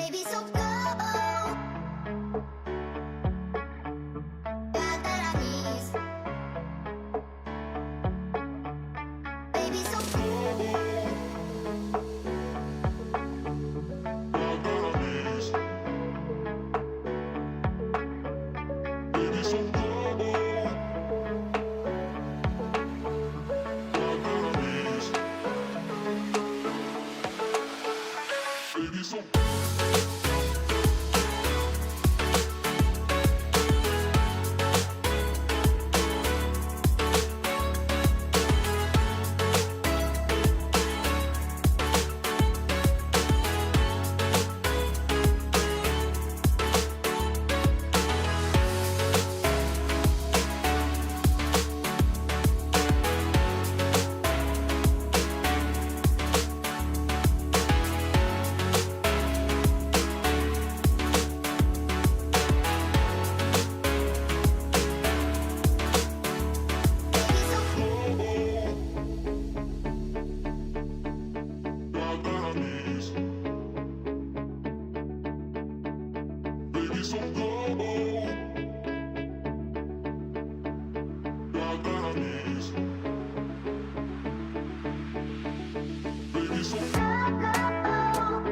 Baby, so go. Got that I need. Baby, so go. Got that I need. Baby, so go. Got that I need. Baby, so go. Got that I need. Baby, so go. Got that I need. Baby, so go. Go.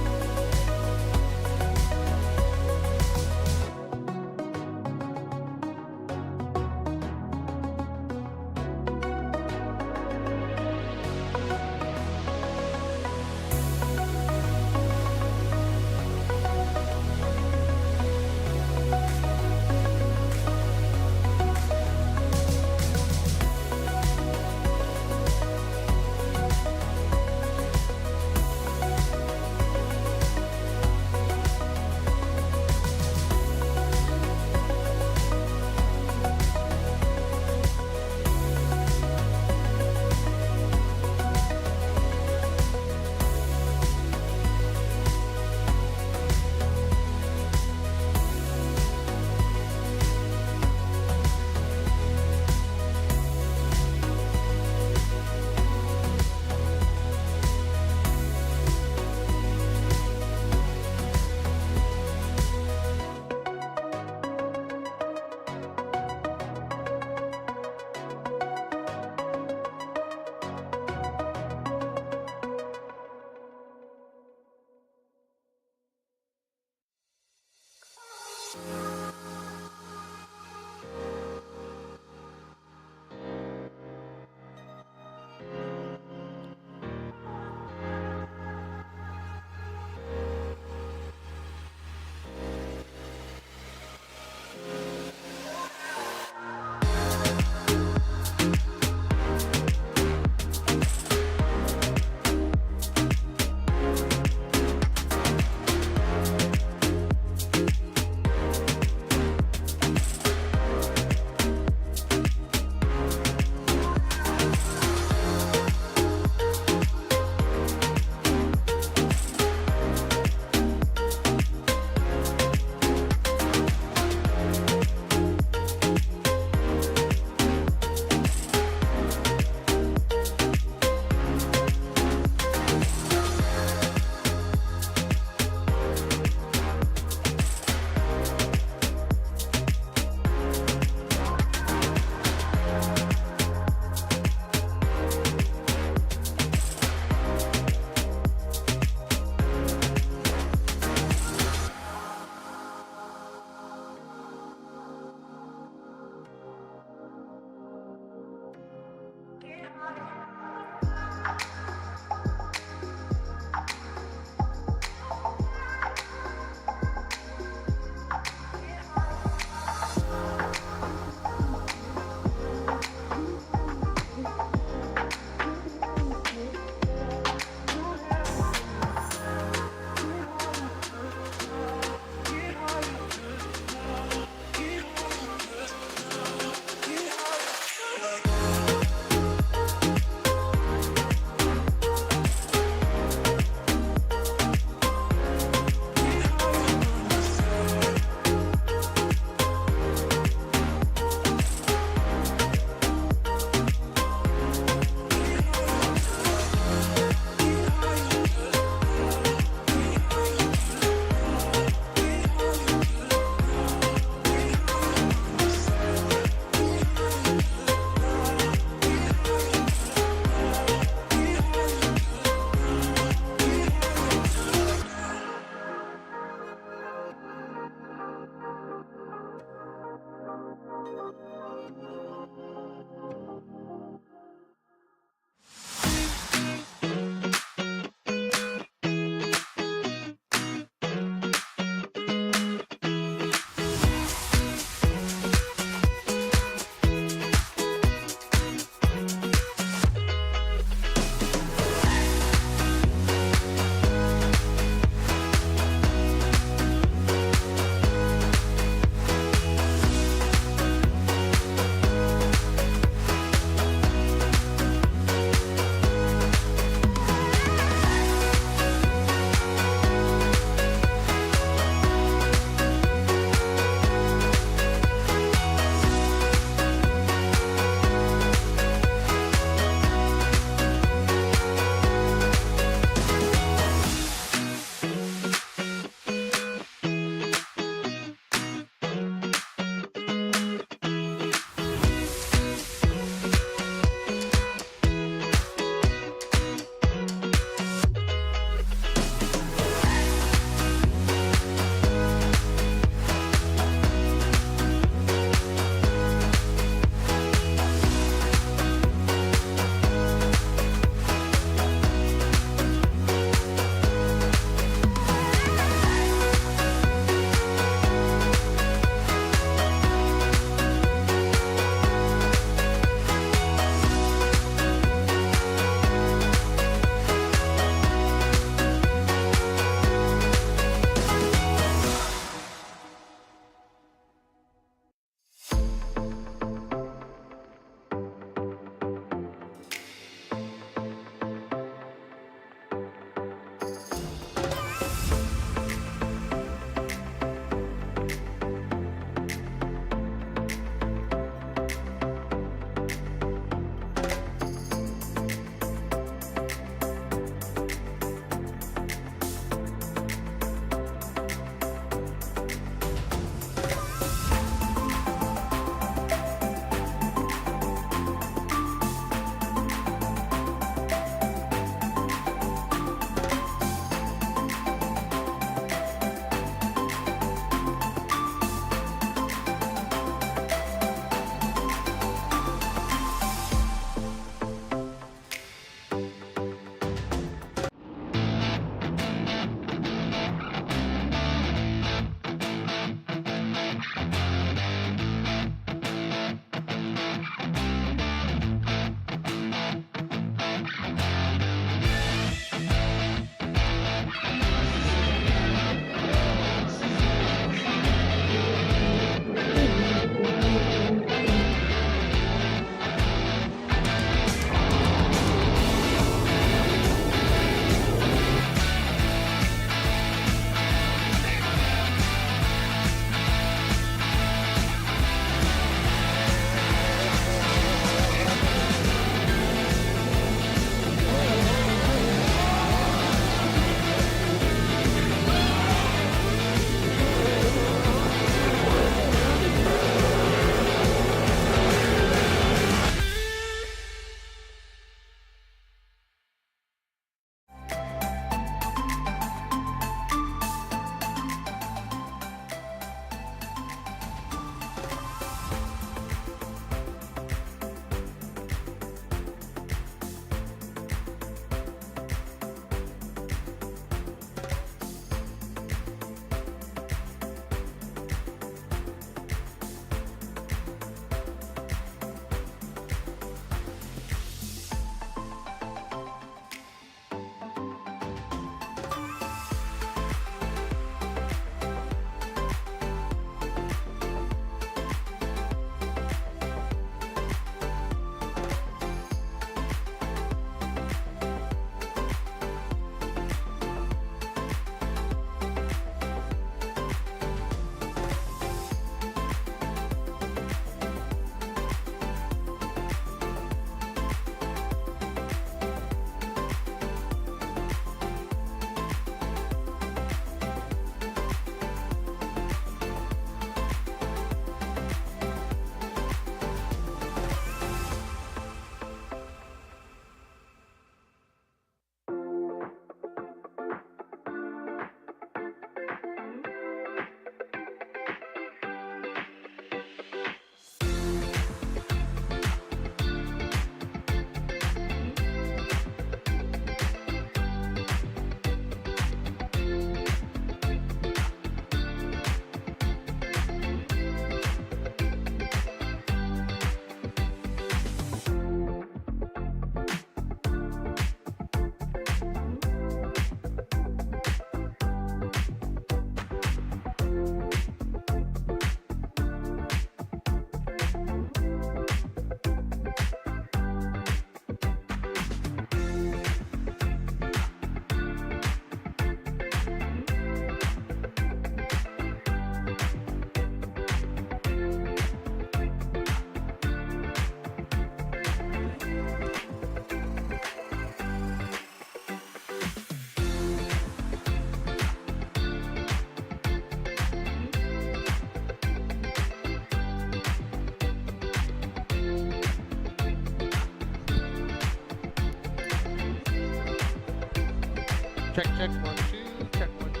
Check, check, 1, 2, check, 1, 2.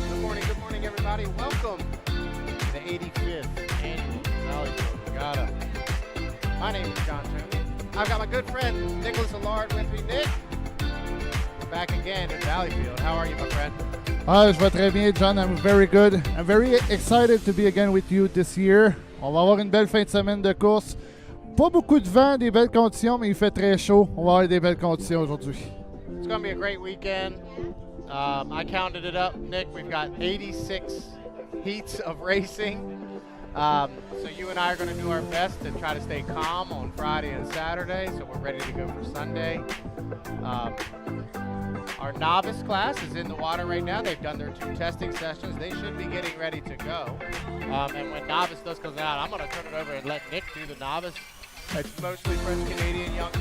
Good morning, everybody. Welcome to the 85th Annual Valleyfield Regatta. My name is John Tony. I've got my good friend, Nicholas Allard, with me. Nick, we're back again in Valleyfield. How are you, my friend? Je vais très bien, John. I'm very good. I'm very excited to be again with you this year. On va avoir une belle fin de semaine de course. Pas beaucoup de vent, des belles conditions, mais il fait très chaud. On va avoir des belles conditions aujourd'hui. It's going to be a great weekend. I counted it up, Nick. We've got 86 heats of racing. So you and I are going to do our best to try to stay calm on Friday and Saturday. So we're ready to go for Sunday. Our novice class is in the water right now. They've done their 2 testing sessions. They should be getting ready to go. And when novice does come out, I'm going to turn it over and let Nick do the novice. It's mostly French-Canadian young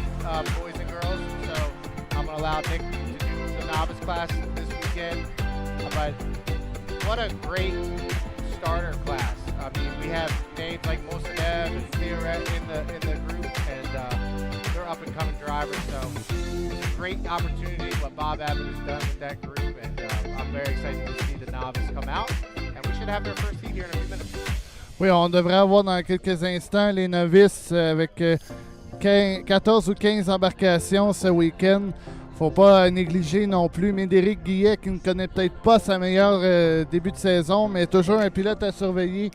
boys and girls. So I'm going to allow Nick to do the novice class this weekend. But what a great starter class. I mean, we have names like Mosanev and Theoret in the group, and they're up-and-coming drivers. So it's a great opportunity what Bob Abbott has done with that group, and I'm very excited to see the novice come out. And we should have their first heat here in a few minutes. Oui, on devrait avoir dans quelques instants les novices avec 14 ou 15 embarcations ce week-end. Faut pas négliger non plus Médéric Guillet qui ne connaît peut-être pas sa meilleure début de saison, mais toujours un pilote à surveiller.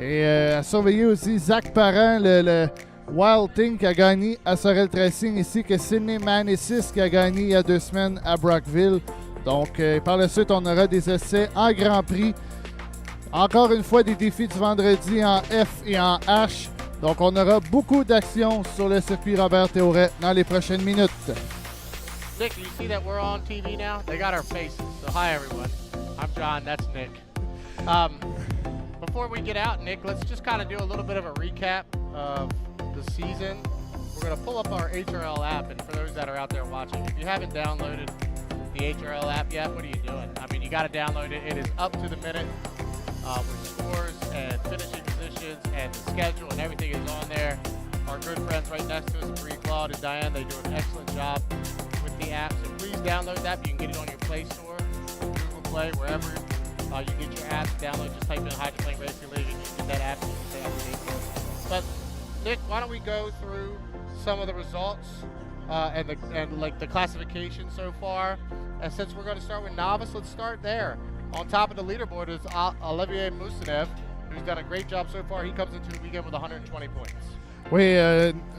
Et à surveiller aussi Zach Parent, le Wild Thing qui a gagné à Sorel Racing ici, que Sidney Manessis qui a gagné il y a 2 semaines à Brockville. Donc par la suite, on aura des essais en Grand Prix. Encore une fois, des défis du vendredi en F et en H. Donc on aura beaucoup d'actions sur le circuit Robert Théoret dans les prochaines minutes. Nick, you see that we're on TV now? They got our faces. So hi, everyone. I'm John. That's Nick. Before we get out, Nick, let's just kind of do a little bit of a recap of the season. We're going to pull up our HRL app, and for those that are out there watching, if you haven't downloaded the HRL app yet, what are you doing? I mean, you got to download it. It is up to the minute with scores and finishing positions and the schedule, and everything is on there. Our good friends right next to us, Prix, Claude, and Diane, they do an excellent job with the app. So please download that. You can get it on your Play Store, Google Play, wherever you get your apps. Download, just type in Hydroplane Racing League, and you get that app and you can stay up to date. But Nick, why don't we go through some of the results and the classification so far? And since we're going to start with novice, let's start there. On top of the leaderboard is Olivier Moussanev, who's done a great job so far. He comes into the weekend with 120 points. Oui,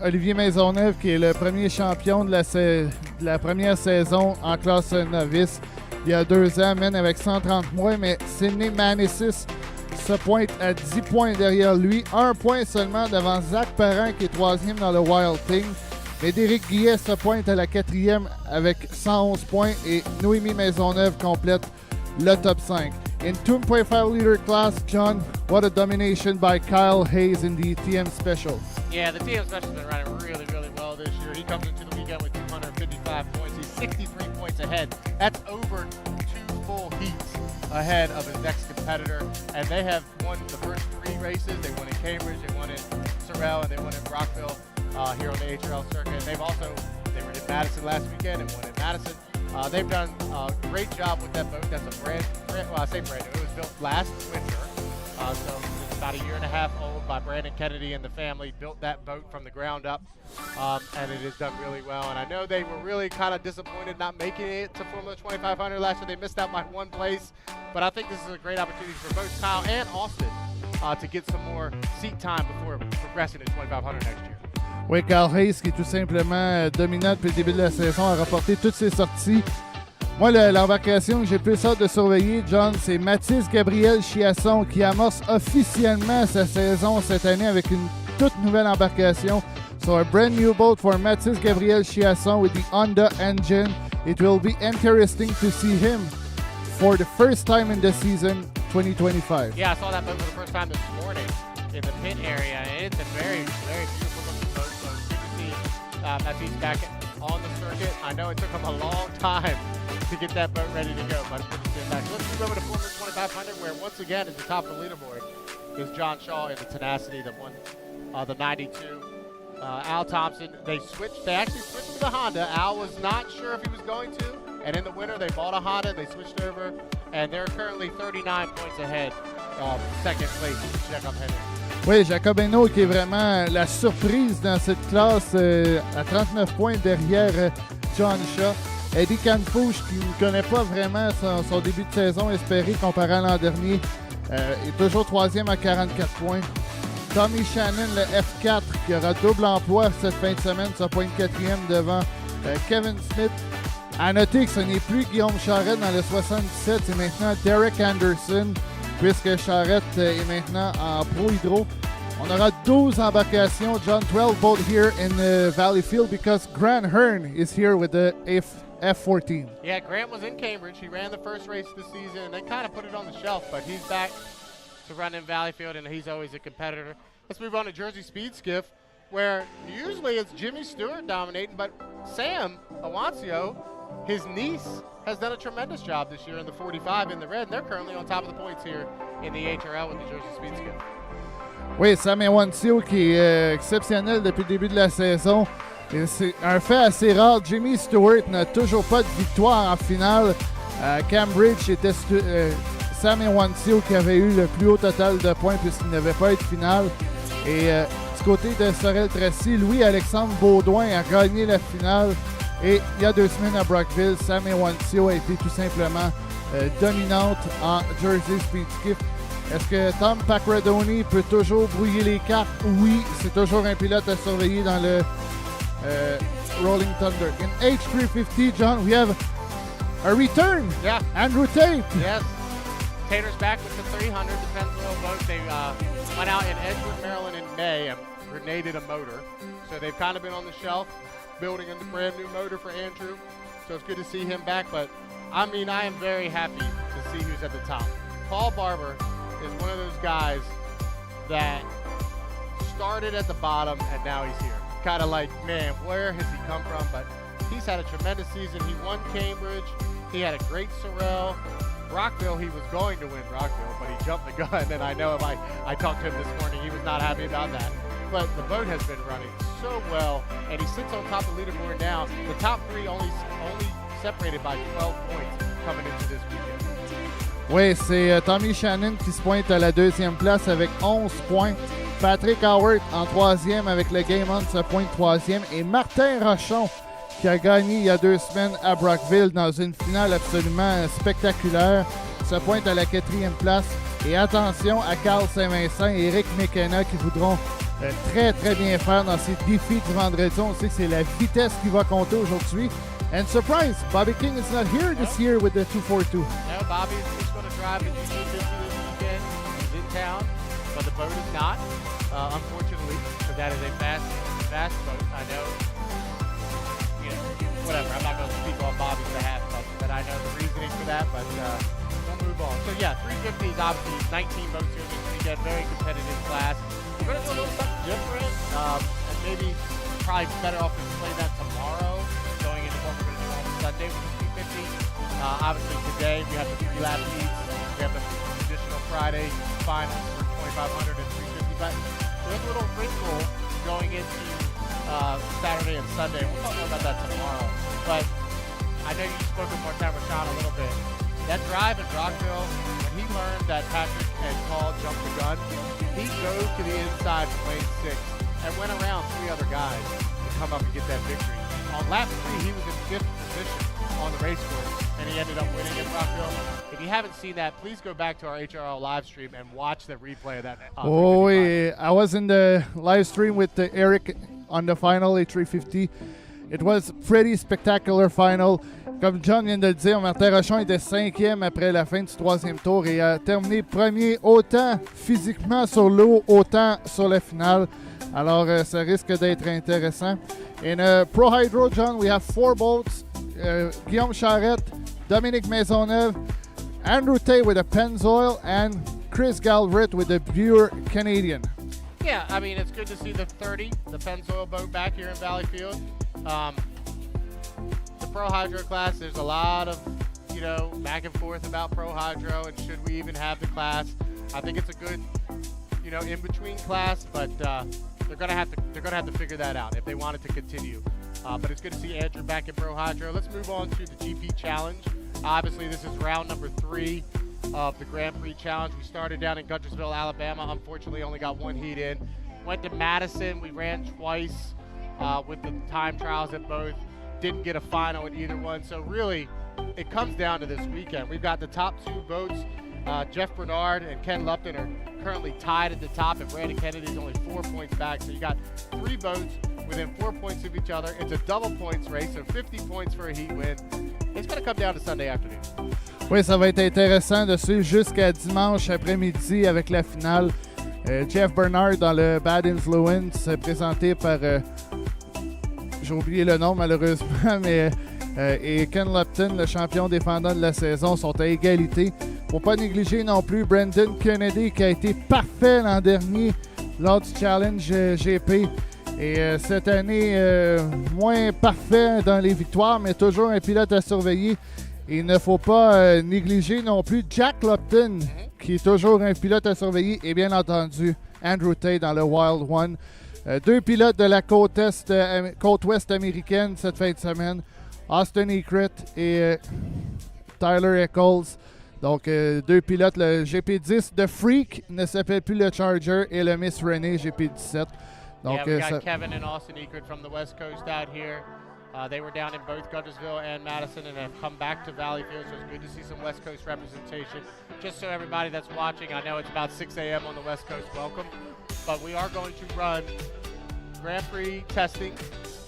Olivier Maisonneuve, qui est le premier champion de la première saison en classe novice il y a 2 ans, mène avec 130 points, mais Sidney Manessis se pointe à 10 points derrière lui, 1 point seulement devant Zach Parent qui est 3e dans le Wild Thing. Médéric Guillet se pointe à la 4e avec 111 points et Noémie Maisonneuve complète le top 5. In 2.5 liter class, John, what a domination by Kyle Hayes in the TM Special. Yeah, the TM Special's been running really, really well this year. He comes into the weekend with 255 points. He's 63 points ahead. That's over 2 full heats ahead of his next competitor. And they have won the first 3 races. They won in Cambridge, they won in Sorel, and they won in Brockville here on the HRL circuit. And they were in Madison last weekend and won in Madison. They've done a great job with that boat. That's a brand well, I say brand new. It was built last winter. So it's about 1.5 years old by Brandon Kennedy and the family. Built that boat from the ground up, and it has done really well. And I know they were really kind of disappointed not making it to Formula 2500 last year. They missed out by 1 place. But I think this is a great opportunity for both Kyle and Austin to get some more seat time before progressing to 2500 next year. Oui, Kyle Hayes qui est tout simplement dominant depuis le début de la saison, a remporté toutes ses sorties. Moi, l'embarcation que j'ai plus hâte de surveiller, John, c'est Mathis Gabriel Chiasson qui amorce officiellement sa saison cette année avec une toute nouvelle embarcation. So a brand new boat for Mathis Gabriel Chiasson with the Honda engine. It will be interesting to see him for the first time in the season 2025. Yeah, I saw that boat for the first time this morning in the pit area, and it's a very, very beautiful looking boat. So it's good to see Mathis back on the circuit. I know it took him a long time to get that boat ready to go, but it's good to see him back. Let's move over to Formula 2500, where once again at the top of the leaderboard is John Shaw in the Tenacity that won the 92. Al Thompson, they actually switched to the Honda. Al was not sure if he was going to. And in the winter, they bought a Honda, they switched over, and they're currently 39 points ahead of second place, Jacob Henry. Oui, Jacob Hainaut qui est vraiment la surprise dans cette classe à 39 points derrière John Shaw. Eddie Canfouche, qui ne connaît pas vraiment son début de saison espéré comparé à l'an dernier, est toujours troisième à 44 points. Tommy Shannon, le F4, qui aura double emploi cette fin de semaine, se pointe quatrième devant Kevin Smith. À noter que ce n'est plus Guillaume Charette dans le 77, c'est maintenant Derek Anderson, puisque Charette est maintenant en ProHydro. On aura 12 embarcations, John, 12 boat here in Valleyfield because Grant Hearn is here with the F14. Yeah, Grant was in Cambridge. He ran the first race this season and then kind of put it on the shelf, but he's back to run in Valleyfield, and he's always a competitor. Let's move on to Jersey Speed Skiff, where usually it's Jimmy Stewart dominating, but Sam Awancio, his niece, has done a tremendous job this year in the 45 in the red, and they're currently on top of the points here in the HRL with the Jersey Speed Skiff. Oui, Sam Awancio qui est exceptionnel depuis le début de la saison. Et c'est un fait assez rare. Jimmy Stewart n'a toujours pas de victoire en finale. À Cambridge, c'était Sam Awancio qui avait eu le plus haut total de points puisqu'il n'avait pas eu de finale. Et du côté de Sorel-Tracy, Louis-Alexandre Baudouin a gagné la finale. Et il y a 2 semaines à Brockville, Sam Awancio a été tout simplement dominante en Jersey Speed Skiff. Est-ce que Tom Pacradoni peut toujours brouiller les cartes? Oui, c'est toujours un pilote à surveiller dans le Rolling Thunder. In H350, John, we have a return. Yeah. Andrew Tate. Yes. Tater's back with the 300, the Pennzoil boat. They went out in Edgewood, Maryland in May and grenaded a motor. So they've kind of been on the shelf building a brand new motor for Andrew. So it's good to see him back. But, I mean, I am very happy to see who's at the top. Paul Barber is one of those guys that started at the bottom and now he's here. Kind of like, man, where has he come from? But he's had a tremendous season. He won Cambridge. He had a great Sorel. Rockville, he was going to win Rockville, but he jumped the gun. And I know I talked to him this morning. He was not happy about that. But the boat has been running so well, and he sits on top of the leaderboard now. The top three only separated by 12 points coming into this weekend. Oui, c'est Tommy Shannon qui se pointe à la deuxième place avec 11 points. Patrick Howard en troisième avec le Game On se pointe troisième. Et Martin Rochon qui a gagné il y a 2 semaines à Brockville dans une finale absolument spectaculaire se pointe à la quatrième place. Et attention à Carl Saint-Vincent et Eric McKenna qui voudront très très bien faire dans ces défis du vendredi. On sait que c'est la vitesse qui va compter aujourd'hui. And surprise, Bobby King is not here this year with the 242. No, Bobby's just going to drive the GT50 this weekend. He's in town, but the boat is not, unfortunately, because that is a fast boat. I know, whatever. I'm not going to speak on Bobby's behalf, but I know the reasoning for that, but we'll move on. So, yeah, 350 is obviously 19 boats here this weekend, very competitive class. We're going to do a little something different, and maybe probably better off to play that tomorrow, going into what we're going to do on Sunday with the 350. Obviously today we have the 3-lap heats, we have the traditional Friday finals for 2,500 and 350, but there's a little wrinkle going into Saturday and Sunday. We'll talk more about that tomorrow, but I know you spoke with Martin Rochon a little bit. That drive in Rockville, when he learned that Patrick and Paul jumped the gun, he drove to the inside from lane 6 and went around 3 other guys to come up and get that victory. On lap 3, he was in 5th position on the race course, and he ended up winning in Rockville. If you haven't seen that, please go back to our HRL live stream and watch the replay of that. Oh, oui. I was in the live stream with Eric on the final A350. It was pretty spectacular final. Comme John vient de le dire, Martin Rochon était 5e après la fin du 3e tour et a terminé premier autant physiquement sur l'eau, autant sur la finale. Alors, ça risque d'être intéressant. In ProHydro, John, we have 4 boats. Guillaume Charette, Dominique Maisonneuve, Andrew Tate with a Pennzoil, and Chris Galbraith with a Pure Canadian. Yeah, I mean, it's good to see the 30, the Pennzoil boat back here in Valleyfield. The ProHydro class, there's a lot of, back and forth about ProHydro and should we even have the class. I think it's a good, in-between class, but they're gonna have to figure that out if they want it to continue. But it's good to see Andrew back in ProHydro. Let's move on to the GP Challenge. Obviously, this is round number 3 of the Grand Prix Challenge. We started down in Guntersville, Alabama. Unfortunately, only got 1 heat in. Went to Madison. We ran twice with the time trials at both. Didn't get a final at either one. So really, it comes down to this weekend. We've got the top 2 boats. Jeff Bernard and Ken Lupton are currently tied at the top, and Brandon Kennedy's only 4 points back. So you got 3 boats within 4 points of each other. It's a double points race, so 50 points for a heat win. It's going to come down to Sunday afternoon. Oui, ça va être intéressant de suivre jusqu'à dimanche après-midi avec la finale. Jeff Bernard dans le Bad Influence, présenté par... j'ai oublié le nom malheureusement, mais... et Ken Lupton, le champion défendant de la saison, sont à égalité. Faut pas négliger non plus Brandon Kennedy qui a été parfait l'an dernier lors du Challenge GP. Et cette année, moins parfait dans les victoires, mais toujours un pilote à surveiller. Et il ne faut pas négliger non plus Jack Lupton, qui est toujours un pilote à surveiller. Et bien entendu, Andrew Tate dans le Wild One. 2 pilotes de la côte ouest américaine cette fin de semaine. Austin Eckert et Tyler Eccles. Donc, 2 pilotes. Le GP10 de Freak ne s'appelle plus le Charger et le Miss Renee GP17. Donc, yeah, we got Kevin and Austin Eckert from the West Coast out here. They were down in both Guntersville and Madison and have come back to Valleyfield, so it's good to see some West Coast representation. Just so everybody that's watching, I know it's about 6 a.m. on the West Coast, welcome. But we are going to run Grand Prix testing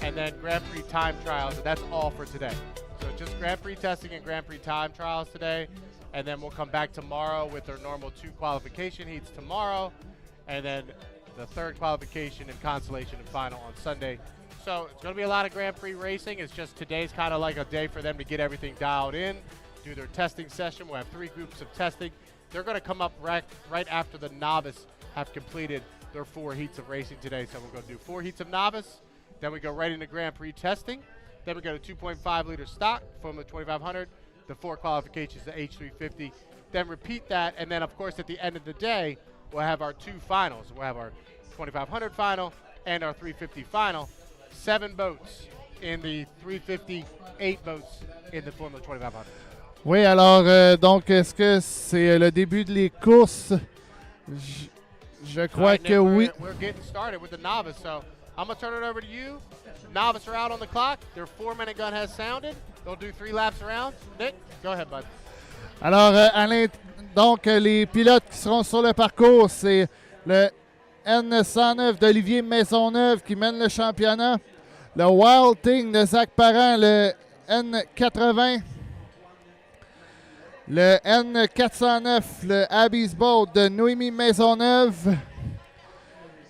and then Grand Prix time trials, and that's all for today. So just Grand Prix testing and Grand Prix time trials today, and then we'll come back tomorrow with our normal 2 qualification heats tomorrow, and then the 3rd qualification and consolation and final on Sunday. So it's going to be a lot of Grand Prix racing. It's just today's kind of like a day for them to get everything dialed in, do their testing session. We'll have 3 groups of testing. They're going to come up right after the novice have completed their 4 heats of racing today. So we're going to do 4 heats of novice. Then we go right into Grand Prix testing. Then we go to 2.5 liter stock, Formula 2500, the 4 qualifications, the H350. Then repeat that, and then of course at the end of the day, we'll have our 2 finals. We'll have our 2500 final and our 350 final. 7 boats in the 350, 8 boats in the Formula 2500. Oui, alors, donc, est-ce que c'est le début de les courses? Je crois que oui. We're getting started with the novice, so I'm going to turn it over to you. Novice are out on the clock. Their 4-minute gun has sounded. They'll do 3 laps around. Nick, go ahead, bud. Alors, donc, les pilotes qui seront sur le parcours, c'est le N109 d'Olivier Maisonneuve qui mène le championnat. Le Wild Thing de Zach Parent, le N80. Le N409, le Abbey's Boat de Noémie Maisonneuve.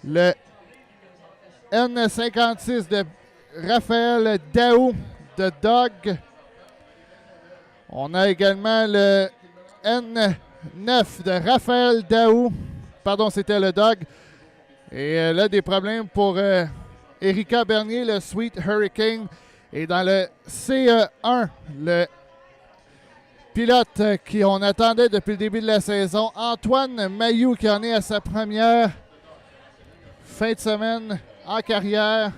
Le N56 de Raphaël Daou de Dog. On a également le N9 de Raphaël Daou. Pardon, c'était le Dog. Et là, des problèmes pour Erika Bernier, le Sweet Hurricane. Et dans le CE1, le pilote qu'on attendait depuis le début de la saison, Antoine Mailloux, qui en est à sa première fin de semaine en carrière.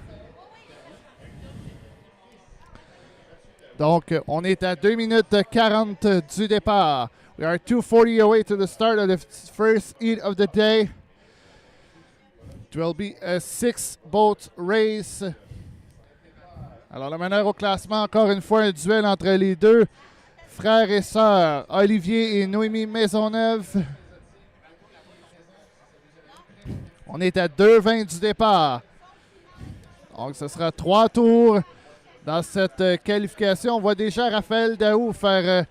Donc, on est à 2 minutes 40 du départ. We are 2:40 away to the start of the first heat of the day. It will be a 6-boat race. Alors, le meneur au classement, encore une fois, un duel entre les 2 frères et sœurs, Olivier et Noémie Maisonneuve. On est à 2:20 du départ. Donc, ce sera 3 tours dans cette qualification. On voit déjà Raphaël Daou faire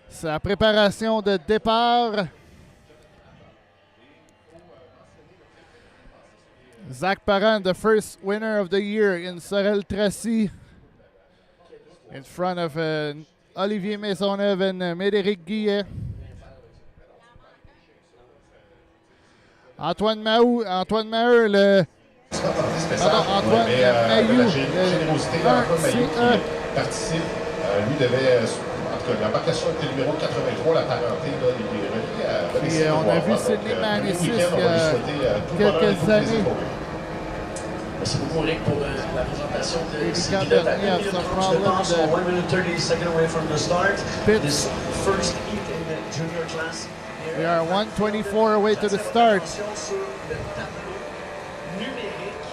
sa préparation de départ. Zach Parent, the first winner of the year in Sorel Tracy, in front of Olivier Maisonneuve and Médéric Guillet. Antoine Maheu, Antoine Maillou, le participe. Lui devait, en tout cas, l'embarcation était numéro 83, la parenté des et on a vu Sidney Manissis il y a quelques années Merci beaucoup, Rick, pour la présentation de ces Rick pilotes. À Bernier 1 a minute some 30 de départ, so problem 1 minute 30 second away from the start. Pits. This first heat in the junior class. We are 124 away to the start. Attention sur le tableau numérique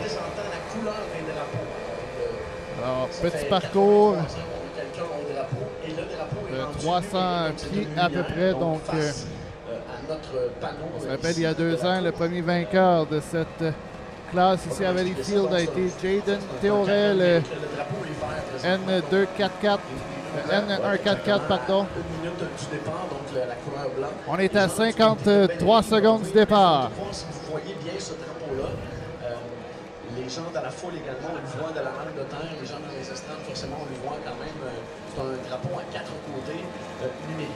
présentant la couleur des drapeaux. Alors, Ça petit fait parcours 83 ans qu'on a quelqu'un au drapeau, et le drapeau est de rendu 300 numérique, pieds donc c'est à peu une près. lumière, Donc, face, à notre panneau. on se rappelle, il y a 2 ans, le premier vainqueur de cette classe ici à Valleyfield a été Jaden Théorel, Le drapeau est vert présentement. N244, N144, pardon. Une minute du départ, donc la couleur blanche. On est à 53 secondes du départ. Si vous voyez bien ce drapeau-là, les gens dans la foule également, on le voit de la manne de terre, les gens dans les estrades, forcément, on le voit quand même. C'est un drapeau à 4 côtés numérique.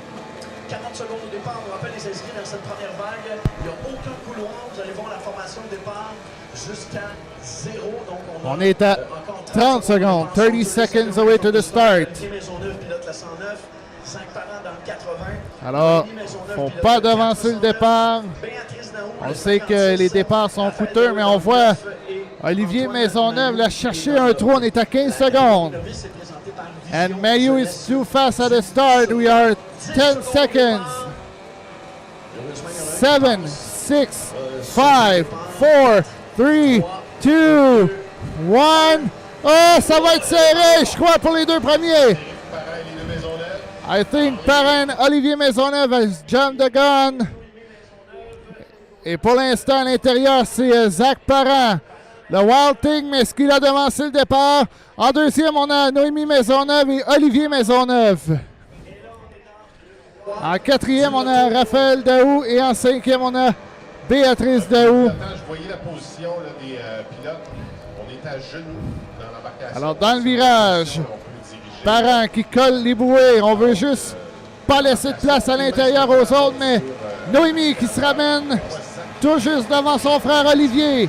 40 secondes au départ, on rappelle les inscrits dans cette première vague. Il n'y a aucun couloir. Vous allez voir la formation de départ jusqu'à 0. Donc On est à encore 30 secondes, 30 seconds away to the start. Maisonneuve pilote la 109, 5 parents dans le 80. Alors, faut pas devancer le départ. Béatrice Naoum, On le sait que 56, les départs sont coûteux, mais on voit Olivier Maisonneuve l'a cherché un trou. On est à 15 secondes. Novice est présenté par And Mayu is too fast at the start. We are 10 seconds. 7, 6, 5, 4, 3, 2, 1. Oh, ça va être serré, je crois, pour les deux premiers. I think Parrain Olivier Maisonneuve has jumped the gun. Et pour l'instant, à l'intérieur, c'est Zach Parent. Le Wild Thing, mais est-ce qu'il a devancé le départ? En deuxième, on a Noémie Maisonneuve et Olivier Maisonneuve. En quatrième, on a Raphaël Daou. Et en cinquième, on a Béatrice Daou. Je voyais la position là, des pilotes. On est à genoux dans l'embarcation. Alors, dans le virage, on peut diriger. Parent qui colle les bouées. On veut juste pas laisser de place à l'intérieur aux autres, mais Noémie qui se ramène tout juste devant son frère Olivier.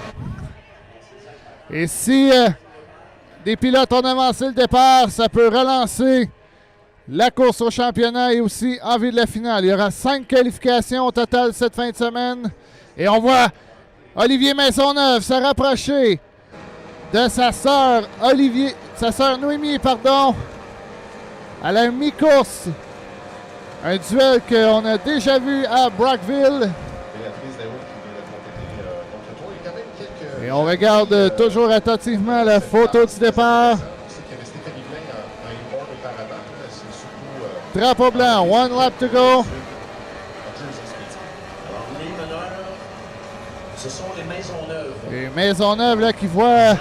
Et si des pilotes ont avancé le départ, ça peut relancer la course au championnat et aussi en vue de la finale. Il y aura 5 qualifications au total cette fin de semaine. Et on voit Olivier Maisonneuve se rapprocher de sa sœur Noémie, pardon, à la mi-course. Un duel qu'on a déjà vu à Brockville. Et on regarde toujours attentivement la photo du départ. Drapeau blanc, 1 lap to go. Alors, les meneurs, ce sont les Maisonneuve. Et Maisonneuve là, qui voit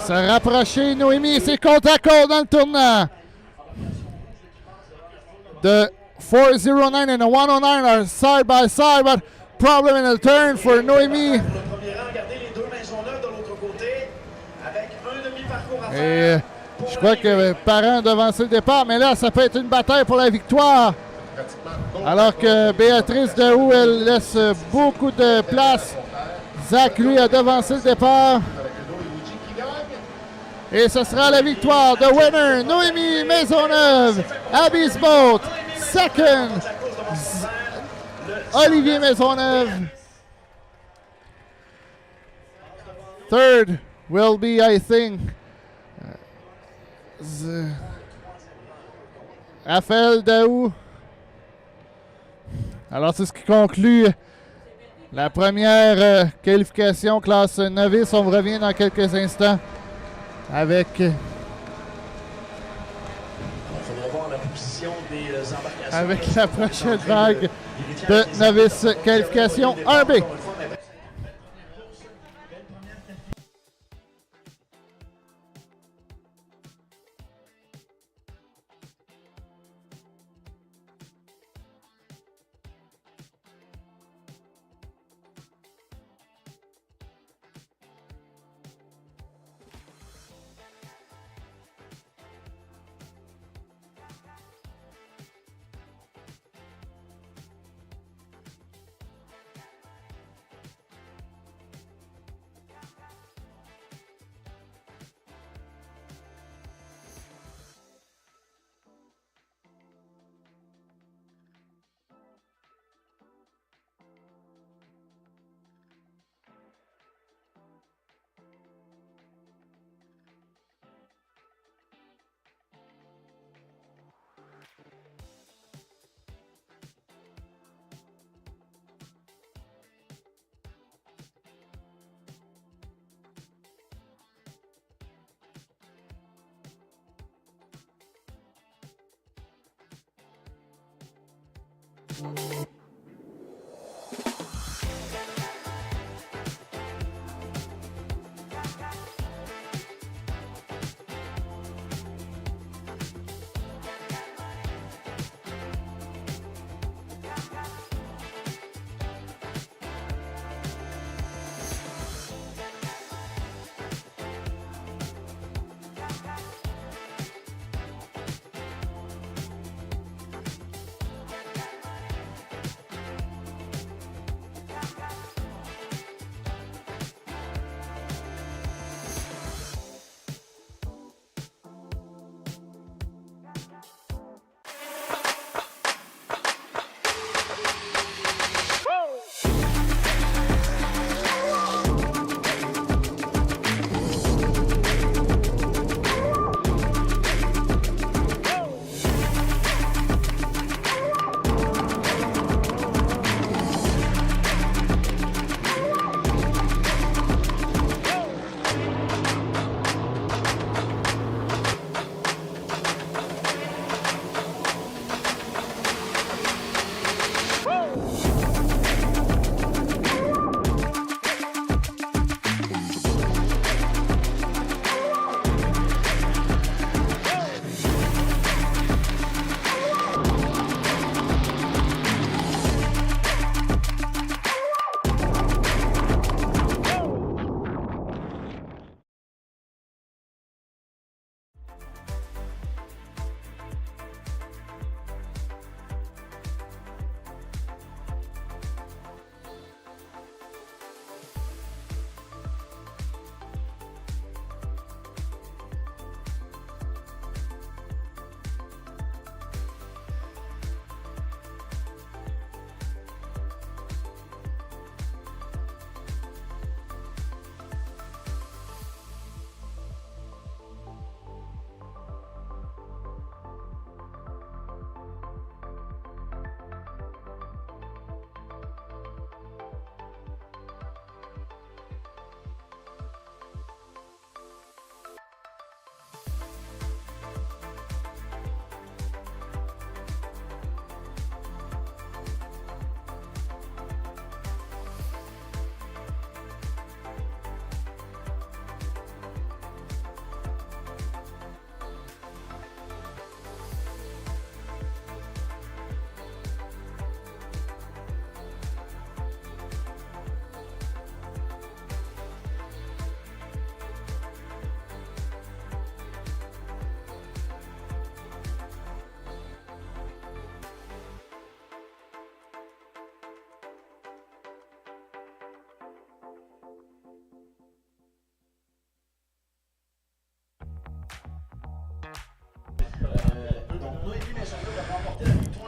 se rapprocher Noémie. C'est côte à côte dans le tournant. The 409 and the 109 are side by side, but problem in the turn for Noémie. Pour le premier rang, regardez les deux Maisonneuve de l'autre côté, avec un demi-parcours à Et faire. je crois que Parent devancé le départ, mais là, ça peut être une bataille pour la victoire. Alors que Béatrice Daou, elle laisse beaucoup de place. Zach, lui, a devancé le départ. Et ce sera la victoire de winner, Noémie Maisonneuve, Abby's Boat. Second, Olivier Maisonneuve. Third will be, I think, Raphaël Daou. Alors, c'est ce qui conclut la première qualification classe novice. On vous revient dans quelques instants avec Il faudra voir la position des embarcations. avec la prochaine vague de novice qualification 1B.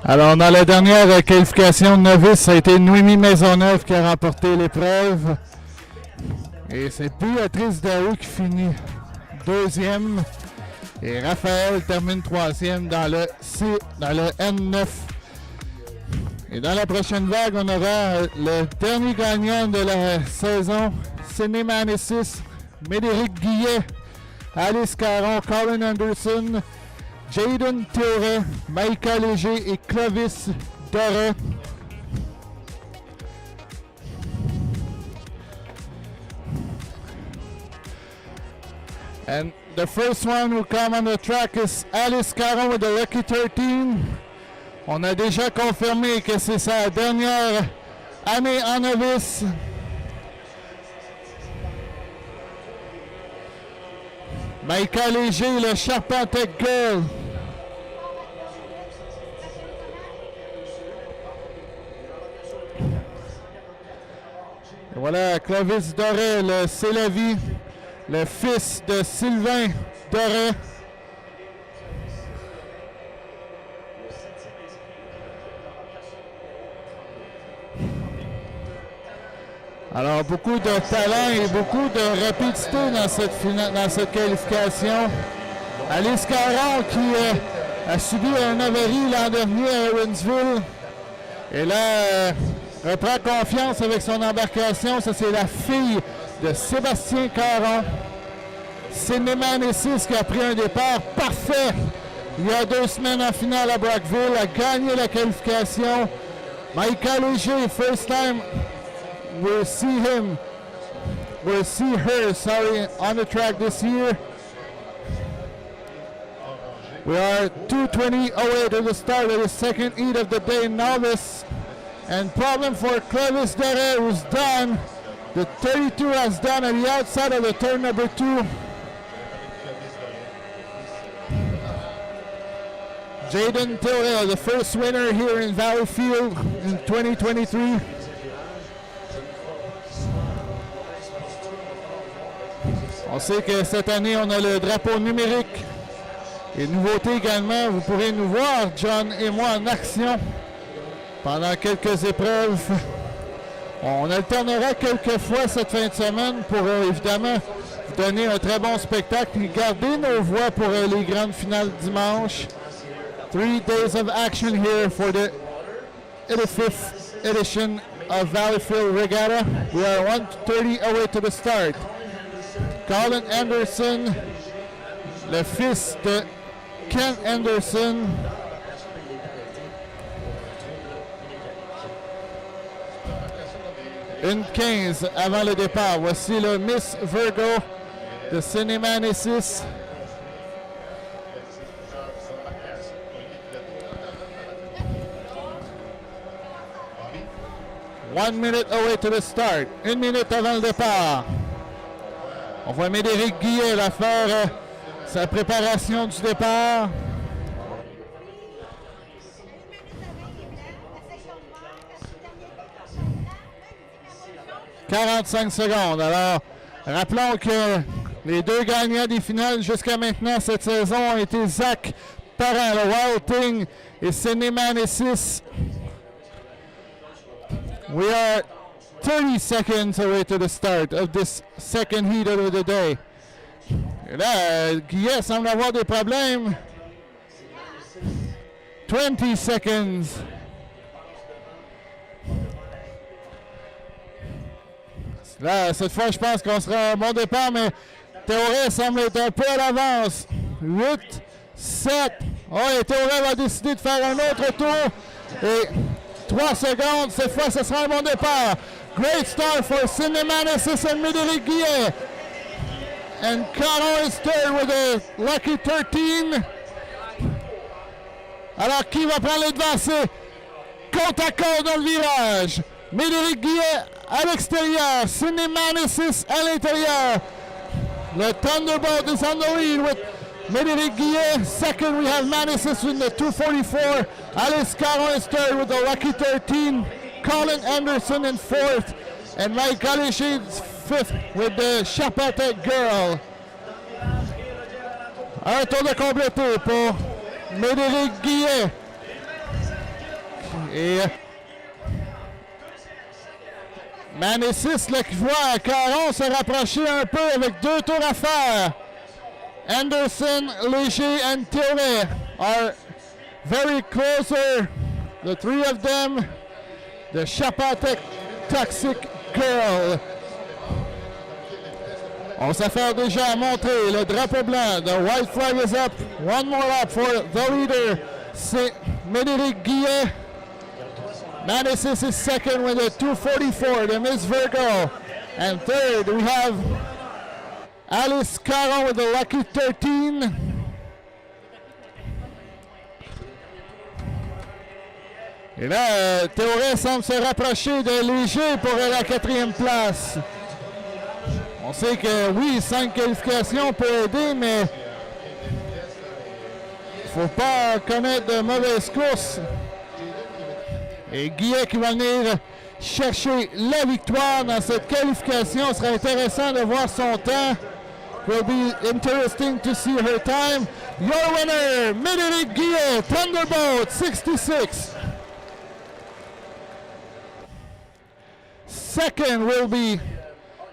Alors, dans la dernière qualification de novice, ça a été Noémie Maisonneuve qui a remporté l'épreuve. Et c'est Béatrice Daou qui finit deuxième. Et Raphaël termine troisième dans le N9. Et dans la prochaine vague, on aura le dernier gagnant de la saison, Cinémanesis, Médéric Guillet, Alice Caron, Colin Anderson, Jaden Théoret, Maïka Léger et Clovis Doré. And the first one who come on the track is Alice Caron with the Lucky 13. On a déjà confirmé que c'est sa dernière année en novice. Maïka Léger, le Charpentec Girl. Et voilà, Clovis Doré, le C'est la vie, le fils de Sylvain Doré. Alors, beaucoup de talent et beaucoup de rapidité dans cette qualification. Alice Caron qui a subi un avarie l'an dernier à Evansville. Et là, reprend confiance avec son embarcation. Ça, c'est la fille de Sébastien Caron. Cinémanesis qui a pris un départ parfait il y a 2 semaines en finale à Brockville, a gagné la qualification. Maïka Léger, first time we'll see her, on the track this year. We are 2:20 away to the start of the second heat of the day Novice. And problem for Clovis Dere, who's done. The 32 has done at the outside of the turn number 2. Jaden Tilley, the first winner here in Valleyfield in 2023. On sait que cette année, on a le drapeau numérique. Et nouveauté également, vous pourrez nous voir, John et moi, en action pendant quelques épreuves. On alternera quelques fois cette fin de semaine pour évidemment vous donner un très bon spectacle et garder nos voix pour les grandes finales dimanche. 3 days of action here for the 85th edition of Valleyfield Regatta. We are 1:30 away to the start. Colin Anderson, le fils de Ken Anderson. Une 15 avant le départ. Voici le Miss Virgo de Cinemanesis. One minute away to the start. 1 minute avant le départ. On voit Médéric Guillet faire sa préparation du départ. « 45 secondes. Alors, rappelons que les deux gagnants des finales jusqu'à maintenant cette saison ont été Zach Parent, le Wild Thing, et Cinemanesis. We are 30 seconds away to the start of this second heat of the day. Et là, Guillet semble avoir des problèmes. 20 seconds. Là, cette fois, je pense qu'on sera à bon départ, mais Théoré semble être un peu à l'avance. 8, 7. Oh, et Théoré va décider de faire un autre tour. Et 3 secondes. Cette fois, ce sera un bon départ. Great start for Cinemanesis and Médéric Guillet. And Caron is third with a lucky 13. Alors, qui va prendre les devants? C'est côte à côte dans le virage. Médéric Guillet à l'extérieur. Cinemanesis à l'intérieur. Le Thunderbolt is on the lead with Médéric Guillet. Second, we have Manesis with the 244. Alice Caron is third with the lucky 13. Colin Anderson in fourth. And Mike Galichy is fifth with the Chapatec Girl. Un tour de complété pour Médéric Guillet. Et Manesis, là, qui voit Caron se rapprocher un peu avec 2 tours à faire. Anderson, Léger, and Théoré are very closer. The three of them. The Chapatec Toxic Girl. On s'affaire déjà à montrer le drapeau blanc. The white flag is up. One more lap for the leader. C'est Médéric Guillet. Manesis is second with a 244, the Miss Virgo. And third, we have Alice Caron with a lucky 13. Et là, Théoré semble se rapprocher de Léger pour la 4e place. On sait que oui, 5 qualifications peut aider, mais il ne faut pas connaître de mauvaises courses. Et Guillet qui va venir chercher la victoire dans cette qualification. Ce sera intéressant de voir son temps. It will be interesting to see her time. Your winner, Médéric Guillet, Thunderbolt 66. Second will be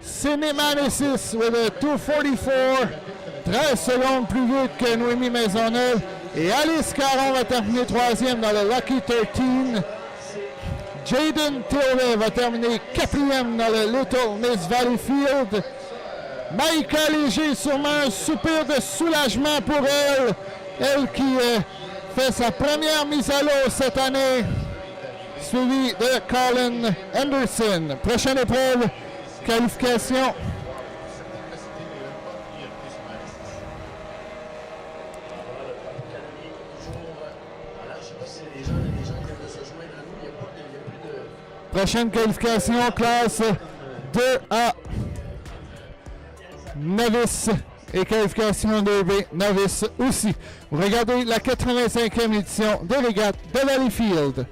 Cinemanesis with a 244. 13 secondes plus vite que Noémie Maisonneuve. Et Alice Caron va terminer 3e dans le Lucky 13. Jaden Tilley va terminer 4e dans le Little Miss Valleyfield. Maïka Léger, sûrement un soupir de soulagement pour elle. Elle qui fait sa première mise à l'eau cette année suivi de Colin Anderson. Prochaine épreuve, qualification. Prochaine qualification, classe 2A. Novice et qualification 2B, Novice aussi. Vous regardez la 85e édition des Régates de Valleyfield.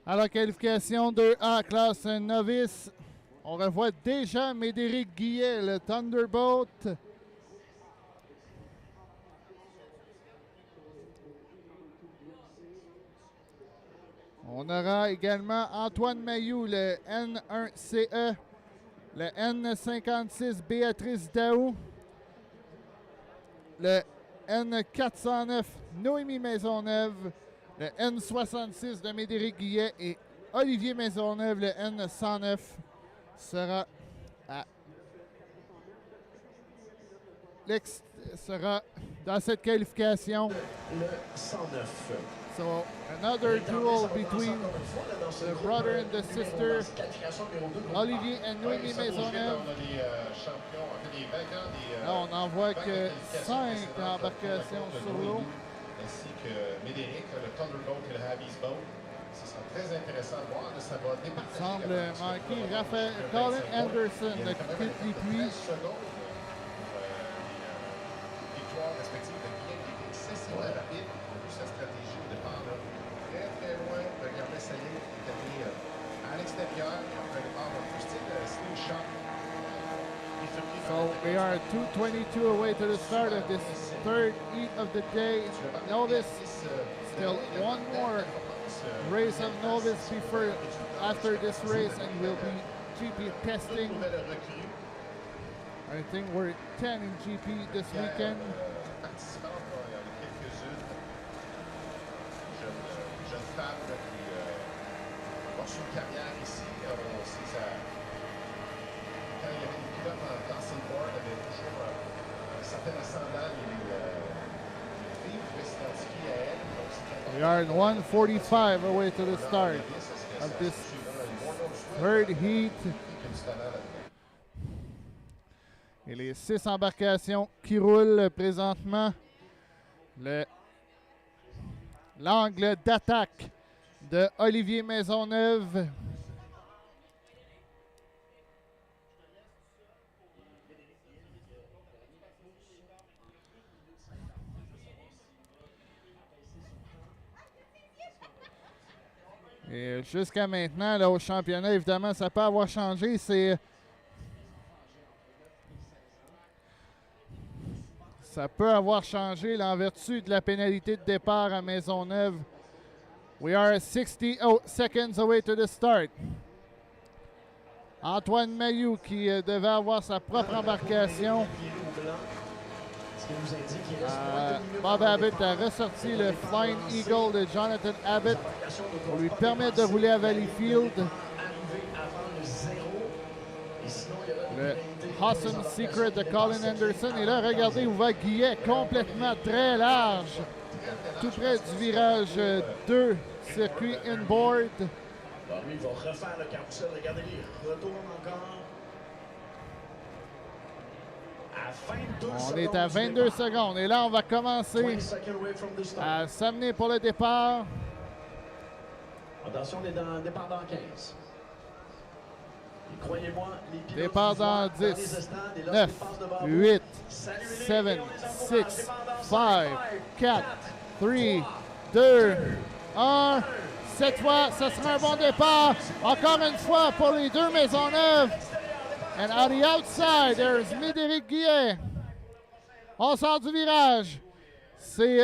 À la qualification 2A, classe novice, on revoit déjà Médéric Guillet, le Thunderbolt. On aura également Antoine Mailloux, le N1CE, le N56 Béatrice Daou, le N409 Noémie Maisonneuve, le N66 de Médéric Guillet et Olivier Maisonneuve, le N109, sera dans cette qualification. Le 109. So another duel between the brother and the sister, Olivier and Noémie Maisonneuve. Là, on n'en voit que 5 embarcations sur l'eau. Ainsi que Médéric, le Thunder Boat et le Havy's Boat. Ce sera très intéressant de voir. Ça va départager. Semble manquer Colin Anderson, le quitte du Prix. Victoire respective de Guillaume qui était excessivement rapide. On a vu sa stratégie au départ. Là. Très très loin. Regardez sa ligne qui est allée à l'extérieur. Et après le départ, un style slingshot. So we are 2:22 away to the start of this third heat of the day. Novice, still one more race of Novice before after this race, and we'll be GP testing. I think we're 10 in GP this weekend. Jeune femme qui poursuit une carrière ici. On sait ça. Quand il y avait des pilotes dans ses boards, il y avait toujours un certain ascendant. Les filles pouvaient s'identifier à elle. We are in 1:45 away to the start of this third heat. Et les 6 embarcations qui roulent présentement. L'angle d'attaque de Olivier Maisonneuve. Et jusqu'à maintenant, là, au championnat, évidemment, ça peut avoir changé. Ça peut avoir changé là, en vertu de la pénalité de départ à Maisonneuve. We are 60 seconds away to the start. Antoine Mailloux qui devait avoir sa propre embarcation. Bob Abbott a ressorti le Flying Eagle de Jonathan Abbott pour lui permettre de rouler à Valleyfield. Le Awesome Secret de Colin Anderson. Et là, regardez où va Guillet, complètement très large, tout près du virage 2, circuit inboard. Bon, lui, il va refaire le carrousel. Regardez, il retourne encore. On est à 22 secondes. Et là, on va commencer à s'amener pour le départ. Attention, on est dans le départ dans 15. Et croyez-moi, les pilotes départ dans 10, 9, 8, 7, 6, 5, 4, 3, 2, 1. Cette fois, ce sera un bon départ. Encore une fois pour les deux Maisonneuve. And on the outside, there's Médéric Guillet. On sort du virage.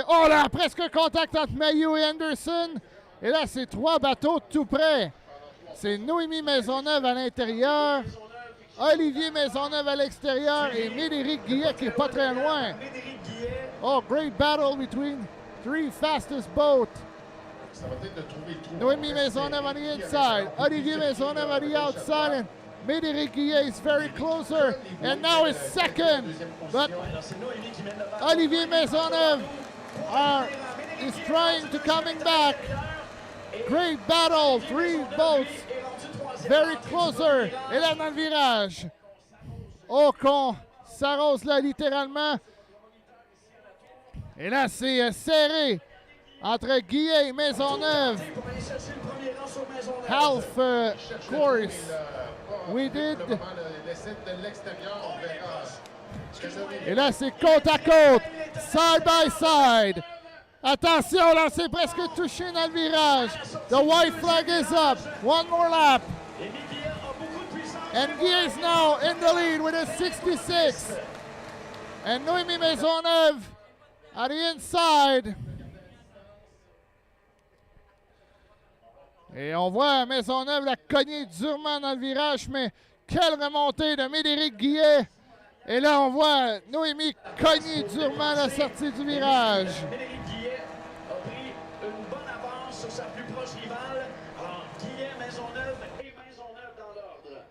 Oh là, presque contact entre Mailloux et Anderson. Et là, c'est 3 bateaux tout près. C'est Noémie Maisonneuve à l'intérieur, Olivier Maisonneuve à l'extérieur et Médéric Guillet qui est pas très loin. Oh, great battle between 3 fastest boats. Noémie Maisonneuve on the inside, Olivier Maisonneuve on the outside, and Médéric Guillet is very closer, and now is second. But Olivier Maisonneuve is trying to coming back. Great battle, 3 boats, very closer. Et là, dans le virage. Oh, qu'on s'arrose là, littéralement. Et là, c'est serré entre Guillet et Maisonneuve. Half course. We did. Et là, c'est côte à côte, side by side. Attention, là, c'est presque touché dans le virage. The white flag is up. One more lap. And Guillet is now in the lead with a 66. And Noémie Maisonneuve at the inside. Et on voit Maisonneuve la cogner durement dans le virage, mais quelle remontée de Médéric Guillet. Et là, on voit Noémie cogner durement à la sortie du virage. Médéric Guillet a pris une bonne avance sur sa plus proche rivale. Alors, Guillet, Maisonneuve et Maisonneuve dans l'ordre.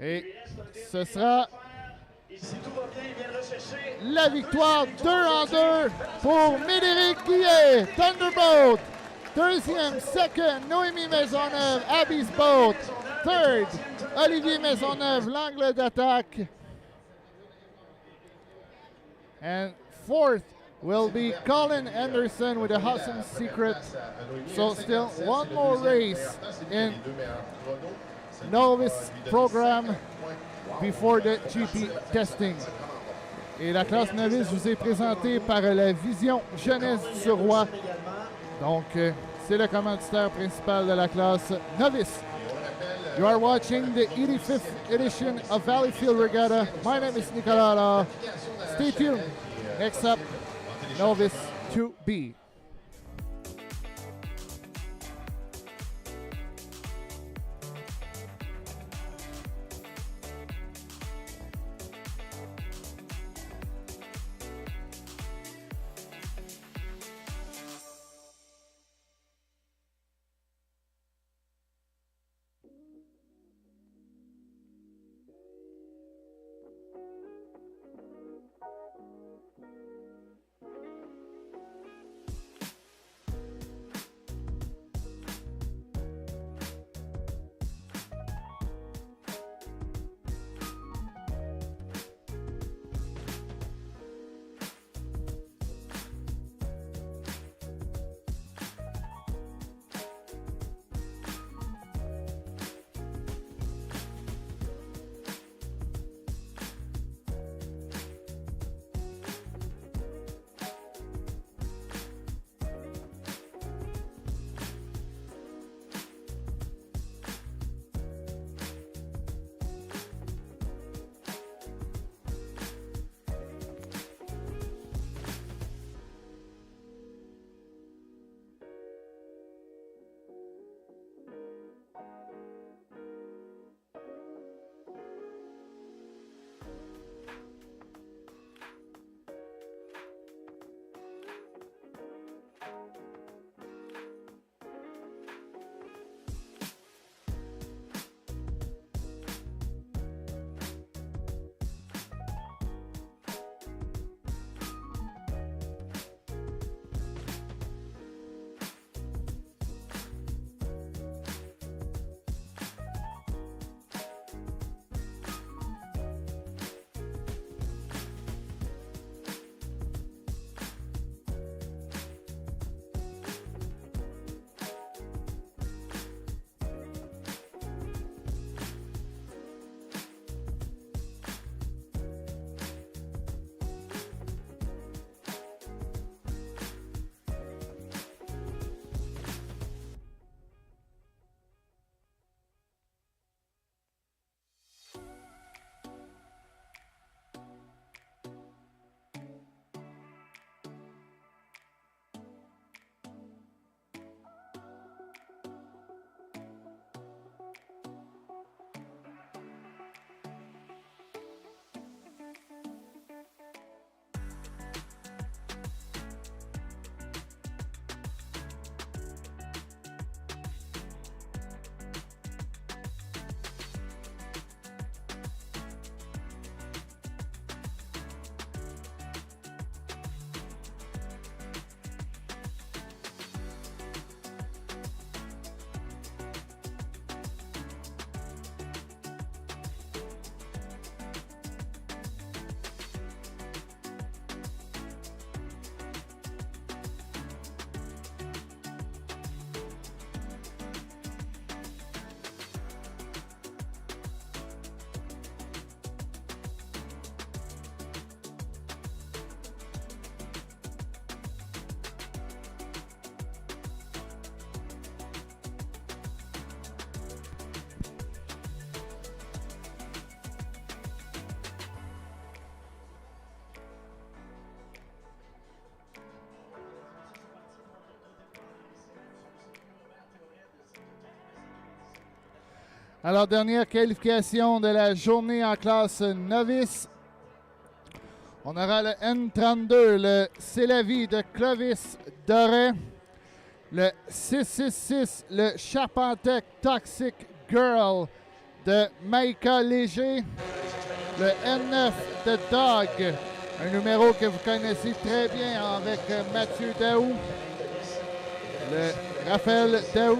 Et ce sera Et si tout va bien, il vient de rechercher La victoire 2 en 2 pour Médéric Guillet, Thunderbolt. Deuxième, second, Noémie Maisonneuve, Abby's Boat. Third, Olivier Maisonneuve, l'angle d'attaque. And fourth will be Colin Anderson with a awesome secret. So still one more race in Novice program before the GP testing. Et la classe novice vous est présentée par la Vision Jeunesse du Roi. Donc, c'est le commanditaire principal de la classe novice. You are watching the 85th edition of Valleyfield Regatta. My name is Nicolas. Stay tuned. Next up, Novice 2B. Alors, dernière qualification de la journée en classe novice. On aura le N32, le C'est la vie de Clovis Doré. Le 666, le Charpentec Toxic Girl de Maïka Léger. le N9 de Dog, un numéro que vous connaissez très bien avec Mathieu Daou, le Raphaël Daou,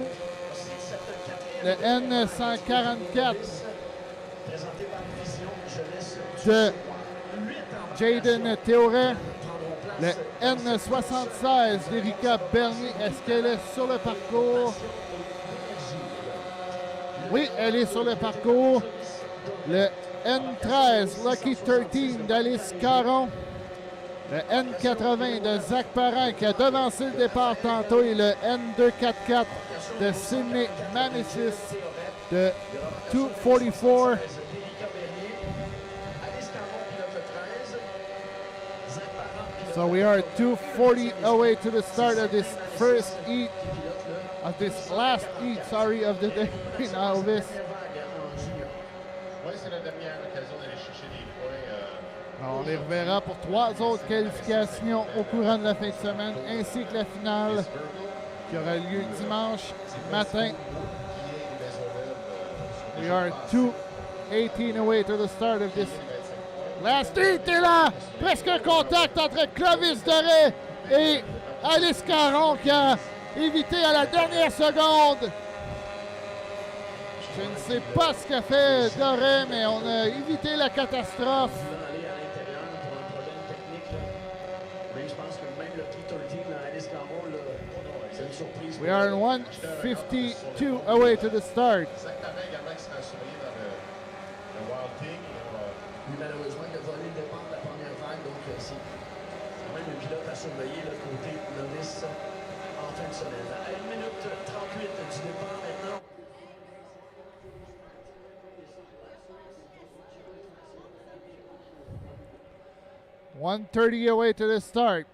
le N144 de Jaden Théoret, le N76 d'Erika Bernier. Est-ce qu'elle est sur le parcours? Oui, elle est sur le parcours. Le N13 Lucky 13 d'Alice Caron. Le N80 de Zach Parent qui a devancé le départ tantôt. Et le N244 de Sydney Manissis de 244. So we are 240 away to the start of this first heat, of this last heat, sorry, of the day in Novice. Oui, c'est la dernière occasion d'aller chercher des points. On les reverra pour 3 autres qualifications au courant de la fin de semaine, ainsi que la finale qui aura lieu dimanche matin. We are 2:18 away to the start of this last heat. Et là, presque un contact entre Clovis Doré et Alice Caron qui a évité à la dernière seconde. Je ne sais pas ce qu'a fait Doré, mais on a évité la catastrophe. We are 1:52 away to the start. Zach Parent également qui sera surveillé dans le Wild Thing. Oui, malheureusement, il a volé le départ de la première vague, donc c'est quand même un pilote à surveiller le côté Novice en fin de semaine. À 1 minute 38 du départ maintenant. $1:30 away to the start.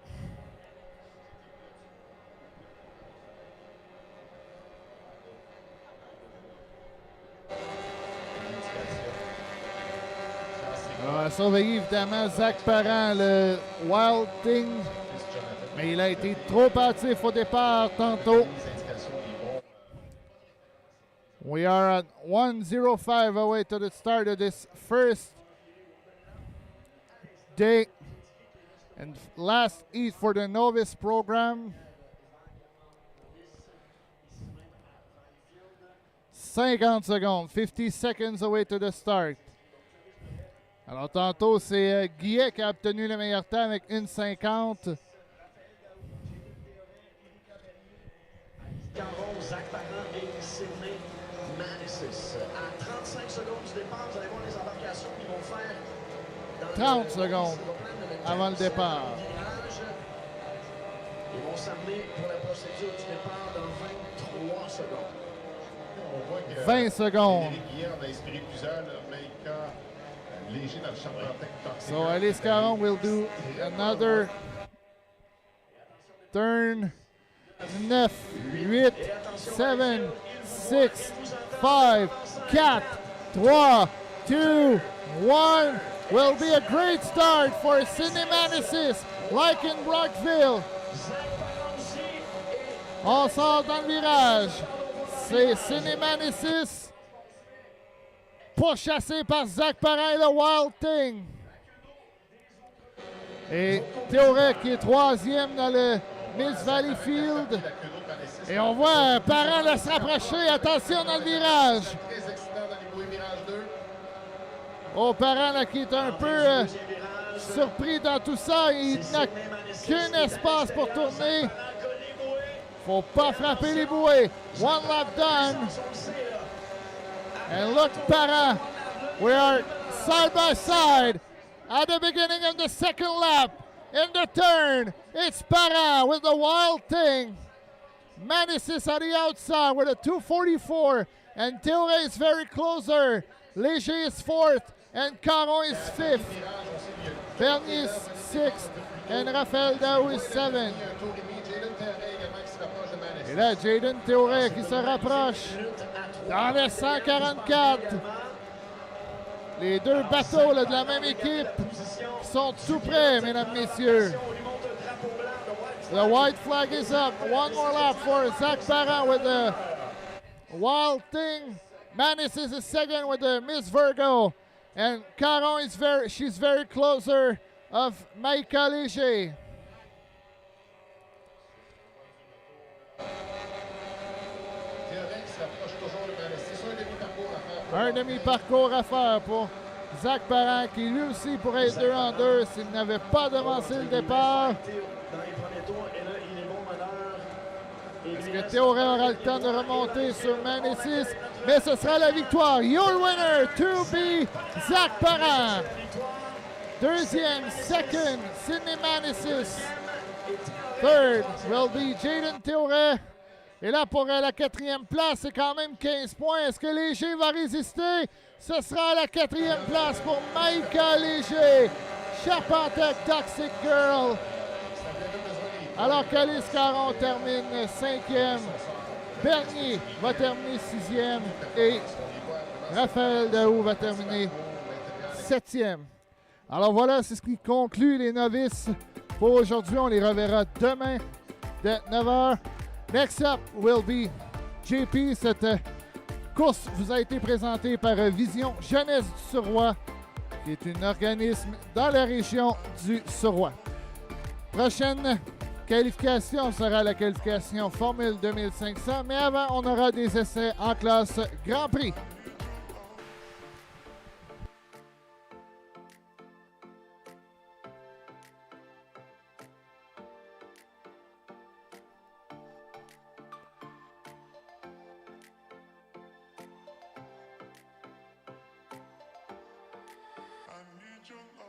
On va surveiller évidemment Zach Parent, le Wild Thing, mais il a été trop hâtif au départ tantôt. We are at 1:05 away to the start of this first day and last heat for the Novice program. 50 secondes, 50 seconds away to the start. Alors tantôt, c'est Guillet qui a obtenu le meilleur temps avec 1:50. Caron, Zach Parent et Sydney Manissis. À 35 secondes du départ, vous allez voir les embarcations qui vont faire dans 30 secondes avant le départ. Ils vont s'amener pour la procédure du départ dans 23 secondes. On voit que 20 secondes. Éric Guillet en a inspiré plusieurs, mais cas léger dans le champ d'antenne. So Alice Caron will do another turn. 9, 8, 7, 6, 5, 4, 3, 2, 1. Will be a great start for Sydney Manissis, like in Brockville. On sort dans le virage. C'est Sydney Manissis, pourchassé par Zach Parent et le Wild Thing. Et Théoret qui est troisième dans le Miss Valleyfield. Et on voit Parent là se rapprocher. Attention dans le virage. Très excitant dans les bouées virage 2. Oh, Parent là qui est un peu surpris dans tout ça. Il n'a qu'un espace pour tourner. Faut pas frapper les bouées. One lap done. And look, Parent. We are side by side at the beginning of the second lap. In the turn, it's Parent with the Wild Thing. Manissis at the outside with a 2:44. And Théoret is very closer. Léger is fourth. And Caron is fifth. Bernier is sixth. And Raphaël Daou is seventh. Et là, Jaden Théoret qui se rapproche dans le 144. Les deux bateaux là, de la même équipe qui sont tout près, mesdames, messieurs. The white flag is up. One more lap for Zach Parent with the Wild Thing. Manissis is second with the Miss Virgo. And Caron is she's very closer of Maïka Léger. Théorin qui se rapproche toujours de Manessy. C'est un demi-parcours à faire. Un demi-parcours à faire pour Zach Parent, qui lui aussi pourrait être 2 en 2 s'il n'avait pas devancé le départ. Dans les premiers tours, et là, il est bon meneur. Est-ce que Théorin aura le temps de remonter sur Manessy? Mais ce sera la victoire. Your winner to be Zach Parent. Deuxième, second, Sidney Manessy. Third will be Jaden Théoret. Et là, pour la quatrième place, c'est quand même 15 points. Est-ce que Léger va résister? Ce sera la quatrième place pour Maïka Léger. Charpentec Toxic Girl. Alors qu'Alice Caron termine 5e. Bernier va terminer 6e. Et Raphaël Daou va terminer 7e. Alors voilà, c'est ce qui conclut les novices pour aujourd'hui. On les reverra demain dès 9h. Next up will be JP. Cette course vous a été présentée par Vision Jeunesse du Suroît, qui est un organisme dans la région du Suroît. Prochaine qualification sera la qualification Formule 2500, mais avant, on aura des essais en classe Grand Prix. I need your love.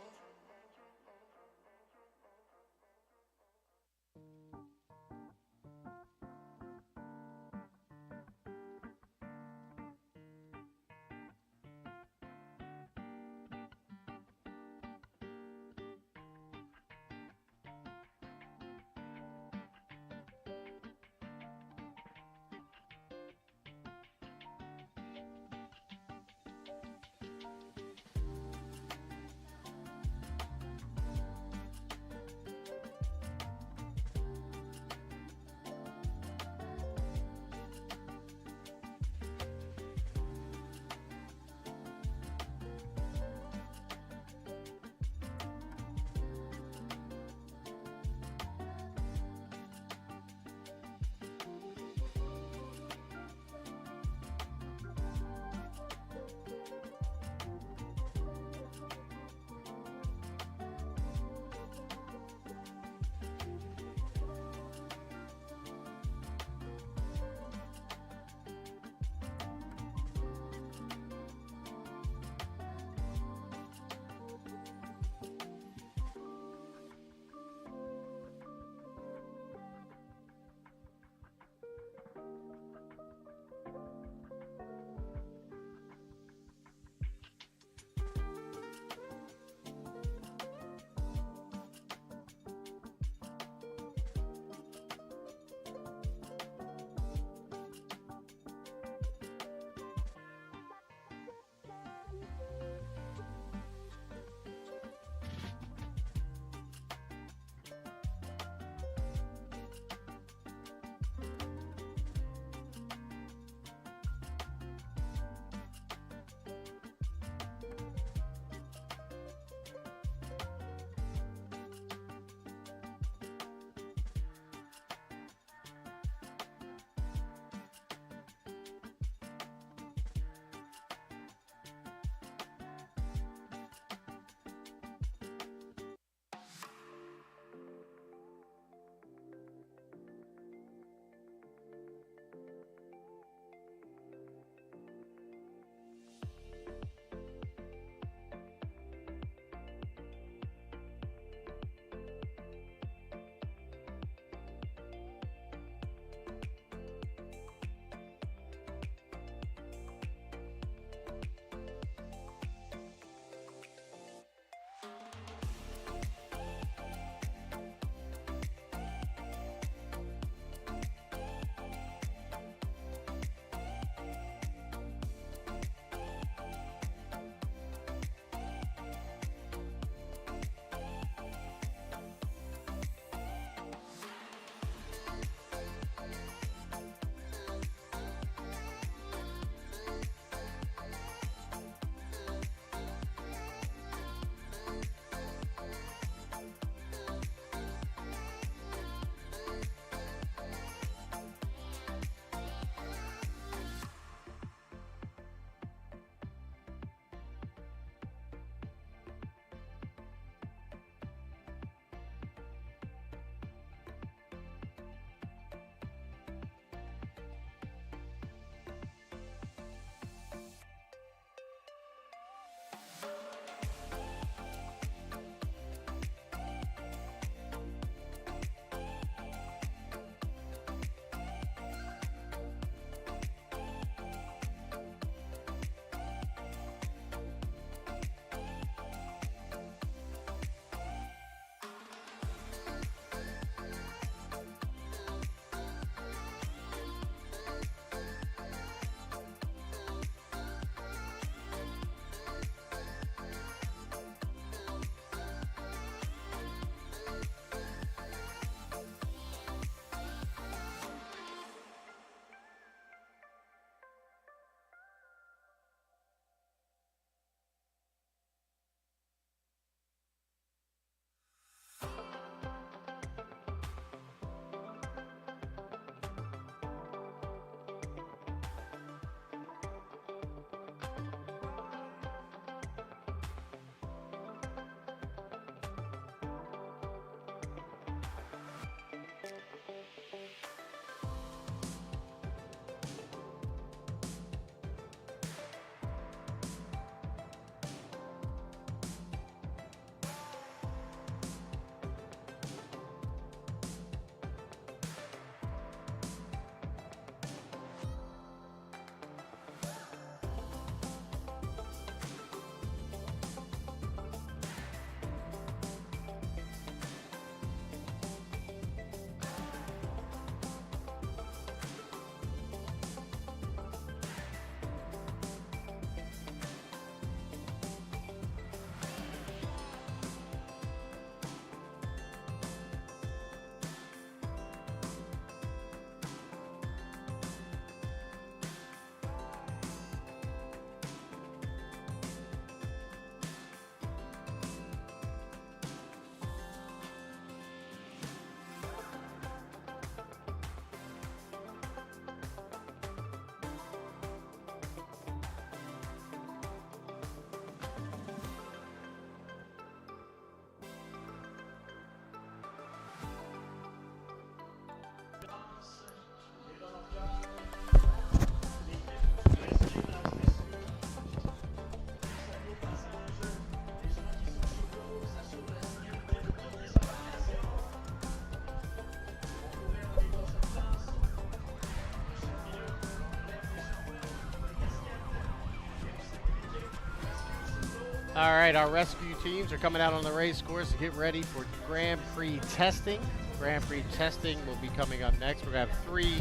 All right, our rescue teams are coming out on the race course to get ready for Grand Prix testing. Grand Prix testing will be coming up next. We're going to have 3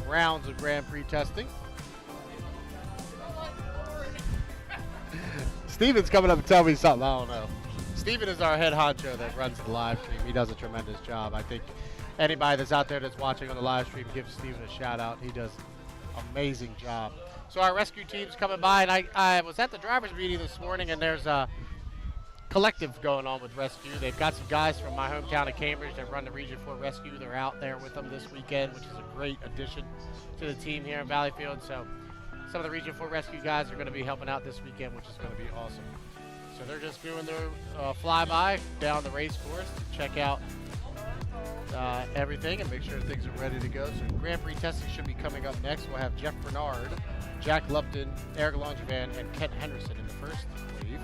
rounds of Grand Prix testing. Steven's coming up and tell me something. I don't know. Steven is our head honcho that runs the live stream. He does a tremendous job. I think anybody that's out there that's watching on the live stream, give Steven a shout out. He does an amazing job. So our rescue team's coming by, and I was at the driver's meeting this morning, and there's a collective going on with rescue. They've got some guys from my hometown of Cambridge that run the Region 4 Rescue. They're out there with them this weekend, which is a great addition to the team here in Valleyfield. So some of the Region 4 Rescue guys are going to be helping out this weekend, which is going to be awesome. So they're just doing their flyby down the race course to check out everything and make sure things are ready to go. So Grand Prix testing should be coming up next. We'll have Jeff Bernard, Jack Lupton, Eric Langevin, and Kent Henderson in the first wave.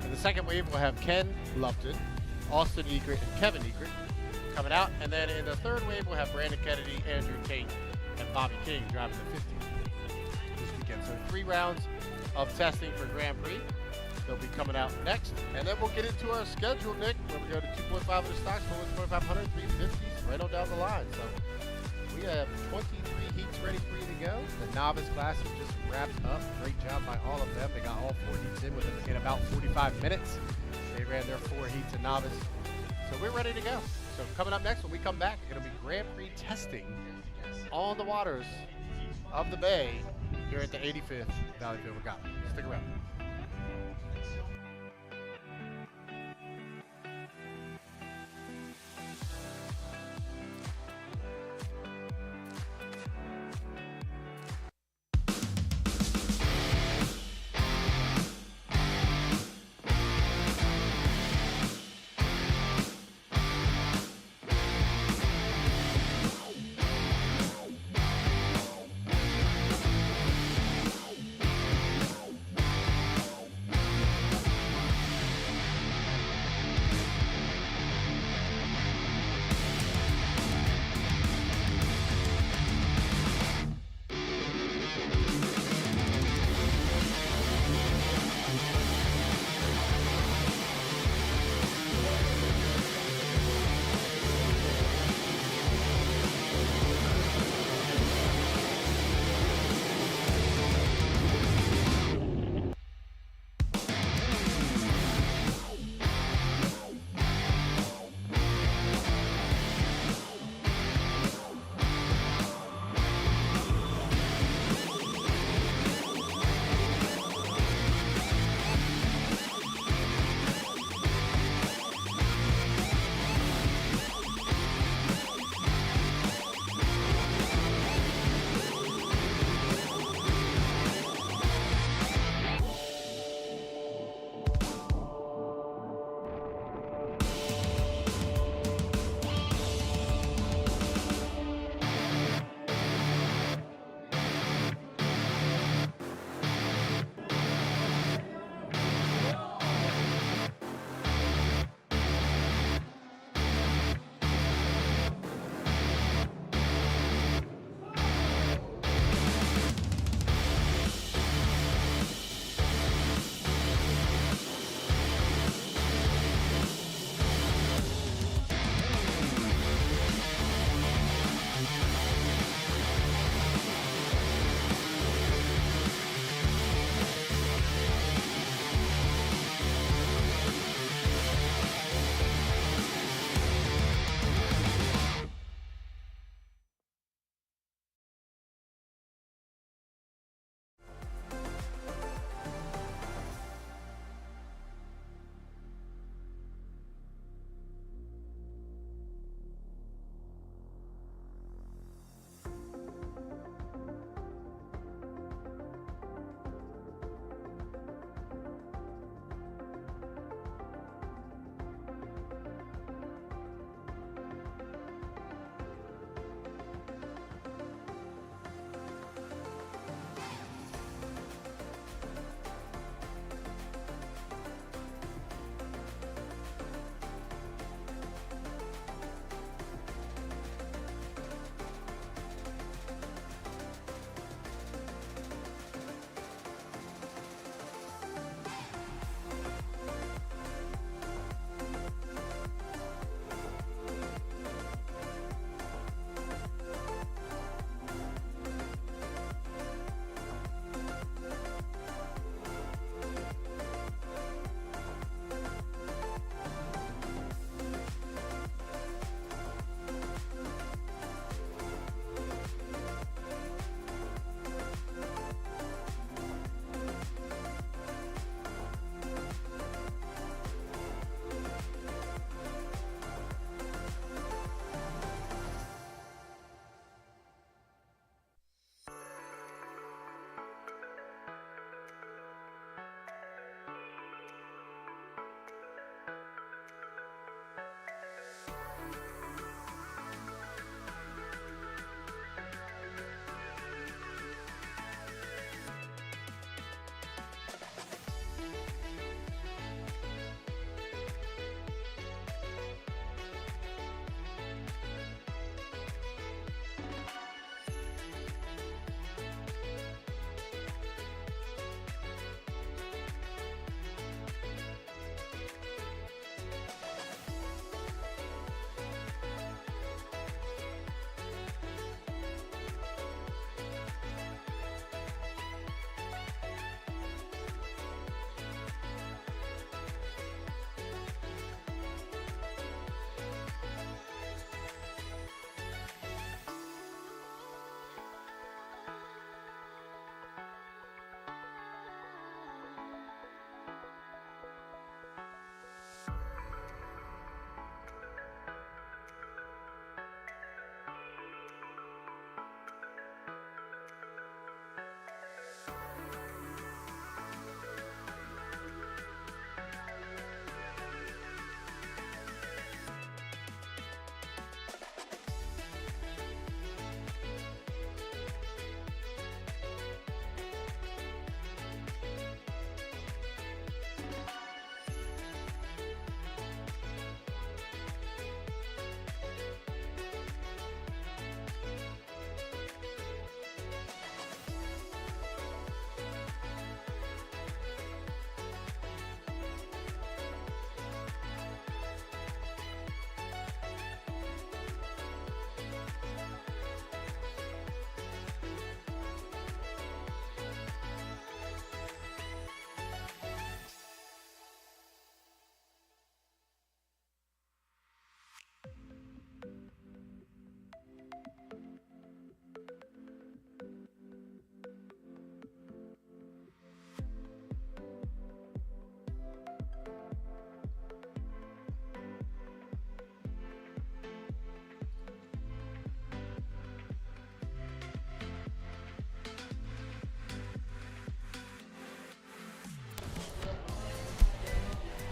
In the second wave, we'll have Ken Lupton, Austin Egret, and Kevin Egret coming out. And then in the third wave, we'll have Brandon Kennedy, Andrew Tate, and Bobby King driving the 50 this weekend. So 3 rounds of testing for Grand Prix. They'll be coming out next. And then we'll get into our schedule, Nick, where we go to 2.5 of the stocks, 4.500, 350s, right on down the line. So we have 23 heats ready for you to go. The novice class is just wrapped up. Great job by all of them. They got all 4 heats in within about 45 minutes. They ran their 4 heats of novice. So we're ready to go. So coming up next, when we come back, it's going to be Grand Prix testing on the waters of the bay here at the 85th Valleyfield Regatta. Stick around.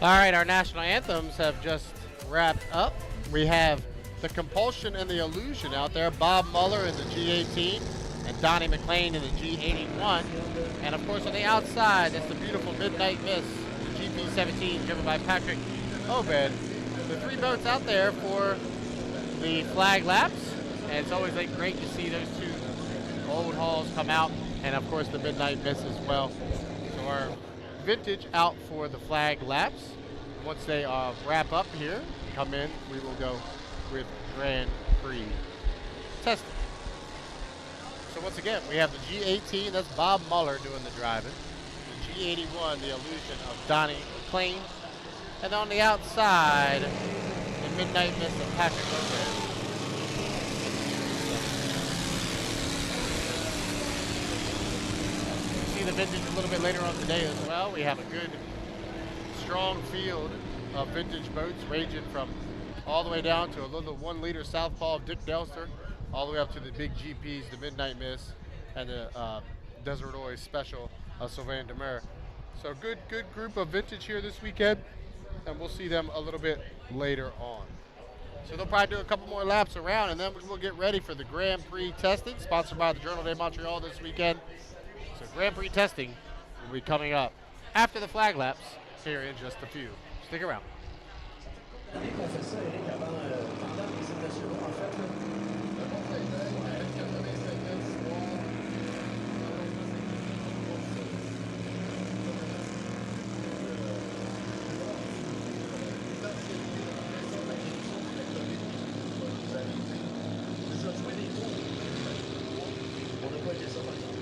All right, our national anthems have just wrapped up. We have the Compulsion and the Illusion out there. Bob Muller in the G18 and Donnie McLean in the G81. And of course on the outside, that's the beautiful Midnight Miss, the GP17 driven by Patrick Obed. The 3 boats out there for the flag laps. And it's always great to see those 2 old hulls come out. And of course the Midnight Miss as well. So our vintage out for the flag laps. Once they wrap up here, come in, we will go with Grand Prix testing. So once again, we have the G18, that's Bob Muller doing the driving. The G81, the Illusion of Donnie McLean. And on the outside, the Midnight Miss of Patrick Lopez. See the vintage a little bit later on today as well. We have a good, strong field of vintage boats ranging from all the way down to a little 1 liter Southpaw Dick Delster, all the way up to the big GPs, the Midnight Miss, and the Desert Oil Special of Sylvain Demer. So good group of vintage here this weekend, and we'll see them a little bit later on. So they'll probably do a couple more laps around, and then we'll get ready for the Grand Prix testing, sponsored by the Journal de Montreal this weekend. So Grand Prix testing will be coming up after the flag laps here in just a few. Stick around. L'année qu'on fait ça, Eric, avant, pendant les États-Unis, en fait, on n'a pas été ça, par exemple.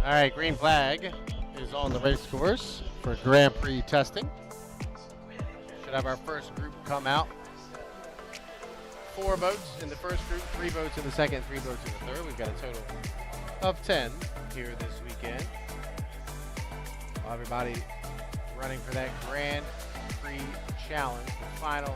All right, green flag is on the race course for Grand Prix testing. Should have our first group come out. 4 boats in the first group, 3 boats in the second, 3 boats in the third. We've got a total of 10 here this weekend. Everybody running for that Grand Prix Challenge, the final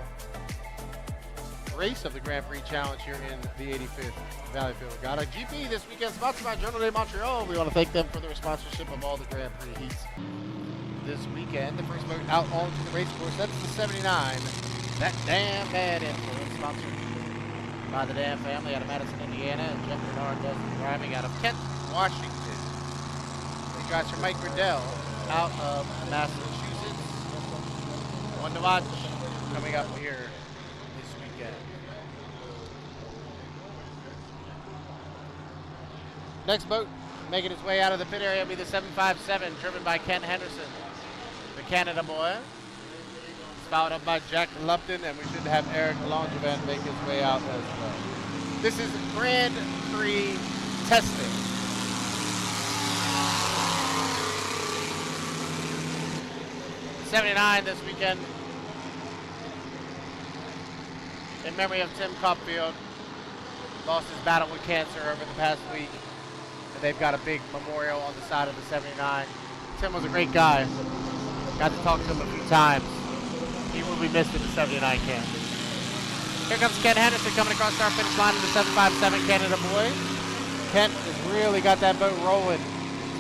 race of the Grand Prix Challenge here in the 85th Valleyfield Regatta. GP this weekend sponsored by Journal de Montreal. We want to thank them for their sponsorship of all the Grand Prix heats this weekend. The first boat out onto the race course, that's the 79. That damn bad influence, sponsored by the Dam family out of Madison, Indiana, and Jeff Bernard does the driving out of Kent, Washington. We got your Mike Riddell out of Massachusetts. One to watch coming up here this weekend. Next boat making its way out of the pit area will be the 757, driven by Kent Henderson, the Canada boy. Followed up by Jack Lupton, and we should have Eric Langevin make his way out as well. This is Grand Prix testing. The 79 this weekend, in memory of Tim Copfield, lost his battle with cancer over the past week, and they've got a big memorial on the side of the 79. Tim was a great guy. Got to talk to him a few times. He will be missed in the 79 camp. Here comes Kent Henderson coming across our finish line in the 757 Canada boy. Kent has really got that boat rolling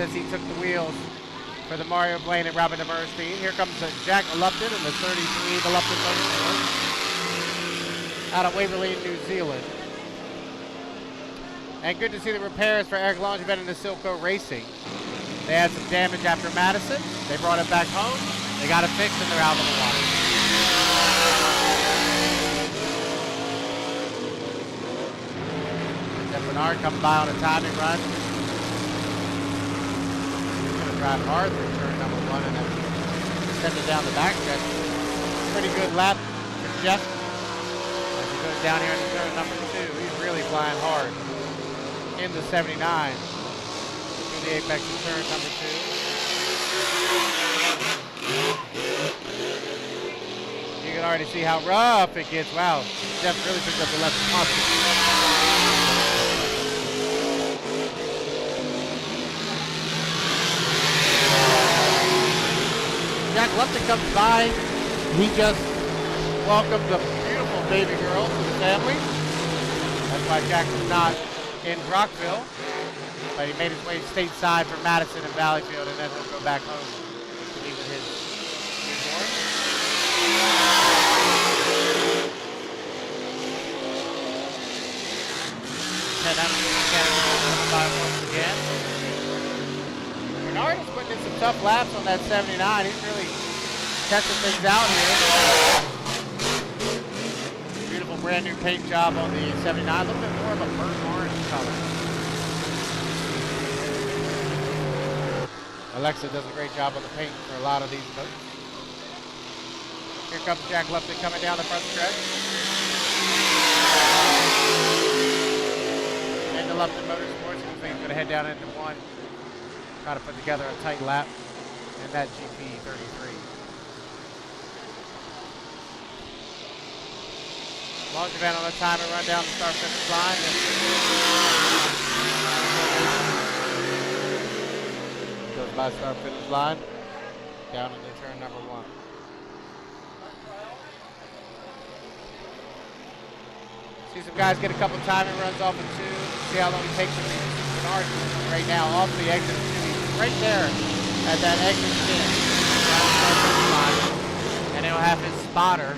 since he took the wheels for the Mario Blaine and Robin Demerstein. Here comes Jack Lupton in the 33, the Lupton Motorsport, out of Waverley, New Zealand. And good to see the repairs for Eric Langevin and the Silco Racing. They had some damage after Madison. They brought it back home. They got it fixed and they're out on the water. Bernard coming by on a timing run. He's going to drive hard through turn number 1 and then send it down the back stretch. Pretty good lap for Jeff as he goes down here into turn number 2. He's really flying hard in the 79 through the apex of turn number 2. You can already see how rough it gets. Wow, Jeff really picked up the left spot. Jack Lupton comes by. He just welcomed a beautiful baby girl to the family. That's why Jack was not in Brockville. But he made his way stateside from Madison and Valleyfield, and then he'll go back home to be with his newborn. Ken Anderson by once again. Bernard is putting in some tough laps on that 79. He's really testing things out here. Beautiful brand new paint job on the 79. A little bit more of a burnt orange color. Alexa does a great job on the paint for a lot of these boats. Here comes Jack Lupton coming down the front stretch. And the Lupton Motorsports, who's going to head down into 1. Try to put together a tight lap in that GP 33. Langevin on the time and run down the start finish line. Goes by start finish line down into turn number 1. See some guys get a couple timing runs off of 2. See how long it takes to reach Bernard right now off the exit of 2. He's right there at that exit 10. And he'll have his spotter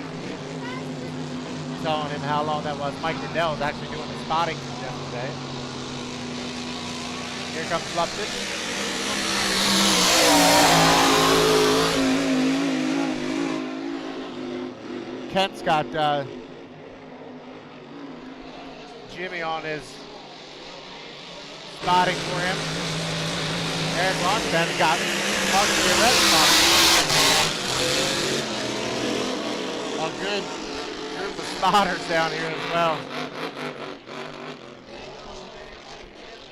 telling him how long that was. Mike Riddell is actually doing the spotting for Jeff today. Here comes Lupton. Kent's got Jimmy on his spotting for him. Eric Langevin got possibly a red spot. A good group of spotters down here as well.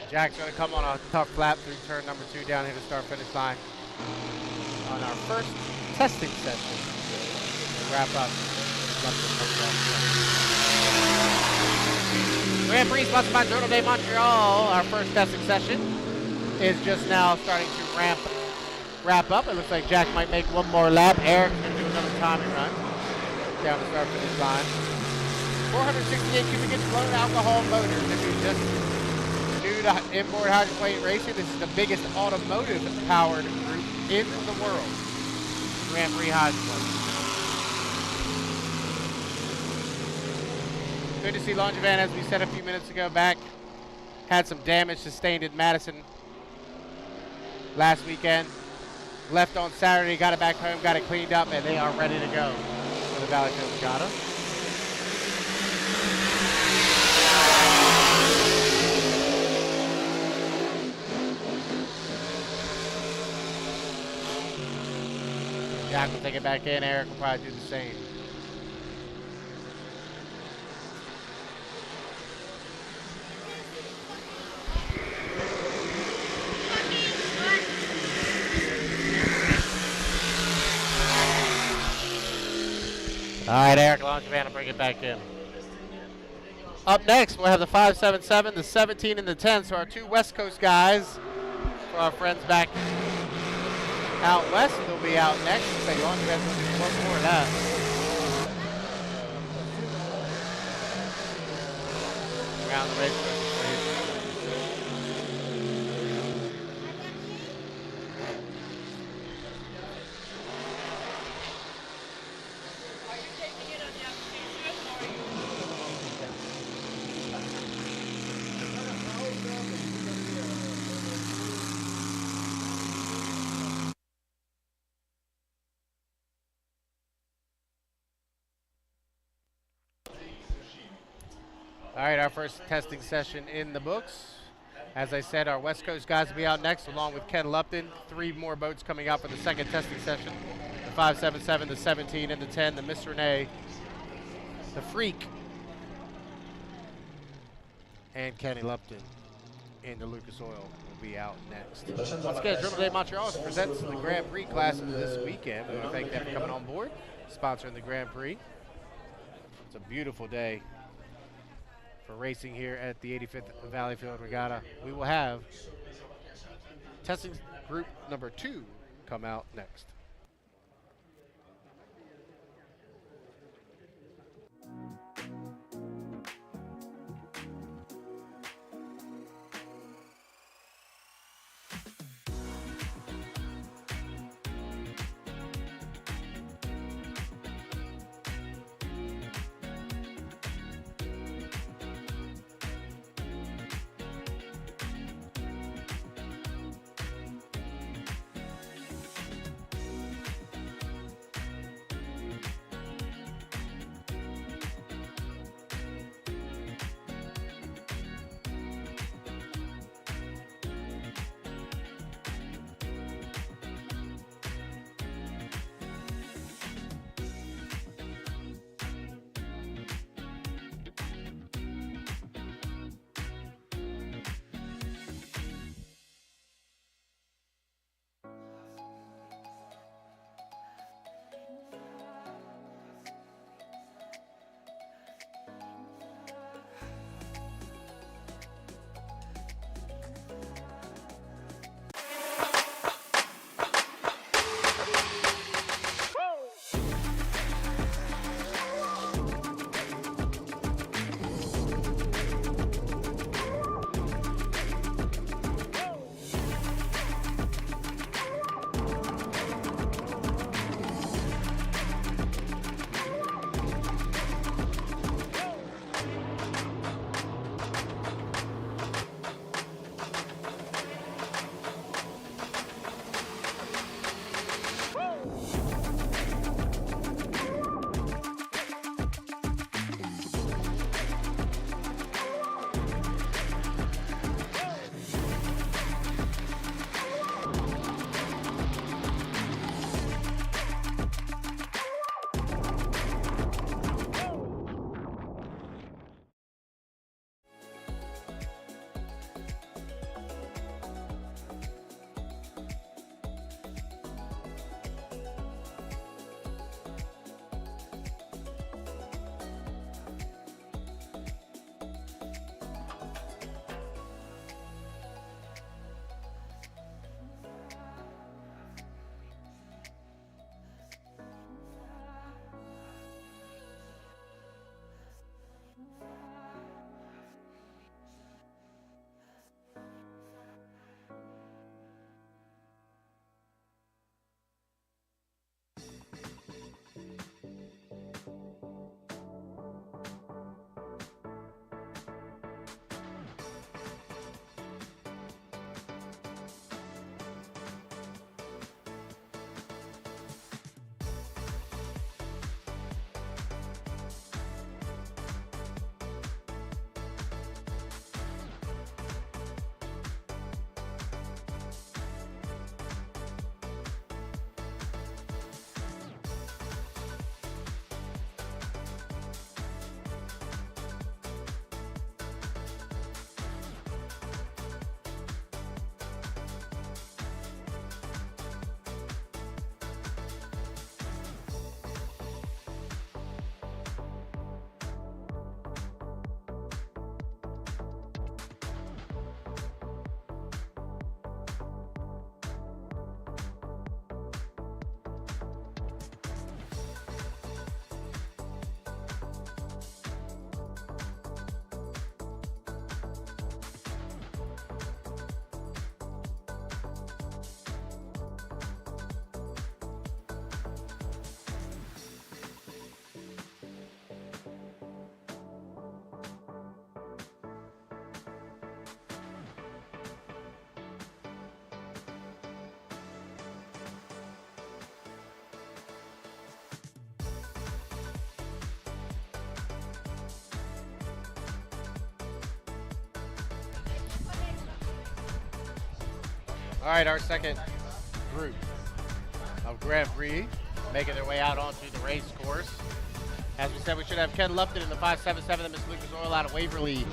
Jack's going to come on a tough lap through turn number 2 down here to start finish line on our first testing session. We'll wrap up. Grand Prix sponsored by Journal de Montreal. Our first testing session is just now starting to wrap up. It looks like Jack might make one more lap. Eric's going to do another timing run down the start finish line. 468 cubic inch blown alcohol motors. If you're just new to inboard hydroplane racing, this is the biggest automotive powered group in the world. Grand Prix hydroplane. Good to see Longevan, as we said a few minutes ago, back. Had some damage sustained in Madison last weekend. Left on Saturday, got it back home, got it cleaned up, and they are ready to go for the Valleyfield Regatta. Jack will take it back in. Eric will probably do the same. All right, Eric Longevan will bring it back in. Up next, we'll have the 577, the 17, and the 10. So our 2 West Coast guys, for our friends back out west, they'll be out next. Say Longevan's going to do one more of that. Around the race. All right, our first testing session in the books. As I said, our West Coast guys will be out next, along with Ken Lupton. 3 more boats coming out for the second testing session. The 577, the 17, and the 10, the Miss Renee, the Freak, and Kenny Lupton in the Lucas Oil will be out next. Once again, Journal de Montreal presents the Grand Prix class this weekend. We want to thank them for coming on board, sponsoring the Grand Prix. It's a beautiful day for racing here at the 85th Valleyfield Regatta. We will have testing group number 2 come out next. All right, our second group of Grand Prix making their way out onto the race course. As we said, we should have Ken Lupton in the 577 and Miss Lucas Oil out of Waverley,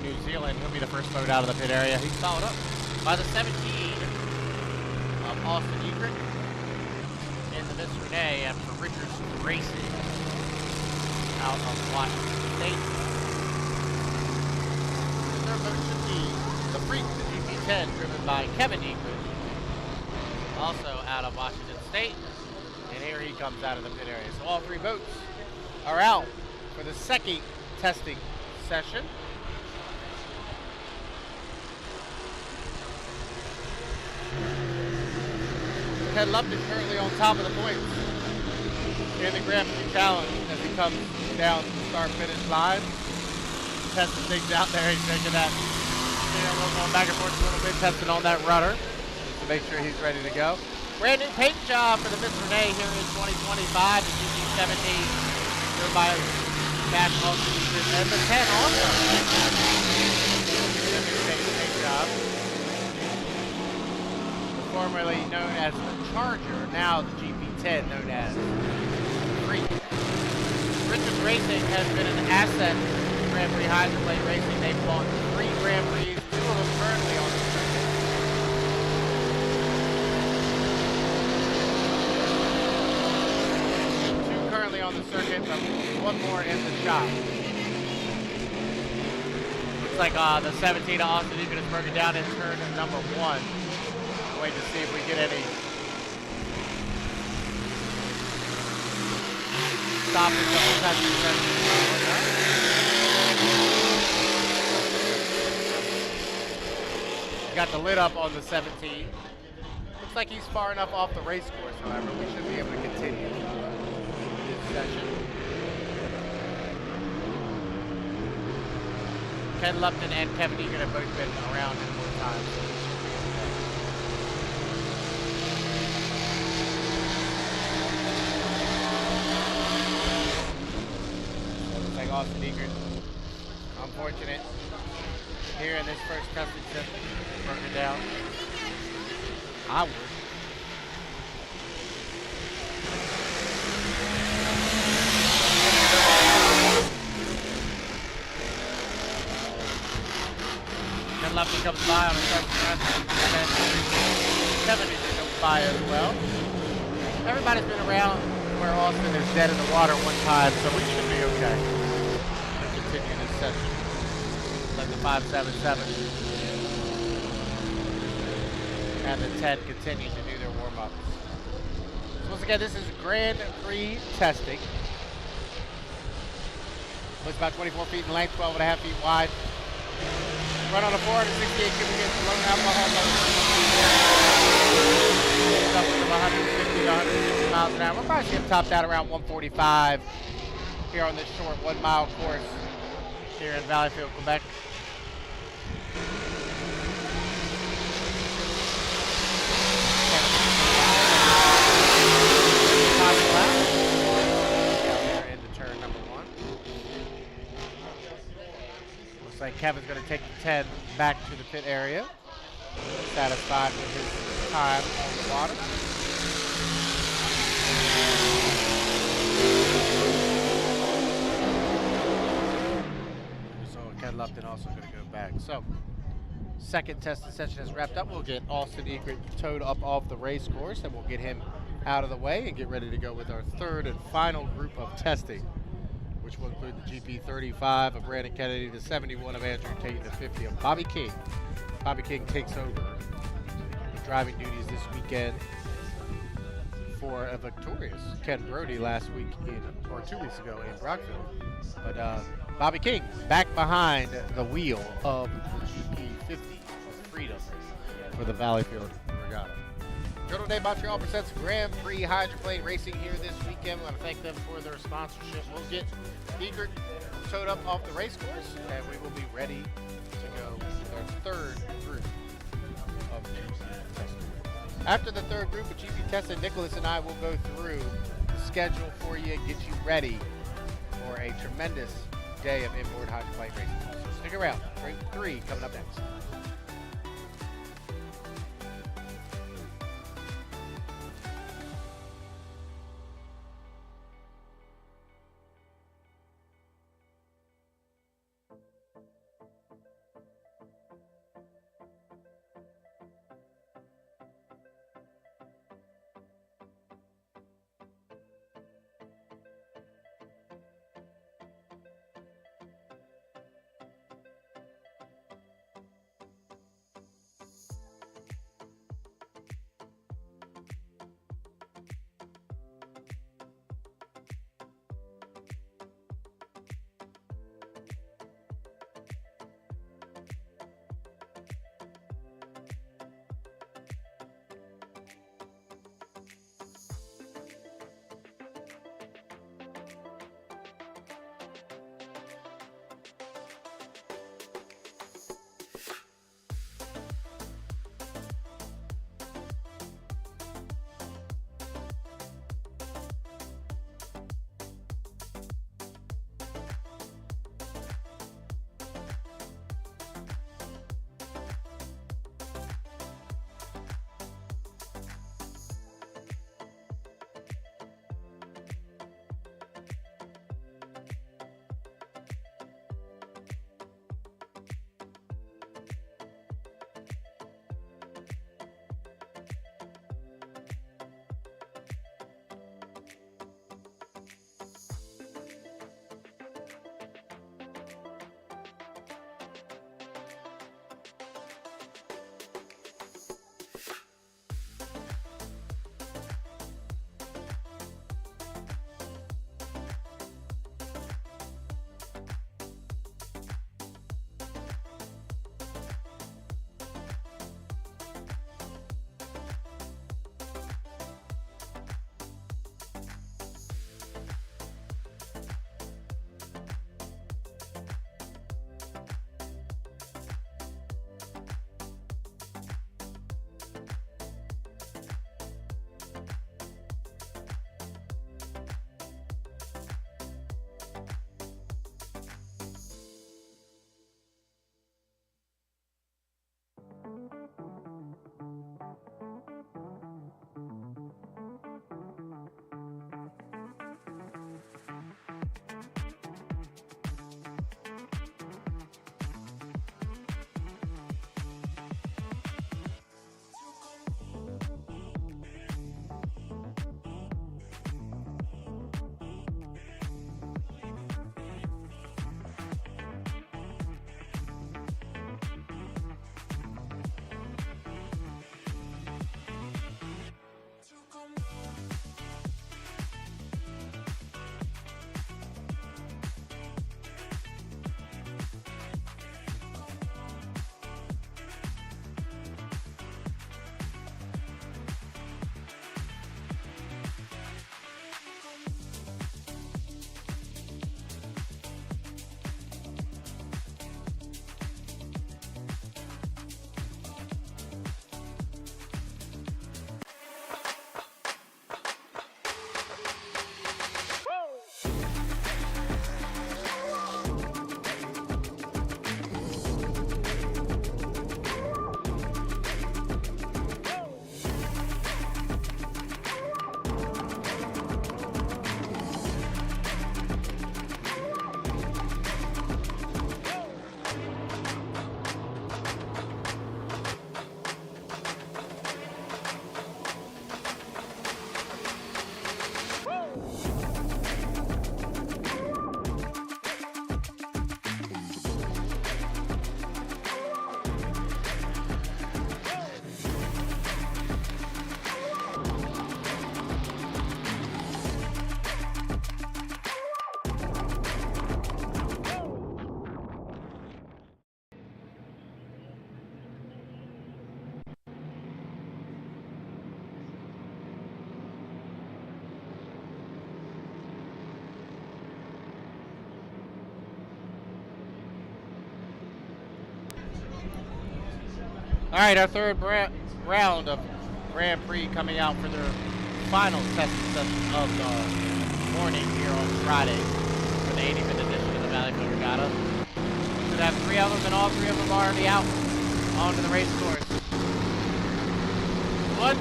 New Zealand. He'll be the first boat out of the pit area. He's followed up by the 17 of Austin Egret in the Miss Renee and for Richards Racing out of Washington State. The third boat should be the Prix, the GP10, driven by Kevin Egret, also out of Washington State. And here he comes out of the pit area. So all three boats are out for the second testing session. Ken Lupton currently on top of the points in the Grand Prix Challenge as he comes down the start-finish line. Testing things out there. He's making that going back and forth a little bit, testing on that rudder to make sure he's ready to go. Brand new paint job for the Miss Renee here in 2025. The GP17 driven by National and the 10 also. The new paint job. Formerly known as the Charger, now the GP10 known as Prix. Richards Racing has been an asset to Grand Prix Hydroplane Racing. They've won 3 Grand Prix, 2 of them currently on the circuit. On the circuit, but 1 more in the shop. Looks like the 17 of Austin Egret is broken down in turn number 1. Wait to see if we get any stoppage of the testing session. Got the lid up on the 17. Looks like he's far enough off the race course, however, we should be able to continue session. Ken Lupton and Kevin Egret have both been around in more times. Looks like Austin Egret, unfortunate here in this first testing session, broken down. I would. Lefty comes by on a second run, and then Kevin comes by as well. Everybody's been around where Austin is dead in the water one time, so we should be okay. Let's continue this session. Let the 577 and the 10 continue to do their warm-ups. So once again, this is Grand Prix testing. Looks about 24 feet in length, 12.5 feet wide. Run on a 468 cubic inch low alcohol motor. Up to 150 to 160 miles an hour. We'll probably see him topped out around 145 here on this short 1 mile course here in Valleyfield, Quebec. Like Kevin's going to take the 10 back to the pit area, satisfied with his time on the water. So Ken Lupton also going to go back. So second testing session is wrapped up. We'll get Austin Egret towed up off the race course, and we'll get him out of the way and get ready to go with our third and final group of testing, which will include the GP35 of Brandon Kennedy, the 71 of Andrew Tate, and the 50 of Bobby King. Bobby King takes over the driving duties this weekend for a victorious Ken Brody last week or 2 weeks ago in Brockville. But Bobby King back behind the wheel of the GP50 of Freedom for the Valleyfield Regatta. Journal Day Montreal presents Grand Prix Hydroplane Racing here this weekend. We want to thank them for their sponsorship. We'll get Egret towed up off the race course, and we will be ready to go with our third group of GP testing. After the third group of GP testing, Nicholas and I will go through the schedule for you and get you ready for a tremendous day of inboard hydroplane racing. So stick around. Group 3 coming up next. All right, our third round of Grand Prix coming out for their final testing session of the morning here on Friday for the 85th edition of the Valleyfield Regatta. Should have 3 of them, and all 3 of them are already out onto the race course. One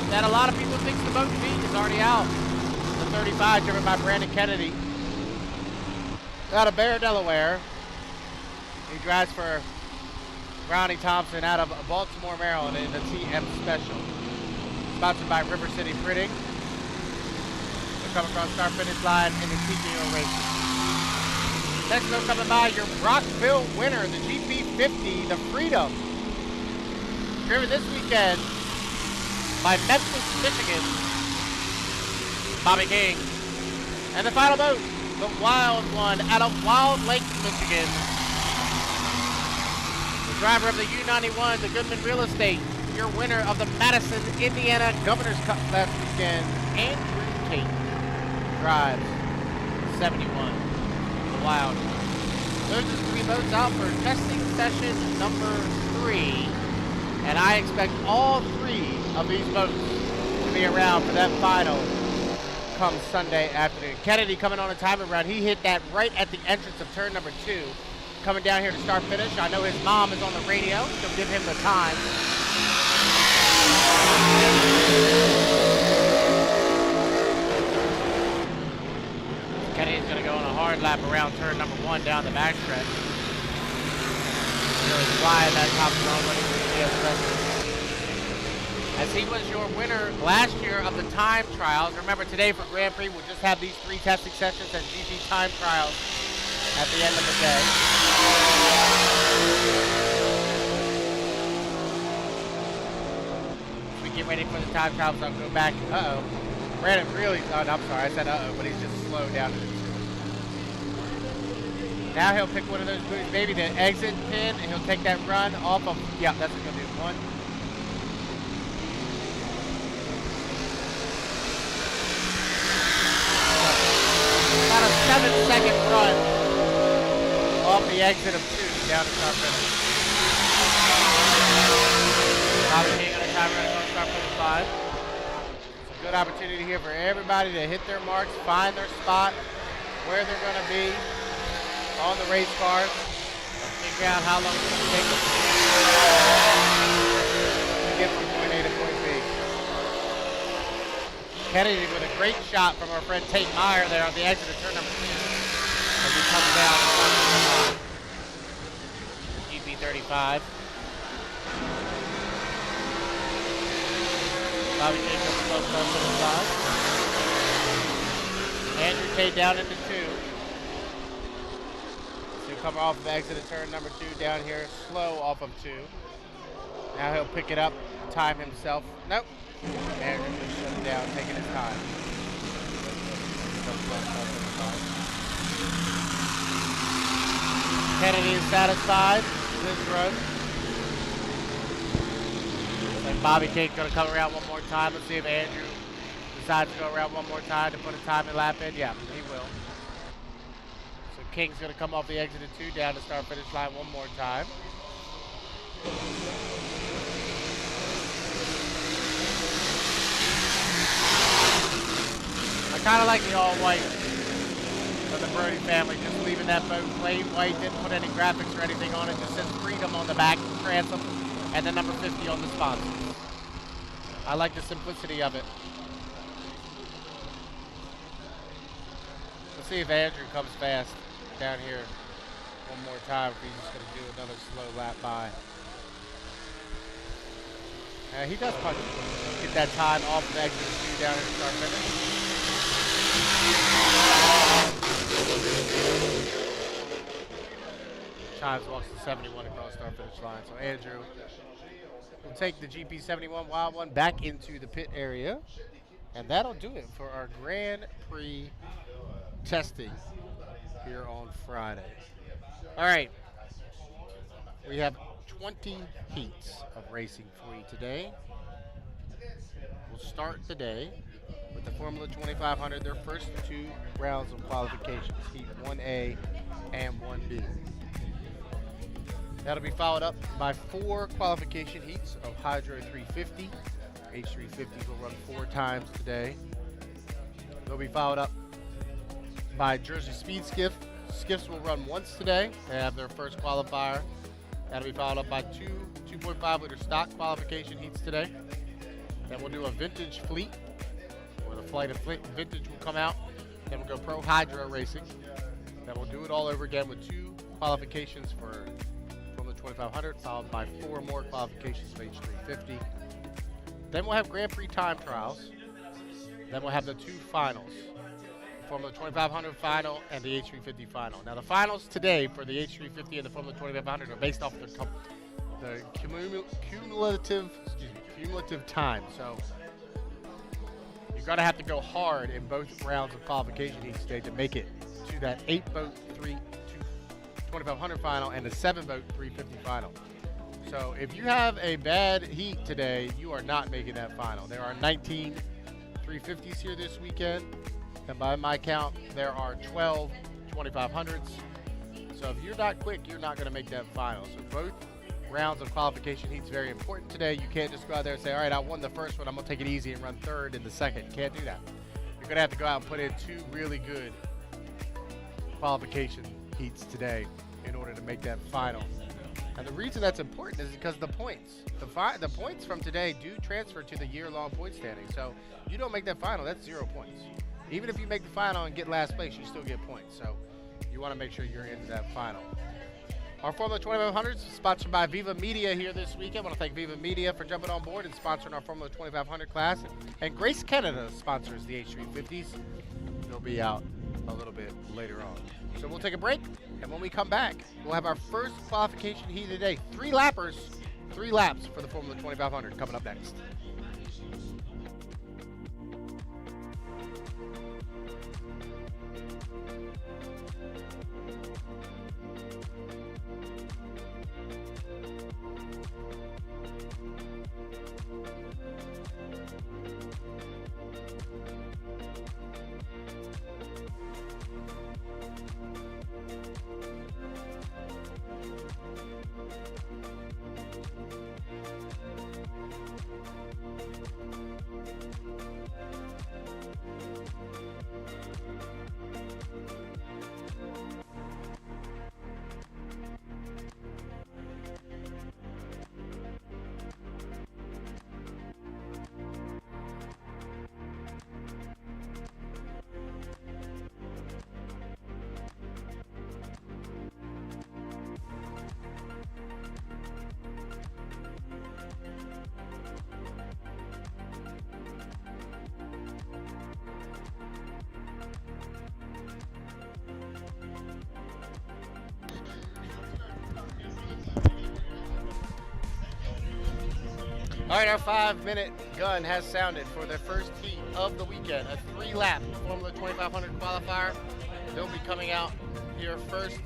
that a lot of people think the boat beat is already out. The 35 driven by Brandon Kennedy out of Bear, Delaware. He drives for Brownie Thompson out of Baltimore, Maryland in the TM Special. Sponsored by River City Printing. They'll come across start finish line in the TKO races. Next they're coming by your Brockville winner, the GP50, the Freedom. Driven this weekend by Memphis, Michigan, Bobby King. And the final boat, the Wild One out of Wild Lake, Michigan. The driver of the U91, the Goodman Real Estate, your winner of the Madison, Indiana Governor's Cup last weekend, Andrew Tate drives 71, the Wild One. Those are 3 boats out for testing session number 3. And I expect all 3 of these boats to be around for that final come Sunday afternoon. Kennedy coming on a timing run. He hit that right at the entrance of turn number 2. Coming down here to start finish. I know his mom is on the radio. She'll give him the time. Kennedy's going to go on a hard lap around turn number 1 down the backstretch. Really flying that top zone, but he's as he was your winner last year of the time trials. Remember, today for Grand Prix, we'll just have these 3 testing sessions and GP time trials at the end of the day. As we get ready for the time trials, I'll go back. Uh-oh. Brandon really, I'm sorry, I said uh-oh, but he's just slow down to the 2. Now he'll pick one of those boots, maybe the exit pin, and he'll take that run off of, yeah, that's what he'll do. 1. About a 7-second run off the exit of 2 down to start finish. Bobby King on a time run on start finish 5. It's a good opportunity here for everybody to hit their marks, find their spot, where they're going to be on the race cars, figure out how long it's going to take them to get from point A to point B. Kennedy with a great shot from our friend Tate Meyer there on the exit of turn number 2 as he comes down GP35. Bobby King comes close to the side. Andrew Tate down into 2. Come off of exit of turn number 2 down here, slow off of 2. Now he'll pick it up, time himself. Nope. Andrew just shut it down, taking his time. Kennedy is satisfied with his run. And Bobby King's going to come around one more time. Let's see if Andrew decides to go around one more time to put a timing lap in. Yeah, he will. King's going to come off the exit of 2 down to start finish line one more time. I kind of like the all white of the Brody family, just leaving that boat plain white, didn't put any graphics or anything on it, just says Freedom on the back, transom, and then number 50 on the sponsor. I like the simplicity of it. Let's see if Andrew comes fast down here one more time, if he's just going to do another slow lap by. He does punch it. Get that time off the exit of 2 down here to start finish. Chimes walks to 71 across start finish line. So Andrew will take the GP71 Wild One back into the pit area. And that'll do it for our Grand Prix testing here on Friday. All right, we have 20 heats of racing for you today. We'll start today with the Formula 2500, their first 2 rounds of qualifications, Heat 1A and 1B. That'll be followed up by 4 qualification heats of Hydro 350. H350s will run 4 times today. They'll be followed up by Jersey Speed Skiff. Skiffs will run once today. They have their first qualifier. That'll be followed up by 2 2.5 liter stock qualification heats today. Then we'll do a vintage fleet, where the flight of vintage will come out. Then we'll go ProHydro racing. Then we'll do it all over again with 2 qualifications for Formula 2500, followed by 4 more qualifications of H350. Then we'll have Grand Prix time trials. Then we'll have the 2 finals, the Formula 2500 final and the H350 final. Now the finals today for the H350 and the Formula 2500 are based off the cumulative time. So you're gonna have to go hard in both rounds of qualification each day to make it to that 8-boat 2500 final and the 7-boat 350 final. So if you have a bad heat today, you are not making that final. There are 19 350s here this weekend, and by my count, there are 12 2500s. So if you're not quick, you're not going to make that final. So both rounds of qualification heats very important today. You can't just go out there and say, all right, I won the first one, I'm going to take it easy and run third in the second. You can't do that. You're going to have to go out and put in 2 really good qualification heats today in order to make that final. And the reason that's important is because the points. The points from today do transfer to the year-long point standing. So you don't make that final, that's 0 points. Even if you make the final and get last place, you still get points. So you want to make sure you're into that final. Our Formula 2500 is sponsored by Viva Media here this weekend. I want to thank Viva Media for jumping on board and sponsoring our Formula 2500 class. And Grace Canada sponsors the H350s. They'll be out a little bit later on. So we'll take a break, and when we come back, we'll have our first qualification heat of the day. 3 lappers, 3 laps for the Formula 2500 coming up next. All right, our 5-minute gun has sounded for the first heat of the weekend, a 3-lap Formula 2500 qualifier. They'll be coming out here first.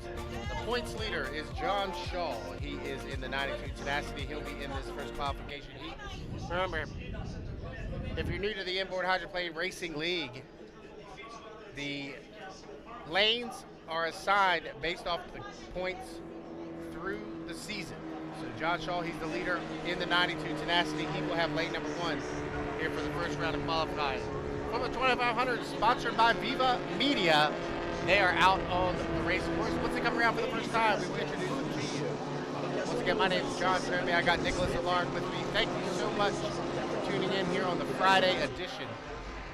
The points leader is John Shaw. He is in the 92 Tenacity. He'll be in this first qualification heat. Remember, if you're new to the Inboard Hydroplane Racing League, the lanes are assigned based off the points through the season. So John Shaw, he's the leader in the 92 Tenacity. He will have lane number 1 here for the first round of qualifying. From the 2500, sponsored by Viva Media. They are out on the race course. Once they come around for the first time, we will introduce them to you. Once again, my name is John Jeremy. I got Nicholas Allard with me. Thank you so much for tuning in here on the Friday edition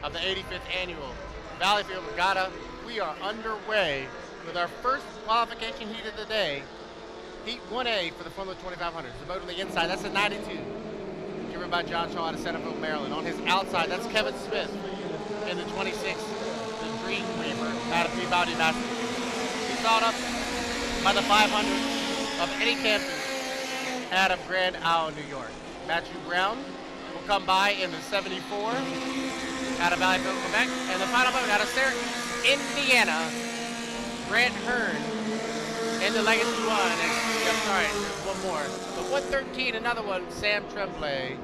of the 85th Annual Valleyfield Regatta. We are underway with our first qualification heat of the day. Heat 1A for the Formula 2500. The boat on the inside, that's a 92. Driven by John Shaw out of Centerville, Maryland. On his outside, that's Kevin Smith in the 26, the Dream Reaper out of Peabody, Massachusetts. He's followed up by the 500 of Eddie Camden out of Grand Isle, New York. Matthew Brown will come by in the 74 out of Valleyfield, Quebec. And the final boat out of Syracuse, Indiana, Grant Hearn in the Legacy 1. I'm sorry, there's one more. The 113, another one, Sam Tremblay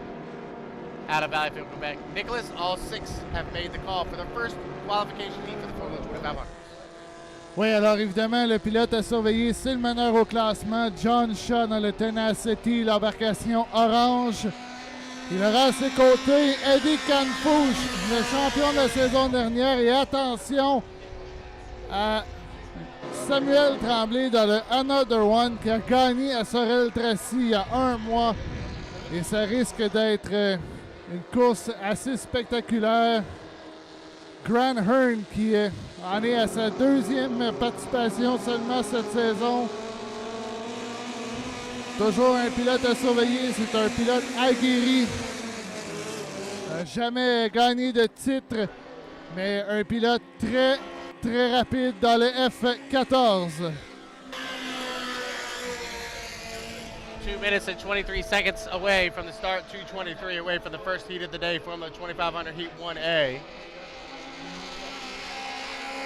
out of Valleyfield, Quebec. Nicholas, all 6 have made the call for the first qualification heat for the Formula 2500. Oui, alors évidemment, le pilote à surveiller, c'est le meneur au classement, John Shaw dans le Tenacity, l'embarcation orange. Il aura à ses côtés Eddie Canfouche, le champion de la saison dernière. Et attention à Samuel Tremblay dans le Another One qui a gagné à Sorel-Tracy il y a 1 mois. Et ça risque d'être une course assez spectaculaire. Grant Hearn qui en est à sa 2e participation seulement cette saison. Toujours un pilote à surveiller, c'est un pilote aguerri. N'a jamais gagné de titre, mais un pilote très, très rapide dans le F14. 2 minutes and 23 seconds away from the start, 2:23 away from the first heat of the day, Formula 2500 Heat 1A.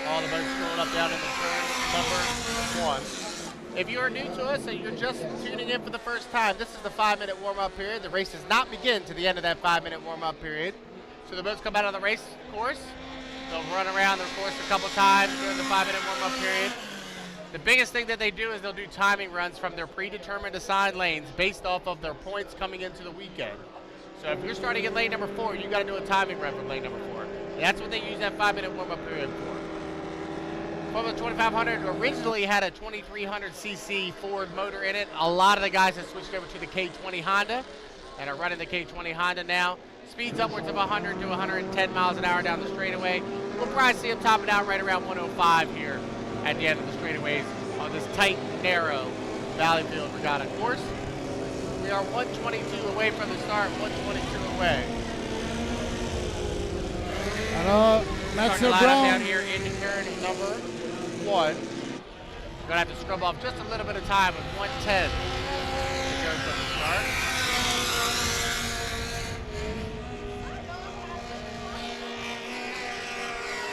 All the boats scrolling up down in the turn number 1. If you are new to us and you're just tuning in for the first time, this is the 5-minute warm-up period. The race does not begin to the end of that 5-minute warm-up period. So the boats come out on the race course. They'll run around the course a couple times during the 5-minute warm-up period. The biggest thing that they do is they'll do timing runs from their predetermined assigned lanes based off of their points coming into the weekend. So if you're starting at lane number 4, you got to do a timing run from lane number 4. And that's what they use that 5-minute warm-up period for. Formula 2500 originally had a 2300cc Ford motor in it. A lot of the guys have switched over to the K20 Honda and are running the K20 Honda now. Speeds upwards of 100 to 110 miles an hour down the straightaway. We'll probably see them topping out right around 105 here at the end of the straightaways on this tight, narrow Valleyfield Regatta course. We are 122 away from the start, 122 away. Alors, Mathieu Brown down here into turn number 1. We're gonna have to scrub off just a little bit of time with 110 to go from the start.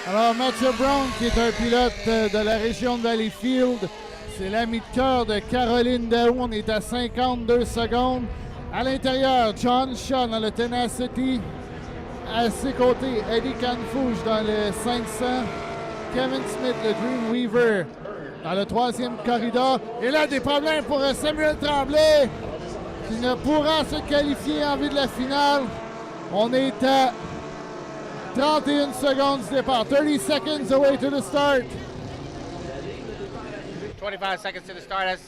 Alors, Mathieu Brown, qui est un pilote de la région de Valleyfield, c'est l'ami de cœur de Caroline Daou. On est à 52 secondes. À l'intérieur, John Shaw dans le Tenacity. À ses côtés, Eddie Canfouche dans le 500. Kevin Smith, le Dreamweaver, dans le 3e corridor. Et là, des problèmes pour Samuel Tremblay, qui ne pourra se qualifier en vue de la finale. On est à 31 secondes du départ. 30 seconds away to the start. 25 seconds to the start. As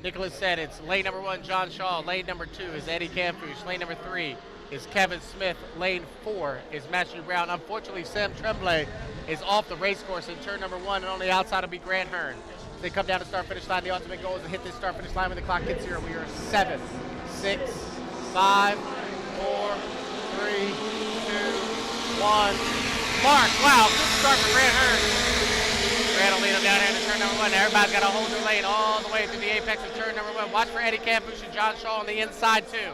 Nicholas said, it's lane number 1, John Shaw. Lane number 2 is Eddie Canfouche. Lane number 3 is Kevin Smith. Lane 4 is Matthew Brown. Unfortunately, Sam Tremblay is off the race course in turn number 1, and on the outside will be Grant Hearn. They come down to start-finish line. The ultimate goal is to hit this start-finish line when the clock hits 0. We are 7, 6, 5, 4, 3, 2, 1. Mark, wow, good start for Grant Hearn. Grant will lead them down here into turn number 1. Now everybody's got to hold their lane all the way through the apex of turn number 1. Watch for Eddie Canfouche and John Shaw on the inside, too.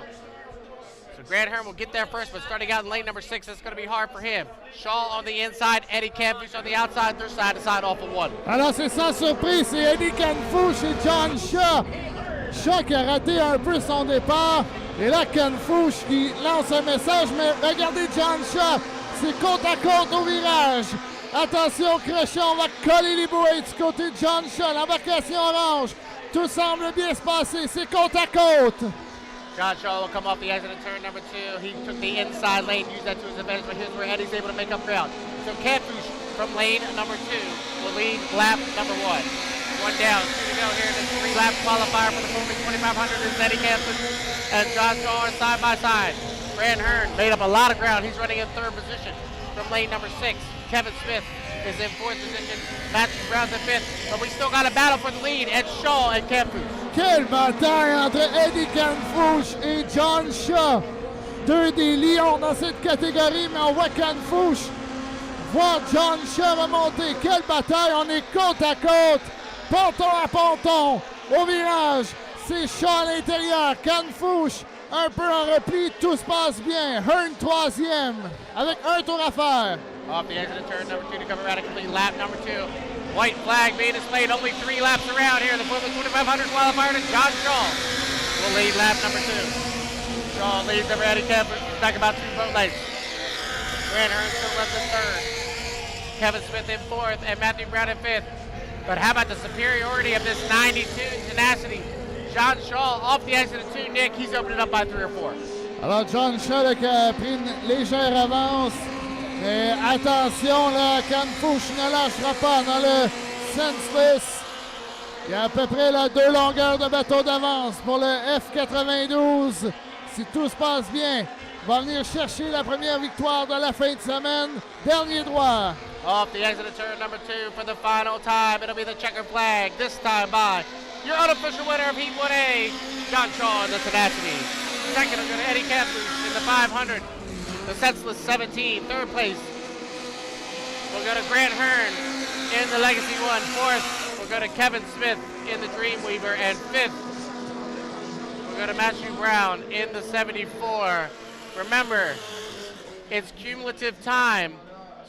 So Grant Hearn will get there first, but starting out in lane number 6, it's going to be hard for him. Shaw on the inside, Eddie Canfouche on the outside. They're side to side off of 1. Alors, c'est sans surprise, c'est Eddie Canfouche et John Shaw. Shaw qui a raté un peu son départ. Et là, Canfouche qui lance un message, mais regardez John Shaw, c'est côte à côte au virage. Attention, crochet, on va coller les bouées du côté de John Shaw. L'embarcation orange, tout semble bien se passer, c'est côte à côte. John Shaw will come off the exit of turn number 2. He took the inside lane, used that to his advantage, but here's where Eddie's able to make up ground. So Canfouche from lane number 2 will lead lap number 1. 1 down, 2 to go here in this 3-lap qualifier for the Formule 2500 is Eddie Canfouche and John Shaw are side by side. Grant Hearn made up a lot of ground. He's running in 3rd position from lane number 6. Kevin Smith is in 4th position. Matthew Brown's in 5th, but we still got a battle for the lead at Shaw and Canfouche. Quelle bataille entre Eddie Canfouche et John Shaw. Deux des lions dans cette catégorie, mais on voit Canfouche voir John Shaw remonter. Quelle bataille, on est côte à côte, ponton à ponton, au virage. C'est Shaw à l'intérieur, Canfouche un peu en repli, tout se passe bien. Hearn 3e, avec un tour à faire. Off the exit of turn number 2 to come around and complete lap number 2. White flag being displayed, only 3 laps around here. The Formula 2500 qualifier to John Shaw will lead lap number 2. Shaw leads over Eddie Canfouche. He's back about 2 boat lengths. Grant Hearn still left in 3rd. Kevin Smith in 4th and Matthew Brown in 5th. But how about the superiority of this 92 tenacity? John Shaw off the exit of 2, Nick, he's opening up by 3 or 4. Alors, John Shaw là, qui a pris une légère avance. Mais attention, là, Canfouche ne lâchera pas dans le St-Felicien. Il y a à peu près là, 2 longueurs de bateau d'avance pour le F92. Si tout se passe bien, va venir chercher la première victoire de la fin de semaine. Dernier droit. Off the exit of turn number 2 for the final time. It'll be the checker flag, this time by your unofficial winner of Heat 1A, John Shaw in the tenacity. Second, we're going to Eddie Campus in the 500. The senseless 17, third place. We'll go to Grant Hearn in the Legacy 1. Fourth, we'll go to Kevin Smith in the Dreamweaver. And fifth, we'll go to Matthew Brown in the 74. Remember, it's cumulative time.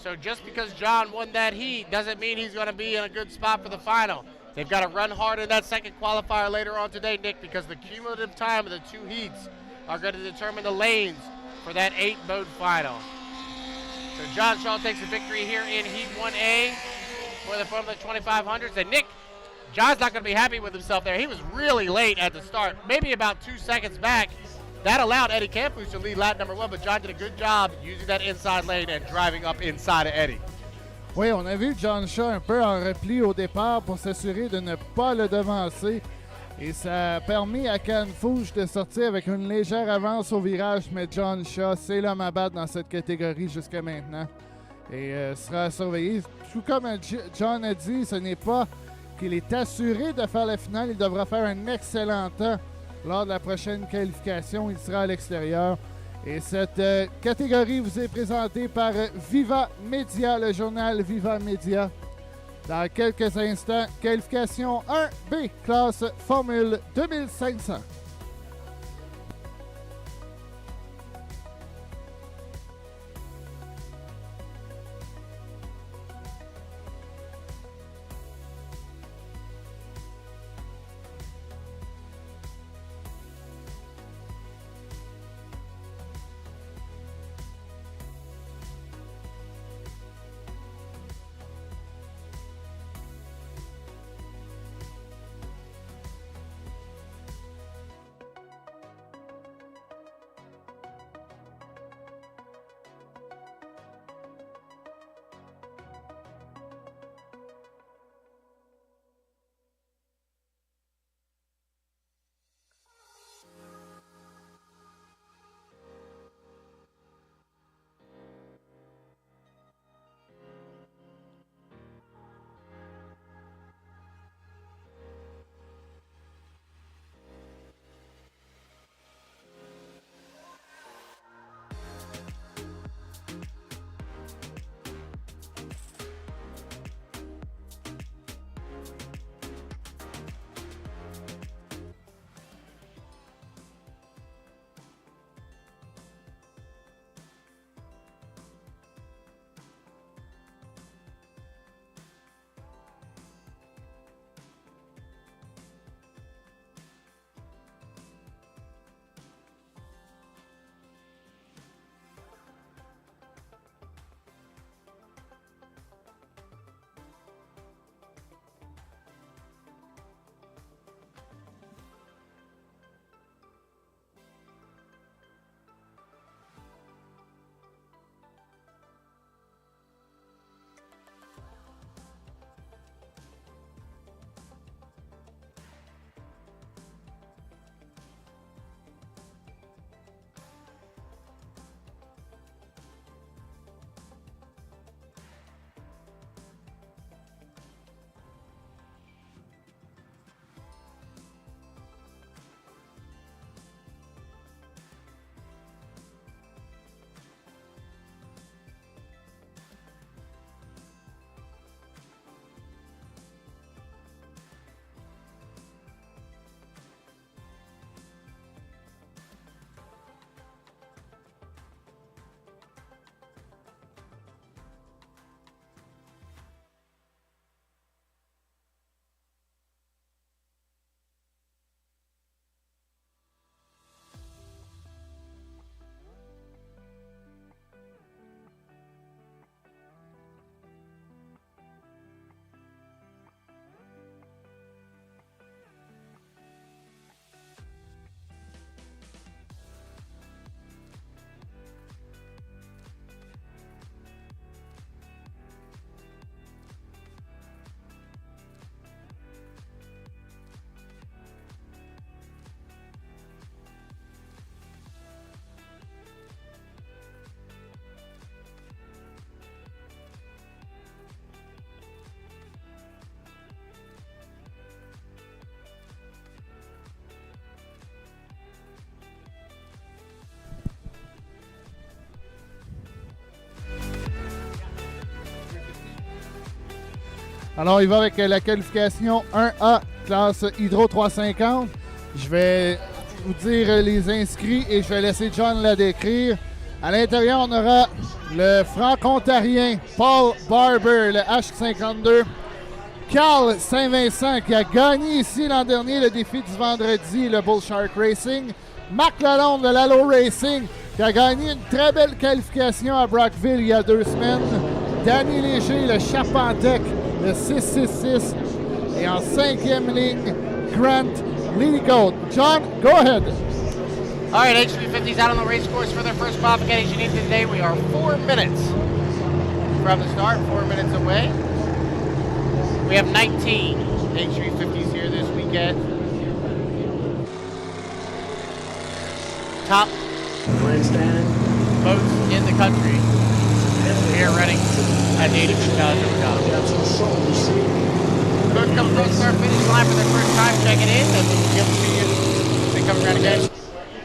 So just because John won that heat doesn't mean he's going to be in a good spot for the final. They've got to run hard in that second qualifier later on today, Nick, because the cumulative time of the 2 heats are going to determine the lanes for that 8-boat final. So John Shaw takes a victory here in Heat 1A for the Formula 2500s. And Nick, John's not going to be happy with himself there. He was really late at the start, maybe about 2 seconds back. That allowed Eddie Campus to lead lap number 1, but John did a good job using that inside lane and driving up inside of Eddie. Oui, on a vu John Shaw un peu en repli au départ pour s'assurer de ne pas le devancer. Et ça a permis à Canfouche de sortir avec une légère avance au virage, mais John Shaw, c'est l'homme à battre dans cette catégorie jusqu'à maintenant. Et sera surveillé. Tout comme John a dit, ce n'est pas qu'il est assuré de faire la finale. Il devra faire un excellent temps lors de la prochaine qualification. Il sera à l'extérieur. Et cette catégorie vous est présentée par Viva Media, le journal Viva Media. Dans quelques instants, qualification 1B, classe Formule 2500. Alors, il va avec la qualification 1A, classe Hydro 350. Je vais vous dire les inscrits et je vais laisser John la décrire. À l'intérieur, on aura le franco-ontarien Paul Barber, le H52. Carl St-Vincent qui a gagné ici l'an dernier le défi du vendredi, le Bull Shark Racing. Marc Lalonde de l'Allo Racing qui a gagné une très belle qualification à Brockville il y a 2 semaines. Danny Léger, le Charpentec, le 666. Et en 5e ligne, Grant Lillicoat. John, go ahead. All right, H350's out on the race course for their first qualification today. We are 4 minutes from the start, 4 minutes away. We have 19 H350s here this weekend. Top Grandstand. boats in the country here running at the 85th The boats come across the start finish line for their first time checking in, and we'll give them to you as they come around again.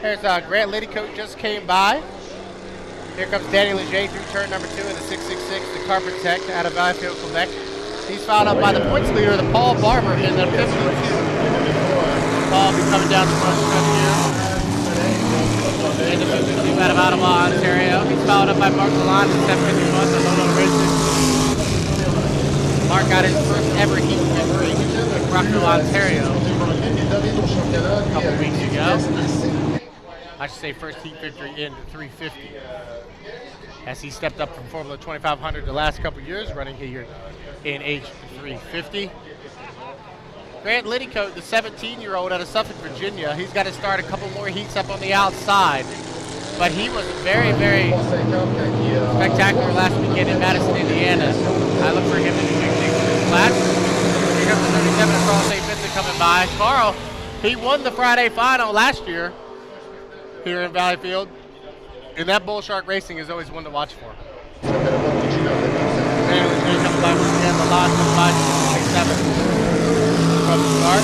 There's Grant Liddycoat just came by. Here comes Danny Leger through turn number 2 in the 666, the Carpet Tech out of Valleyfield, Quebec. He's followed up by the points leader, the Paul Barber, in the 52. Paul will be coming down the front stretch here. In the 52 out of Ottawa, Ontario. He's followed up by Mark Lalonde in 751, the Lolo Racing. Mark got his first ever heat victory in Brockville, Ontario a couple weeks ago. I should say first heat victory in 350. As he stepped up from Formula 2500 the last couple years, running here in H350. Grant Liddycoat, the 17-year-old out of Suffolk, Virginia, he's got to start a couple more heats up on the outside. But he was very, very spectacular last weekend in Madison, Indiana. I look for him to do big things in this class. Here comes the 37 across St. Vincent coming by. Carl, he won the Friday final last year here in Valleyfield. And that Bull Shark Racing is always one to watch for. And it's going to come by once again. The last comes by 67 from the start.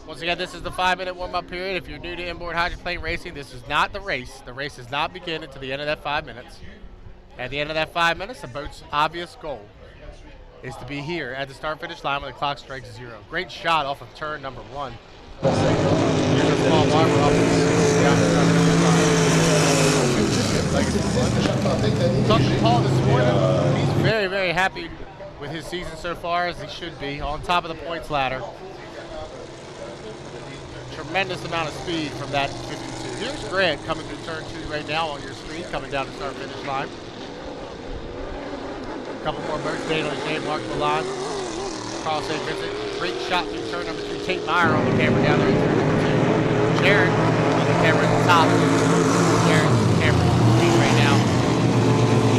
Once again, this is the 5-minute warm-up period. If you're new to inboard hydroplane racing, this is not the race. The race does not begin until the end of that 5 minutes. At the end of that 5 minutes, the boat's obvious goal is to be here at the start-finish line when the clock strikes 0. Great shot off of turn number 1. Paul Barber off Talked to Paul this morning. He's very, very happy with his season so far, as he should be, on top of the points ladder. Tremendous amount of speed from that 52. Here's Grant coming through turn 2 right now on your screen, coming down the start-finish line. A couple more boats, Daniel Leger, Mark Lalonde, Carl St. Vincent. Great shot through turn number 3. Tate Meyer on the camera down there in turn number 2. Jared on the camera at the top. Jared's on the camera right now.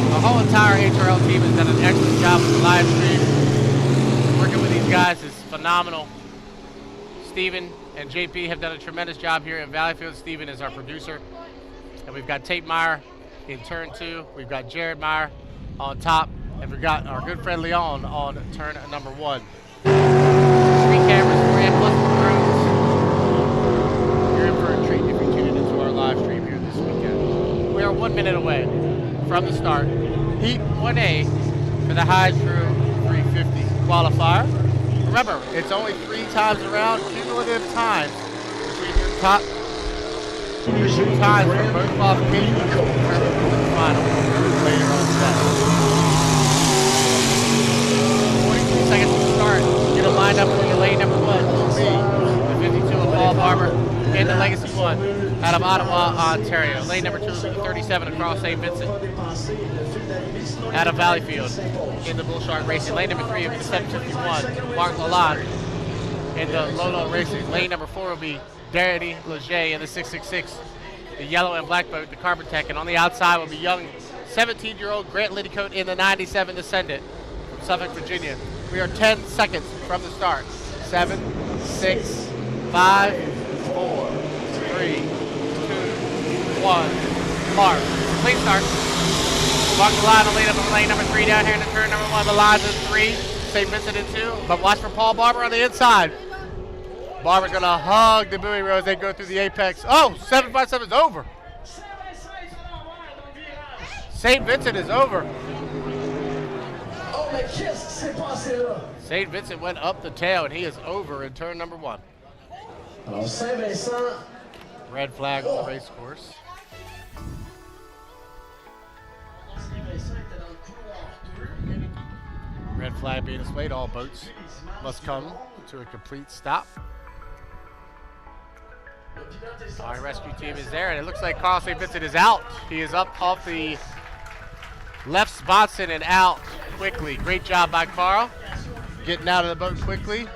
The whole entire HRL team has done an excellent job with the live stream. Working with these guys is phenomenal. Steven and JP have done a tremendous job here in Valleyfield. Steven is our producer. And we've got Tate Meyer in turn 2. We've got Jared Meyer on top. And we've got our good friend Leon on turn number 1. 3 cameras for you, plus the drones. You're in for a treat if you're tuning into our live stream here this weekend. We are 1 minute away from the start. Heat 1A for the Hydro 350 qualifier. Remember, it's only 3 times around, cumulative times between your top 2 times for both qualifications and the final later on today. 42 seconds to start. Get it lined up for your lane number 1. Will be the 52 of Paul Barber in the Legacy 1 out of Ottawa, Ontario. Lane number 2 will be the 37 across St. Vincent out of Valleyfield in the Bull Shark Racing. Lane number 3 will be the 751, Mark Lalonde in the Lolo Racing. Lane number 4 will be Danny Leger in the 666, the yellow and black boat, the Carpet Tech. And on the outside will be young 17-year-old Grant Liddycoat in the 97 Descendant from Suffolk, Virginia. We are 10 seconds from the start. 7, 6, 5, 4, 3, 2, 1. Mark, clean start. Mark the line, lead up on lane number 3 down here in the turn number 1. The lines is 3, St. Vincent in 2. But watch for Paul Barber on the inside. Barber's gonna hug the buoy row as they go through the apex. Oh, 757 is over. St. Vincent is over. mais qu'est-ce qui s'est passé là? St. Vincent went up the tail, and he is over in turn number 1. Alors, Saint-Vincent, Red flag on the race course. Saint-Vincent était dans le couloir 2. Red flag being displayed. All boats must come to a complete stop. Our rescue team is there, and it looks like Carl St. Vincent is out. He is up off the left spotson and out quickly. Great job by Carl, getting out of the boat quickly.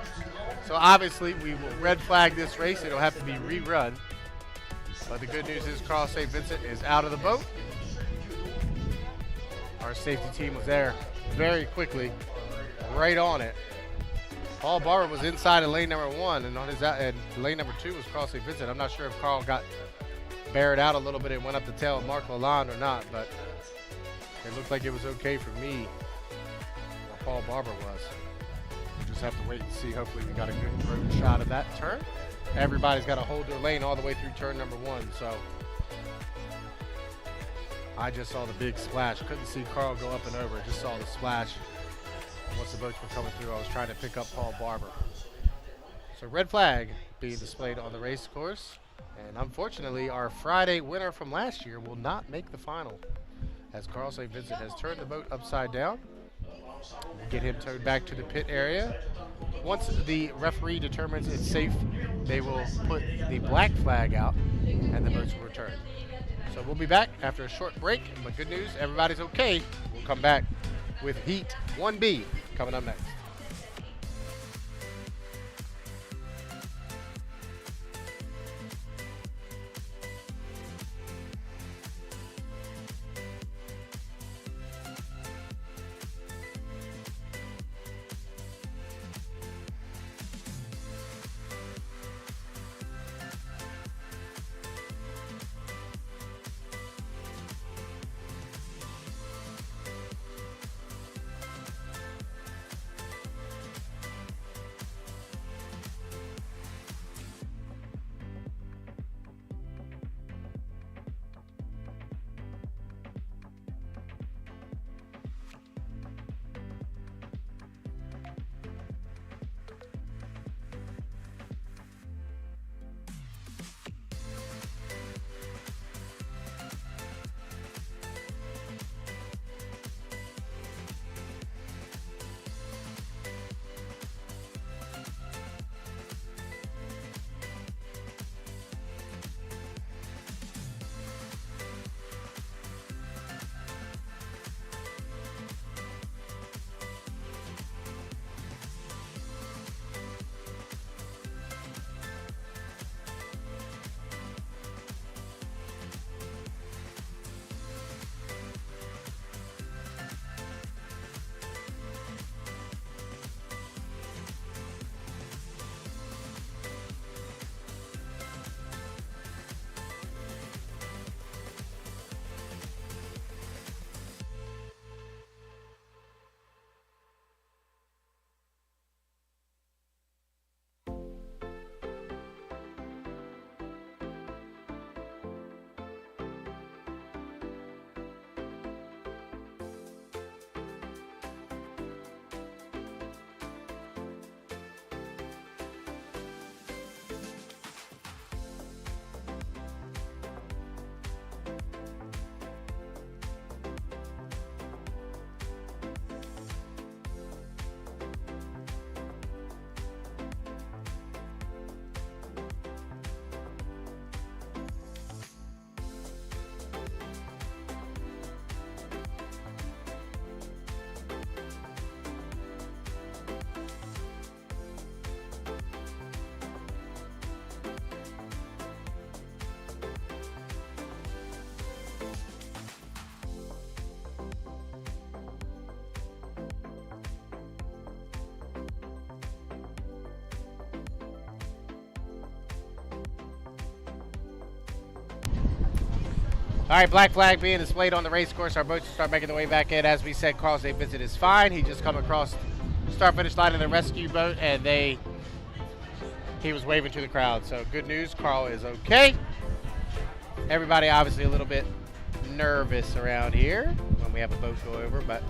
So obviously we will red flag this race. It'll have to be rerun. But the good news is Carl St. Vincent is out of the boat. Our safety team was there very quickly, right on it. Paul Barber was inside of lane number 1, and on his and lane number 2 was Carl St. Vincent. I'm not sure if Carl got buried out a little bit and went up the tail of Mark Lalonde or not, but it looked like it was okay for me where Paul Barber was. We'll just have to wait and see. Hopefully we got a good road shot of that turn. Everybody's got to hold their lane all the way through turn number 1, so I just saw the big splash. Couldn't see Carl go up and over. Just saw the splash. Once the boats were coming through, I was trying to pick up Paul Barber. So red flag being displayed on the race course. And unfortunately, our Friday winner from last year will not make the final, as Carl St. Vincent has turned the boat upside down. We'll get him towed back to the pit area. Once the referee determines it's safe, they will put the black flag out and the boats will return. So we'll be back after a short break, but good news, everybody's okay. We'll come back with Heat 1B coming up next. All right, black flag being displayed on the race course. Our boats start making their way back in. As we said, Carl St. Vincent is fine. He just come across start-finish line of the rescue boat, and he was waving to the crowd. So good news, Carl is okay. Everybody obviously a little bit nervous around here when we have a boat go over, but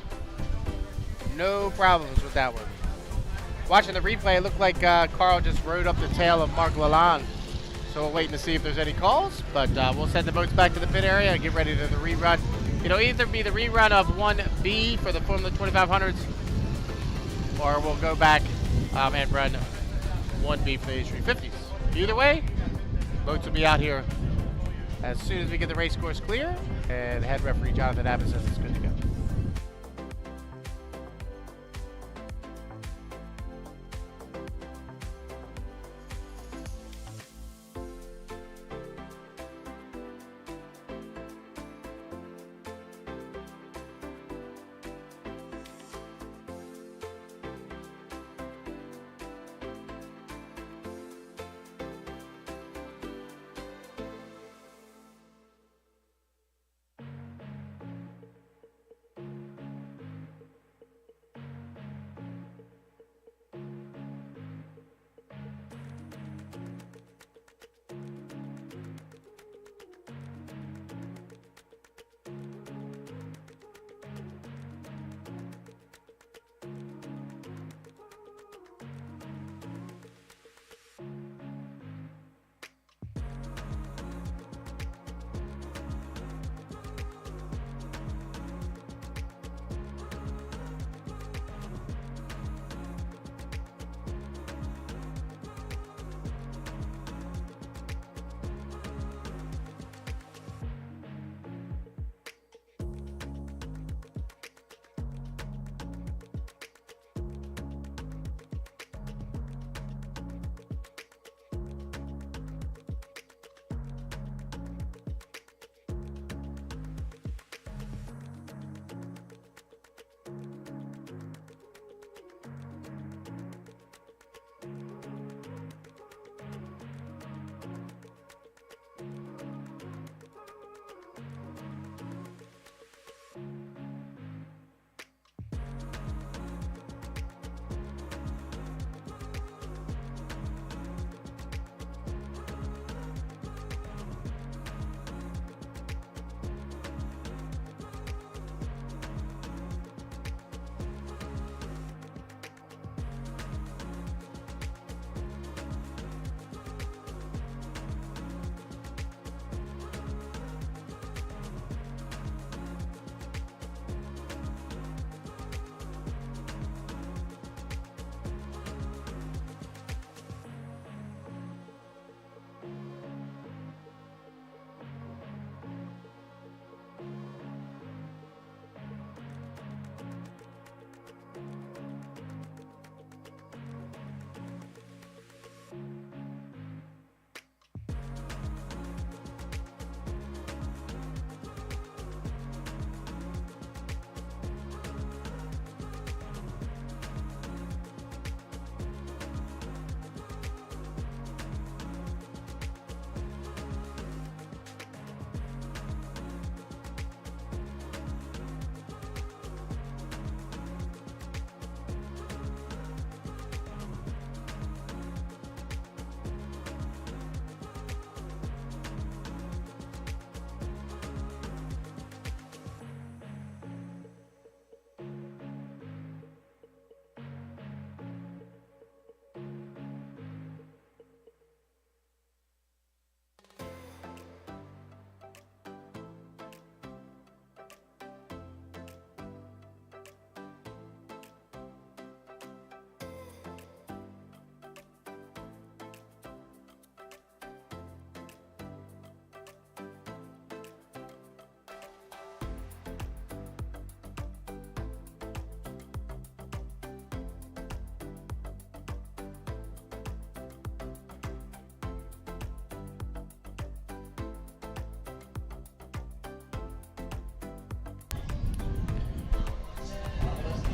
No problems with that one. Watching the replay, it looked like Carl just rode up the tail of Mark Lalonde. So we're waiting to see if there's any calls, but we'll send the boats back to the pit area and get ready to the rerun. It'll either be the rerun of 1B for the Formula 2500s, or we'll go back and run 1B for the H350s. Either way, boats will be out here as soon as we get the race course clear, and head referee Jonathan Abbott says it's good to go.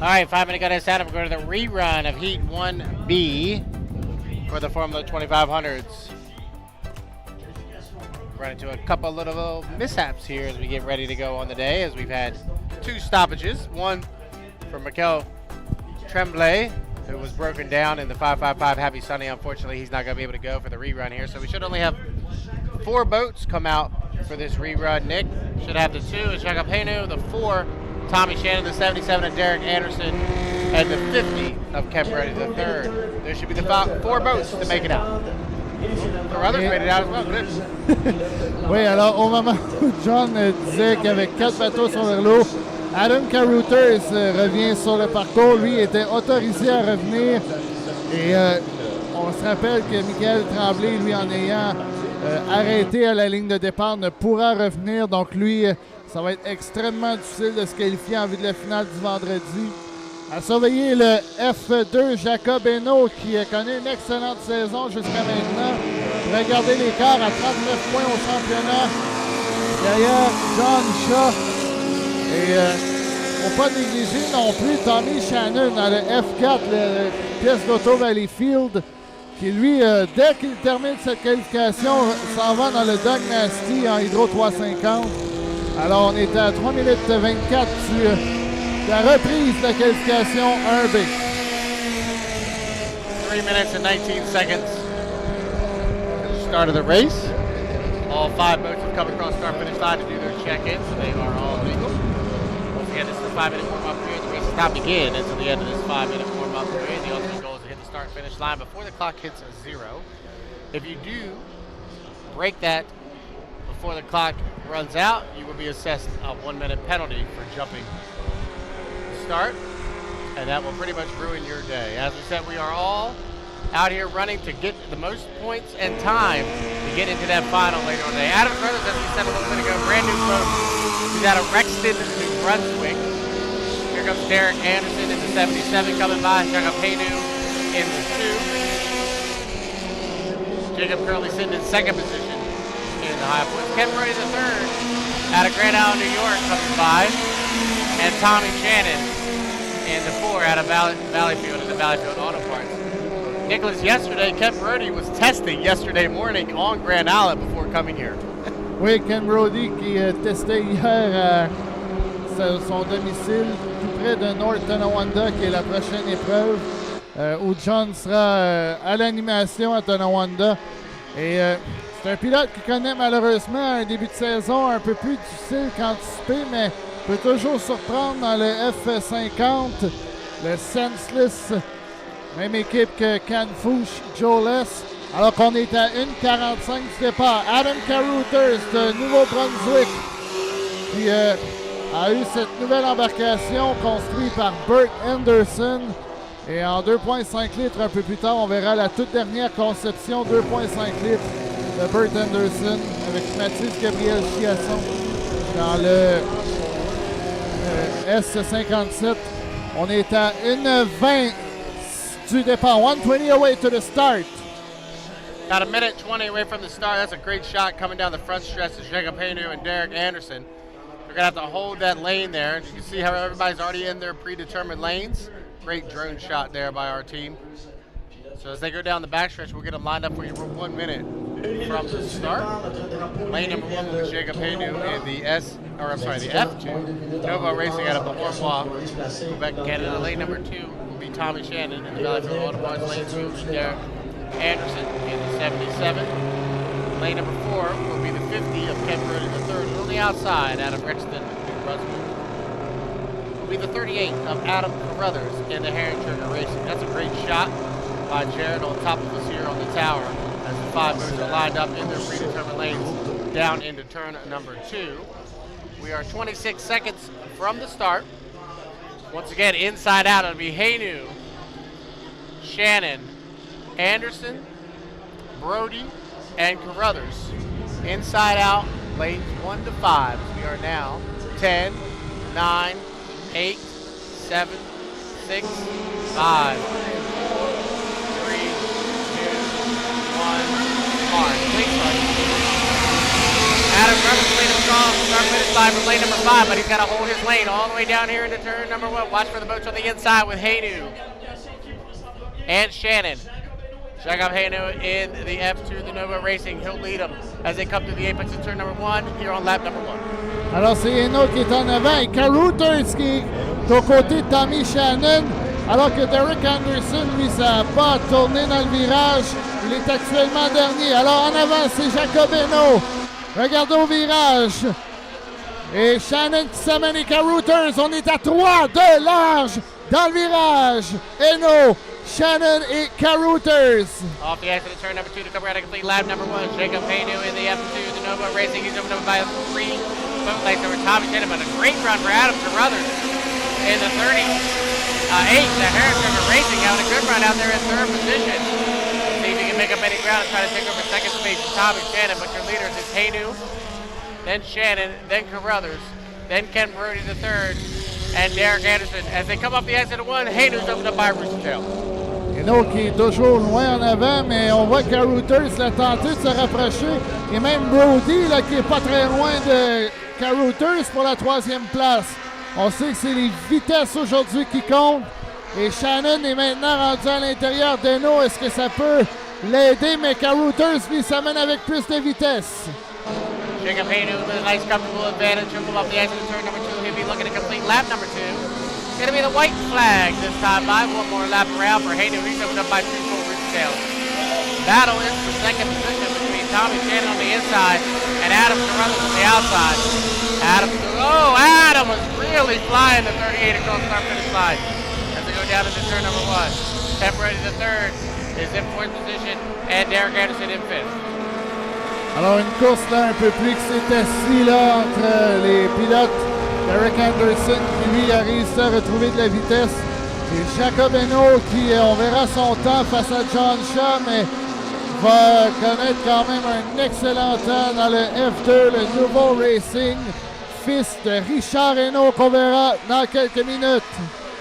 All right, 5 minute got us out. We're going to the rerun of Heat 1B for the Formula 2500s. Run into a couple little mishaps here as we get ready to go on the day, as we've had 2 stoppages. One for Mikel Tremblay, who was broken down in the 555 Happy Sunny. Unfortunately, he's not going to be able to go for the rerun here. So we should only have 4 boats come out for this rerun. Nick should have the 2. It's Jacob Hainu, the 4 Tommy Shannon, the 77 of Derek Anderson, and the 50 of Vendredi, the third. There should be the 4 boats to make it out. Carruthers made it out as well. Good. Oui, alors au moment où John disait qu'il y avait 4 bateaux sur le lot, Adam Carruthers revient sur le parcours. Lui était autorisé à revenir. Et on se rappelle que Michael Tremblay, lui, en ayant arrêté à la ligne de départ, ne pourra revenir. Donc lui, ça va être extrêmement difficile de se qualifier en vue de la finale du vendredi. À surveiller le F2, Jacob Hainaut, qui connaît une excellente saison jusqu'à maintenant. Regardez l'écart à 39 points au championnat. Derrière, John Shaw. Et il ne faut pas négliger non plus Tommy Shannon dans le F4, la pièce d'Auto Valleyfield, qui lui, dès qu'il termine cette qualification, s'en va dans le Dog Nasty en Hydro 350. Alors on est à 3 minutes 24 sur la reprise de la qualification 1B. 3 minutes and 19 seconds. Start of the race. All 5 boats have come across start-finish line to do their check-in, so they are all legal. Once again, this is a 5-minute warm-up period. The race does not begin until the end of this 5-minute warm-up period. The ultimate goal is to hit the start-finish line before the clock hits 0. If you do break that before the clock runs out, you will be assessed a 1-minute penalty for jumping the start, and that will pretty much ruin your day. As we said, we are all out here running to get the most points and time to get into that final later on today. Adam Carruthers, as we said a little bit ago, brand new boat. He's out of Rexton, New Brunswick. Here comes Derek Anderson in the 77 coming by. Jacob Hainaut in the 2. Jacob currently sitting in second position in the high points. Vendredi, the third, out of Grand Island, New York, coming by. And Tommy Shannon in the 4 out of Valleyfield in the Valleyfield Auto Parts. Nicholas, yesterday, Vendredi was testing yesterday morning on Grand Island before coming here. Oui, Vendredi qui testait hier à son domicile, tout près de North Tonawanda, qui est la prochaine épreuve, où John sera à l'animation à Tonawanda. Et c'est un pilote qui connaît malheureusement un début de saison un peu plus difficile qu'anticipé, mais peut toujours surprendre dans le F50, le Senseless. Même équipe que Canfouche, Joless, alors qu'on est à 1,45 du départ. Adam Carruthers de Nouveau-Brunswick qui a eu cette nouvelle embarcation construite par Bert Anderson. Et en 2,5 litres, un peu plus tard, on verra la toute dernière conception 2,5 litres de Bert Anderson avec Mathis Gabriel Chiasson dans le S57. On est à 1,20 du départ. 1:20 away to the start. Got a minute 20 away from the start. That's a great shot coming down the front stretch to Jacob Hainaut and Derek Anderson. They're going to have to hold that lane there. You can see how everybody's already in their predetermined lanes. Great drone shot there by our team. So as they go down the backstretch, we'll get them lined up for you for 1 minute from the start. Lane number 1 will be Jacob Hainaut in the the F2. Nova Racing out of the Hornbois, Quebec, Canada. Lane number 2 will be Tommy Shannon in the Valleyfield Auto Parts. Lane 2 will be Derek Anderson in the 77. Lane number 4 will be the 50 of Vendredi the third. On the outside, out of Rexton, New Brunswick, will be the 38 of Adam Carruthers in the Herring Trigger Racing. That's a great shot by Jared on top of us here on the tower as the 5 boats are lined up in their predetermined lanes down into turn number 2. We are 26 seconds from the start. Once again, inside out, it'll be Hainaut, Shannon, Anderson, Brody, and Carruthers. Inside out, lanes 1 to 5. We are now 10, 9, 8, 7, 6, 5, 4, 3, 2, 1, mark. Please mark. Adam Carruthers lead him strong, start finish line from lane number 5, but he's got to hold his lane all the way down here into turn number 1. Watch for the boats on the inside with Hainaut and Shannon. Jacob Hainaut in the F2, the Nova Racing. He'll lead them as they come to the apex of turn number 1 here on lap number 1. Alors c'est Hainaut qui est en avant et Carruthers qui est aux côtés de Tommy Shannon. Alors que Derek Anderson, lui, ça n'a pas tourné dans le virage. Il est actuellement dernier. Alors en avant, c'est Jacob Hainaut. Regardez au virage. Et Shannon qui s'amène les Carouters. On est à 3 de large dans le virage. Eno, Shannon et Carouters. Off the exit of turn number 2 to come around and complete lap number 1. Jacob Haynu in the F2. The Nova Racing is opened up by 3 bootlegs over Tommy Shannon, but a great run for Adam Carruthers in the 38. The Harris River Racing having a good run out there in 3rd position. See if he can make up any ground and try to take over 2nd space from Tommy Shannon, but your leaders is Haynu, then Shannon, then Carruthers, then Ken Brody the 3rd, and Derek Anderson. As they come up the exit of 1, Haynu's opened up by Roosevelt. Eno qui est toujours loin en avant, mais on voit Carouters l'a tenté de se rapprocher. Et même Brody là, qui est pas très loin de Carouters pour la 3e place. On sait que c'est les vitesses aujourd'hui qui comptent. Et Shannon est maintenant rendu à l'intérieur d'Eno. Est-ce que ça peut l'aider? Mais Carouters, lui, s'amène avec plus de vitesse. Jacob Haynu with a nice comfortable advantage. Triple off the exit of turn number 2. He'll be looking to complete lap number 2. Gonna be the white flag this time by. One more lap around for Haynu. He's opened up by 2 full Roosevelt. Battle is for 2nd position between Tommy Shannon on the inside and Adam Carruthers on the outside. Adam was really flying the 38 across the finish line as they go down into turn number 1. Ken Brody the 3rd is in 4th position and Derek Anderson in 5th. Alors une course là un peu plus qui s'est assise là entre les pilotes. Derek Anderson qui lui a réussi à retrouver de la vitesse. Et Jacob Eno qui, on verra son temps face à John Shaw, mais va connaître quand même un excellent temps dans le F2, le nouveau Racing, fils de Richard Eno qu'on verra dans quelques minutes.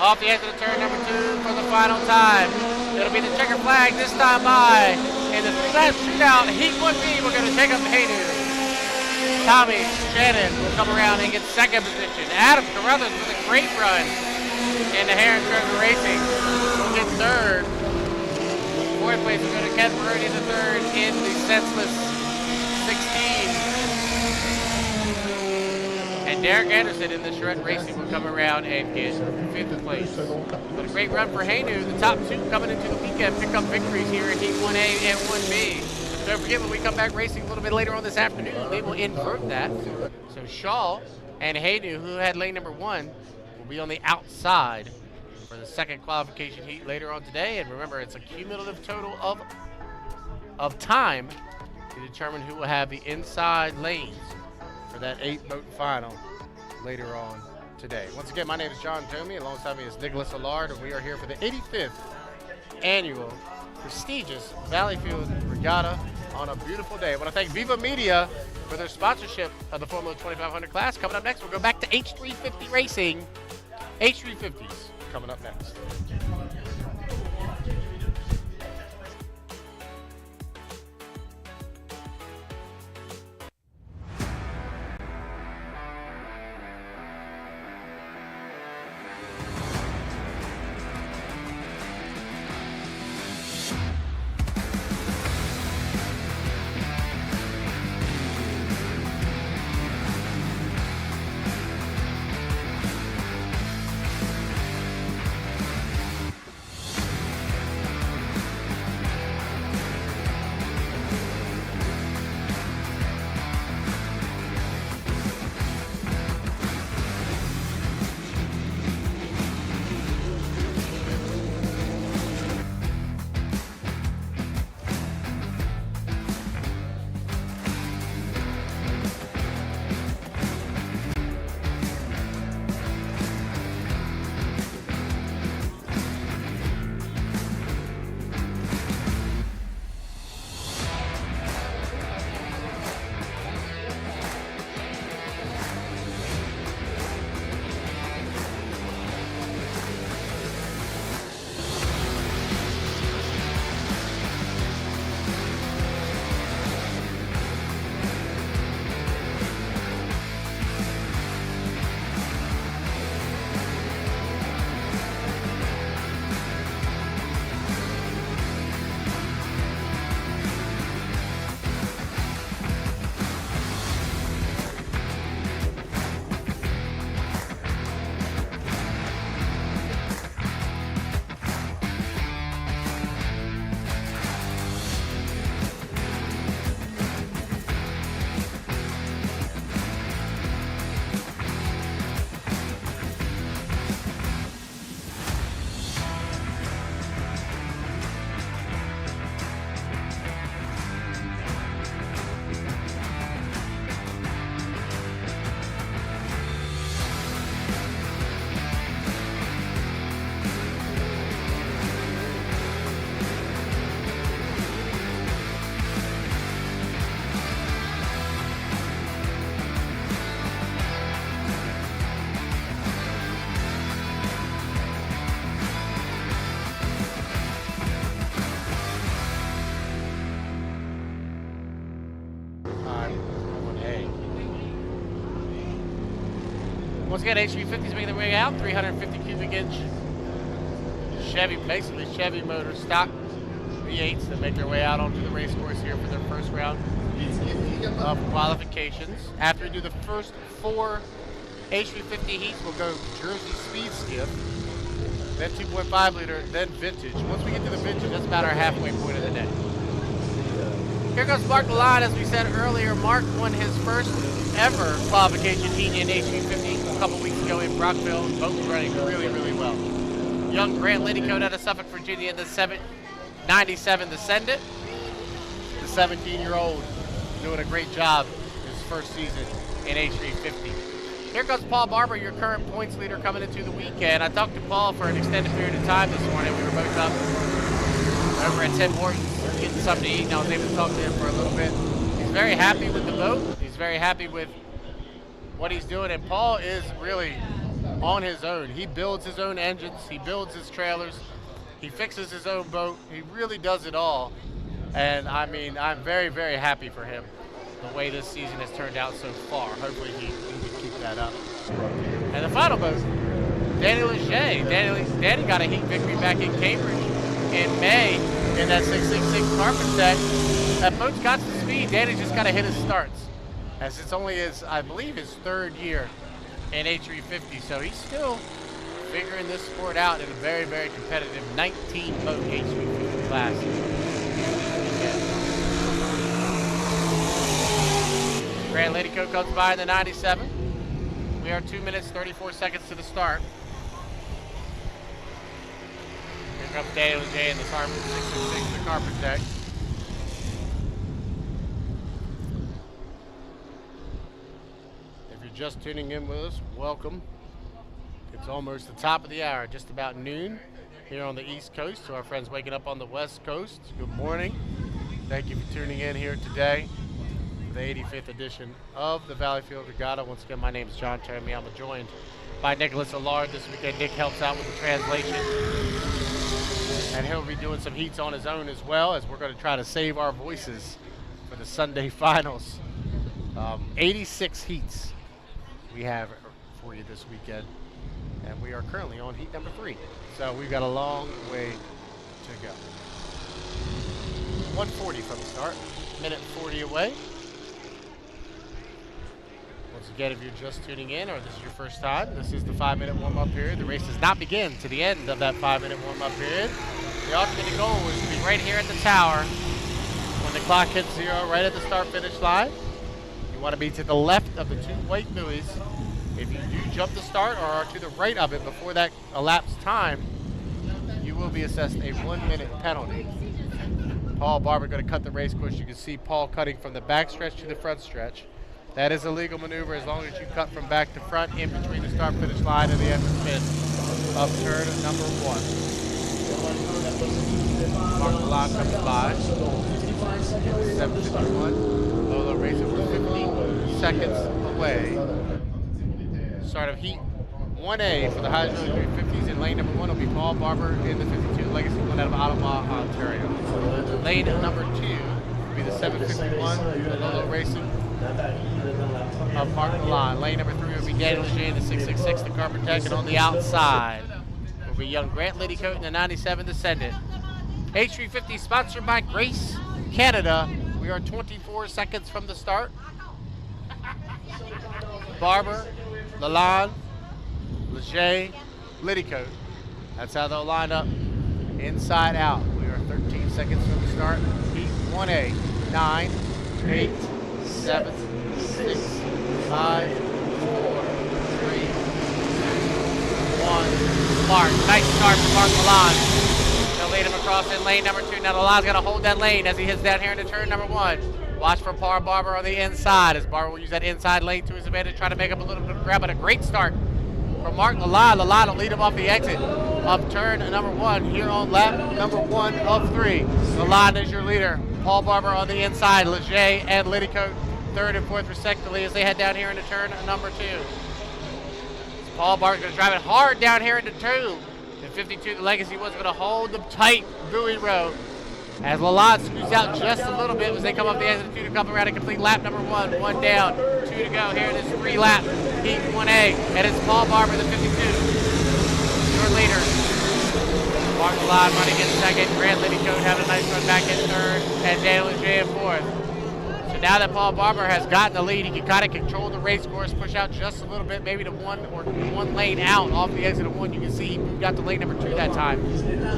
Off the exit of turn number 2 for the final time. It'll be the checker flag this time by. In the 3-lap shootout, Heat 1B, we're going to take up Haynu. Tommy Shannon will come around and get 2nd position. Adam Carruthers with a great run in the Harris River Racing will get 3rd. 4th place will go to Ken Brody the 3rd in the senseless 16. And Derek Anderson in the Shred Racing will come around and get 5th place. But a great run for Haynu. The top 2 coming into the weekend pick up victories here in Heat 1A and 1B. Don't forget, when we come back racing a little bit later on this afternoon, they will invert that. So Shaw and Haynu, who had lane number 1, will be on the outside for the 2nd qualification heat later on today. And remember, it's a cumulative total of time to determine who will have the inside lanes for that 8-boat final later on today. Once again, my name is John Tomey. Alongside me is Nicholas Allard, and we are here for the 85th annual prestigious Valleyfield Regatta on a beautiful day. I want to thank Viva Media for their sponsorship of the Formula 2500 class. Coming up next, we'll go back to H350 racing. H350s coming up next. Once again, H350s making their way out. 350 cubic inch Chevy, basically Chevy motor stock V8s that make their way out onto the race course here for their first round of qualifications. After we do the first 4 H350 heats, we'll go Jersey Speed Skiff, then 2.5 liter, then vintage. Once we get to the vintage, that's about our halfway point of the day. Here goes Mark Lalonde. As we said earlier, Mark won his first ever qualification heat in H350 a couple weeks ago in Brockville. Both running really, really well. Young Grant Liddycote out of Suffolk, Virginia in the 97 Descendant. The 17-year-old doing a great job his first season in H350. Here comes Paul Barber, your current points leader coming into the weekend. I talked to Paul for an extended period of time this morning. We were both up over at Tim Hortons getting something to eat, and I was able to talk to him for a little bit. He's very happy with the boat. He's very happy with what he's doing, and Paul is really on his own. He builds his own engines. He builds his trailers. He fixes his own boat. He really does it all. And I mean, I'm very, very happy for him, the way this season has turned out so far. Hopefully he can keep that up. And the final boat, Danny Leger. Danny got a heat victory back in Cambridge in May in that 666 carpet deck. That boat's got some speed. Danny just got to hit his starts, as it's only his, I believe, his 3rd year in H350. So he's still figuring this sport out in a very, very competitive 19-boat H350 class. Grant Liddycote comes by in the 97. We are 2 minutes, 34 seconds to the start. Here comes Daniel J in the Carpet 666, the carpet deck. If you're just tuning in with us, welcome. It's almost the top of the hour, just about noon here on the East Coast. To our friends waking up on the West Coast, good morning. Thank you for tuning in here today. The 85th edition of the Valleyfield Regatta. Once again, my name is John Termy. I'm joined by Nicholas Allard this weekend. Nick helps out with the translation, and he'll be doing some heats on his own as well, as we're going to try to save our voices for the Sunday finals. 86 heats we have for you this weekend, and we are currently on heat number 3. So we've got a long way to go. 140 from the start, minute 40 away. Once again, if you're just tuning in or this is your first time, this is the 5-minute warm-up period. The race does not begin to the end of that 5-minute warm-up period. The ultimate goal is to be right here at the tower when the clock hits 0, right at the start-finish line. You want to be to the left of the 2 white buoys. If you do jump the start or are to the right of it before that elapsed time, you will be assessed a 1-minute penalty. Paul Barber going to cut the race course. You can see Paul cutting from the back stretch to the front stretch. That is a legal maneuver as long as you cut from back to front in between the start-finish line and the end spin of turn number 1. Mark Lalonde comes by. 7:51. Lolo race over 50 seconds away. Start of heat 1A for the Hydro 350s. In lane number 1 will be Paul Barber in the 52 Legacy 1 out of Ottawa, Ontario. Lane number 2 will be the 751 Lolo Racing of Mark Lalonde. Lane number 3 will be Daniel J in the 666, the Carpet Tech, and on the outside will be young Grant Liddycote in the 97 Descendant. H350 sponsored by Grace Canada. We are 24 seconds from the start. Barber, Lalonde, Leger, Liddycote. That's how they'll line up inside out. We are 13 seconds from the start. Heat 1A, 9, 8, 7, 6, 5, 4, 3, 2, 1. Mark, nice start for Mark Lalonde. They'll lead him across in lane number 2. Now Lalonde's got to hold that lane as he heads down here into turn number 1. Watch for Paul Barber on the inside, as Barber will use that inside lane to his advantage, try to make up a little bit of grab, but a great start from Mark Lalonde. Lalonde will lead him off the exit of turn number 1 here on lap number 1 of 3. Lalonde is your leader. Paul Barber on the inside, Leger and Liddycote 3rd and 4th respectively as they head down here into turn number 2. Paul Barber's going to drive it hard down here into 2. In 52, the Legacy was going to hold the tight buoy row As Lalade scoots out just a little bit as they come up the exit 2 to come around and complete lap number 1. 1 down, 2 to go here in this 3-lap Heat 1A. And it's Paul Barber, the 52, your leader. Mark Lalade running in second. Grant Liddycoat having a nice run back in third. And Daniel J in fourth. So now that Paul Barber has gotten the lead, he can kind of control the race course, push out just a little bit, maybe to one lane out off the exit of 1. You can see he moved out to lane number 2 that time.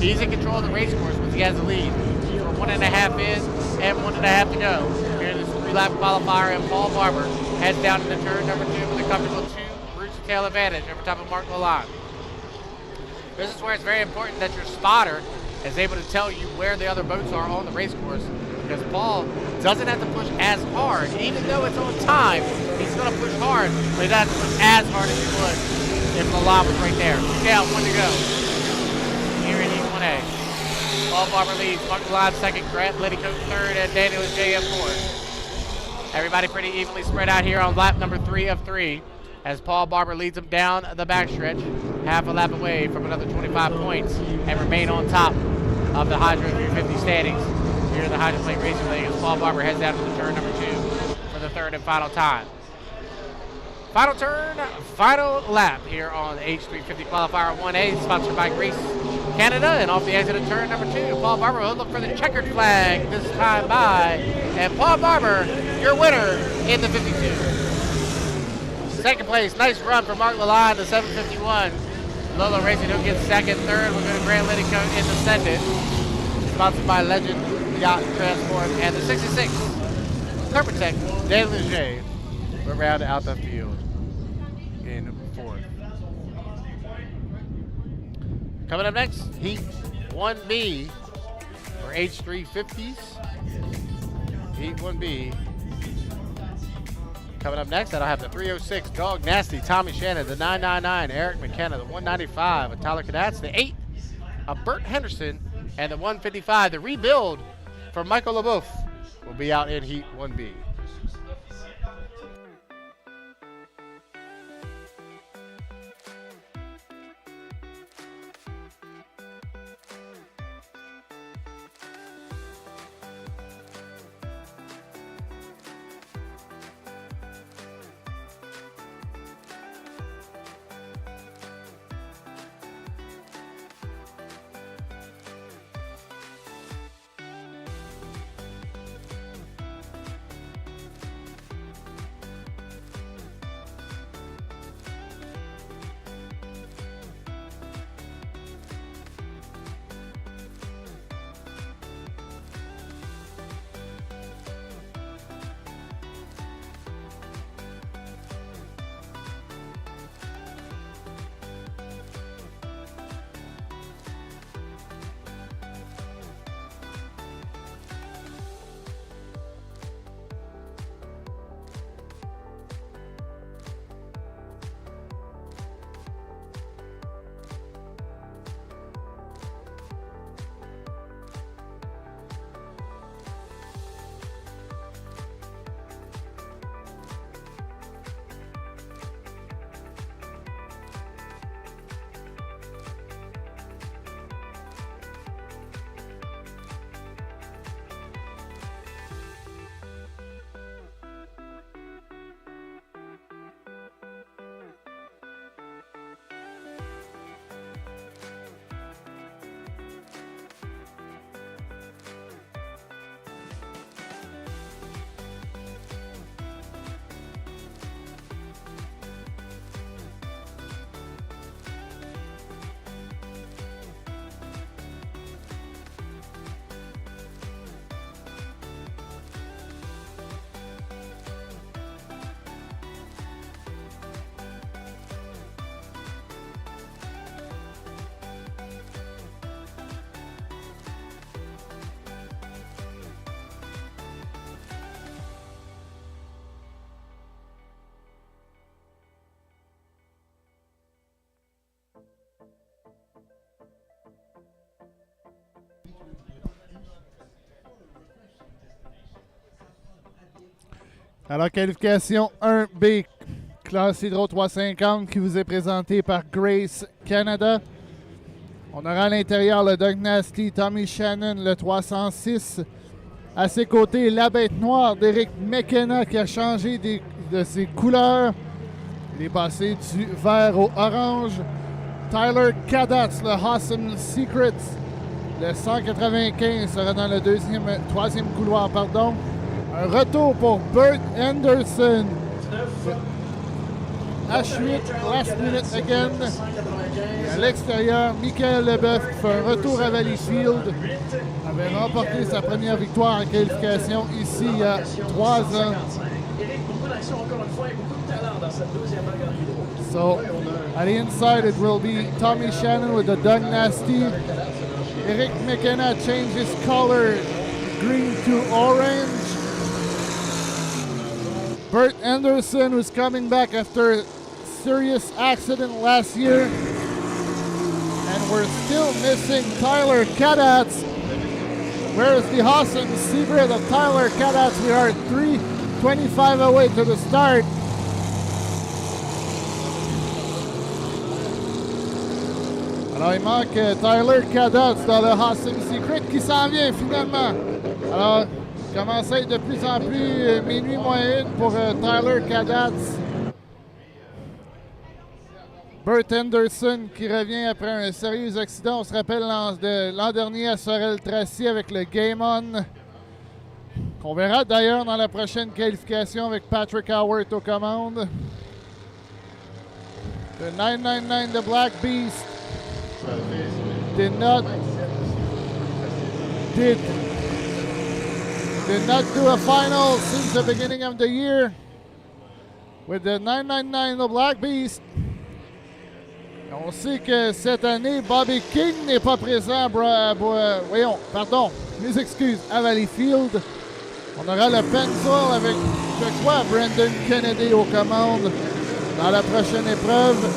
He's in control of the race course once he has the lead. For 1.5 in and 1.5 to go. Here in this 3-lap qualifier, and Paul Barber heads down into turn number 2 with a comfortable 2 roots to tail advantage over top of Mark Lalade. This is where it's very important that your spotter is able to tell you where the other boats are on the race course, because Paul doesn't have to push as hard. Even though it's on time, he's going to push hard, but he doesn't have to push as hard as he would if Lalade was right there. 2 down, 1 to go. Here in Heat 1A. Paul Barber leads, Mark Lalade second, Grant Liddycoat third, and Daniel J fourth. Everybody pretty evenly spread out here on lap number 3 of 3 as Paul Barber leads them down the backstretch, half a lap away from another 25 points, and remain on top of the Hydro 350 standings here in the Hydroplane Racing League as Paul Barber heads down to the turn number 2 for the third and final time. Final turn, final lap here on the H350 Qualifier 1A, sponsored by Grace Canada, and off the exit of turn number 2, Paul Barber will look for the checkered flag this time by, and Paul Barber, your winner in the 52. Second place, nice run for Mark Lalade, the 751. Lolo Racing who gets second, third, we're going to Grant Liddycoat in the second, sponsored by Legend Yacht Transport, and the 66, Carpetech, Daniel J, will round out the field in fourth. Coming up next, Heat 1B for H350s. Heat 1B. Coming up next, that'll have the 306, Dog Nasty, Tommy Shannon, the 999, Eric McKenna, the 195, Tyler Cadats, the 8, Bert Henderson, and the 155, the rebuild for Michael LaBeouf will be out in Heat 1B. Alors, qualification 1B, classe Hydro 350 qui vous est présentée par Grace Canada. On aura à l'intérieur le Doug Nasty, Tommy Shannon, le 306. À ses côtés, la bête noire d'Eric McKenna qui a changé de ses couleurs. Il est passé du vert au orange. Tyler Cadats, le Awesome Secret, le 195 sera dans le troisième couloir, pardon. Un retour pour Bert Anderson. H8, last minute again. Et à l'extérieur, Michael Leboeuf qui fait un retour à Valleyfield. Avait remporté sa première victoire en qualification ici il y a 3 ans. Eric, beaucoup d'action encore une fois et beaucoup de talent dans cette deuxième vague en hydro. So, at the inside it will be Tommy Shannon with the Doug Nasty. Eric McKenna changed his color green to orange. Bert Anderson, who's coming back after a serious accident last year. And we're still missing Tyler Cadats. Where's the awesome secret of Tyler Cadats? We are 3:25 away to the start. Alors, il manque Tyler Cadats dans le Awesome Secret qui s'en vient finalement. Alors, il commence à être de plus en plus minuit moins une pour Tyler Cadats. Bert Anderson qui revient après un sérieux accident. On se rappelle l'an dernier à Sorel-Tracy avec le Game On. Qu'on verra d'ailleurs dans la prochaine qualification avec Patrick Howard aux commandes. The 999, the Black Beast, did not do a final since the beginning of the year. With the 999, the Black Beast. On sait que cette année, Bobby King n'est pas présent mes excuses, à Valleyfield. On aura le pencil avec, je crois, Brendan Kennedy aux commandes dans la prochaine épreuve.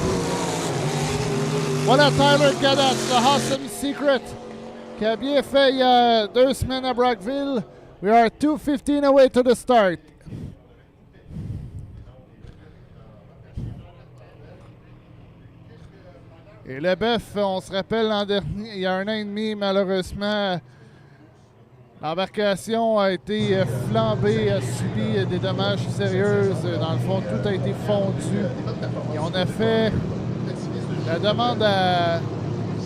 Voilà Tyler Cadats, the Awesome Secret, qui a bien fait il y a 2 semaines à Brockville. We are 2:15 away to the start. Et le bœuf, on se rappelle l'an dernier, il y a 1 an et demi, malheureusement, l'embarcation a été flambée, a subi des dommages sérieux. Dans le fond, tout a été fondu. Et on a fait la demande à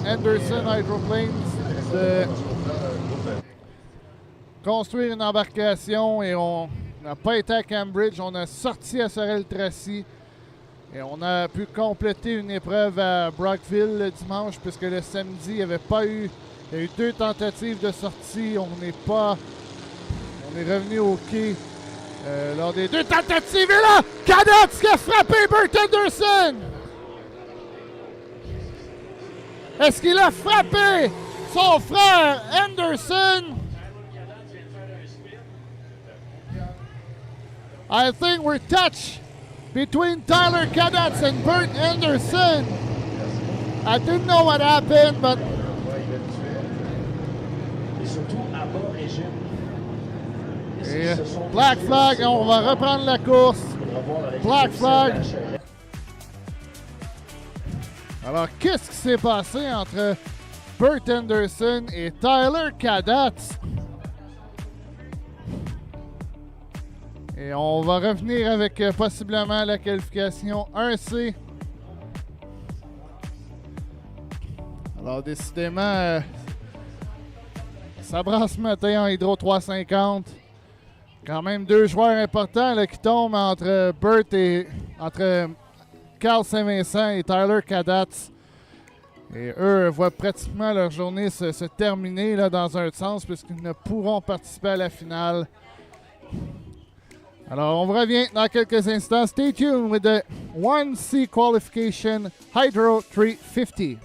Anderson Hydroplane de construire une embarcation et on n'a pas été à Cambridge. On a sorti à Sorel-Tracy. Et on a pu compléter une épreuve à Brockville le dimanche, puisque le samedi, il n'y avait pas eu. Il y a eu 2 tentatives de sortie. On est revenu au quai lors des 2 tentatives. Et là, Cadats qui a frappé Bert Anderson. Est-ce qu'il a frappé son frère Anderson? I think we're touched between Tyler Cadats and Bert Anderson. I didn't know what happened, but Et surtout à bas régime. et Black Flag, on va reprendre la course. Black Flag. Alors, qu'est-ce qui s'est passé entre Bert Anderson et Tyler Cadats? Et on va revenir avec possiblement la qualification 1C. Alors, décidément, ça brasse ce matin en Hydro 350. Quand même 2 joueurs importants là, qui tombent entre Carl Saint-Vincent et Tyler Cadats. Et eux voient pratiquement leur journée se terminer là, dans un sens, puisqu'ils ne pourront participer à la finale. Alors, on revient dans quelques instants. Stay tuned with the 1C qualification Hydro 350.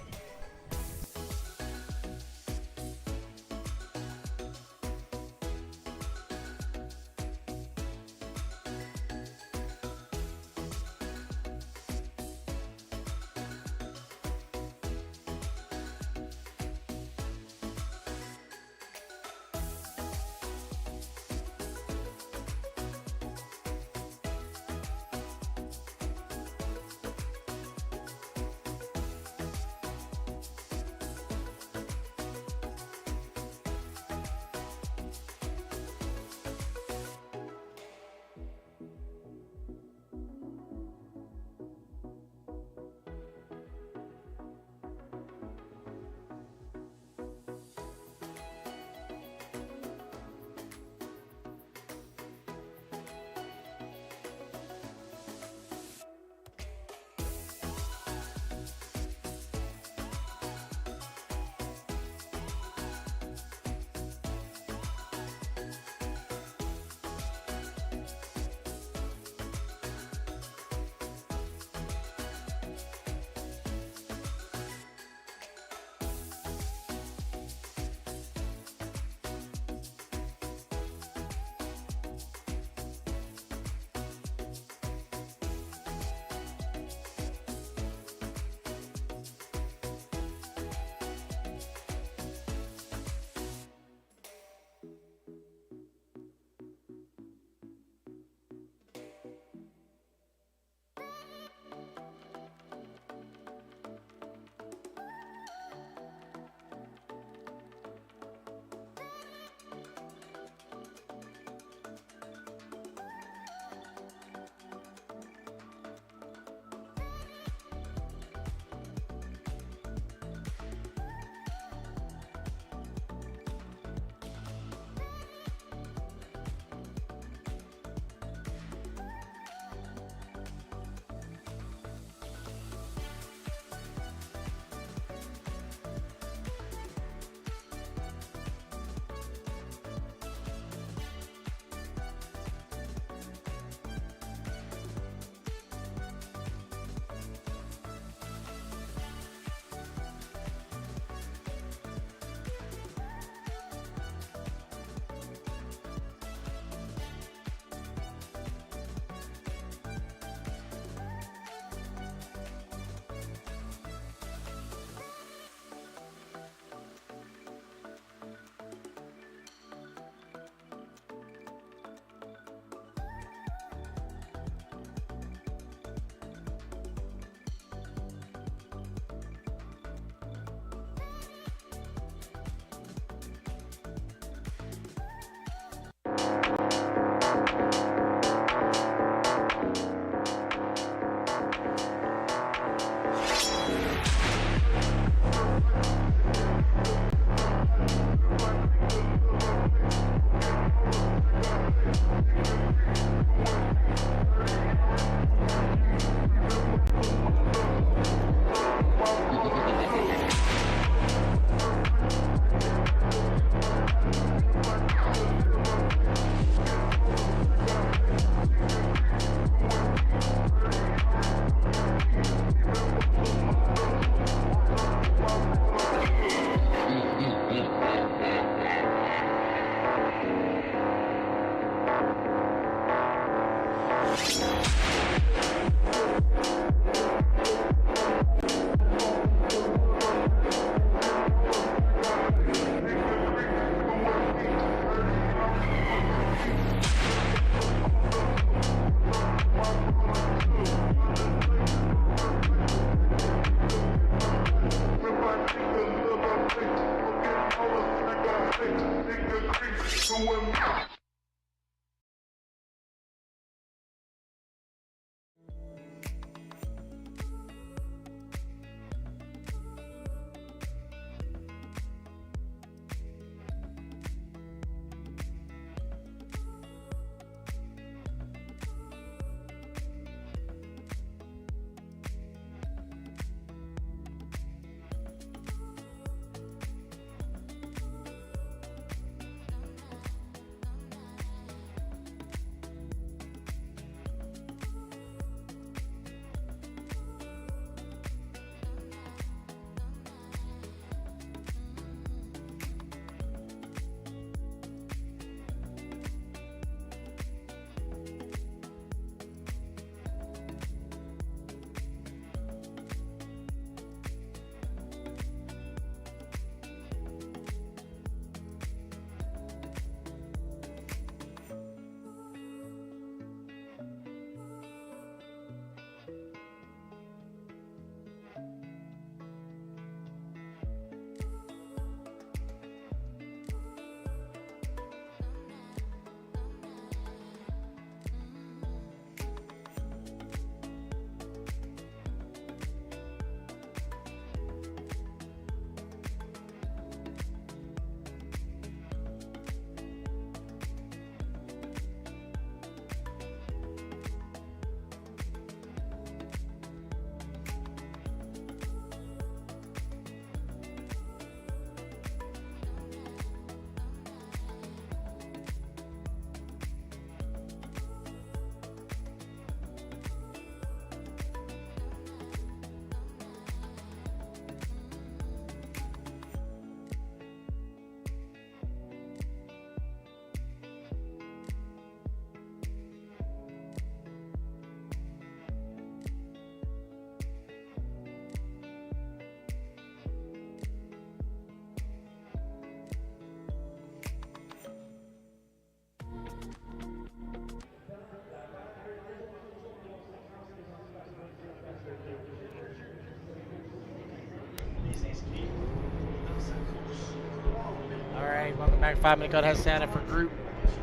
All right, 5-minute cut has Santa for Group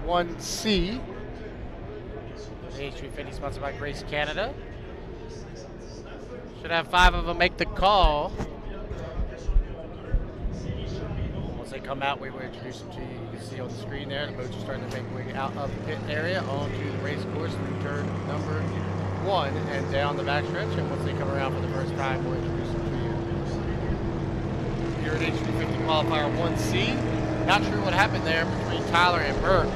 1C. The H350 sponsored by Grace Canada. Should have 5 of them make the call. Once they come out, we will introduce them to you. You can see on the screen there, the boats are starting to make way out of the pit area onto the race course through turn number 1 and down the backstretch. And once they come around for the first time, we'll introduce them to you. Here at H350 qualifier 1C. Not sure what happened there between Tyler and Burke,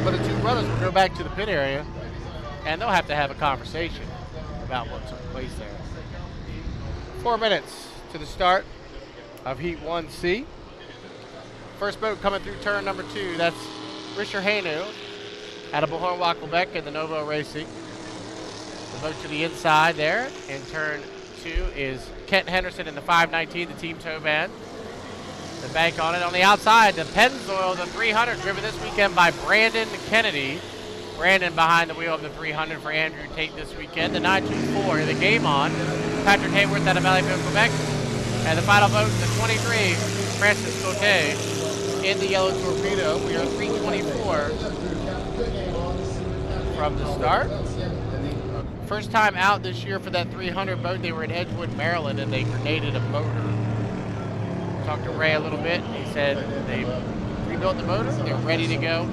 but the 2 runners will go back to the pit area, and they'll have to have a conversation about what took place there. 4 minutes to the start of Heat 1C. First boat coming through turn number 2, that's Richard Hainu out of Beauharnois, Quebec in the Novo Racing. The boat to the inside there in turn 2 is Kent Henderson in the 519, the team tow van. The bank on it. On the outside, the Pennzoil, the 300, driven this weekend by Brandon Kennedy. Brandon behind the wheel of the 300 for Andrew Tate this weekend. The 924, the game on. Patrick Hayworth out of Valleyfield, Quebec. And the final boat, the 23, Francis Cote in the yellow torpedo. We are 324 from the start. First time out this year for that 300 boat. They were in Edgewood, Maryland, and they grenaded a motor. Talked to Ray a little bit. He said they rebuilt the motor. They're ready to go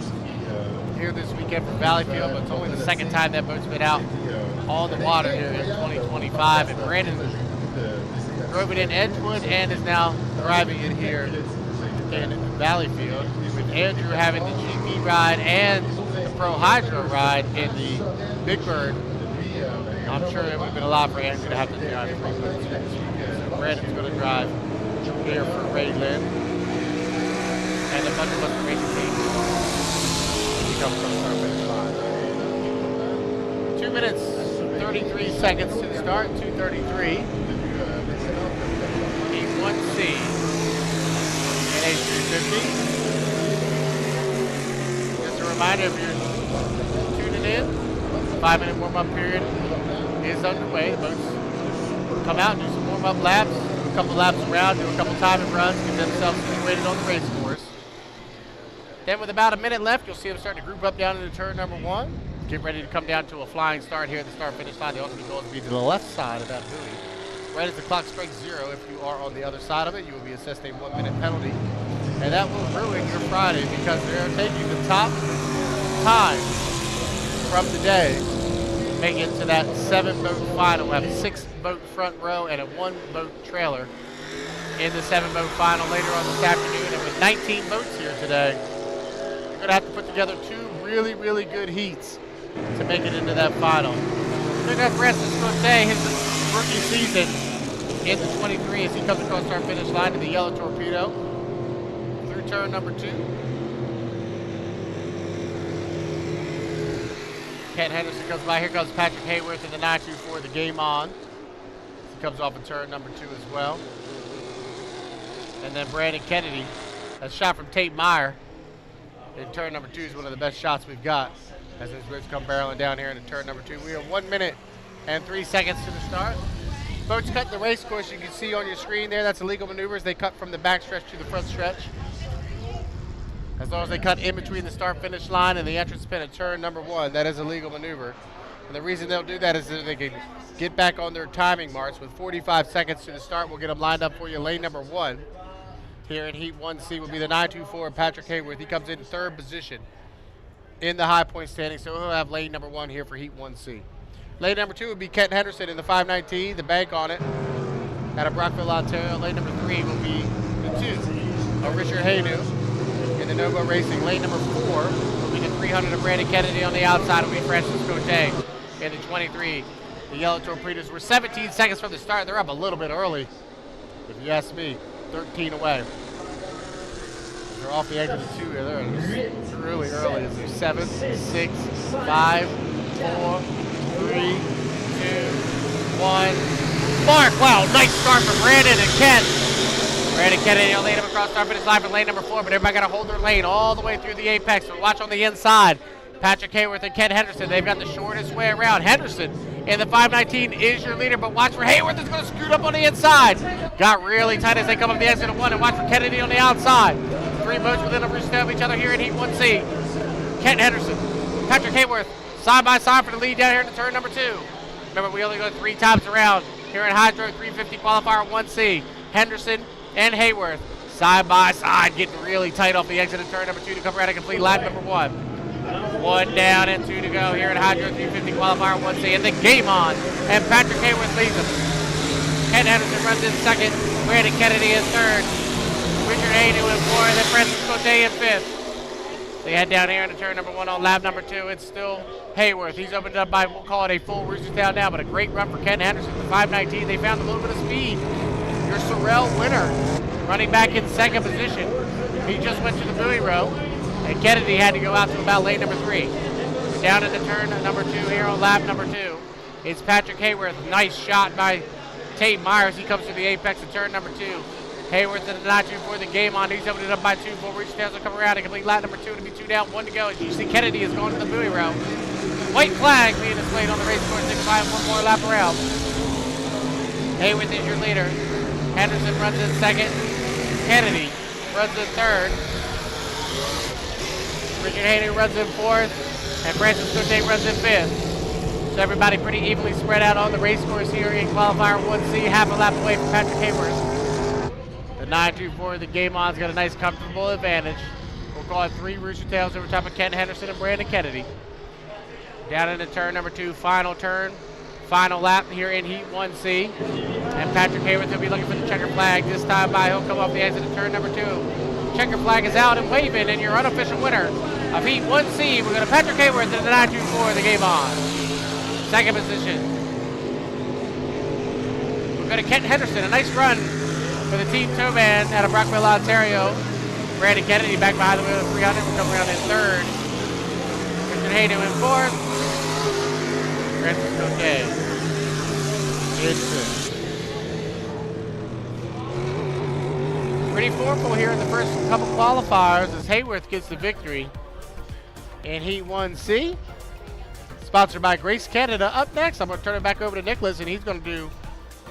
here this weekend for Valleyfield, but it's only the second time that boat's been out on the water here in 2025. And Brandon drove it in Edgewood and is now driving it here in Valleyfield, with Andrew having the GP ride and the ProHydro ride in the Big Bird. I'm sure it would have been a lot for Andrew to have to drive 3 boats here this weekend. So Brandon's going to drive here for Ray Lynn and the Thunder Buster Racing team. He comes from start finish line. 2 minutes, 33 seconds to the start, 2:33. A1C and H350. Just a reminder, if you're tuning in, the 5-minute warm-up period is underway. The boats come out and do some warm-up laps. A couple laps around, do a couple timing runs, get themselves situated on the race course. Then with about a minute left, you'll see them starting to group up down into turn number 1. Get ready to come down to a flying start here at the start-finish line. The ultimate goal is to be to the left side of that buoy. Right as the clock strikes 0, if you are on the other side of it, you will be assessed a 1-minute penalty. And that will ruin your Friday because they're taking the top time from the day, make it to that 7-boat final. We'll have a 6-boat front row and a 1-boat trailer in the 7-boat final later on this afternoon. And with 19 boats here today, you're going to have to put together 2 really, really good heats to make it into that final. Then that's Francis Cote, his rookie season in the 23 as he comes across our finish line to the yellow torpedo through turn number 2. Kent Henderson comes by. Here comes Patrick Hayworth in the 924, the game on. He comes off of turn number 2 as well. And then Brandon Kennedy, a shot from Tate Meyer in turn number 2 is one of the best shots we've got as those boats come barreling down here into turn number 2. We are 1 minute and 3 seconds to the start. Boats cut the race course. You can see on your screen there, that's illegal maneuvers. They cut from the back stretch to the front stretch. As long as they cut in between the start-finish line and the entrance pin at turn number 1, that is a legal maneuver. And the reason they'll do that is that they can get back on their timing marks. With 45 seconds to the start, we'll get them lined up for you. Lane number 1 here in Heat 1C will be the 924 Patrick Hayworth. He comes in 3rd position in the high point standing, so he'll have lane number 1 here for Heat 1C. Lane number 2 would be Kent Henderson in the 519, the bank on it, out of Brockville, Ontario. Lane number 3 will be the 2 of Richard Hainu in the Novo Racing. Lane number 4 will be the 300 of Brandon Kennedy. On the outside will be Francis Cote in the 23. The yellow torpedoes were 17 seconds from the start. They're up a little bit early, if you ask me. 13 away. They're off the edge of the 2 here. They're just really early. They're 7, 6, 5, 4, 3, 2, 1. Mark, wow, nice start from Brandon and Kent. Brandon Kennedy will lead him across start finish line for lane number 4, but everybody got to hold their lane all the way through the apex. So watch on the inside. Patrick Hayworth and Kent Henderson, they've got the shortest way around. Henderson in the 519 is your leader, but watch for Hayworth is going to scoot up on the inside. Got really tight as they come up the exit of 1, and watch for Kennedy on the outside. three boats within a roost of each other here in Heat 1C. Kent Henderson, Patrick Hayworth, side by side for the lead down here in turn number 2. Remember, we only go 3 times around here in Hydro 350 qualifier 1C. Henderson and Hayworth, side by side, getting really tight off the exit of turn number 2 to come around and complete lap number 1. 1 down and 2 to go here in Hydro 350 qualifier 1C. And the game on, and Patrick Hayworth leads them. Kent Henderson runs in second. Brandon Kennedy in third. Richard Hayden in fourth, and then Francisco Day in fifth. They head down here into turn number 1 on lap number 2. It's still Hayworth. He's opened up by, we'll call it a full Roosterstown now, but a great run for Kent Henderson. The 5:19. They found a little bit of speed. Your Sorrell winner running back in second position. He just went to the buoy row, and Kennedy had to go out to about lane number 3. Down into turn number 2 here on lap number 2. It's Patrick Hayworth. Nice shot by Tate Myers. He comes to the apex of turn number 2. Hayworth in the 9-2 the game on. He's opening up by 2. Full reach down to come around and complete lap number 2 to be 2 down, 1 to go. As you see, Kennedy is going to the buoy row. White flag being displayed on the race course. 6-5, 1 more lap around. Hayworth is your leader. Henderson runs in second. Kennedy runs in third. Richard Hayden runs in fourth. And Francis Cote runs in fifth. So everybody pretty evenly spread out on the race course here in qualifier 1C. Half a lap away from Patrick Hayworth. The 9-2-4, the game on's got a nice comfortable advantage. We'll call it 3 Rooster Tails over top of Kent Henderson and Brandon Kennedy. Down into turn number 2, final turn, final lap here in Heat 1C. And Patrick Hayworth will be looking for the checker flag. This time by, he'll come off the exit of turn number 2. Checker flag is out and waving, and your unofficial winner of Heat 1C, we're going to Patrick Hayworth in the 9-2-4, the game on. Second position. We're going to Kent Henderson, a nice run for the team tow man out of Brockville, Ontario. Brandon Kennedy back behind the wheel of 300. We'll come around in third. Richard Hayden in fourth. Francis Cote in fifth. Pretty formidable here in the first couple qualifiers as Hayworth gets the victory in Heat 1C. Sponsored by Grace Canada. Up next, I'm going to turn it back over to Nicholas, and he's going to do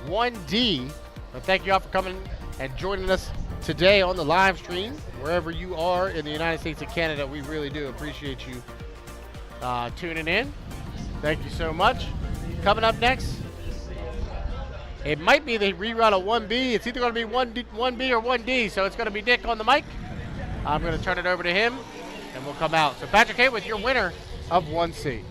1D. But thank you all for coming and joining us today on the live stream, wherever you are in the United States and Canada. We really do appreciate you tuning in. Thank you so much. Coming up next, it might be the rerun of 1B. It's either going to be 1B or 1D, so it's going to be Nick on the mic. I'm going to turn it over to him, and we'll come out. So Patrick Hayworth, your winner of 1C.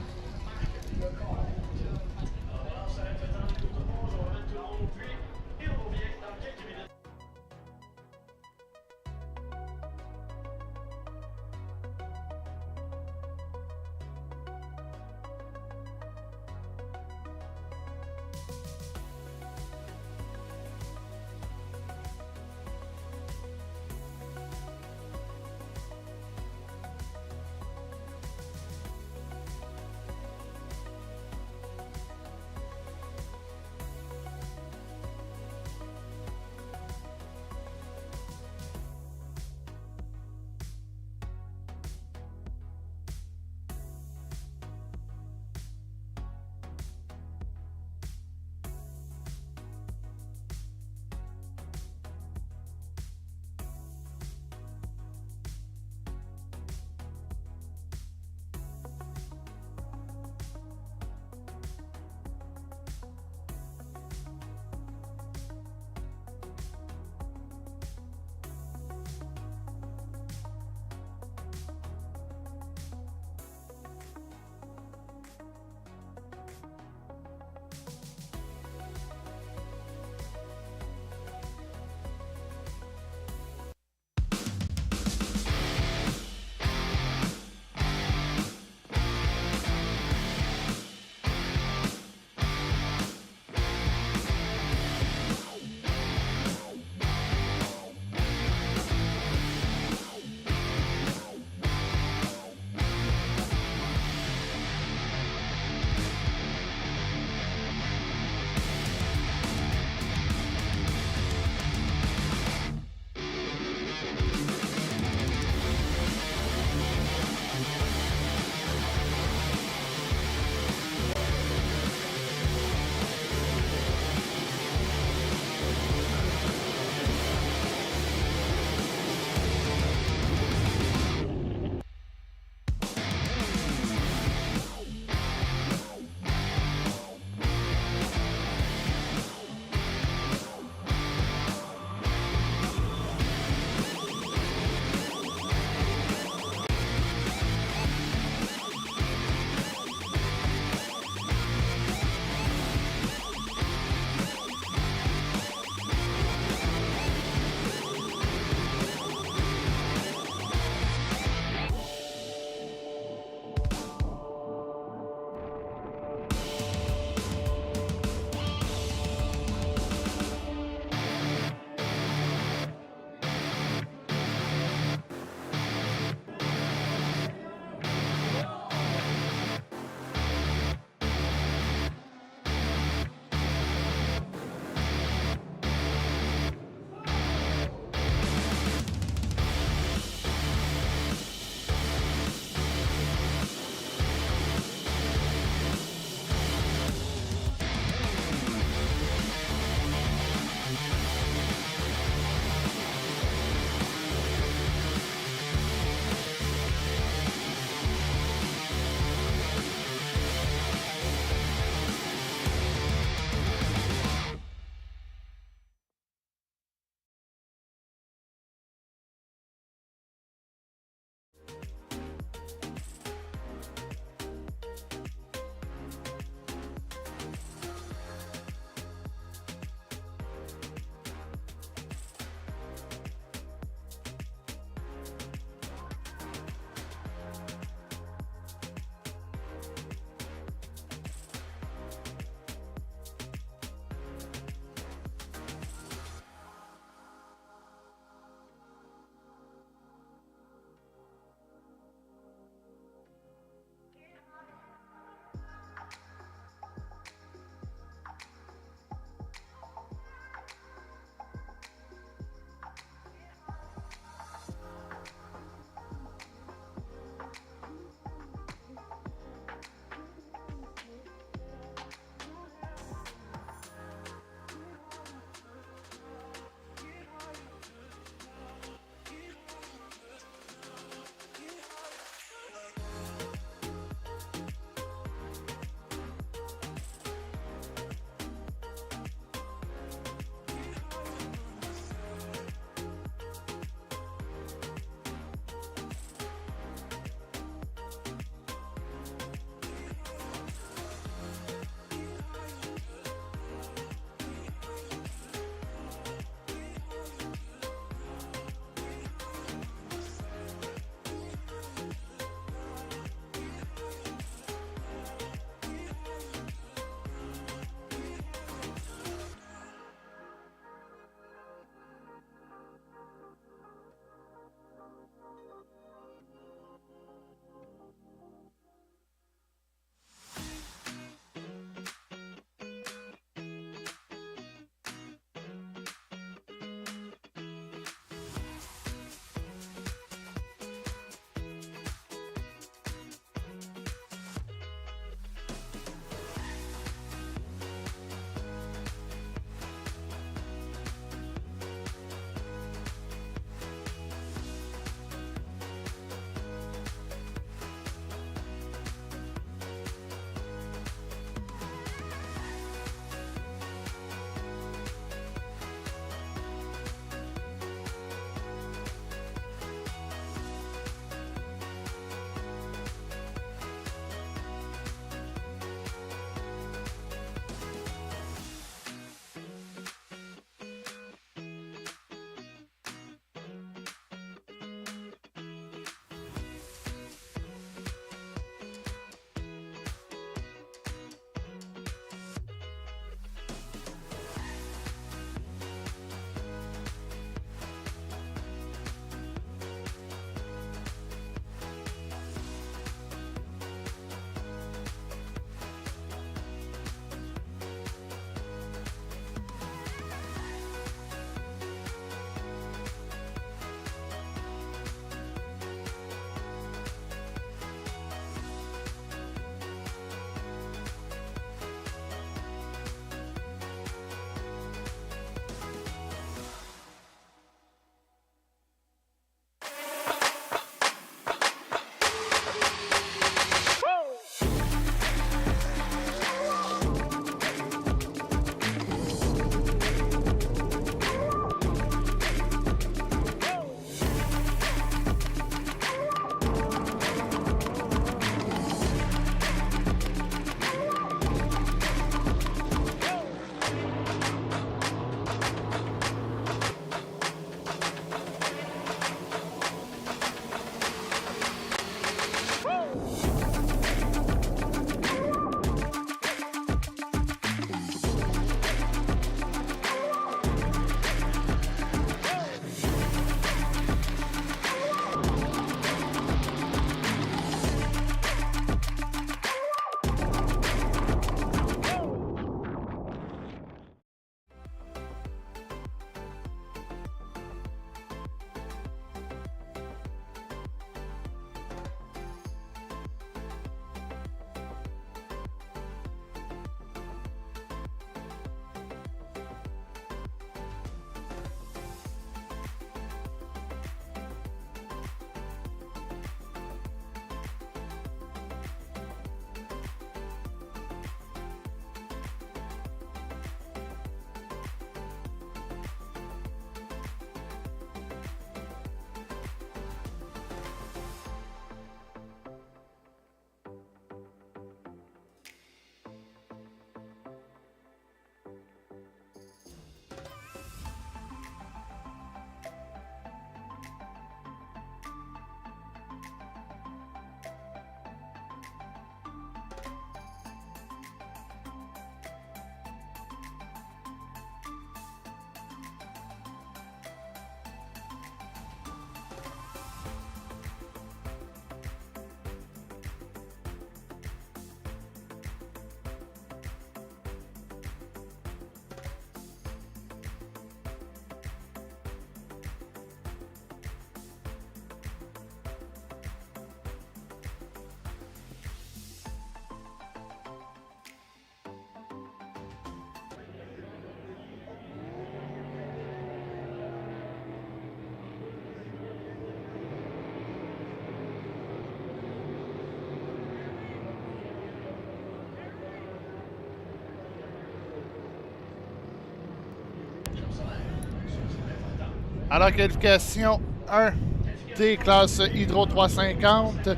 Alors, qualification 1D, classe Hydro 350.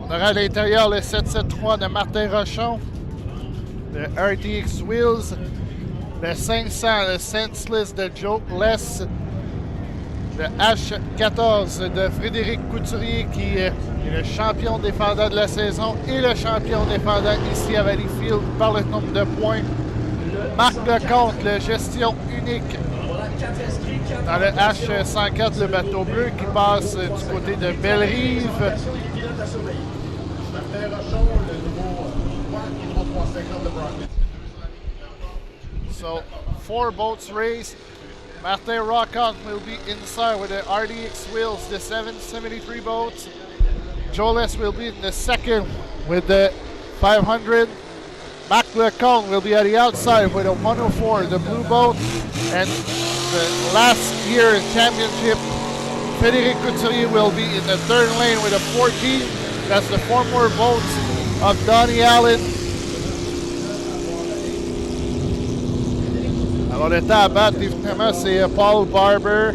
On aura à l'intérieur le 773 de Martin Rochon, le RTX Wheels, le 500, le Senseless de Joe Less, le H14 de Frédéric Couturier, qui est le champion défendant de la saison et le champion défendant ici à Valleyfield par le nombre de points. Marc Lecomte, le gestion unique dans le H104, le bateau bleu qui passe du côté de Bellerive. Martin Rochon, le nouveau Hydro 350 de Brockman. So, 4 boats race. Martin Rockon will be inside with the RDX wheels, the 773 boats. Joles will be in the second with the 500. Marc Lecomte will be at the outside with a 104, the blue boat. And the last year championship, Frédéric Couturier will be in the third lane with a 14. That's the former boats of Donnie Allen. Alors le temps à battre, évidemment, c'est Paul Barber.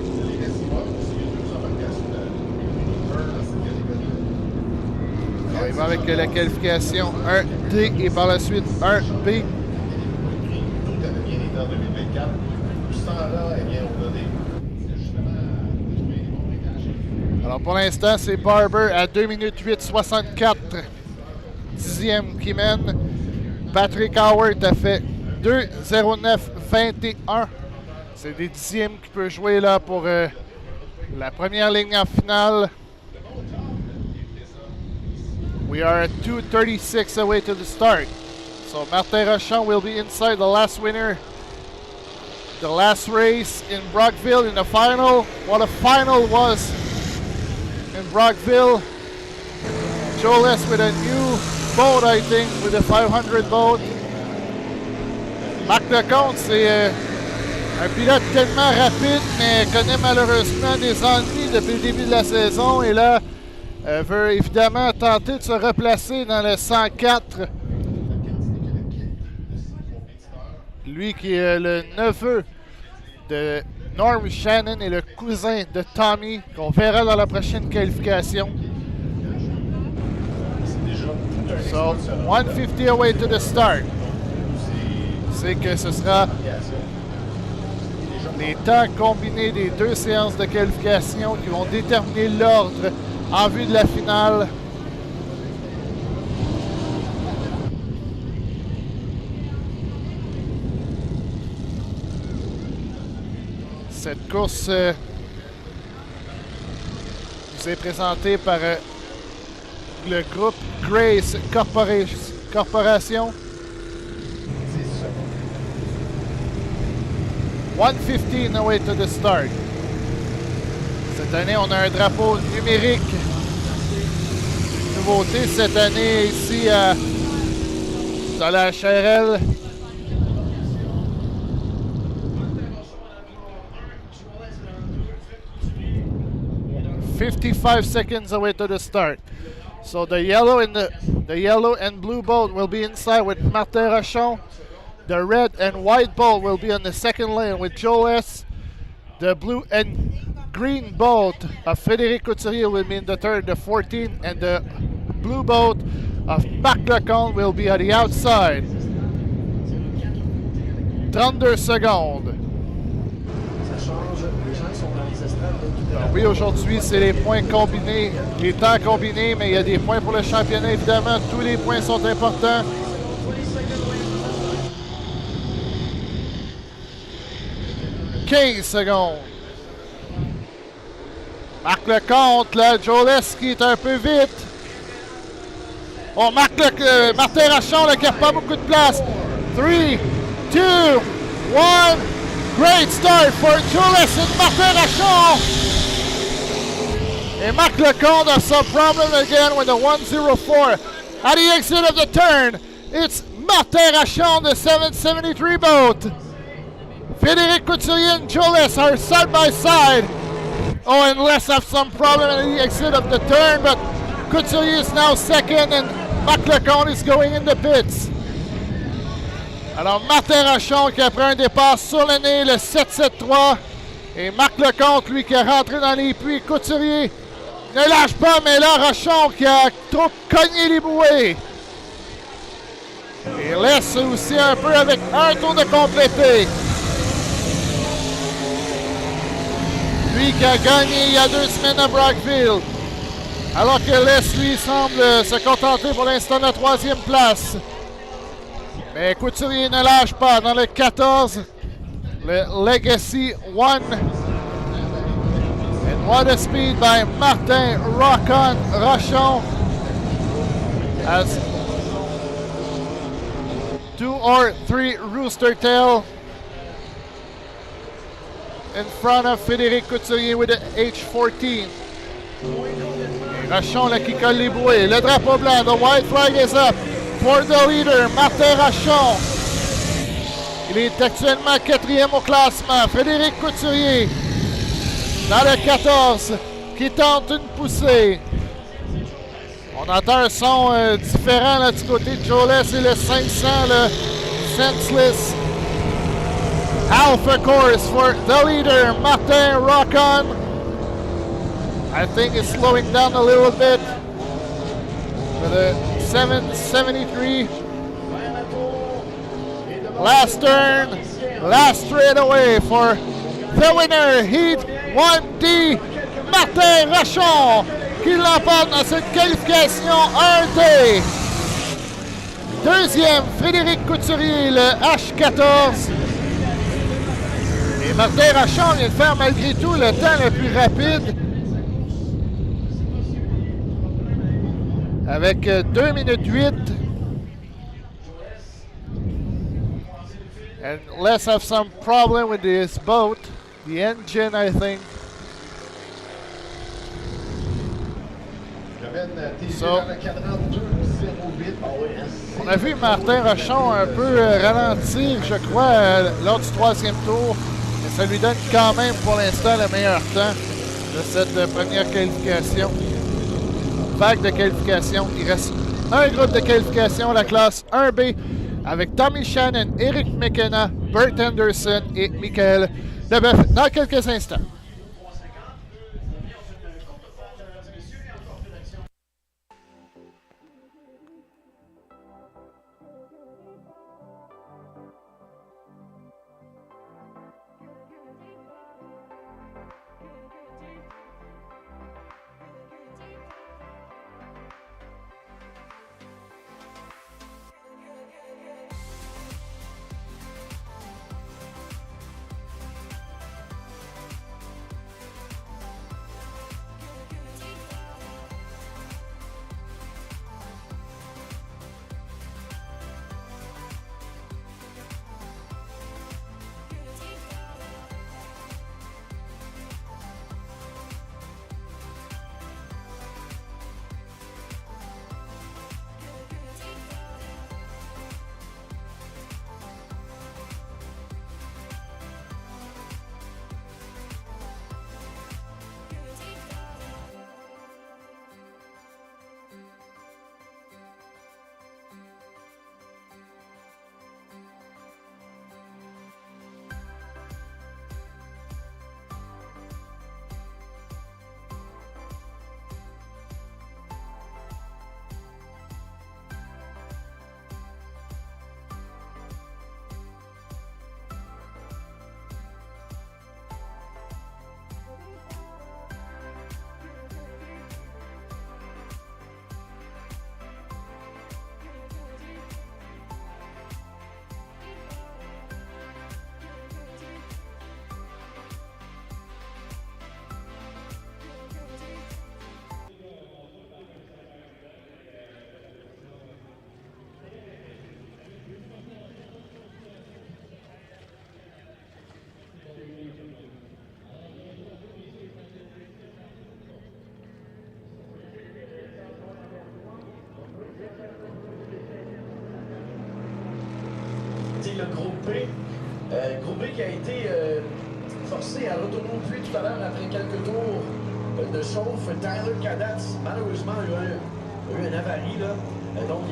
Alors, il va avec la qualification 1D et par la suite 1B. Tout avait bien été en 2024. Tout ce temps-là, eh bien, on a des. Alors pour l'instant, c'est Barber à 2 minutes 8,64. 10e qui mène. Patrick Howard a fait 2,09,21. C'est des 10e qui peut jouer là pour la première ligne en finale. We are at 2:36 away to the start. So Martin Rochon will be inside, the last winner. The last race in Brockville in the final. What a final was in Brockville. Joles with a new boat, I think, with a 500 boat. Marc Lecomte, c'est un pilote tellement rapide, mais connaît malheureusement des ennuis depuis le début de la saison. Et là, veut évidemment tenter de se replacer dans le 104. Lui qui est le neveu de Norm Shannon et le cousin de Tommy, qu'on verra dans la prochaine qualification. So, 150 away to the start. C'est que ce sera les temps combinés des deux séances de qualification qui vont déterminer l'ordre en vue de la finale. Cette course vous est présentée par le groupe Grace Corporation. 1:15 away to the start. Cette année, on a un drapeau numérique. Nouveauté cette année ici dans la HRL. "55 seconds away to the start." So the yellow and blue boat will be inside with Martin Rochon. The red and white boat will be on the second lane with Joles. The blue and green boat of Frédéric Couturier will be in the third, the 14, and the blue boat of Marc Lecomte will be at the outside. 32 secondes. Ça change, les gens qui sont dans les estrades. Alors oui, aujourd'hui, c'est les points combinés, les temps combinés, mais il y a des points pour le championnat, évidemment. Tous les points sont importants. 15 secondes. Marc Lecomte, là, Joles qui est un peu vite. Oh, Martin Rochon, là, qui n'a pas beaucoup de place. 3, 2, 1. Great start for Joles and Martin Rochon. And Marc Lecomte has some problem again with the 104. At the exit of the turn, it's Martin Rochon, the 773 boat. Frédéric Couturier and Joles are side by side. Oh, and Les have some problem at the exit of the turn, but Couturier is now second and Marc Lecomte is going in the pits. Alors, Martin Rochon qui après un départ sur le nez, le 773, Et Marc Lecomte, lui, qui est rentré dans les puits. Couturier ne lâche pas, mais là, Rochon qui a trop cogné les bouées. Et laisse aussi un peu avec un tour de complété. Lui qui a gagné il y a 2 semaines à Brockville. Alors que Les, lui, semble se contenter pour l'instant de la 3e place. Mais Couturier ne lâche pas dans le 14. Le Legacy 1. And what a speed by Martin Rochon. As 2 or 3 Rooster Tail in front of Frédéric Couturier with the H14. Et Rochon là, qui colle les bouées. Le drapeau blanc, the white flag is up for the leader, Martin Rochon. Il est actuellement 4e au classement. Frédéric Couturier dans le 14 qui tente une poussée. On entend un son différent là, du côté de Jolet, c'est le 500, le Senseless Alpha Course for the leader, Martin Rochon. I think it's slowing down a little bit for the 773. Last turn, last straightaway for the winner, Heat 1D, Martin Rochon, qui l'emporte dans cette qualification 1D. Deuxième, Frédéric Couturier, le H14. Et Martin Rochon vient de faire malgré tout le temps le plus rapide. Avec 2 minutes 8. And let's have some problem with this boat. The engine, I think. So, on a vu Martin Rochon un peu ralentir, je crois, lors du 3e tour. Mais ça lui donne quand même pour l'instant le meilleur temps de cette première qualification. Vague de qualification. Il reste un groupe de qualification, la classe 1B, avec Tommy Shannon, Eric McKenna, Bert Anderson et Michael Leboeuf dans quelques instants. Le groupe B. Groupe B qui a été forcé à retourner au puits tout à l'heure après quelques tours de chauffe. Tyler Cadat, malheureusement, a eu un avarie. Là. Donc,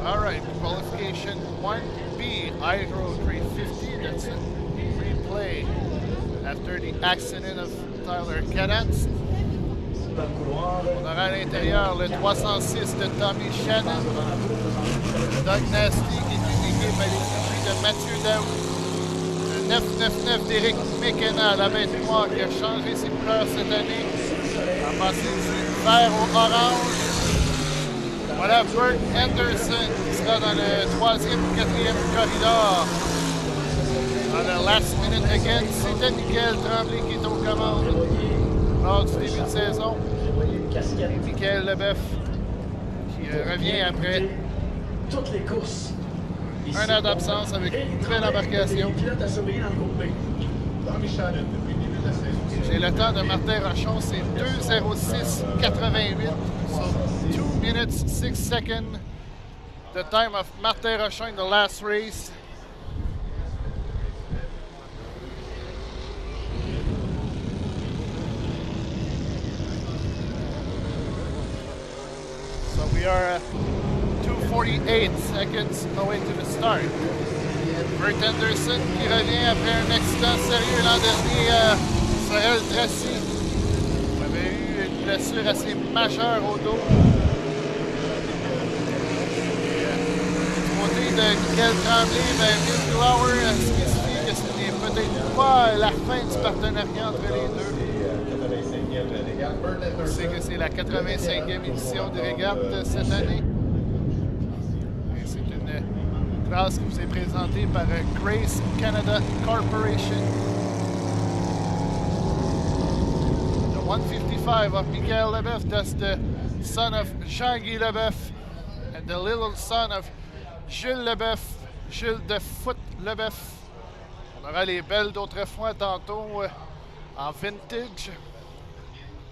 All right, qualification 1B, Hydro 350. That's a replay after the accident of Tyler Cadence. On aura à l'intérieur le 306 de Tommy Shannon, Doug Nasty qui est une équipe à l'effigie de Mathieu Daou, le 999 d'Éric McKenna, la bête noire qui a changé ses couleurs cette année, en passant du vert au orange. Voilà Bert Anderson qui sera dans le 3e ou 4e corridor. Dans le last minute again, c'était Michael Tremblay qui est aux commandes lors du début de saison. Michael Leboeuf qui revient après toutes les courses. un an d'absence avec une nouvelle embarcation. J'ai le temps de Martin Rochon, c'est 2:06:88. So 2 minutes 6 seconds. The time of Martin Rochon in the last race. So we are 2:48 seconds away to the start. Bert Anderson qui revient après un accident sérieux l'an dernier. Sorel Tracy avait eu une blessure assez majeure au dos. Du côté de Michael Tremblay, Will Glower spécifie que ce n'est peut-être pas la fin du partenariat entre les deux. On sait que c'est la 85e édition des Régates cette année. Et c'est une classe qui vous est présentée par Grace Canada Corporation. The 155 of Michael Leboeuf, that's the son of Jean-Guy Leboeuf, and the little son of Jules Leboeuf, Jules de Foot Leboeuf. On aura les belles d'autrefois tantôt en vintage.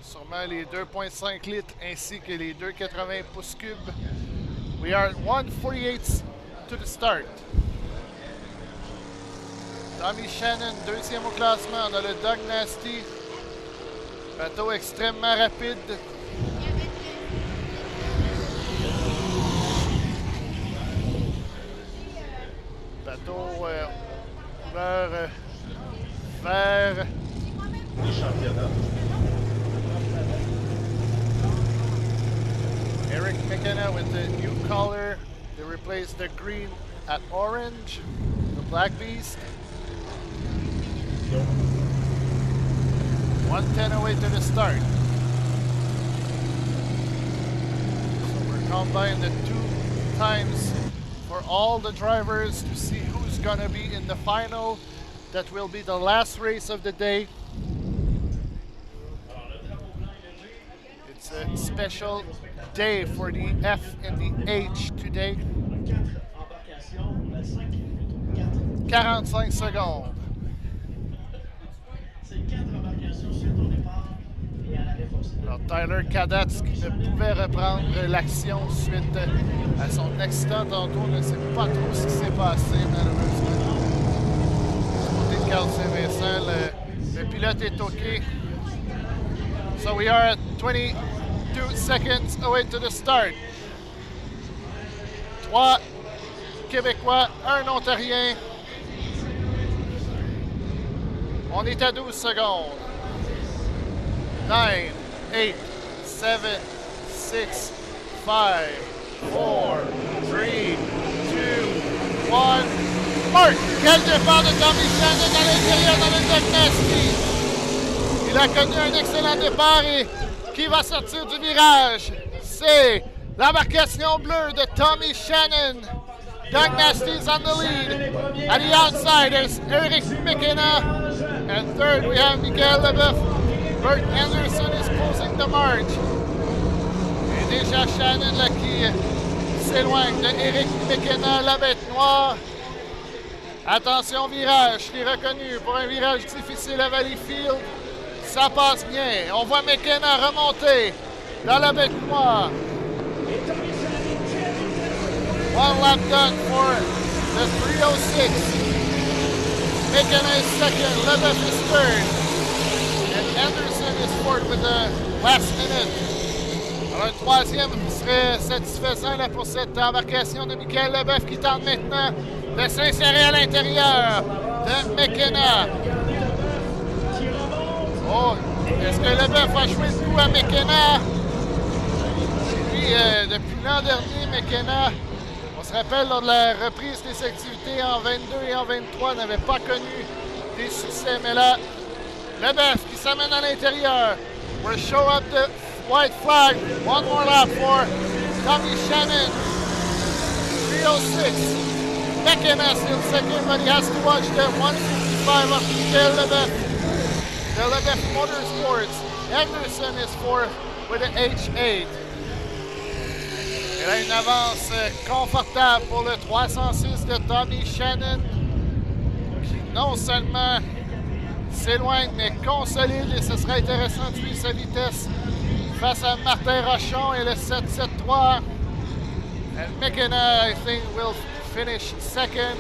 Sûrement les 2,5 litres ainsi que les 2,80 pouces cubes. We are at 1:48 to the start. Tommy Shannon, deuxième au classement. On a le Doug Nasty. Bateau extrêmement rapide. Bateau couleur vert. Eric McKenna with the new color. They replaced the green at orange, the Black Beast. 1:10 away to the start. So we're combining the 2 times for all the drivers to see who's gonna be in the final. That will be the last race of the day. It's a special day for the F and the H today. 45 secondes. Alors Tyler Cadence qui ne pouvait reprendre l'action suite à son accident tantôt, on ne sait pas trop ce qui s'est passé malheureusement. Du côté de Carl Saint-Vincent, le pilote est OK. So we are at 22 seconds away to the start. 3 Québécois, 1 Ontarien. On est à 12 secondes. 9, 8, 7, 6, 5, 4, 3, 2, 1. Mark! Quel départ de Tommy Shannon à l'intérieur dans le Doug Nasty. Il a connu un excellent départ et qui va sortir du virage? C'est l'embarcation bleue de Tommy Shannon. Doug Nasty is on the lead. At the outside, there's Eric McKenna. And third, we have Michael Leboeuf. Bert Anderson is closing the march. Et déjà Shannon là, qui s'éloigne de Eric McKenna, la bête noire. Attention, virage qui est reconnu pour un virage difficile à Valleyfield. Ça passe bien. On voit McKenna remonter dans la bête noire. One lap done for the 306. McKenna is second, Leboeuf is third. And Anderson is fourth with the last minute Alors, un troisième serait satisfaisant là, pour cette embarcation de Michael Leboeuf qui tente maintenant de s'insérer à l'intérieur de McKenna. Oh, est-ce que Leboeuf va jouer le coup à McKenna? Lui, depuis l'an dernier, McKenna, on se rappelle, lors de la reprise des activités en 22 et en 23, n'avait pas connu des succès. Mais là, Leboeuf qui s'amène à l'intérieur. We'll show up the white flag. One more lap for Tommy Shannon. 306. McKenna still second, but he has to watch the 155 of Michael Leboeuf. The Leboeuf Motorsports. Anderson is fourth with an H8. Et là, une avance confortable pour le 306 de Tommy Shannon, qui non seulement s'éloigne, mais consolide, et ce sera intéressant de suivre sa vitesse face à Martin Rochon et le 773. And McKenna, I think, will finish second.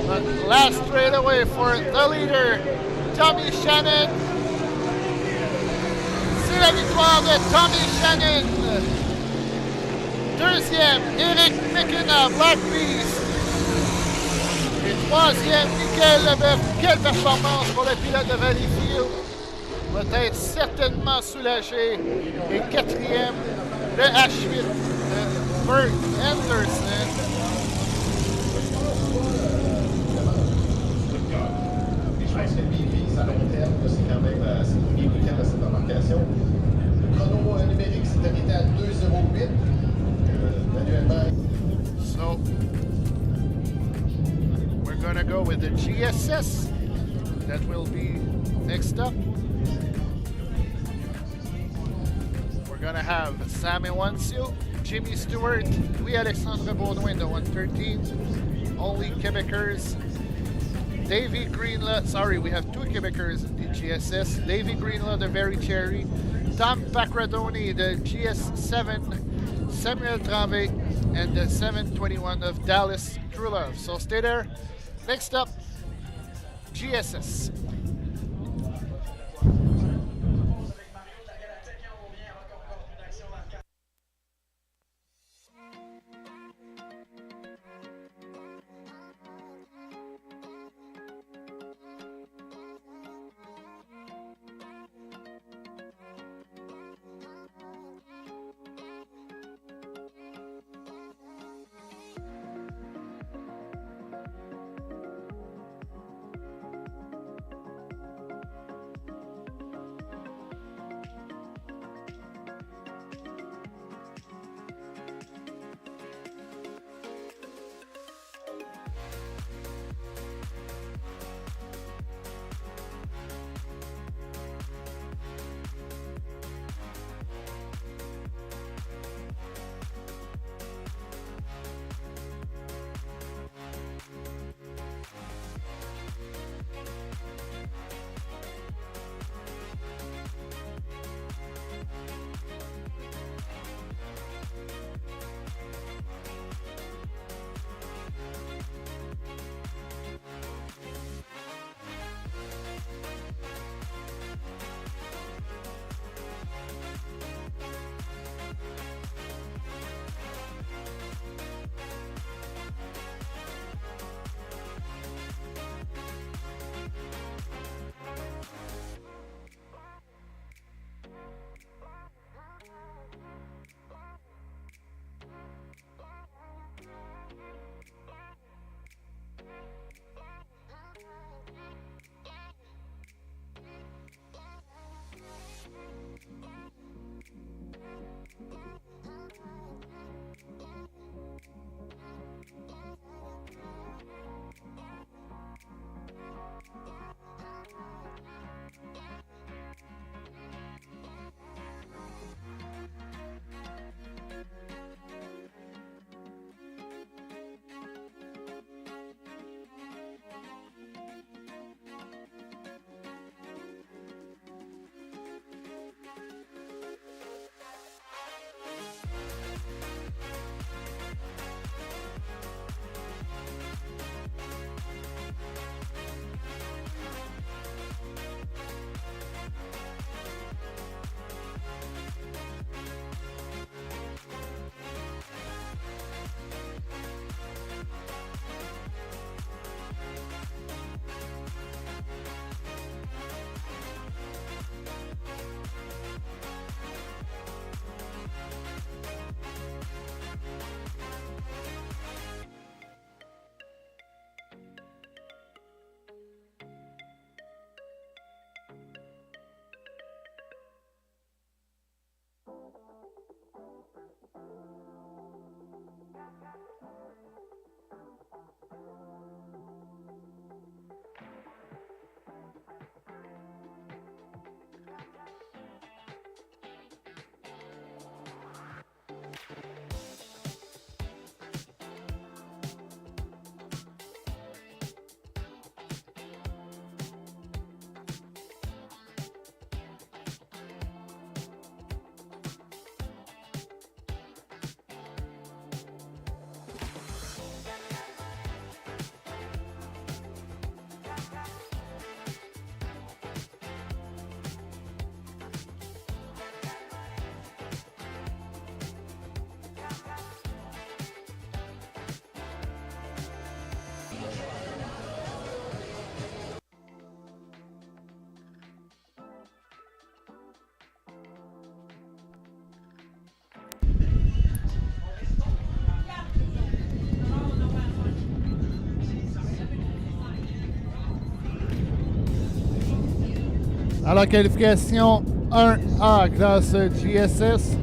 But last straightaway for the leader, Tommy Shannon. C'est la victoire de Tommy Shannon. Deuxième, Eric McKenna, Black Beast. Et troisième, Michael Leboeuf. Quelle performance pour le pilote de Valleyfield. Va être certainement soulagé. Et quatrième, le H8 de Bert Anderson. Je pense que lui vise à long terme, c'est quand même c'est le premier week-end de cette embarcation. Le chrono numérique s'est arrêté à 2:08. Manuellement. So, we're going to go with the GSS. That will be next up. We're going to have Sam Ewancio, Jimmy Stewart, Louis-Alexandre Baudouin, the 113. Only Quebecers. Davy Greenlaw, sorry, we have two Quebecers in the GSS. Davy Greenlaw, the Very Cherry. Tom Pacradoni, the GS7. Samuel Tremblay, and the 721 of Dallas Trulove. So stay there. Next up, GSS. À la qualification 1A, classe GSS.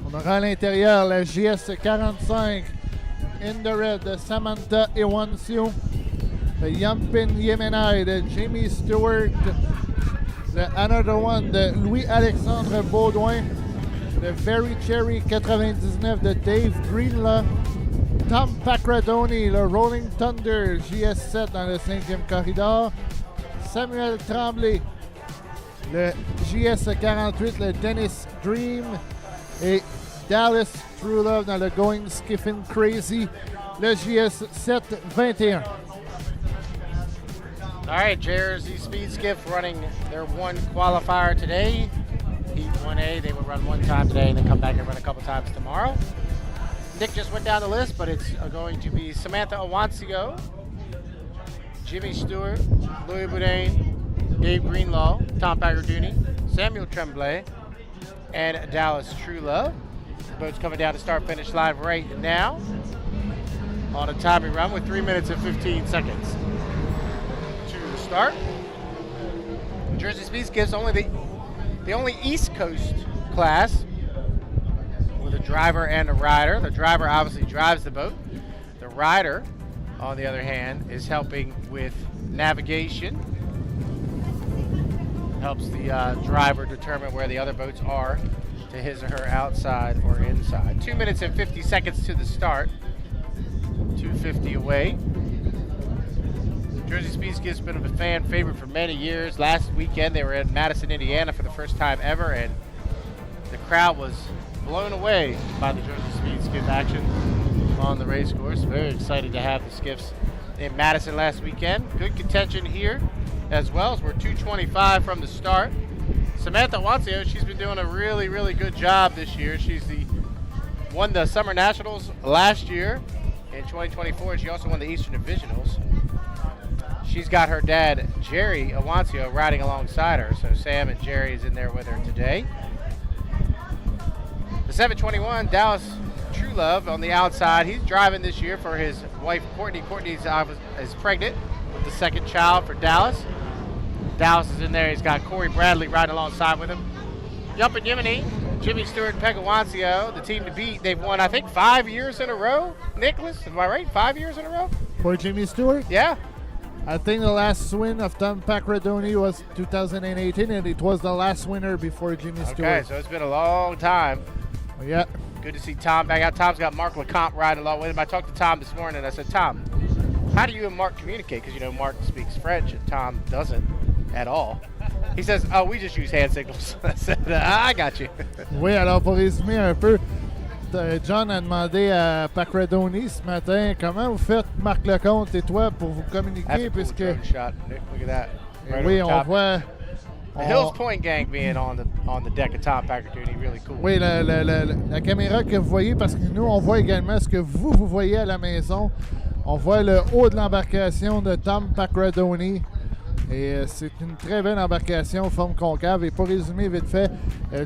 On aura à l'intérieur la GS45 in the red de Samantha Ewancio, le Yampin Yemenai de Jamie Stewart, le Another One de Louis-Alexandre Baudouin, le Very Cherry 99 de Dave Greenlaw, Tom Pacradoni, le Rolling Thunder JS7 dans le 5e corridor, Samuel Tremblay, le JS48, le Dennis Dream, et Dallas True Love dans le Going Skiffin' Crazy, le JS721. All right, Jersey Speed Skiff running their one qualifier today. Heat 1A, they will run one time today and then come back and run a couple times tomorrow. Nick just went down the list, but it's going to be Samantha Awancio, Jimmy Stewart, Louis Boudin, Dave Greenlaw, Tom Pagarduni, Samuel Tremblay, and Dallas True Love. The boat's coming down to start-finish line right now on a timing run with 3 minutes and 15 seconds to the start. Jersey Speed Skiff's only the only East Coast class with a driver and a rider. The driver obviously drives the boat. The rider, on the other hand, is helping with navigation. Helps the driver determine where the other boats are to his or her outside or inside. 2 minutes and 50 seconds to the start. 2:50 away. Jersey Speed Skiff's been a fan favorite for many years. Last weekend they were in Madison, Indiana for the first time ever, and the crowd was blown away by the Jersey Speed Skiff action on the race course. Very excited to have the Skiffs in Madison last weekend. Good contention here as well, as we're 2:25 from the start. Samantha Awancio, she's been doing a really, really good job this year. She's won the Summer Nationals last year in 2024. She also won the Eastern Divisionals. She's got her dad, Jerry Awancio, riding alongside her. So Sam and Jerry is in there with her today. The 721, Dallas True Love on the outside. He's driving this year for his wife, Courtney. Courtney is pregnant with the second child for Dallas. Dallas is in there. He's got Corey Bradley riding alongside with him. Yumpin' Yemeni, Jimmy Stewart and Peg Awancio, the team to beat. They've won, I think, 5 years in a row. Nicholas, am I right? 5 years in a row? For Jimmy Stewart? Yeah. I think the last win of Tom Pacradoni was 2018, and it was the last winner before Jimmy Stewart. Okay, so it's been a long time. Yeah. Good to see Tom back out. Tom's got Mark LeCompte riding along with him. I talked to Tom this morning, and I said, Tom, how do you and Mark communicate? Because, you know, Mark speaks French, and Tom doesn't at all. He says, oh, we just use hand signals. I said, I got you. Oui, alors pour résumer un peu, John a demandé à Pacradoni ce matin, comment vous faites, Marc Lecomte et toi, pour vous communiquer? That's a cool puisque drone shot, Nick. Look at that. Right oui, over on top. voit... The Hills Point gang being on the deck of Tom Pacarduni, really cool. Oui, la caméra que vous voyez, parce que nous, on voit également ce que vous voyez à la maison. On voit le haut de l'embarcation de Tom Pacradoni. Et c'est une très belle embarcation, forme concave. Et pour résumer vite fait,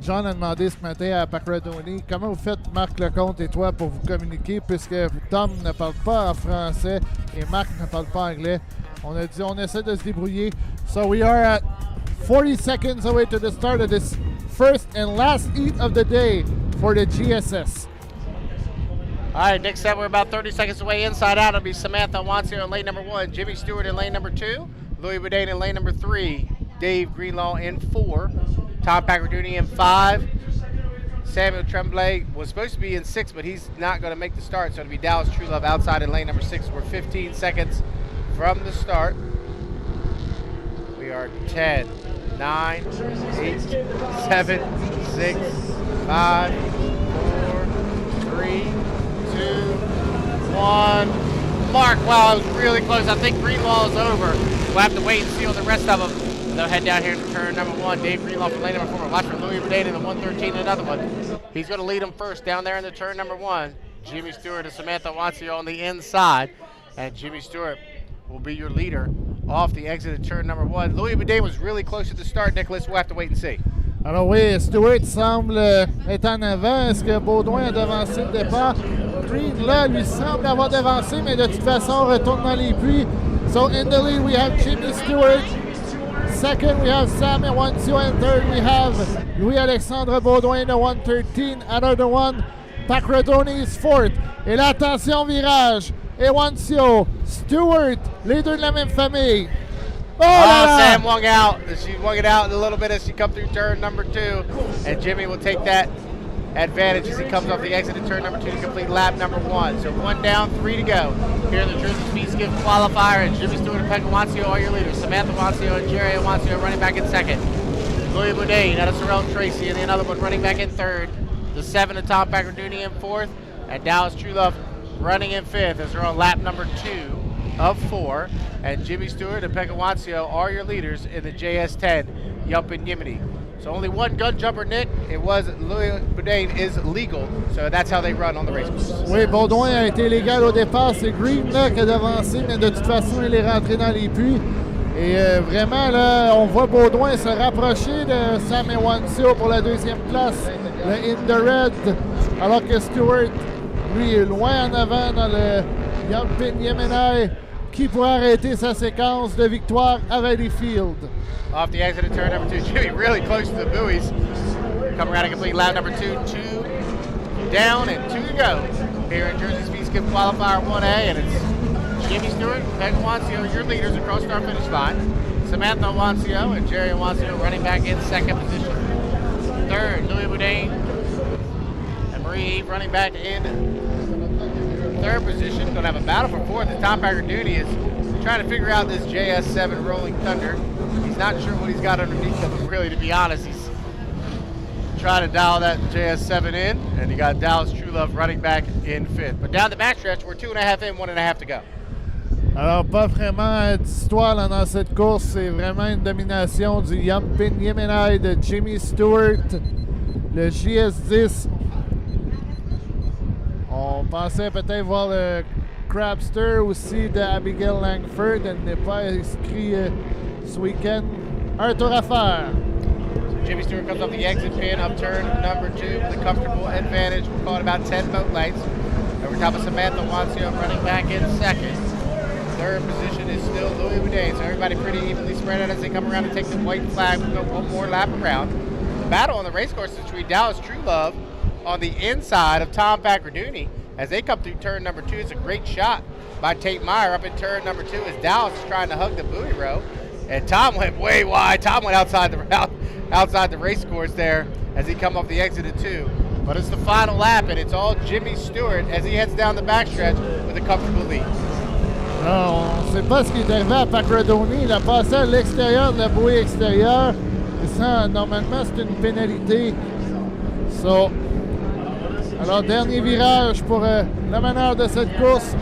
John a demandé ce matin à Pacradoni, comment vous faites, Marc Lecomte et toi, pour vous communiquer, puisque Tom ne parle pas en français et Marc ne parle pas anglais. On a dit, on essaie de se débrouiller. So we are at 40 seconds away to the start of this first and last heat of the day for the GSS. All right, Nick said we're about 30 seconds away. Inside out, it'll be Samantha Awancio in lane number 1, Jimmy Stewart in lane number 2, Louis Boudin in lane number 3, Dave Greenlaw in 4, Tom Pacarduni in 5, Samuel Tremblay was supposed to be in 6, but he's not going to make the start, so it'll be Dallas True Love outside in lane number 6. We're 15 seconds from the start. We are 10, 9, 8, 7, 6, 5, 4, 3, 2, 1. Mark, wow, it was really close. I think Greenlaw is over. We'll have to wait and see on the rest of them. They'll head down here to turn number 1. Dave Greenlaw from lane number 4. Watch for Louis Boudin in the 113 and another one. He's going to lead them first down there in the turn number 1. Jimmy Stewart and Samantha Awancio on the inside. And Jimmy Stewart will be your leader off the exit of turn number 1. Louis Boudin was really close at the start, Nicholas. We'll have to wait and see. Alors oui, Stewart semble être en avant. Est-ce que Baudouin a devancé le départ? Green, là, lui semble avoir devancé, mais de toute façon, retourne dans les puits. So in the lead, we have Jimmy Stewart, second, we have Sam Ewancio, and third, we have Louis-Alexandre Baudouin, the 113. Another one, Pacredoni is fourth. Et là, attention, virage. Ewancio, Stewart, les deux de la même famille. Oh, là là! Sam wung out. She wung it out a little bit as she come through turn number 2. And Jimmy will take that advantage as he comes off the exit of turn number 2 to complete lap number 1. So 1 down, 3 to go. Here in the Jersey Speed Skiff qualifier, and Jimmy Stewart and Pekka Wancio are your leaders. Samantha Wancio and Jerry Wancio running back in second. Louis Boudin out of Sorrel Tracy, and the another one running back in third. The 7 of Tom Pacarduni in fourth, and Dallas Trulove running in fifth as they're on lap number 2 of 4. And Jimmy Stewart and Pekka Wancio are your leaders in the JS10 Yumpin Yimini. So only one gun jumper, Nick. It was Louis Boudin is legal, so that's how they run on the race course. Oui, Baudouin a été légal au départ. C'est Green là, qui a devancé, mais de toute façon, il est rentré dans les puits. Et vraiment, là, on voit Baudouin se rapprocher de Sam Ewancio pour la deuxième place, le In the Red, alors que Stewart, lui, est loin en avant dans le Yumpin Yemenai, qui pourrait arrêter sa séquence de victoire à Valleyfield. Off the exit of turn number 2, Jimmy really close to the buoys. Come around and complete lap number 2, 2 down and 2 to go. Here in Jersey Speed Skiff Qualifier 1A, and it's Jimmy Stewart, Pekka Wancio, your leaders across our finish line. Samantha Wancio and Jerry Wancio running back in second position. Third, Louis Boudin and Marie running back in third position. Going to have a battle for fourth as Tom Pacarduni is trying to figure out this JS7 Rolling Thunder. He's not sure what he's got underneath of him, really, to be honest. He's trying to dial that JS7 in, and you got Dallas Trulove running back in fifth. But down the backstretch, we're 2.5 in, 1.5 to go. Alors, pas vraiment d'histoire là, dans cette course. C'est vraiment une domination du Yumpin Yemenai de Jimmy Stewart, le JS10. On pensait peut-être voir le Crabster aussi de Abigail Langford. Elle n'est pas inscrite ce week-end. Un tour à faire. Jimmy Stewart comes off the exit pin up turn number 2 with a comfortable advantage. We're calling about 10 boat lengths. Over top of Samantha Wancio running back in second. Third position is still Louis Boudin, so everybody pretty evenly spread out as they come around and take the white flag. We'll go one more lap around. The battle on the race course is between Dallas Trulove on the inside of Tom Pacarduni as they come through turn number 2. It's a great shot by Tate Meyer up in turn number 2 as Dallas is trying to hug the buoy row. And Tom went way wide. Tom went outside the race course there as he come off the exit of 2. But it's the final lap, and it's all Jimmy Stewart as he heads down the backstretch with a comfortable lead. Alors, on ne sait pas ce qui est arrivé à Pacardoni. Il a passé à l'extérieur de la bouée extérieure. Et ça, normalement, c'est une pénalité. So, alors, dernier virage pour le meneur de cette course.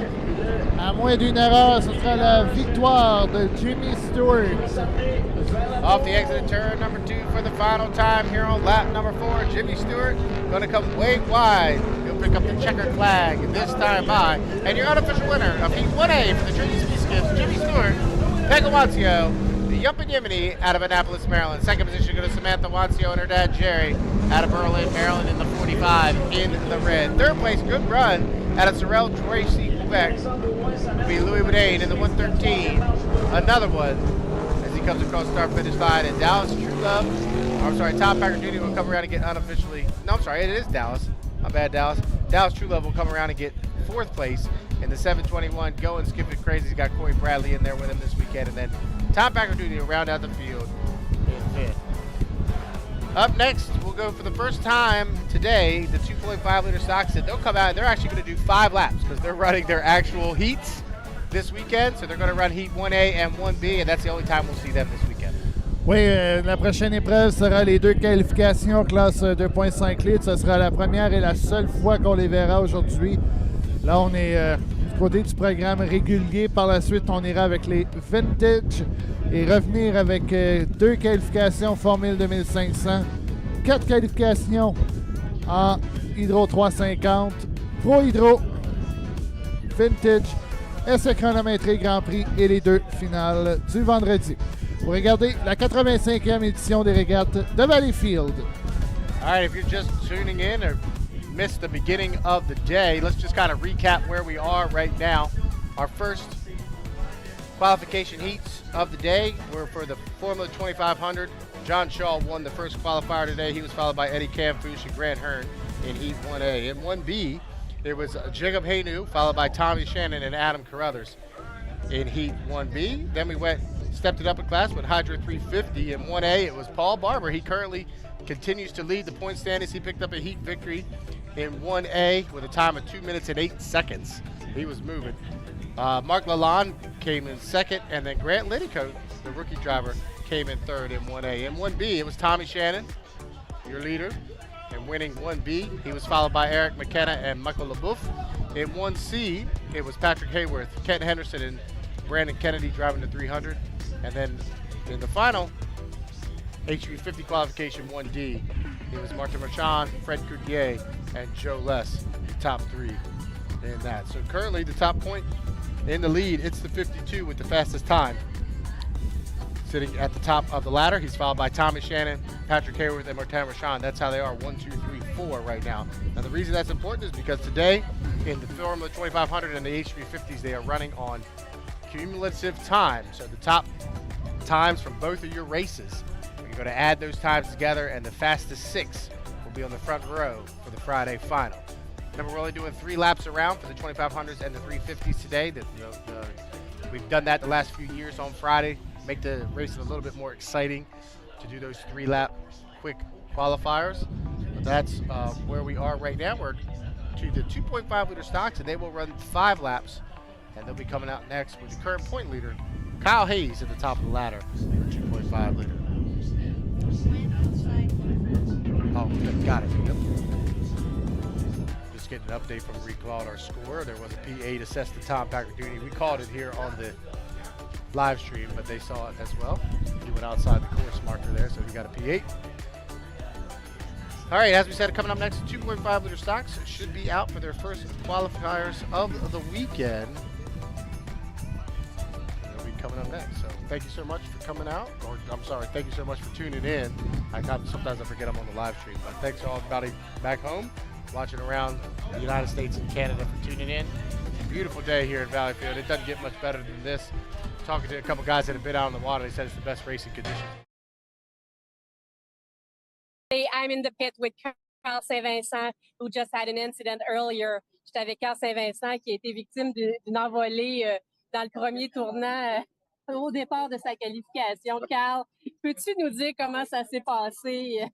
À moins d'une erreur, ce sera la victoire de Jimmy Stewart. Off the exit of turn number 2 for the final time here on lap number 4. Jimmy Stewart going to come way wide. He'll pick up the checkered flag this time by. And your unofficial winner of Heat 1A for the Jersey Speed Skiffs, Jimmy Stewart, Pekka Wancio, the Yumpin Yimini out of Annapolis, Maryland. Second position goes to Samantha Wancio and her dad, Jerry, out of Berlin, Maryland in the 45 in the red. Third place, good run out of Sorrel Tracy, Quebec. Will be Louis Boudin in the 113. Another one as he comes across the start finish line, and Dallas Trulove, Tom Pacarduni will come around and get unofficially, no, I'm sorry, it is Dallas. My bad, Dallas. Dallas Trulove will come around and get fourth place in the 721. Going skipping crazy. He's got Corey Bradley in there with him this weekend, and then Tom Pacarduni will round out the field in fifth. Up next, we'll go for the first time today, the 2.5 liter stocks, and they'll come out and they're actually going to do 5 laps because they're running their actual heats this weekend. So they're going to run Heat 1A and 1B, and that's the only time we'll see them this weekend. Oui, la prochaine épreuve sera les 2 qualifications classe 2.5 litres. Ce sera la première et la seule fois qu'on les verra aujourd'hui. Là, on est du côté du programme régulier. Par la suite, on ira avec les vintage et revenir avec 2 qualifications Formule 2500, 4 qualifications en Hydro 350, ProHydro, vintage, essai chronométré Grand Prix et les 2 finales du vendredi. Pour regarder la 85e édition des Régates de Valleyfield. All right, if you're just tuning in or missed the beginning of the day, let's just kind of recap where we are right now. Our first qualification heats of the day were for the Formula 2500. John Shaw won the first qualifier today. He was followed by Eddie Camfouche and Grant Hearn in Heat 1A. In 1B, there was Jacob Haynu, followed by Tommy Shannon and Adam Carruthers in Heat 1B. Then we stepped it up a class with Hydro 350. In 1A, it was Paul Barber. He currently continues to lead the point standings. He picked up a heat victory in 1A with a time of 2 minutes and 8 seconds. He was moving. Mark Lalonde came in second, and then Grant Liddicoat, the rookie driver, came in third in 1A. In 1B, it was Tommy Shannon, your leader, and winning 1B. He was followed by Eric McKenna and Michael LaBouffe. In 1C, it was Patrick Hayworth, Kent Henderson, and Brandon Kennedy driving the 300. And then in the final HV50 qualification 1D, it was Martin Marchand, Fred Coutier, and Joe Less, the top three in that. So currently the top point in the lead, it's the 52 with the fastest time. Sitting at the top of the ladder, he's followed by Tommy Shannon, Patrick Hayworth, and Martin Marchand. That's how they are, 1, 2, 3, 4 right now. Now the reason that's important is because today in the Formula 2500 and the HV50s, they are running on cumulative time. So the top times from both of your races, you're going to add those times together, and the fastest 6 will be on the front row for the Friday final. Remember, we're only doing 3 laps around for the 2500s and the 350s today. We've done that the last few years on Friday, make the racing a little bit more exciting to do those 3-lap quick qualifiers. But that's where we are right now. We're to the 2.5 liter stocks, and they will run 5 laps, and they'll be coming out next with the current point leader, Kyle Hayes, at the top of the ladder for 2.5 liter. Oh, got it. Yep. Just getting an update from Reclaud, our score. There was a P8 assessed to Tom Packard-Duty. We called it here on the live stream, but they saw it as well. He went outside the course marker there, so he got a P8. All right, as we said, coming up next, 2.5 liter stocks should be out for their first qualifiers of the weekend. They'll be coming up next. So thank you so much for coming out, or I'm sorry, thank you so much for tuning in. Sometimes I forget I'm on the live stream, but thanks to all everybody back home watching around the United States and Canada for tuning in. Beautiful day here in Valleyfield. It doesn't get much better than this. Talking to a couple guys that have been out on the water, they said it's the best racing conditions. I'm in the pit with Carl St-Vincent, who just had an incident earlier. J'étais avec Carl St-Vincent qui a été victime d'une envolée dans le premier tournant au départ de sa qualification. Carl, peux-tu nous dire comment ça s'est passé?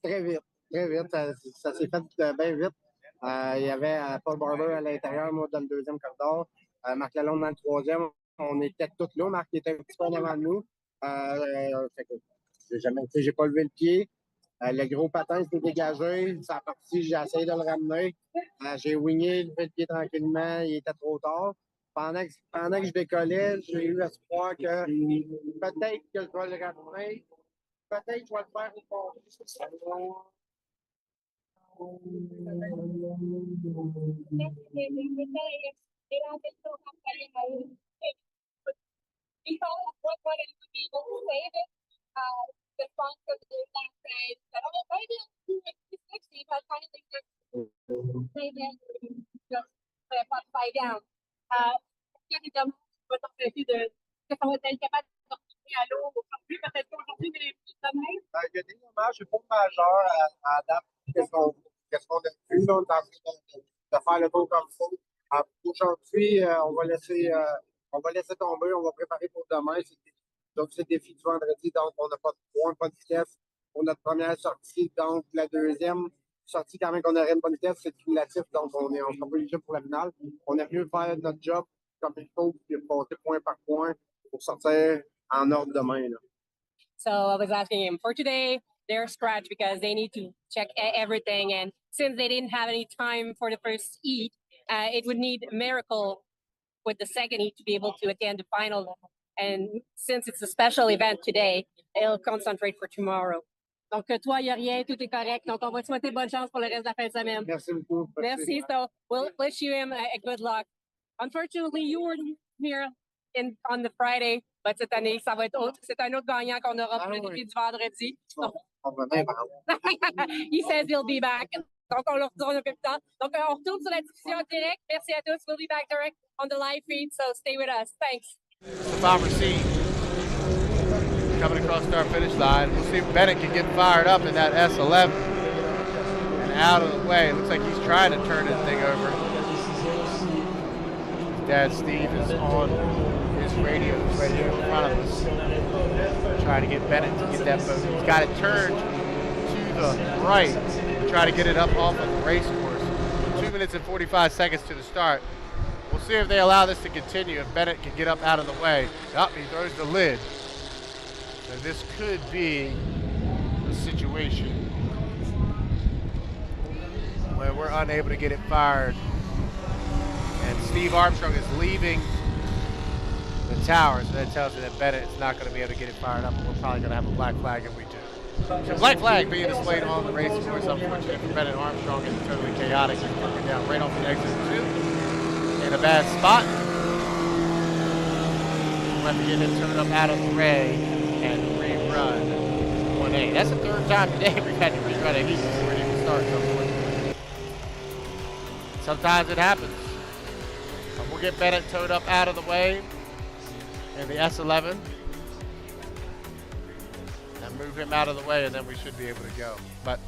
Très vite, très vite. Ça s'est fait bien vite. Il y avait Paul Barber à l'intérieur, moi dans le deuxième corridor, Marc Lalonde dans le troisième. On était tous là. Marc était un petit peu en avant de nous. J'ai pas levé le pied. Le gros patin s'est dégagé. Ça a parti, j'ai essayé de le ramener. J'ai wingé, levé le pied tranquillement. Il était trop tard. Pendant que je décollais, j'ai eu espoir que peut-être que je vais le ramener. Peut-être que je vais le faire une fois. We saw what wanted to be able to save it. The sponsor of the last day said, oh, maybe I'll do it 60, but I think that maybe just upside down. Il y a des dommages qui vont t'empêcher de être capable de sortir à l'eau aujourd'hui, peut-être qu'aujourd'hui, mais plus demain. Il y a des dommages, c'est pas majeur à date. Qu'est-ce qu'on a vu, là, on est en train de faire le tour comme ça. Aujourd'hui, on va laisser tomber, on va préparer pour demain. Donc, c'est le défi du vendredi. Donc, on n'a pas de points, pas de vitesse pour notre première sortie. Donc, la deuxième sortie, quand même qu'on aurait une bonne vitesse, c'est cumulatif. Donc, on sera pas éligible pour la finale. On a mieux faire notre job comme il faut, puis passer point par point pour sortir en ordre demain, là. So I was asking him for today, they're scratched because they need to check everything. And since they didn't have any time for the first heat, it would need a miracle with the second heat to be able to attend the final. And since it's a special event today, they'll concentrate for tomorrow. Donc, toi, il n'y a rien, tout est correct. Donc, on va te souhaiter bonne chance pour le reste de la fin de semaine. Merci beaucoup. Merci. So, we'll wish you a good luck. Unfortunately, you weren't here on the Friday, but cette année, ça va être autre. C'est un autre gagnant qu'on aura pour le défi du vendredi. He says he'll be back. Donc, on le retourne un peu plus tard. Donc, on retourne sur la diffusion en direct. Merci à tous. We'll be back direct on the live feed, so stay with us. Thanks. The bomber seat coming across the finish line. We'll see if Bennett can get fired up in that S11 and out of the way. It looks like he's trying to turn this thing over. His dad Steve is on his radio right here in front of us, trying to get Bennett to get that boat. He's got it turned to the right to try to get it up off of the race course. 2 minutes and 45 seconds to the start. We'll see if they allow this to continue, if Bennett can get up out of the way. Oh, he throws the lid. So this could be a situation where we're unable to get it fired. And Steve Armstrong is leaving the tower, so that tells me that Bennett is not going to be able to get it fired up, and we're probably going to have a black flag if we do. So black flag being displayed on the race course, unfortunately for Bennett Armstrong, is totally chaotic. He's working down right off the exit 2 in a bad spot. We'll have to get him turned up out of the way and rerun 1A. That's the third time today we've had to rerun a heat before it even starts, unfortunately. Sometimes it happens. But we'll get Bennett towed up out of the way in the S11 and move him out of the way, and then we should be able to go. But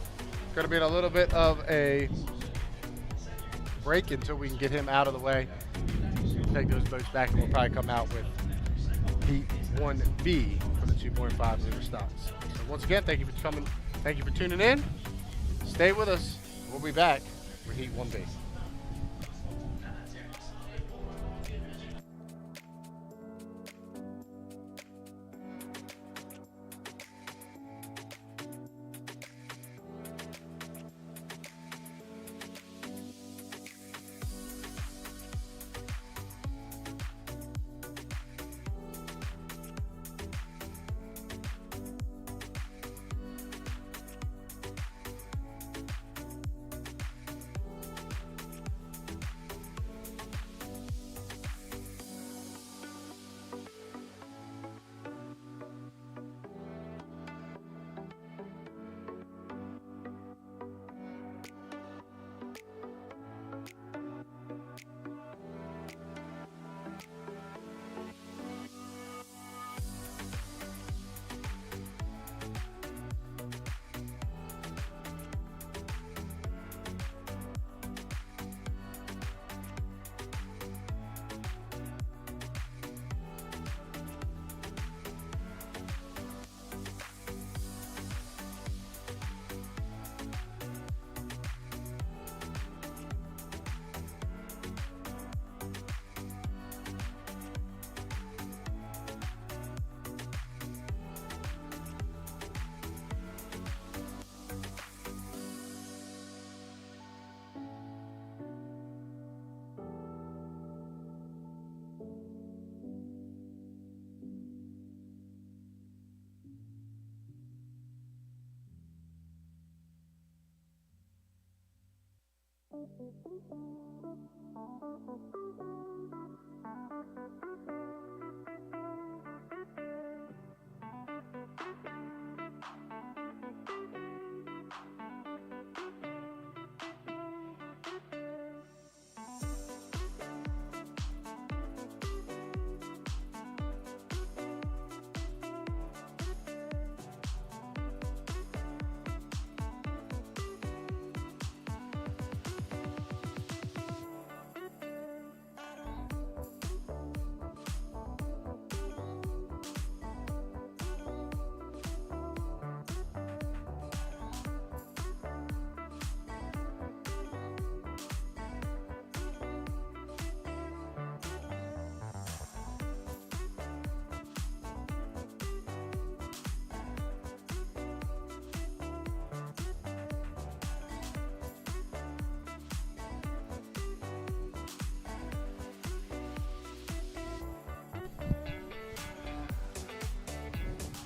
going to be in a little bit of a break until we can get him out of the way. Take those boats back, and we'll probably come out with Heat 1B for the 2.5 liter stocks. So once again, thank you for coming. Thank you for tuning in. Stay with us. We'll be back with Heat 1B.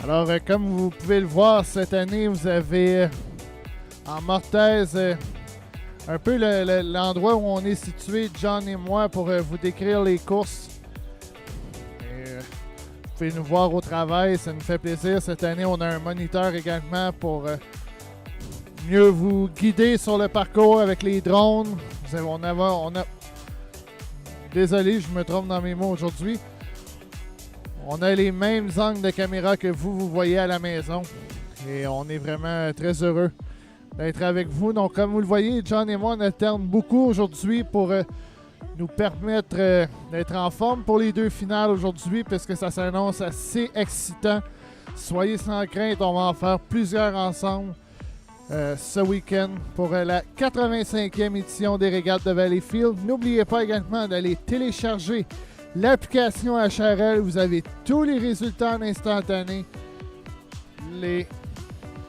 Alors, comme vous pouvez le voir, cette année, vous avez en mortaise un peu l'endroit où on est situé, John et moi, pour vous décrire les courses. Et, vous pouvez nous voir au travail, ça nous fait plaisir. Cette année, on a un moniteur également pour mieux vous guider sur le parcours avec les drones. Désolé, je me trompe dans mes mots aujourd'hui. On a les mêmes angles de caméra que vous voyez à la maison. Et on est vraiment très heureux d'être avec vous. Donc, comme vous le voyez, John et moi, on alterne beaucoup aujourd'hui pour nous permettre d'être en forme pour les 2 finales aujourd'hui, parce que ça s'annonce assez excitant. Soyez sans crainte, on va en faire plusieurs ensemble ce week-end pour la 85e édition des Régates de Valleyfield. N'oubliez pas également d'aller télécharger l'application HRL. Vous avez tous les résultats en instantané, les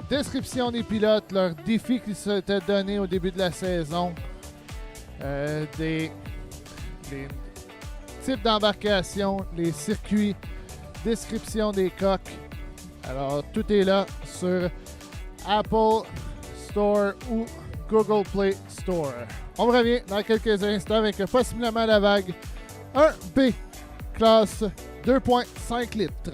descriptions des pilotes, leurs défis qui s'étaient donnés au début de la saison, des types d'embarcation, les circuits, description des coques. Alors, tout est là sur Apple Store ou Google Play Store. On revient dans quelques instants avec possiblement la vague 1B, classe 2.5 litres.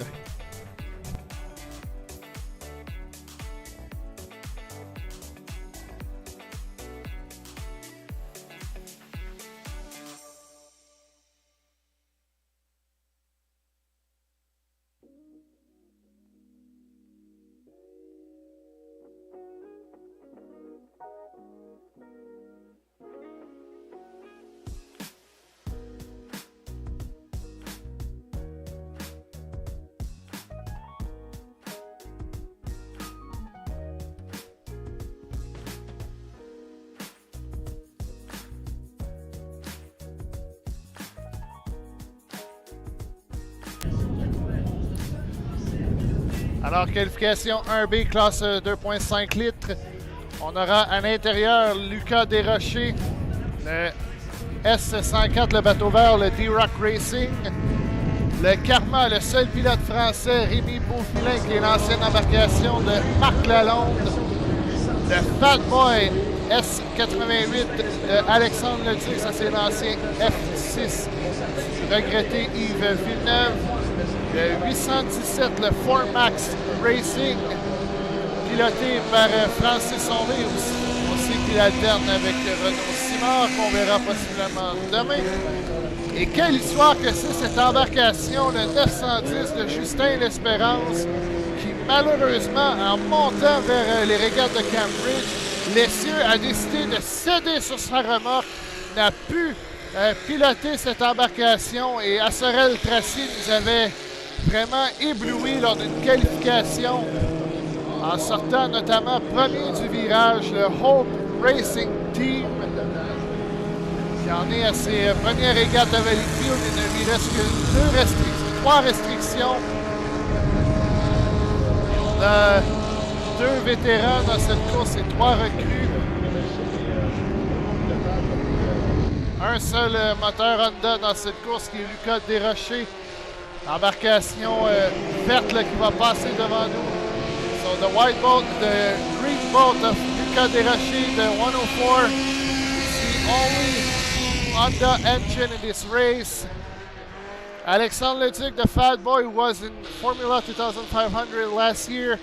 Alors, qualification 1B, classe 2.5 litres. On aura à l'intérieur Lucas Desrochers, le S104, le bateau vert, le D-Rock Racing. Le Karma, le seul pilote français, Rémi Beaufilin, qui est l'ancienne embarcation de Marc Lalonde. Le Fat Boy, S88, de Alexandre Leduc, ça c'est l'ancien F6, regretté Yves Villeneuve. Le 817, le Formax Racing, piloté par Francis Sommet aussi qu'il alterne avec Renaud Simard, qu'on verra possiblement demain. Et quelle histoire que c'est cette embarcation, le 910 de Justin L'Espérance, qui malheureusement, en montant vers les régates de Cambridge, l'essieu a décidé de céder sur sa remorque, n'a pu piloter cette embarcation, et Assorel Tracy nous avait vraiment ébloui lors d'une qualification en sortant notamment premier du virage, le Hope Racing Team, qui en est à ses premières régates à Valleyfield. Il ne lui reste que 3 restrictions. On a 2 vétérans dans cette course et 3 recrues. Un seul moteur Honda dans cette course qui est Lucas Desrochers. Embarcation verte là, qui va passer devant nous. So the white boat, the green boat of Lucas Desrochers, the 104. It's the only Honda engine in this race. Alexandre Leduc, the fat boy who was in Formula 2500 last year,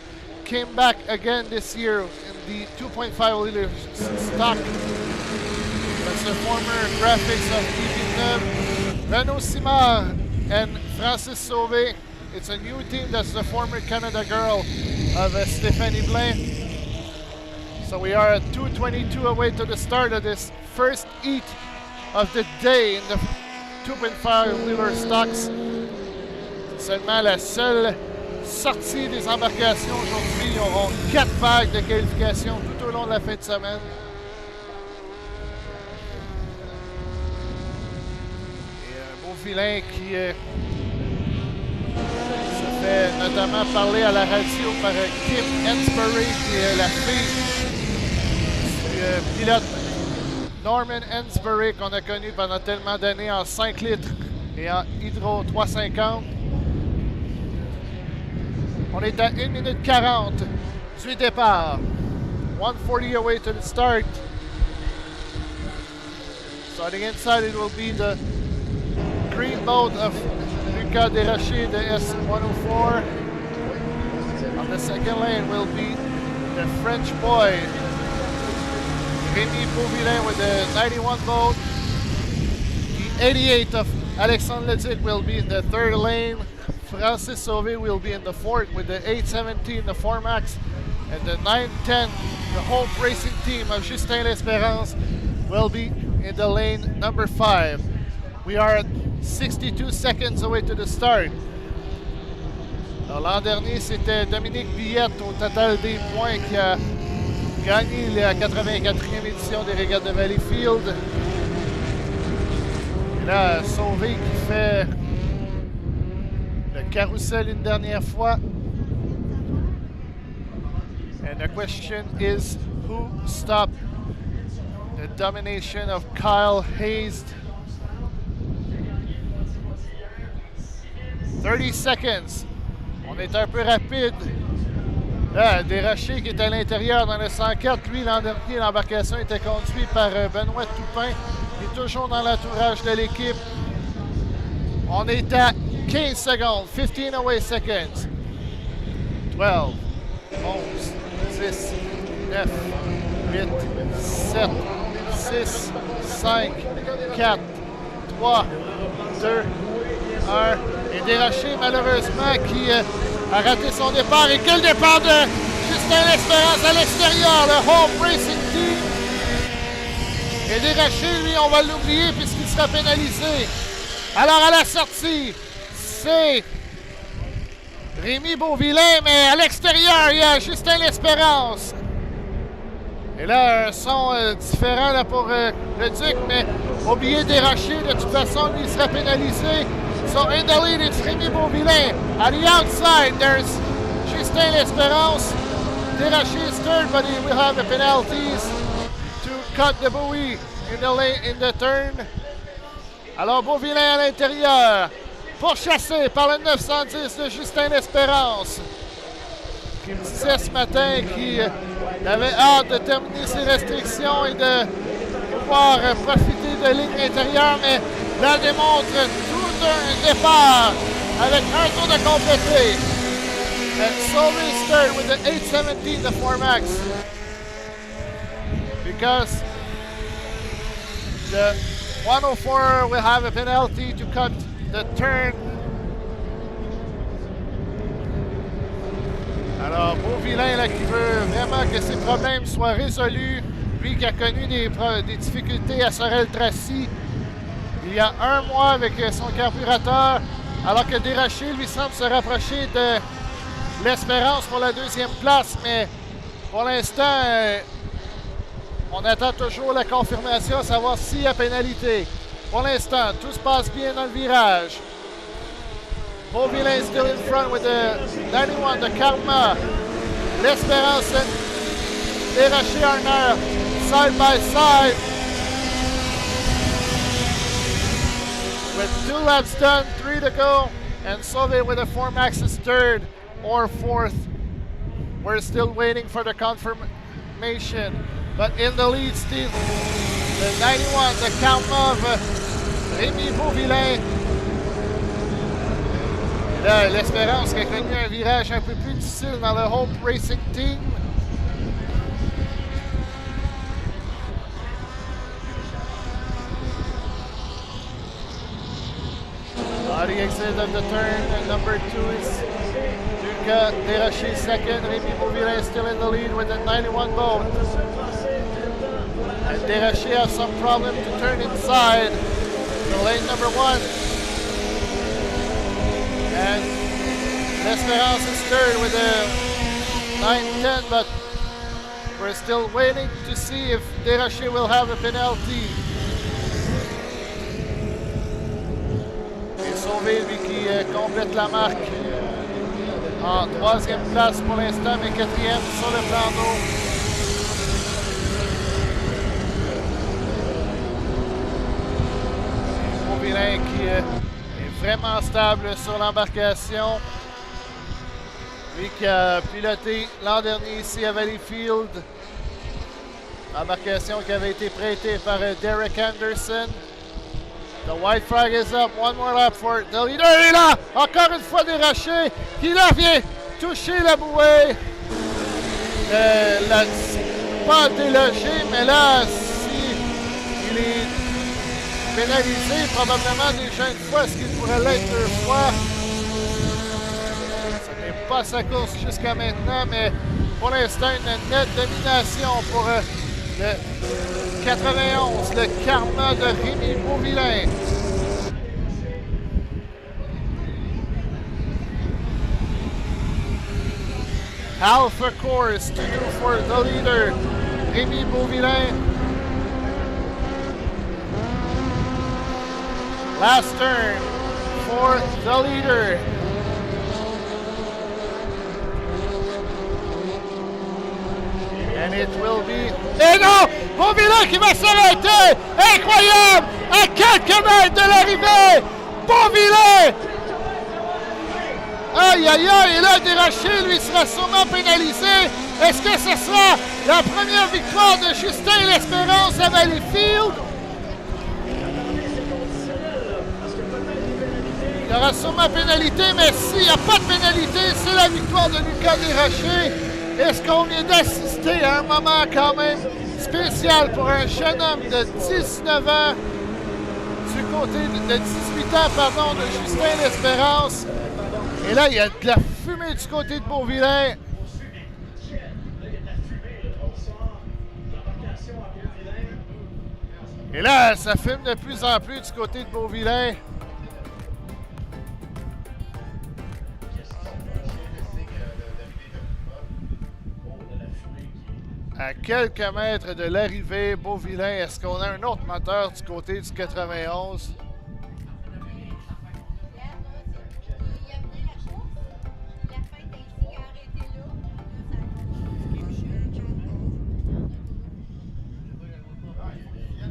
came back again this year in the 2.5 liter stock. That's the former graphics of Yves Villeneuve. Renaud Simard and Francis Sauvé. It's a new team. That's the former Canada girl of Stéphanie Blain. So we are at 2:22 away to the start of this first heat of the day in the 2.5 liter stocks. C'est seulement la seule sortie des embarcations aujourd'hui. Ils auront 4 vagues de qualification tout au long de la fin de semaine. Vilain qui se fait notamment parler à la radio par Kim Ensbury, qui est la fille du pilote Norman Ensbury, qu'on a connu pendant tellement d'années en 5 litres et en Hydro 350. On est à 1 minute 40 du départ. 1:40 away to the start. Starting inside, it will be the green boat of Lucas Desrochers, the S104. On the second lane will be the French boy, Rémi Beaufilin, with the 91 boat. The 88 of Alexandre Leduc will be in the third lane, Francis Sauvé will be in the fourth with the 817, the 4MAX, and the 910, the Hope Racing team of Justin L'Espérance will be in the lane number 5. We are at 62 seconds away to the start. L'an dernier, c'était Dominique Billette au total des points qui a gagné la 84e édition des Régates de Valleyfield. Et là, Sauvé qui fait le carrousel une dernière fois. And the question is, who stopped the domination of Kyle Hayes? 30 seconds. On est un peu rapide. Là, Desrochers qui est à l'intérieur dans le 104. Lui, l'an dernier, l'embarcation était conduite par Benoît Toupin, qui est toujours dans l'entourage de l'équipe. On est à 15 secondes. 15 away seconds. 12, 11, 10, 9, 8, 7, 6, 5, 4, 3, 2, 1. Et Desrochers, malheureusement, qui a raté son départ. Et quel départ de Justin L'Espérance à l'extérieur, le Home Racing Team. Et Desrochers, lui, on va l'oublier puisqu'il sera pénalisé. Alors, à la sortie, c'est Rémi Beauvillain, mais à l'extérieur, il y a Justin L'Espérance. Et là, un son différent là, pour le Duc, mais oubliez Desrochers, de toute façon, lui, il sera pénalisé. So in the lead, it's Rémi Beauvillain. At the outside, there's Justin L'Espérance. Desrochers is third, but he will have the penalties to cut the buoy in the turn. Alors, Beauvillain à l'intérieur, pourchassé par le 910 de Justin L'Espérance, qui me disait ce matin qu'il avait hâte de terminer ses restrictions et de pouvoir profiter de lignes intérieures, mais là démontre tout un départ avec un tour de complété. And Sauvé is third with the 817, the 4MAX. Because the 104 will have a penalty to cut the turn. Alors, Beauvillain là, qui veut vraiment que ses problèmes soient résolus. Lui qui a connu des difficultés à Sorel-Tracy il y a un mois avec son carburateur, alors que Desrochers lui semble se rapprocher de L'Espérance pour la deuxième place, mais pour l'instant, on attend toujours la confirmation, à savoir s'il y a pénalité. Pour l'instant, tout se passe bien dans le virage. Beauvillain is still in front with the 91, the Karma. L'Espérance and Desrochers are now side by side. With 2 laps done, 3 to go, and Sauvé with a 4MAX is third or fourth. We're still waiting for the confirmation. But in the lead still, the 91, the count of Rémi Beauvillain. Et là, L'Espérance qui a connu un virage un peu plus difficile dans le Hope Racing Team. On the exit of the turn, and number 2 is Lucas Desrochers second. Rémi Beauvillain is still in the lead with a 91 boat. And Desrochers has some problem to turn inside the lane number 1. And L'Espérance is third with a 910, but we're still waiting to see if Desrochers will have a penalty. Sauvé, lui qui complète la marque en 3e place pour l'instant, mais 4e sur le plan d'eau. Beauvillain qui est vraiment stable sur l'embarcation. Lui qui a piloté l'an dernier ici à Valleyfield. L'embarcation qui avait été prêtée par Derek Anderson. The white flag is up. One more lap for the leader. Et là, encore une fois Desrochers qui là vient toucher la bouée. Pas délogé, mais là, si il est pénalisé, probablement déjà une fois, ce qu'il pourrait l'être 2 fois. pas sa course jusqu'à maintenant, mais pour l'instant, une nette domination pour le 91, le Karma de Rémi Beauvillain. Alpha course to do for the leader, Rémi Beauvillain. Last turn for the leader. And it will be... Et non! Beauvillain qui va s'arrêter! Incroyable! À quelques mètres de l'arrivée! Beauvillain! Aïe, aïe, aïe! Et là, déraché, lui sera sûrement pénalisé. Est-ce que ce sera la première victoire de Justin L'Espérance à Valleyfield? Il y aura sûrement pénalité, mais s'il n'y a pas de pénalité, c'est la victoire de Lucas Desrochers. Est-ce qu'on vient d'assister à un moment quand même spécial pour un jeune homme de 19 ans, du côté de 18 ans, pardon, de Justin L'Espérance. Et là, il y a de la fumée du côté de Beauvillain. Et là, ça fume de plus en plus du côté de Beauvillain. À quelques mètres de l'arrivée, Beauvillain, est-ce qu'on a un autre moteur du côté du 91?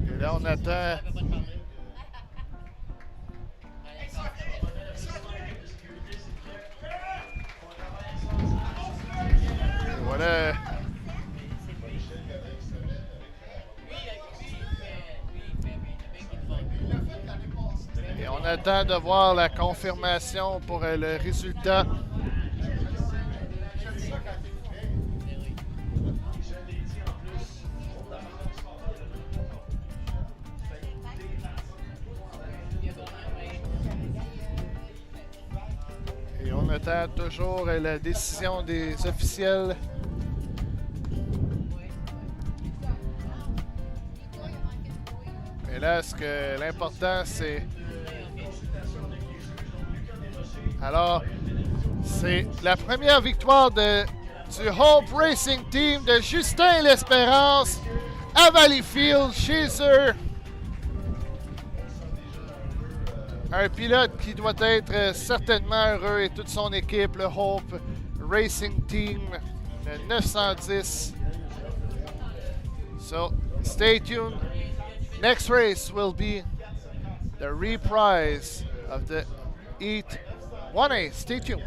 Et là, on attend. Et voilà. Et on attend de voir la confirmation pour le résultat. Et on attend toujours la décision des officiels. Mais là, l'important, c'est... Alors, c'est la première victoire du Hope Racing Team de Justin L'Espérance à Valleyfield, chez eux. Un pilote qui doit être certainement heureux et toute son équipe, le Hope Racing Team, le 910. So, stay tuned. Next race will be the reprise of the Heat 1A. Stay tuned.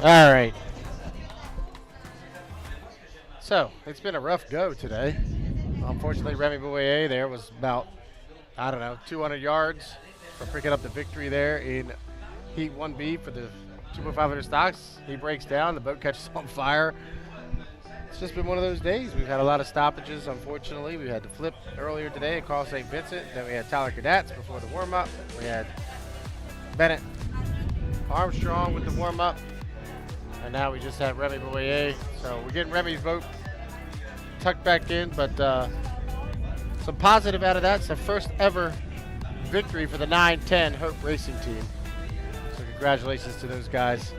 All right. So, it's been a rough go today. Unfortunately, Remy Boyer there was about, 200 yards for picking up the victory there in Heat 1B for the 2.500 stocks. He breaks down, the boat catches on fire. It's just been one of those days. We've had a lot of stoppages, unfortunately. We had to flip earlier today at Carl St. Vincent. Then we had Tyler Cadats before the warm-up. We had Bennett Armstrong with the warm-up. And now we just have Remy Boyer. So we're getting Remy's boat tucked back in, but some positive out of that. It's the first ever victory for the 9-10 Hope Racing team. So congratulations to those guys.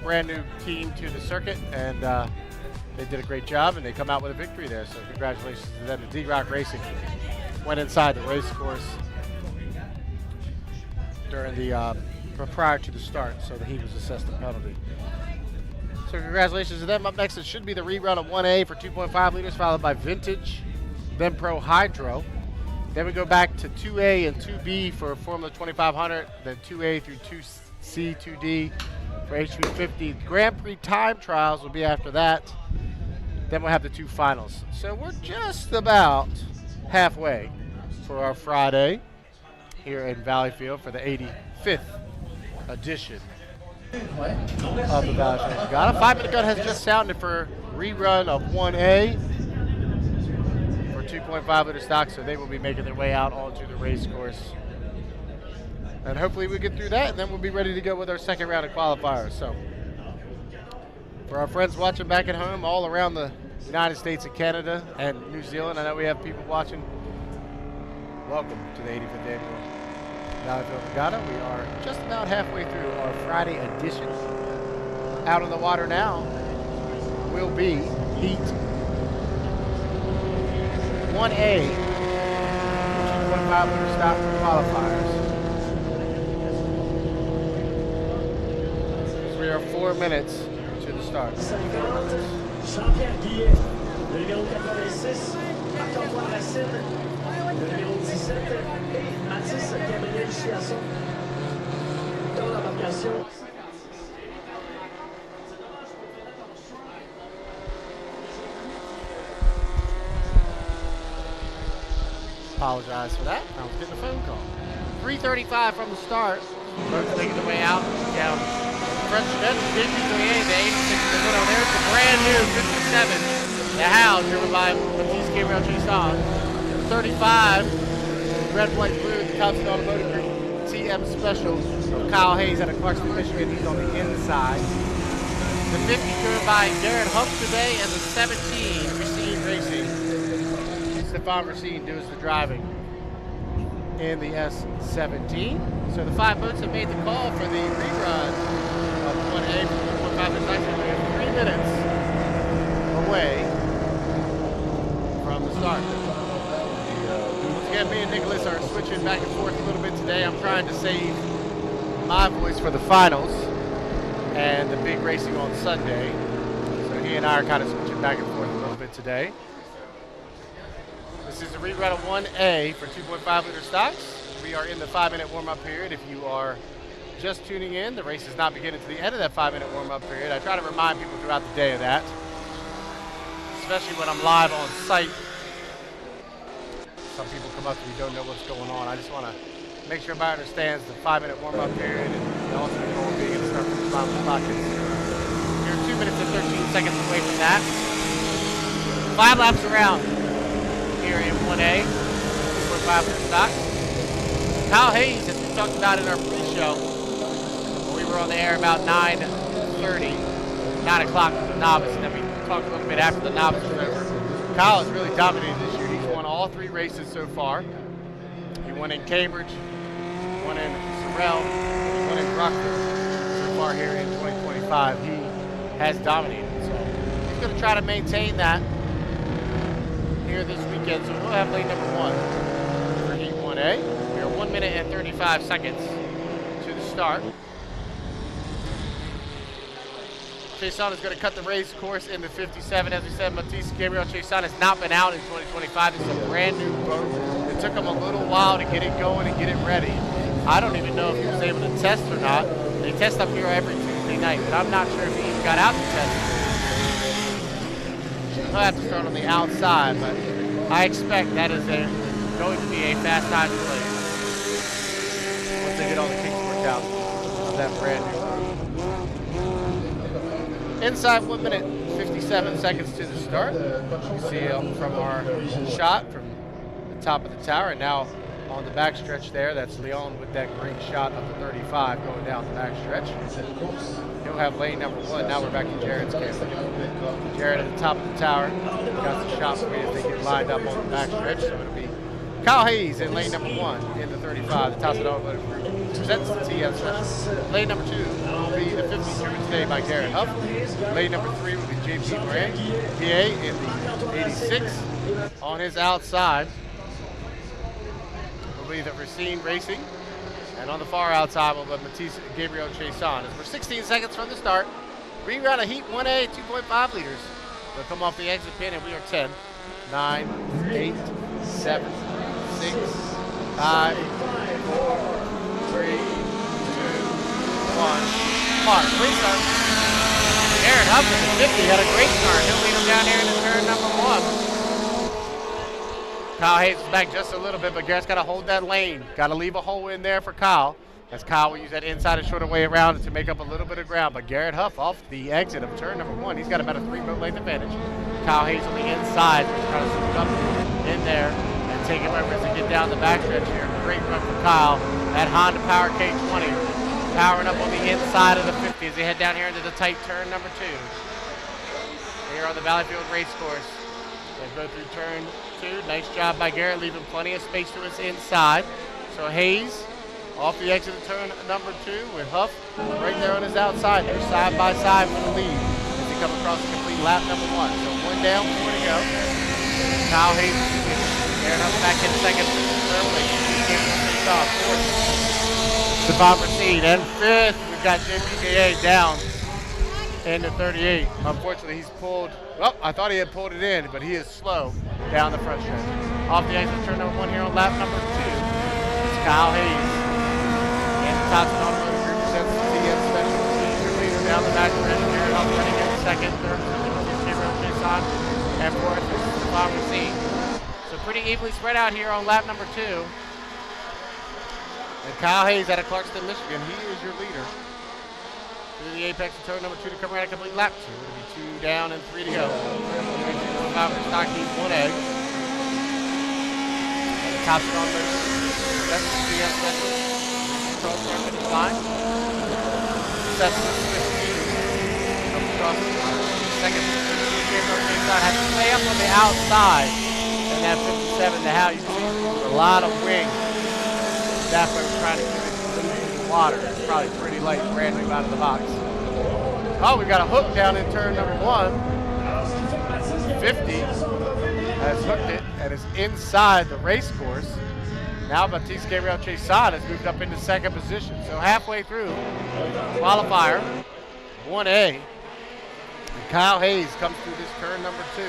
Brand new team to the circuit, and they did a great job, and they come out with a victory there. So congratulations to them. The D-Rock Racing went inside the race course during the prior to the start, so that he was assessed a penalty. So congratulations to them. Up next, it should be the rerun of 1A for 2.5 liters, followed by Vintage, then ProHydro. Then we go back to 2A and 2B for Formula 2500, then 2A through 2C, 2D for HV50. Grand Prix time trials will be after that. Then we'll have the two finals. So we're just about halfway for our Friday here in Valleyfield for the 85th edition of the Valleyfield Regatta. 5-minute gun has just sounded for rerun of 1A for 2.5 liter stock, so they will be making their way out onto the race course. And hopefully we get through that, and then we'll be ready to go with our second round of qualifiers. So for our friends watching back at home all around the United States and Canada and New Zealand, I know we have people watching. Welcome to the 85th annual Valleyfield Regatta. We are just about halfway through our Friday edition. Out on the water now will be Heat 1A, 2.5 liter stock qualifiers. So we are 4 minutes to the start. Jean-Pierre Guillet, le numéro 86, Marc-Antoine Racine, le numéro 17, et Mathis Gabriel Chiasson. Dans l'embarcation. Apologize for that. I was getting a phone call. 3:35 from the start. Boats making their way out down French Jeanette, the 86. There's the brand new 57. The Howe, driven by Matisse Gabriel Chasson. 35, red, white, blue, the Thompson Automotive Group TM Special of Kyle Hayes out of Clarksville, Michigan. He's on the inside. The 50 driven by Garrett Huff today, and the 17, Racine Racing. Stefan Racine does the driving in the S17. So the 5 boats have made the call for the rerun of 1A for 2.5 liter. We have 3 minutes away from the start. Once again, me and Nicholas are switching back and forth a little bit today. I'm trying to save my voice for the finals and the big racing on Sunday. So he and I are kind of switching back and forth a little bit today. This is a rerun of 1A for 2.5 liter stocks. We are in the 5-minute warm-up period. If you are just tuning in, the race is not beginning to the end of that 5-minute warm-up period. I try to remind people throughout the day of that, especially when I'm live on site. Some people come up to me, don't know what's going on. I just want to make sure everybody understands the 5-minute warm-up period and the ultimate goal being to start from the bottom of the pocket. You're 2 minutes and 13 seconds away from that. 5 laps around here in 1A, 2.5 liter stock. Kyle Hayes, as we talked about in our pre-show, we were on the air about 9:30, 9 o'clock for the novice, and then we talked a little bit after the novice was over. Kyle has really dominated this year. He's won all 3 races so far. He won in Cambridge, won in Sorrel, he won in Rockville. So far here in 2025, he has dominated. So he's going to try to maintain that here this weekend. So we'll have lane number 1 for Heat 1A. We are 1 minute and 35 seconds to the start. Chasson is going to cut the race course into 57. As we said, Matisse Gabriel Chasson has not been out in 2025. This is a brand new boat. It took him a little while to get it going and get it ready. I don't even know if he was able to test or not. They test up here every 2 Tuesday night, but I'm not sure if he even got out to test. He'll have to start on the outside, but I expect that is going to be a fast time to play. Once they get all the kinks worked out of that brand new. Inside 1 minute, 57 seconds to the start. You see from our shot from the top of the tower, and now on the backstretch there, that's Leon with that great shot of the 35 going down the backstretch. He'll have lane number 1. Now we're back to Jared's camera. Jared at the top of the tower. Got the shot for me as they get lined up on the backstretch. So it'll be Kyle Hayes in lane number 1 in the 35. The Toss It Automotive Group presents the TF special. Lane number 2 will be the 50 driven today by Garrett Huff. Lane number 3 will be JP Moran, PA in the 86 on his outside. Will be the Racine Racing. And on the far outside will be Matisse Gabriel Chason. As we're 16 seconds from the start, re-round of Heat 1A, 2.5 liters. They'll come off the exit pin, and we are 10, 9, 8, 7, 6, 5, 4, 3, 2, 1. Mark, please start. Aaron Huff at the 50 had a great start. He'll lead him down here into turn number 1. Kyle Hayes is back just a little bit, but Garrett's got to hold that lane. Got to leave a hole in there for Kyle, as Kyle will use that inside and shorter way around to make up a little bit of ground. But Garrett Huff off the exit of turn number 1. He's got about a 3-foot length advantage. Kyle Hayes on the inside, trying to zoom up in there and take him over as they get down the backstretch here. Great run for Kyle. That Honda Power K20 powering up on the inside of the 50 as they head down here into the tight turn number 2. Here on the Valleyfield race course. They go through turn 2. Nice job by Garrett, leaving plenty of space to his inside. So Hayes off the exit of turn number 2 with Huff right there on his outside. They're side by side for the lead as they come across the complete lap number 1. So 1 down, 4 to go. Kyle Hayes Garrett Huff back in second. Third place. Fourth. Devon Racine. And 5th, we've got JPKA down into 38. Unfortunately, he's pulled. Well, I thought he had pulled it in, but he is slow down the front stretch. Off the exit, turn number 1 here on lap number 2. It's Kyle Hayes. And the Toss It Automotive Group presents the TM special. Your leader down the back stretch. Garrett Huff running in second. Third, Gabriel Chason. And 4th is Devon Racine. So pretty evenly spread out here on lap number 2. And Kyle Hayes out of Clarkston, Michigan. He is your leader. Through the apex of turn number 2 to come around a complete lap 2. It'll be 2 down and 3 to go. Stock Heat 1A. Tops it on the that's the TM special. Cross the finish line. Sets the 15. Comes across the second. Has to stay up on the outside. And that 57 to how you see a lot of wing. That way we're trying to keep it in the water. It's probably pretty light, brand new out of the box. Oh, we got a hook down in turn number 1. 50 has hooked it and is inside the race course. Now Baptiste Gabriel Chason has moved up into second position. So halfway through qualifier 1A. And Kyle Hayes comes through this turn number 2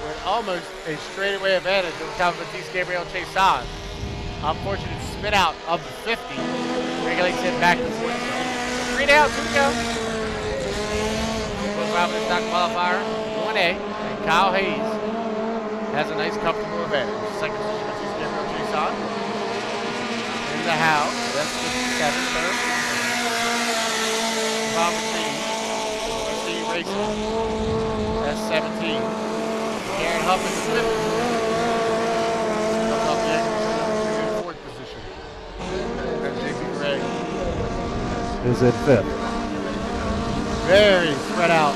with almost a straightaway advantage over top of Baptiste Gabriel Chason. Unfortunate spin out of the 50 regulates him back to 4th. 3 down, 2 to go. Providence stock qualifier 1A, and Kyle Hayes has a nice comfortable advantage. Second position, Baptiste Gabriel Chason. In the house, that's 57, third. Bob Racine Racing, that's 17. Aaron Huff is 5th. Comes off the exit in 4th position. And JP Gray is in 5th. Very spread out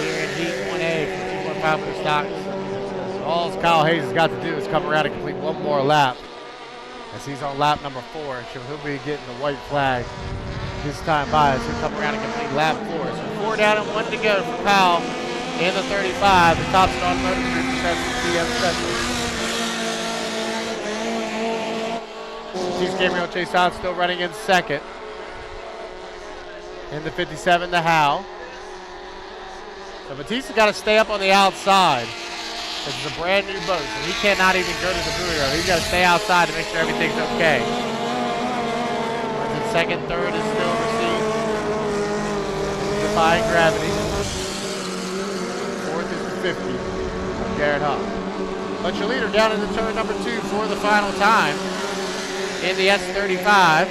here in Heat 1A for 2.5 for stocks. All Kyle Hayes has got to do is come around and complete one more lap. As he's on lap number 4, so he'll be getting the white flag this time by as he'll come around and complete lap 4. So 4 down and 1 to go for Kyle in the 35. The Toss It Automotive Group presents the TM special. Baptiste Gabriel Chason still running in second. In the 57, the Howe. So Batista's got to stay up on the outside. This is a brand new boat, so he cannot even go to the buoy road. He's got to stay outside to make sure everything's okay. In second, third is still Racine. defying gravity. Fourth is the 50 of Garrett Huff. But your leader down into turn number 2 for the final time in the S35.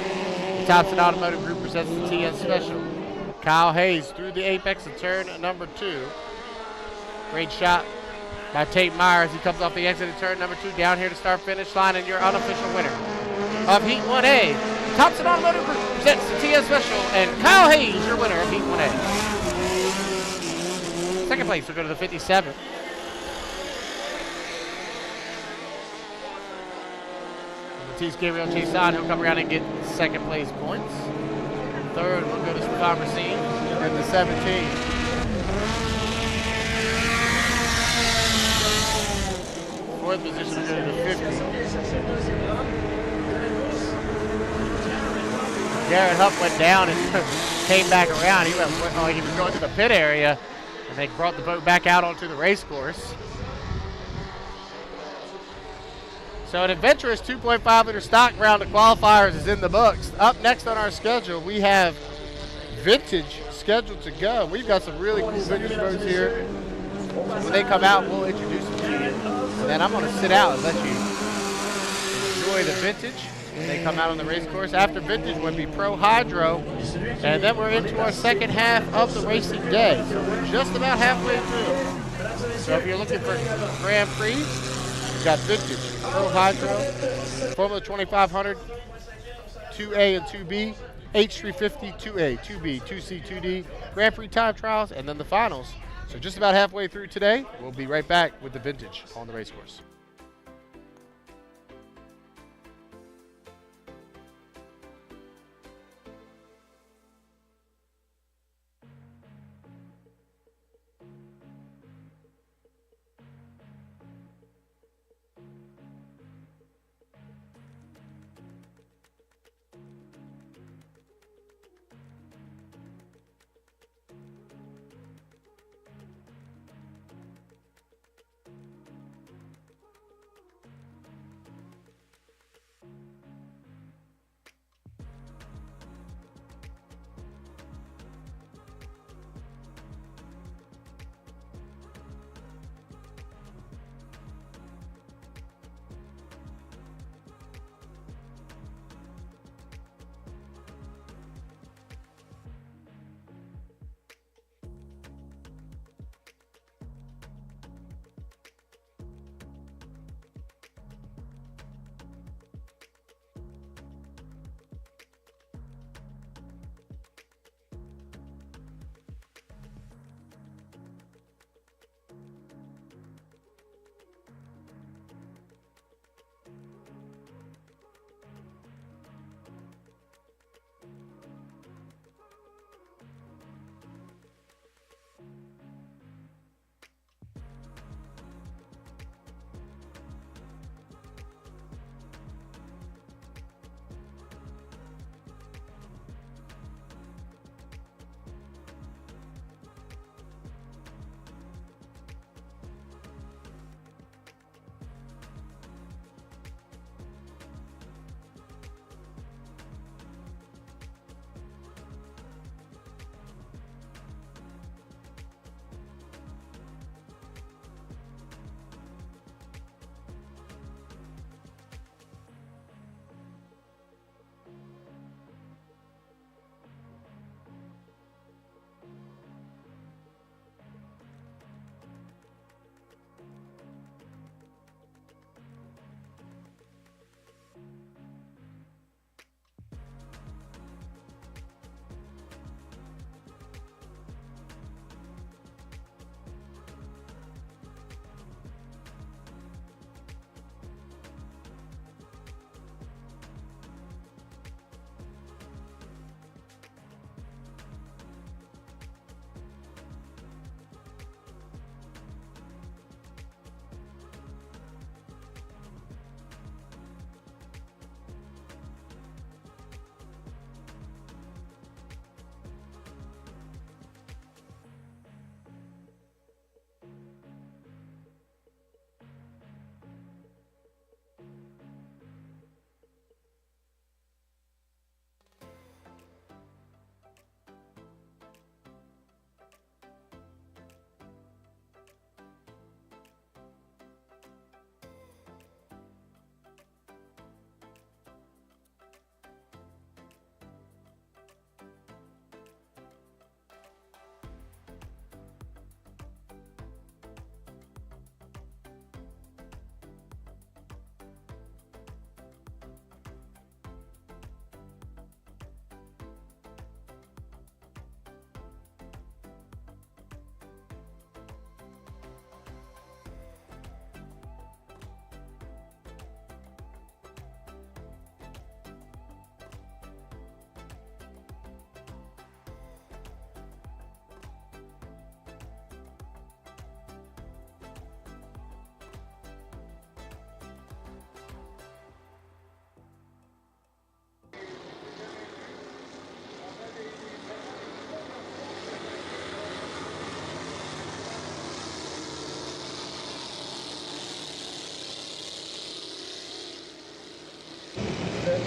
The Thompson Automotive Group presents the TN Special. Kyle Hayes through the apex of turn number 2. Great shot by Tate Myers. He comes off the exit of turn number 2 down here to start finish line, and your unofficial winner of Heat 1A. Thompson Automotive Group presents the TN Special, and Kyle Hayes, your winner of Heat 1A. Second place will go to the 57. Matisse Gabriel Chason, he'll come around and get second place points. Third will go to Stefan Racine and the 17. Fourth position will go to the 50. Garrett Huff went down and came back around. He was going to the pit area, and they brought the boat back out onto the race course. So an adventurous 2.5 liter stock round of qualifiers is in the books. Up next on our schedule, we have vintage scheduled to go. We've got some really cool vintage boats here. When they come out, we'll introduce them to you. And then I'm going to sit out and let you enjoy the vintage. They come out on the race course. After vintage would be ProHydro, and then we're into our second half of the racing day. So we're just about halfway through. So if you're looking for Grand Prix, we've got vintage, ProHydro, Formula 2500, 2A and 2B, H350, 2A, 2B, 2C, 2D, Grand Prix time trials, and then the finals. So just about halfway through today. We'll be right back with the vintage on the race course.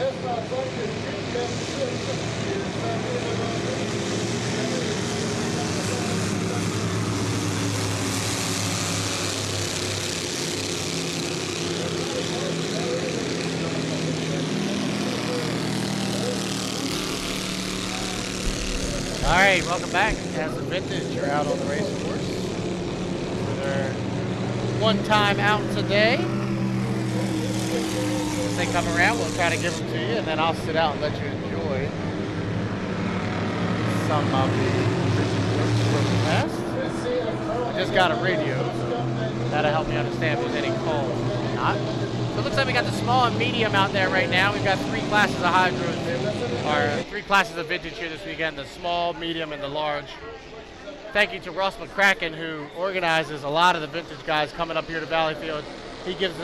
All right, welcome back. As the vintage, you're out on the race course. For their one time out today. As they come around, we'll try to give them to you, and then I'll sit out and let you enjoy some of the vintage from the past. I just got a radio. That'll help me understand if there's any calls or not. So it looks like we got the small and medium out there right now. We've got 3 classes of hydros, or 3 classes of vintage here this weekend, the small, medium, and the large. Thank you to Ross McCracken, who organizes a lot of the vintage guys coming up here to Valleyfield. He gives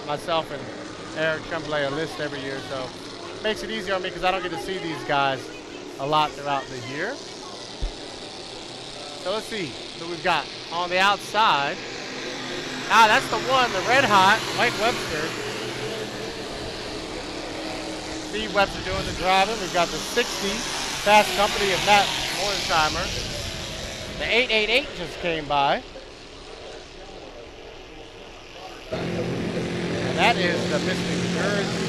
myself and Eric Tremblay a list every year, so it makes it easier on me because I don't get to see these guys a lot throughout the year. So let's see who we've got on the outside. Ah, that's the one, the red hot, Mike Webster. Steve Webster doing the driving. We've got the 60 Fast Company of Matt Morgensheimer. The 888 just came by. And that is the Mystic Jersey.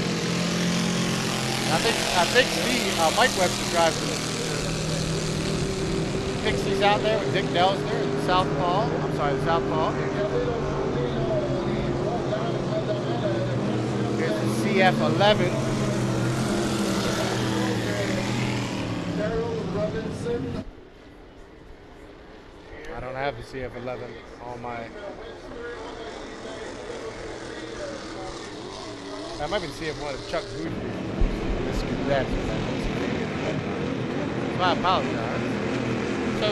I think Steve, Mike Webster drives the Pixies out there with Dick Delsner and the Southpaw. I'm sorry, the Southpaw. Here's the CF11. I don't have the CF11 on my. I might be the CF1 of Chuck Boothby. That's so I apologize. So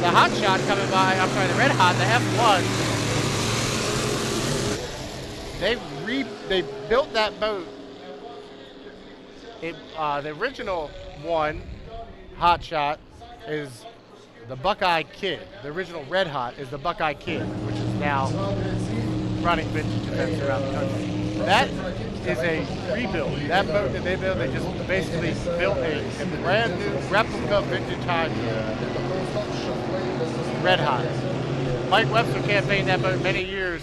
the hot shot coming by, I'm sorry, the red hot, the F1. They built that boat. The original one, hot shot, is the Buckeye Kid. The original red hot is the Buckeye Kid, which is now running vintage events around the country. That is a rebuild. That boat that they built, they just basically built a brand new replica vintage hydro. Red hot. Mike Webster campaigned that boat many years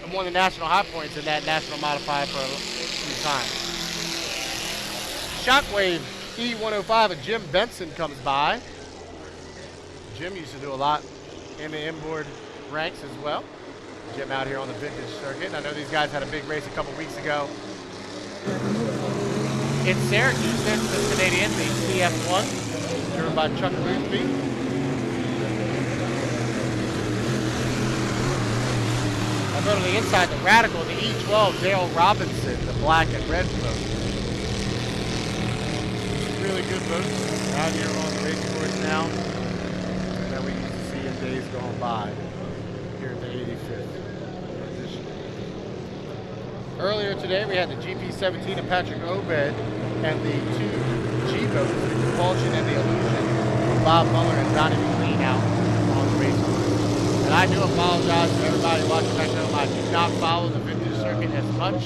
and won the national high points in that national modified for a few times. Shockwave E105 of Jim Benson comes by. Jim used to do a lot in the inboard ranks as well. Jim out here on the vintage circuit. I know these guys had a big race a couple weeks ago in Syracuse. There's the Canadian, the CF1, driven by Chuck Boothby. I go to the inside, the Radical, the E12, Dale Robinson, the black and red boat. Really good boats out here on the race course now that we used to see in days gone by here at the 85th edition. Earlier today we had the GP17 of Patrick Obed and the 2 G boats, the Propulsion and the Illusion, of Bob Muller and Donnie McLean out on the race course. And I do apologize to everybody watching back home. I do not follow the vintage circuit as much,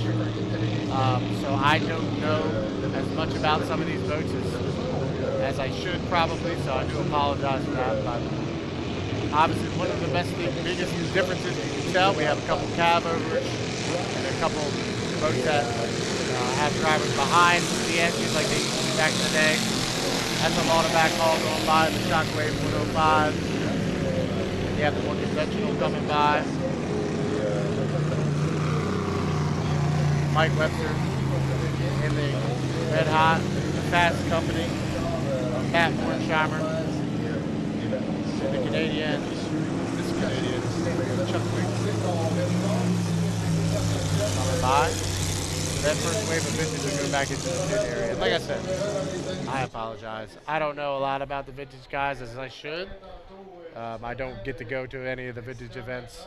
so I don't know as much about some of these boats as I should probably, so I do apologize for that. But obviously one of the biggest differences you can tell, we have a couple cab overs and a couple boats that have drivers behind the engine like they used to do back in the day. That's a lot of backhaul going by, the Shockwave 105. You have the more conventional coming by. Mike Webster in the red hot, the Fast Company, Matt Morgensheimer, and the Canadian, this Canadian, Chuck Boothby coming by. So that first wave of vintage will go back into the pit area. And like I said, I apologize. I don't know a lot about the vintage guys as I should. I don't get to go to any of the vintage events,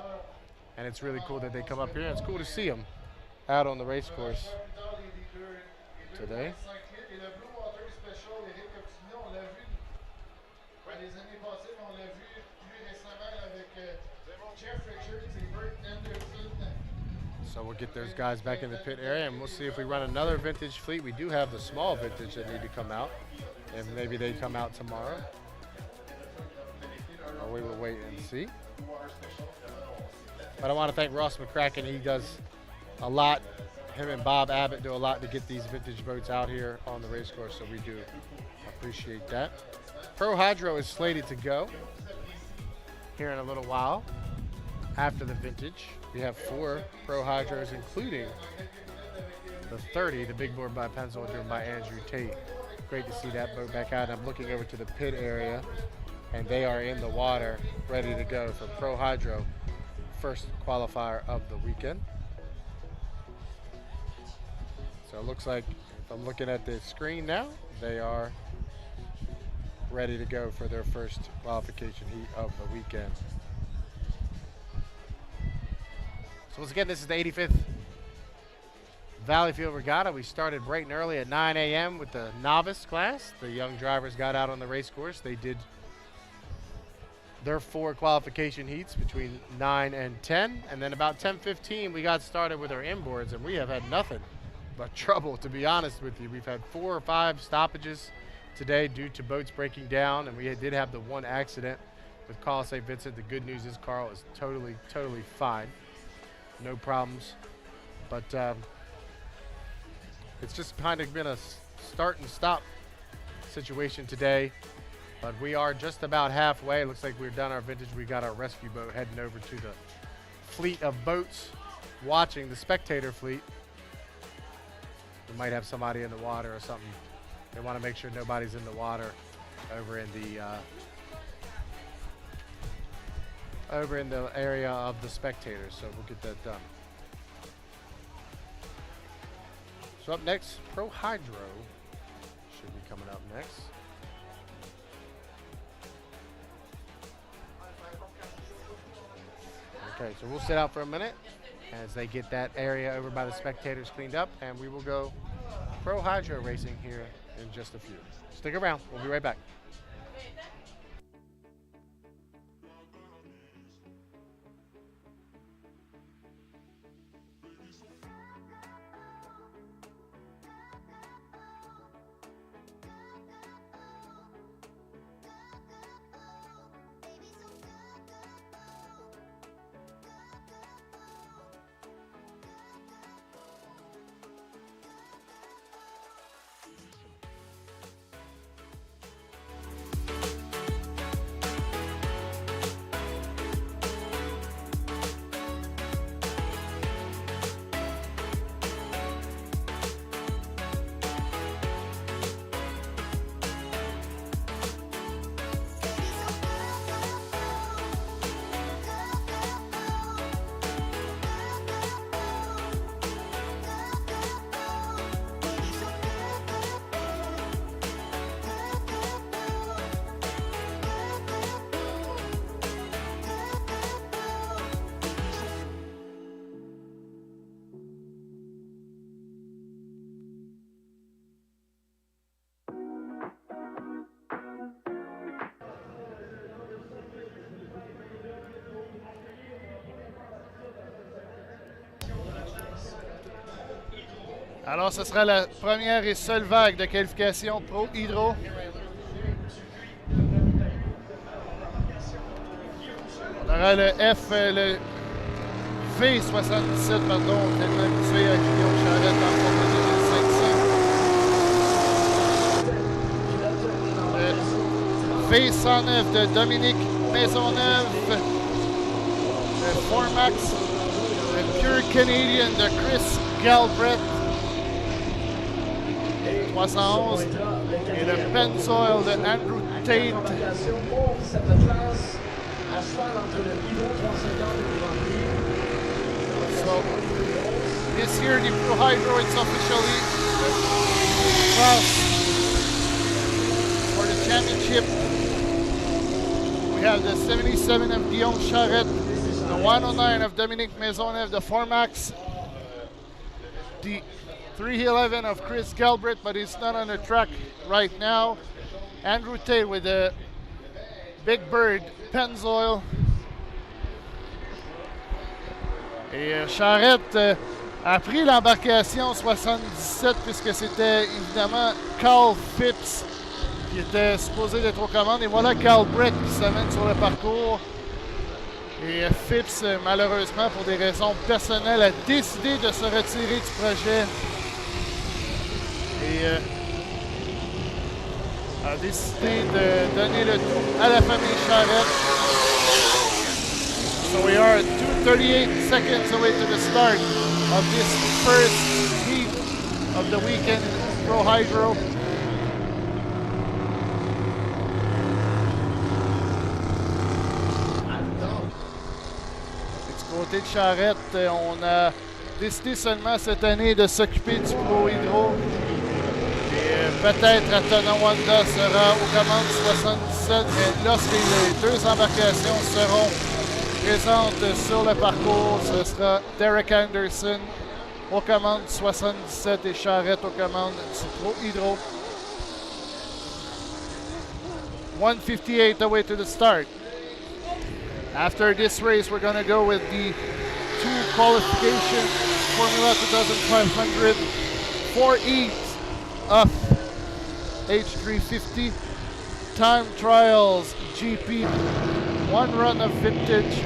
and it's really cool that they come up here. And it's cool to see them out on the race course today. So we'll get those guys back in the pit area, and we'll see if we run another vintage fleet. We do have the small vintage that need to come out, and maybe they come out tomorrow. Or we will wait and see. But I want to thank Ross McCracken. He does a lot. Him and Bob Abbott do a lot to get these vintage boats out here on the race course, so we do appreciate that. ProHydro is slated to go here in a little while after the vintage. We have 4 ProHydros, including the 30, the big board by Pencil, driven by Andrew Tate. Great to see that boat back out. I'm looking over to the pit area, and they are in the water, ready to go for ProHydro, first qualifier of the weekend. So it looks like, if I'm looking at the screen now, they are ready to go for their first qualification heat of the weekend. So once again, this is the 85th Valleyfield Regatta. We started bright and early at 9 a.m. with the novice class. The young drivers got out on the race course. They did their 4 qualification heats between 9 and 10. And then about 10:15, we got started with our inboards, and we have had nothing but trouble, to be honest with you. We've had 4 or 5 stoppages today due to boats breaking down, and we did have the 1 accident with Carl St. Vincent. The good news is Carl is totally fine. No problems. But it's just kind of been a start and stop situation today. But we are just about halfway. It looks like we're done our vintage. We got our rescue boat heading over to the fleet of boats watching the spectator fleet. We might have somebody in the water or something. They want to make sure nobody's in the water over in the area of the spectators, so we'll get that done. So up next, ProHydro should be coming up next. Okay, so we'll sit out for a minute as they get that area over by the spectators cleaned up, and we will go ProHydro racing here in just a few. Stick around, we'll be right back. Alors, ce sera la première et seule vague de qualification ProHydro. On aura le V77, pardon, tellement habitué à Guillaume Charette dans le Formule 2500. Le V109 de Dominique Maisonneuve. Le Formax, le Pure Canadian de Chris Galbraith. 311 et le Pennzoil de Andrew Tate. So this year the ProHydro is officially the class for the championship. We have the 77 of Guillaume Charette, the 109 of Dominique Maisonneuve, the Formax, the 311 of Chris Galbraith, but he's not on the track right now. Andrew Tate with the Big Bird Pennzoil. Et Charrette a pris l'embarcation 77 puisque c'était évidemment Carl Phipps qui était supposé d'être aux commandes. Et voilà Carl Brett qui s'amène sur le parcours. Et Phipps, malheureusement, pour des raisons personnelles, a décidé de se retirer du projet. Et a décidé de donner le tout à la famille Charrette. So we are 2:38 seconds away to the start of this first heat of the weekend in ProHydro. Du côté de Charrette, on a décidé seulement cette année de s'occuper du ProHydro. Et peut-être à Tonawanda sera aux commandes 77, mais lorsque les deux embarcations seront présentes sur le parcours, ce sera Derek Anderson aux commandes 77 et Charrette aux commandes du ProHydro. 1:58 away to the start. After this race, we're going to go with the two qualification Formula 2500 for each of H350 time trials GP, one run of vintage,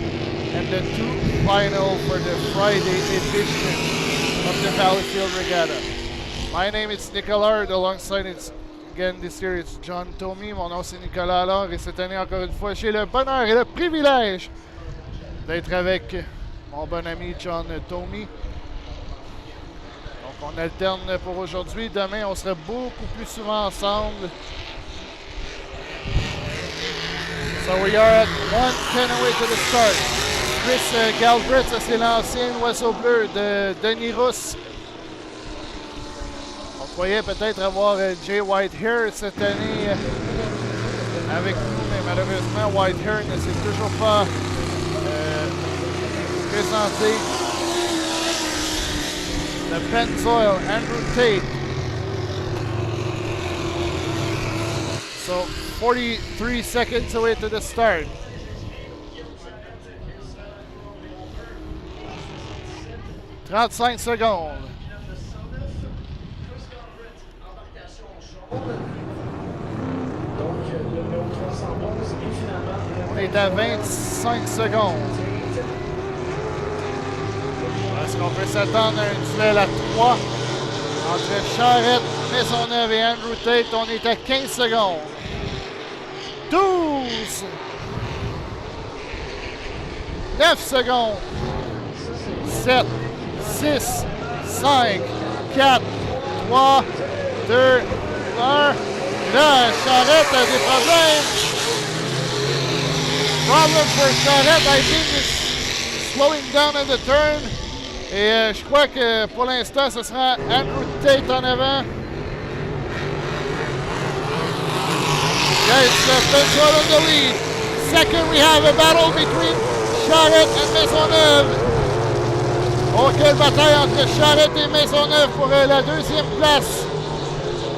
and the two final for the Friday edition of the Valleyfield Regatta. My name is Nicolas, alongside it's again this year it's John Tommy. Mon nom c'est Nicolas Allard et cette année encore une fois j'ai le bonheur et le privilège d'être avec mon bon ami John Tommy. Donc on alterne pour aujourd'hui. Demain on sera beaucoup plus souvent ensemble. So we are at 1:10 away to the start. Chris Galbraith, ça c'est l'ancien oiseau bleu de Denis Rousse. On croyait peut-être avoir Jay Whitehair cette année avec nous, mais malheureusement Whitehair ne s'est toujours pas présenté. The Pennzoil, Andrew Tate. So 43 seconds away to the start. Trente-cinq secondes. On est à 25 secondes. Est-ce qu'on peut s'attendre à un duel à 3 entre Charrette, Maisonneuve et Andrew Tate? On est à 15 secondes. 12. 9 secondes. 7, 6, 5, 4, 3, 2, 1. Là, Charrette a des problèmes. Problem for Charrette, I think it's slowing down at the turn. Et je crois que pour l'instant, ce sera Andrew Tate en avant. Guys, Pennzoil in the lead. Second, we have a battle between Charrette and Maisonneuve. Oh, quelle bataille entre Charrette et Maisonneuve pour la deuxième place.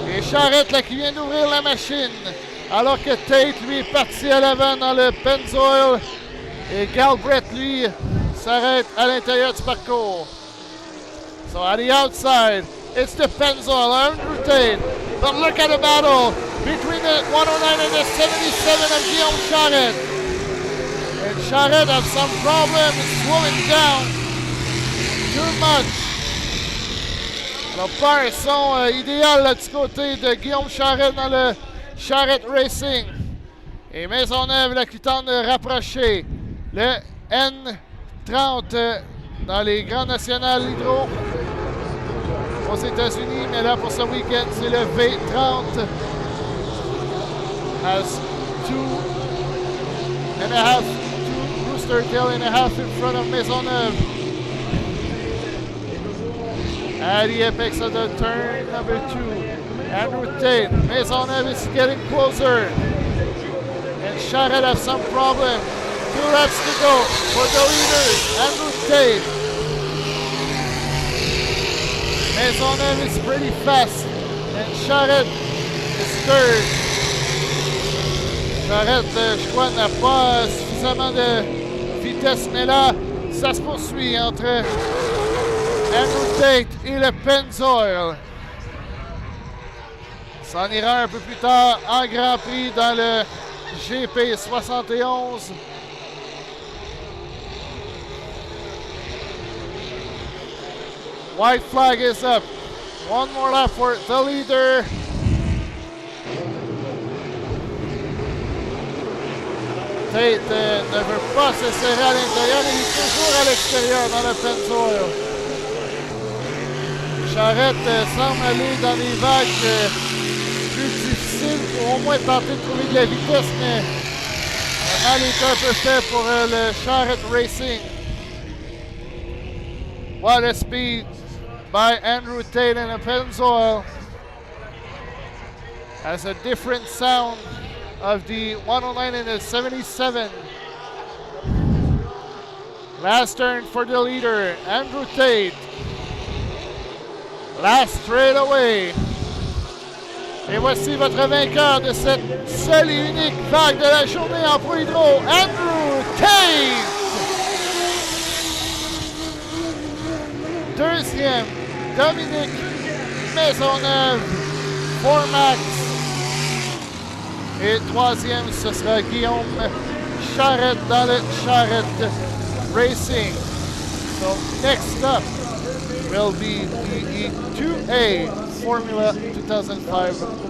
Et Charrette là, qui vient d'ouvrir la machine. Alors que Tate, lui, est parti à l'avant dans le Pennzoil. Et Galbraith, lui, s'arrête à l'intérieur du parcours. So at the outside, it's the Pennzoil, Andrew Tate. But look at the battle between the 109 and the 77 of Guillaume Charrette. And Charrette has some problems slowing down too much. Le paire sont idéal là, du côté de Guillaume Charrette dans le Charrette Racing. Et Maisonneuve là, qui tente de rapprocher le N30 dans les grands nationales hydro aux États-Unis. Mais là, pour ce week-end, c'est le V30. Has 2.5, Rooster Tail and a half in front of Maisonneuve. At the apex of the turn number 2, Andrew Tate. Maisonneuve is getting closer. And Charrette has some problem. 2 laps to go for the leaders, Andrew Tate. Maisonneuve is pretty fast. And Charrette is third. Charrette, je crois, n'a pas suffisamment de vitesse, mais là, Ça se poursuit entre Andrew Tate et le Pennzoil. Ça en ira un peu plus tard en Grand Prix dans le GP 71. White flag is up. One more lap for the leader. Tate ne veut pas se serrer à l'intérieur, il est toujours à l'extérieur dans le Pennzoil. Charrette semble aller dans des vagues plus difficiles pour au moins tenter de trouver de la vitesse, mais le mal est un peu fait pour le Charrette Racing. What a speed by Andrew Tate in a Pennzoil. Has a different sound of the 109 and the 77. Last turn for the leader, Andrew Tate. Last straightaway. Et voici votre vainqueur de cette seule et unique vague de la journée en ProHydro, Andrew Tate. Deuxième, Dominique Maisonneuve, Formax. Et troisième, ce sera Guillaume Charrette dans le Charrette Racing. So next up will be the E2A Formula 2500.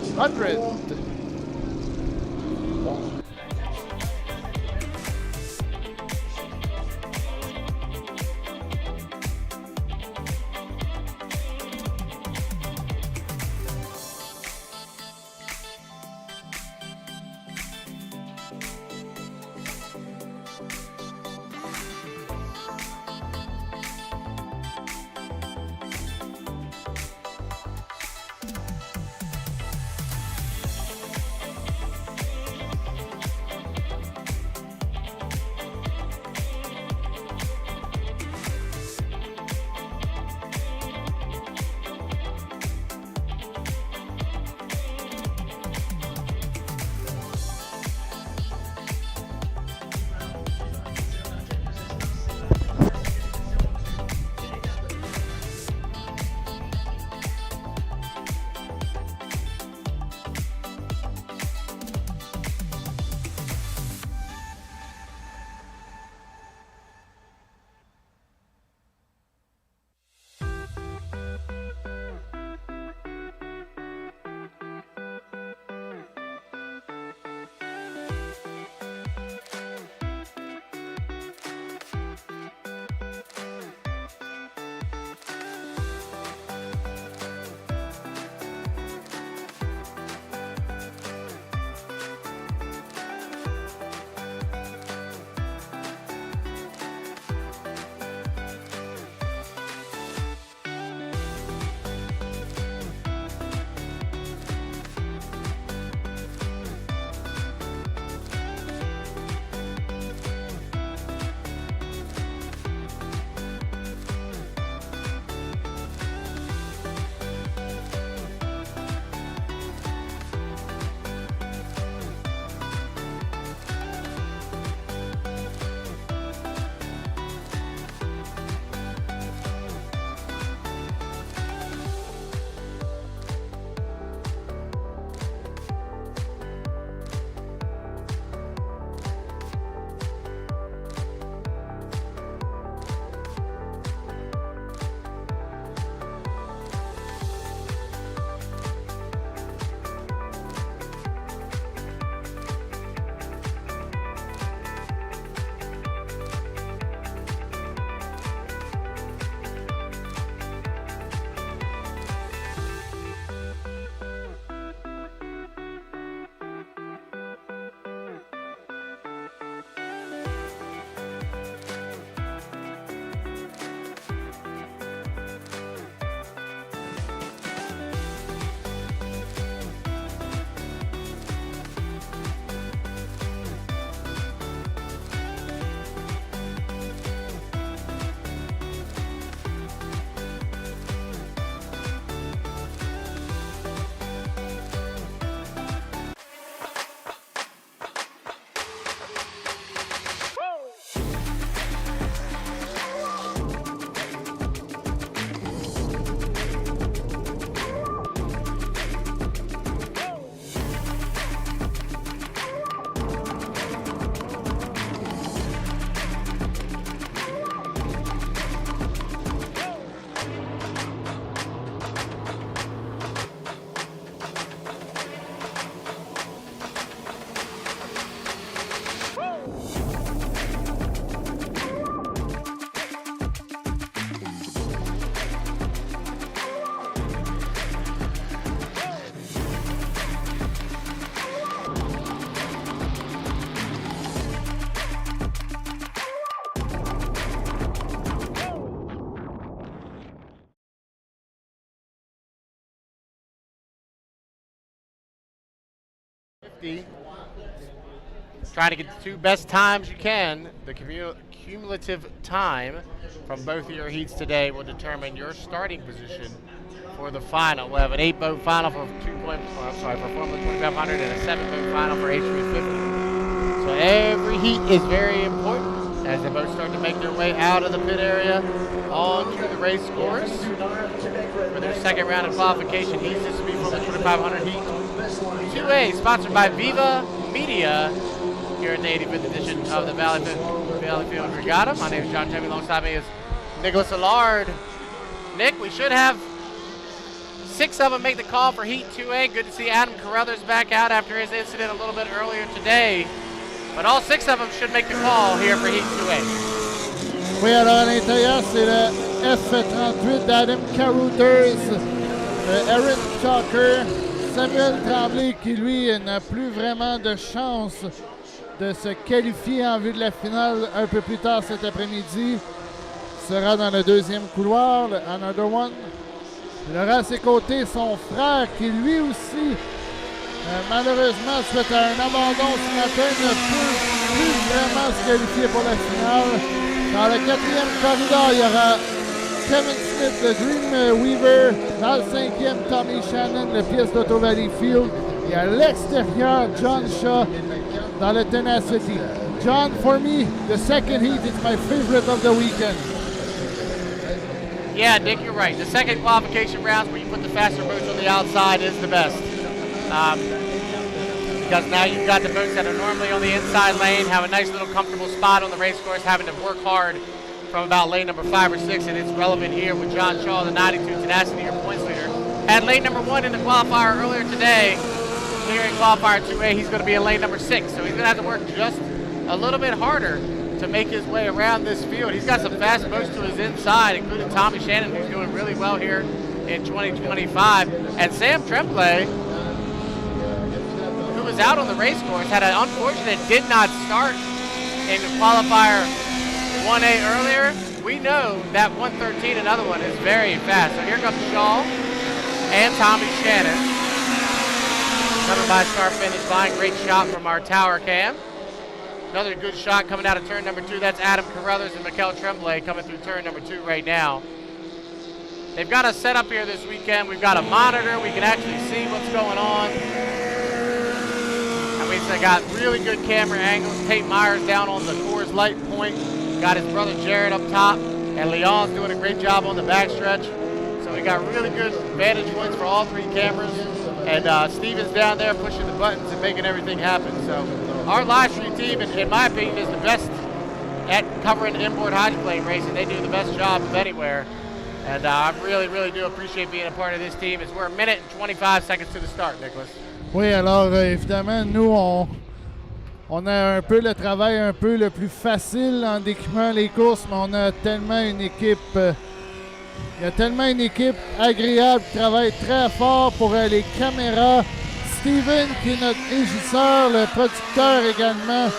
50. Trying to get the 2 best times you can. The cumulative time from both of your heats today will determine your starting position for the final. We'll have an 8-boat final for for Formula 2500 and a 7-boat final for H350. So every heat is very important as the boats start to make their way out of the pit area onto the race course for their second round of qualification heats. This will be for the 2500 heat 2A, sponsored by Viva Media here in the 85th edition of the Valleyfield Regatta. My name is John Jamie. Alongside me is Nicholas Allard. Nick, we should have 6 of them make the call for Heat 2A. Good to see Adam Carruthers back out after his incident a little bit earlier today. But all 6 of them should make the call here for Heat 2A. Oui, alors à l'intérieur, c'est le F38 d'Adam Carruthers, Eric Chalker, Samuel Tremblay qui, lui, n'a plus vraiment de chance de se qualifier en vue de la finale un peu plus tard cet après-midi. Sera dans le deuxième couloir, le Another One. Il aura à ses côtés son frère qui, lui aussi, malheureusement, suite à un abandon ce matin, ne peut plus vraiment se qualifier pour la finale. Dans le 4e corridor, il y aura Kevin Smith, le Dream Weaver. Dans le 5e, Tommy Shannon, le pièce d'Auto Valleyfield. Et à l'extérieur, John Shaw dans le Tenacity. John, for me, the second heat is my favorite of the weekend. Yeah, Dick, you're right. The second qualification rounds where you put the faster boats on the outside is the best. Because now you've got the boats that are normally on the inside lane, have a nice little comfortable spot on the race course, having to work hard from about lane number 5 or 6, and it's relevant here with John Shaw, the 92 Tenacity, your points leader. At lane number 1 in the qualifier earlier today, here in qualifier 2A, he's going to be in lane number 6, so he's going to have to work just a little bit harder to make his way around this field. He's got some fast boats to his inside, including Tommy Shannon, who's doing really well here in 2025, and Sam Tremblay, who was out on the race course, had an unfortunate did not start in the qualifier 1A earlier. We know that 113, another one, is very fast. So here comes Shaw and Tommy Shannon. Coming by start finish line. Great shot from our tower cam. Another good shot coming out of turn number 2. That's Adam Carruthers and Mikel Tremblay coming through turn number 2 right now. They've got a setup here this weekend. We've got a monitor. We can actually see what's going on. They got really good camera angles. Tate Myers down on the Coors Light point. Got his brother Jared up top. And Leon's doing a great job on the backstretch. So we got really good vantage points for all 3 cameras. And Steven's down there pushing the buttons and making everything happen. So our live stream team, in my opinion, is the best at covering inboard hydroplane racing. They do the best job of anywhere. And I really, really do appreciate being a part of this team. As we're a minute and 25 seconds to the start, Nicholas. Oui, alors évidemment, nous, on a un peu le travail un peu le plus facile en décrivant les courses, mais on a tellement une équipe, il y a tellement une équipe agréable qui travaille très fort pour les caméras. Steven, qui est notre régisseur, le producteur également,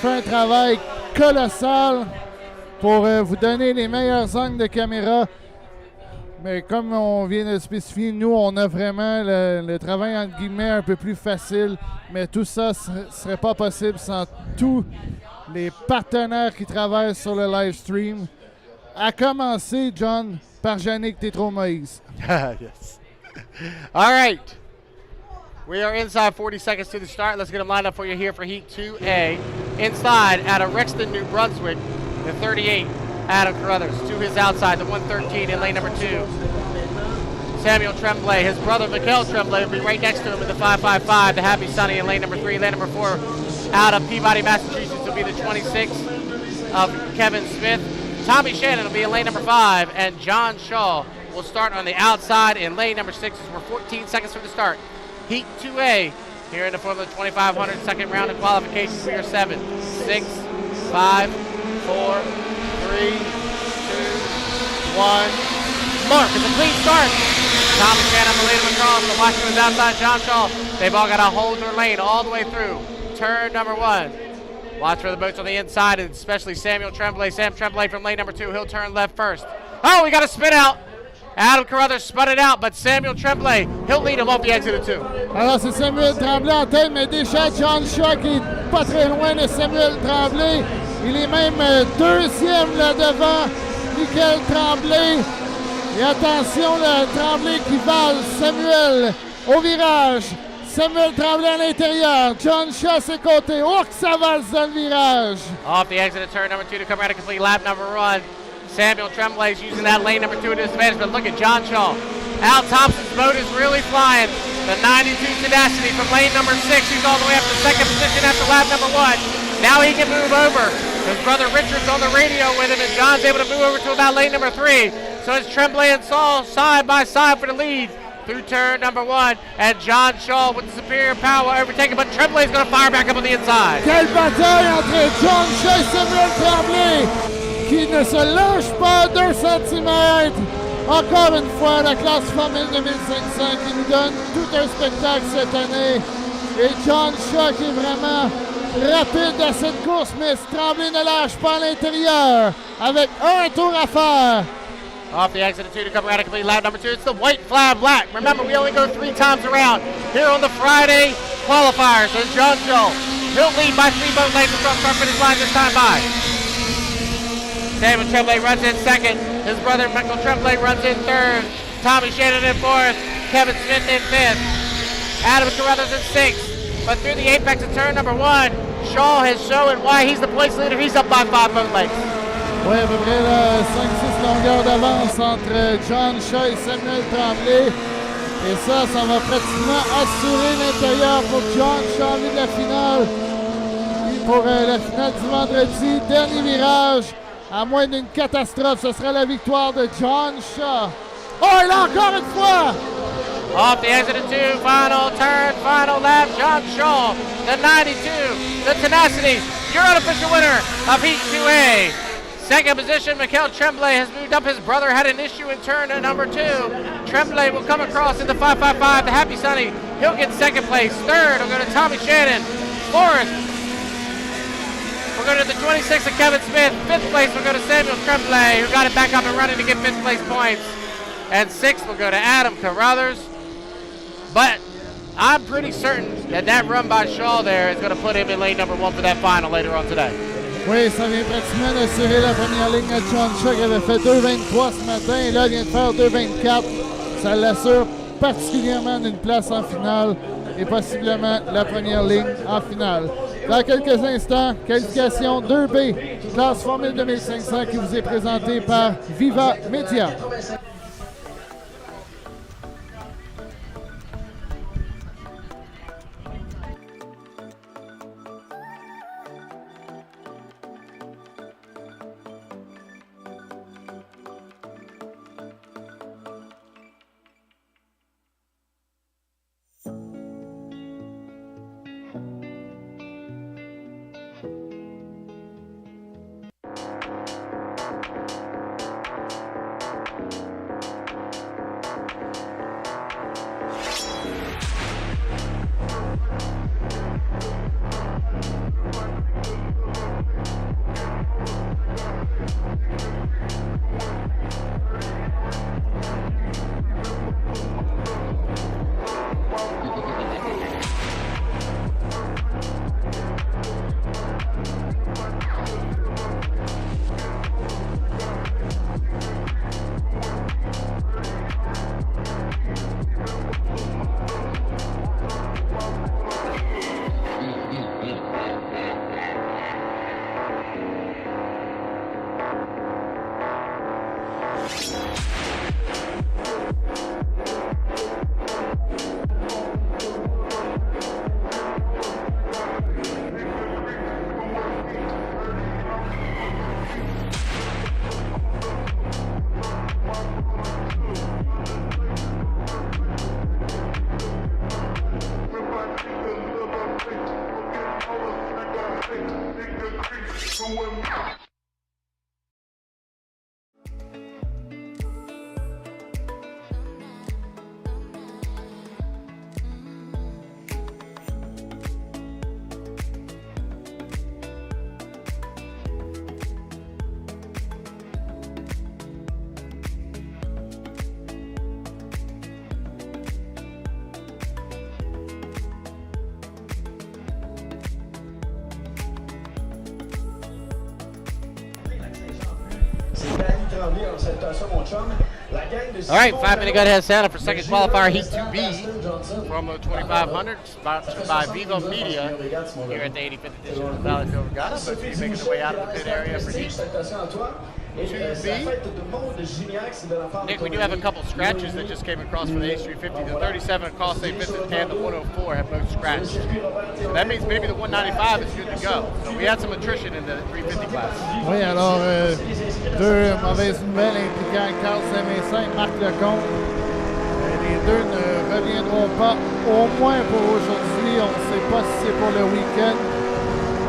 fait un travail colossal pour vous donner les meilleurs angles de caméra. Mais comme on vient de le spécifier, nous, on a vraiment le travail, entre guillemets, un peu plus facile. Mais tout ça ne serait pas possible sans tous les partenaires qui travaillent sur le live stream. À commencer, John, par Yannick Tétro-Moïse. Yes. All right. We are inside 40 seconds to the start. Let's get them lined up for you here for Heat 2A. Inside out of Rexton, New Brunswick, the 38. Adam Carruthers to his outside, the 113 in lane number 2. Samuel Tremblay, his brother Mikel Tremblay will be right next to him in the 555, the Happy Sunny in lane number 3. Lane number 4 out of Peabody, Massachusetts will be the 26 of Kevin Smith. Tommy Shannon will be in lane number 5, and John Shaw will start on the outside in lane number 6 as we're 14 seconds from the start. Heat 2A here in the Formula 2500 second round of qualifications. We are 7, 6, 5, 4, 3, 2, 1. Mark, it's a clean start. Tommy Shannon will lead him across. The Washington is outside John Shaw. They've all got to hold their lane all the way through. Turn number 1. Watch for the boats on the inside, and especially Samuel Tremblay. Sam Tremblay from lane number 2. He'll turn left first. Oh, we got a spin out. Adam Carruthers spun it out, but Samuel Tremblay, he'll lead him off the exit of 2. Alors, c'est Samuel Tremblay en tête, mais déjà John Shaw qui est pas très loin de Samuel Tremblay. Il est même deuxième là devant Michael Tremblay. Et attention, le Tremblay qui valse Samuel au virage. Samuel Tremblay à l'intérieur. John Shaw à ses côtés. Oh, que ça valse dans le virage. Off the exit of turn number 2 to come around to complete lap number 1. Samuel Tremblay is using that lane number 2 to his advantage, but look at John Shaw. Al Thompson's boat is really flying. The 92 Tenacity from lane number 6. He's all the way up to second position after lap number 1. Now he can move over. His brother Richard's on the radio with him, and John's able to move over to about lane number 3. So it's Tremblay and Saul side by side for the lead through turn number 1. And John Shaw with the superior power overtaking, but Tremblay's going to fire back up on the inside. Quelle bataille entre John Shaw et Samuel Tremblay qui ne se lâche pas 2 cm. Encore une fois, la classe Formule 2500 qui nous donne tout un spectacle cette année. Et John Shaw qui est vraiment rapide à cette course, mais Tremblay ne lâche pas à l'intérieur avec un tour à faire. Off the exit of 2 to come around and complete lap number 2. It's the white flag lap. Remember, we only go 3 times around here on the Friday qualifiers. And John Shaw, he'll lead by 3 boat lengths across start finish line this time by. Samuel Tremblay runs in second. His brother Michael Tremblay runs in third. Tommy Shannon in fourth. Kevin Smith in fifth. Adam Carruthers in sixth. But through the apex of turn number 1, Shaw has shown why he's the place leader. He's up by 5 boat lengths. Oui, à peu près 5-6 longueurs d'avance entre John Shaw et Samuel Tremblay. Et ça va pratiquement assurer l'intérieur pour John Shaw en vue de la finale. Et pour la finale du vendredi, dernier virage, à moins d'une catastrophe, ce sera la victoire de John Shaw. Oh, et là encore une fois! Off the exit of 2, final turn, final lap, John Shaw, the 92, the Tenacity, your unofficial winner of Heat 2A. Second position, Michael Tremblay has moved up. His brother had an issue in turn number 2. Tremblay will come across in the 555, the Happy Sunny. He'll get second place. Third, we'll go to Tommy Shannon. Fourth, we'll go to the 26th of Kevin Smith. Fifth place, we'll go to Samuel Tremblay, who got it back up and running to get fifth place points. And sixth, we'll go to Adam Carruthers. But I'm pretty certain that run by Shaw there is going to put him in lane number 1 for that final later on today. Oui, ça vient pratiquement d'assurer la première ligne à John Shaw qui avait fait 2,23 ce matin. Et là, il vient de faire 2,24. Ça l'assure particulièrement d'une place en finale et possiblement la première ligne en finale. Dans quelques instants, qualification 2B, classe Formule 2500 qui vous est présentée par Viva Media. Tremblay, alors salutations mon chum. La gang de All right, Simon 5-minute gun has set up for Le second Général qualifier heat Christian 2B Johnson. from 2500, sponsored by Vivo Media here at the 85th edition of the Valleyfield Regatta. But you're making your way out of the pit area for heat. Salutations à toi. Et c'est la fête de monde de Gignac, de la part Nick, de we do have a couple scratches that just came across for the H350. The 37 across St. Vincent and the 104 have both scratched. So that means maybe the 195 is good to go. So we had some attrition in the 350 class. Oui, alors, deux mauvaises nouvelles impliquant Carl Saint-Vincent et Marc Lecomte. Les deux ne reviendront pas, au moins pour aujourd'hui. On ne sait pas si c'est pour le week-end.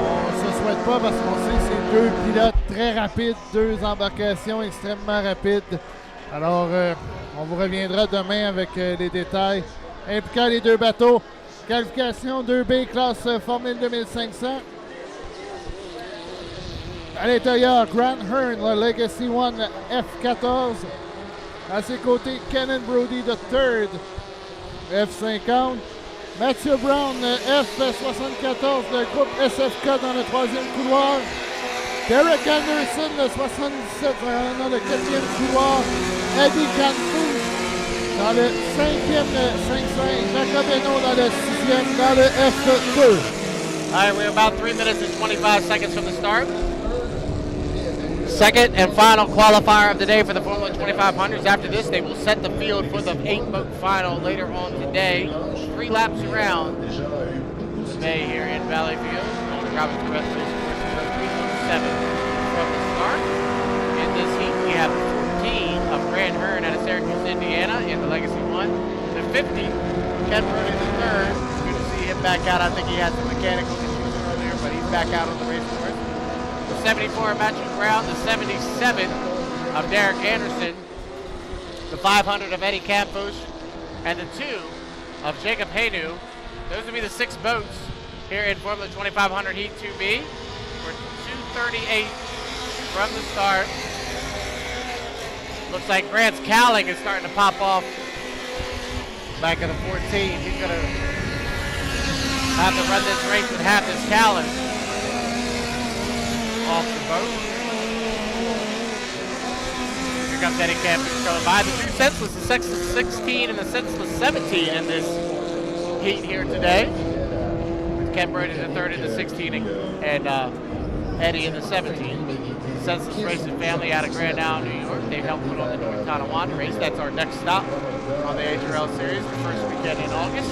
On ne se souhaite pas parce qu'on sait que c'est deux pilotes très rapides, deux embarcations extrêmement rapides. Alors, on vous reviendra demain avec les détails impliquant les deux bateaux. Qualification 2B, classe Formule 2500. À l'intérieur, Grant Hearn, le Legacy One F14. À ses côtés, Kenan Brody III, F50. Matthew Brown, F74, le groupe SFK dans le troisième couloir. Derek Anderson, le 77, dans le quatrième couloir. Eddie Cantu dans le cinquième 5-5. Jacob Eno dans le sixième, dans le F2. All right, we're about 3 minutes and 25 seconds from the start. Second and final qualifier of the day for the Formula 2500s. After this, they will set the field for the 8-boat final later on today. 3 laps around the bay here in Valleyfield. On the Robert Perez race 7 from the start. In this heat, we have 14 of Grant Hearn out of Syracuse, Indiana in the Legacy 1. The 50, Ken Brody III. Good to see him back out. I think he had some mechanical issues earlier, but he's back out on the race course. The 74 of Matthew Brown, the 77 of Derek Anderson, the 500 of Eddie Campos, and the 2 of Jacob Haynu. Those will be the 6 boats here in Formula 2500 Heat 2B. We're 2:38 from the start. Looks like Grant's cowling is starting to pop off back in the 14. He's going to have to run this race with half his cowling off the boat. Here comes Eddie Campos going by. The 2 senseless, the senseless 16 and the senseless 17 in this heat here today. With Ken Brody the third in the 16 and Eddie in the 17. The senseless racing family out of Grand Isle, New York. They've helped put on the North Tonawanda race. That's our next stop on the HRL series, the first weekend in August.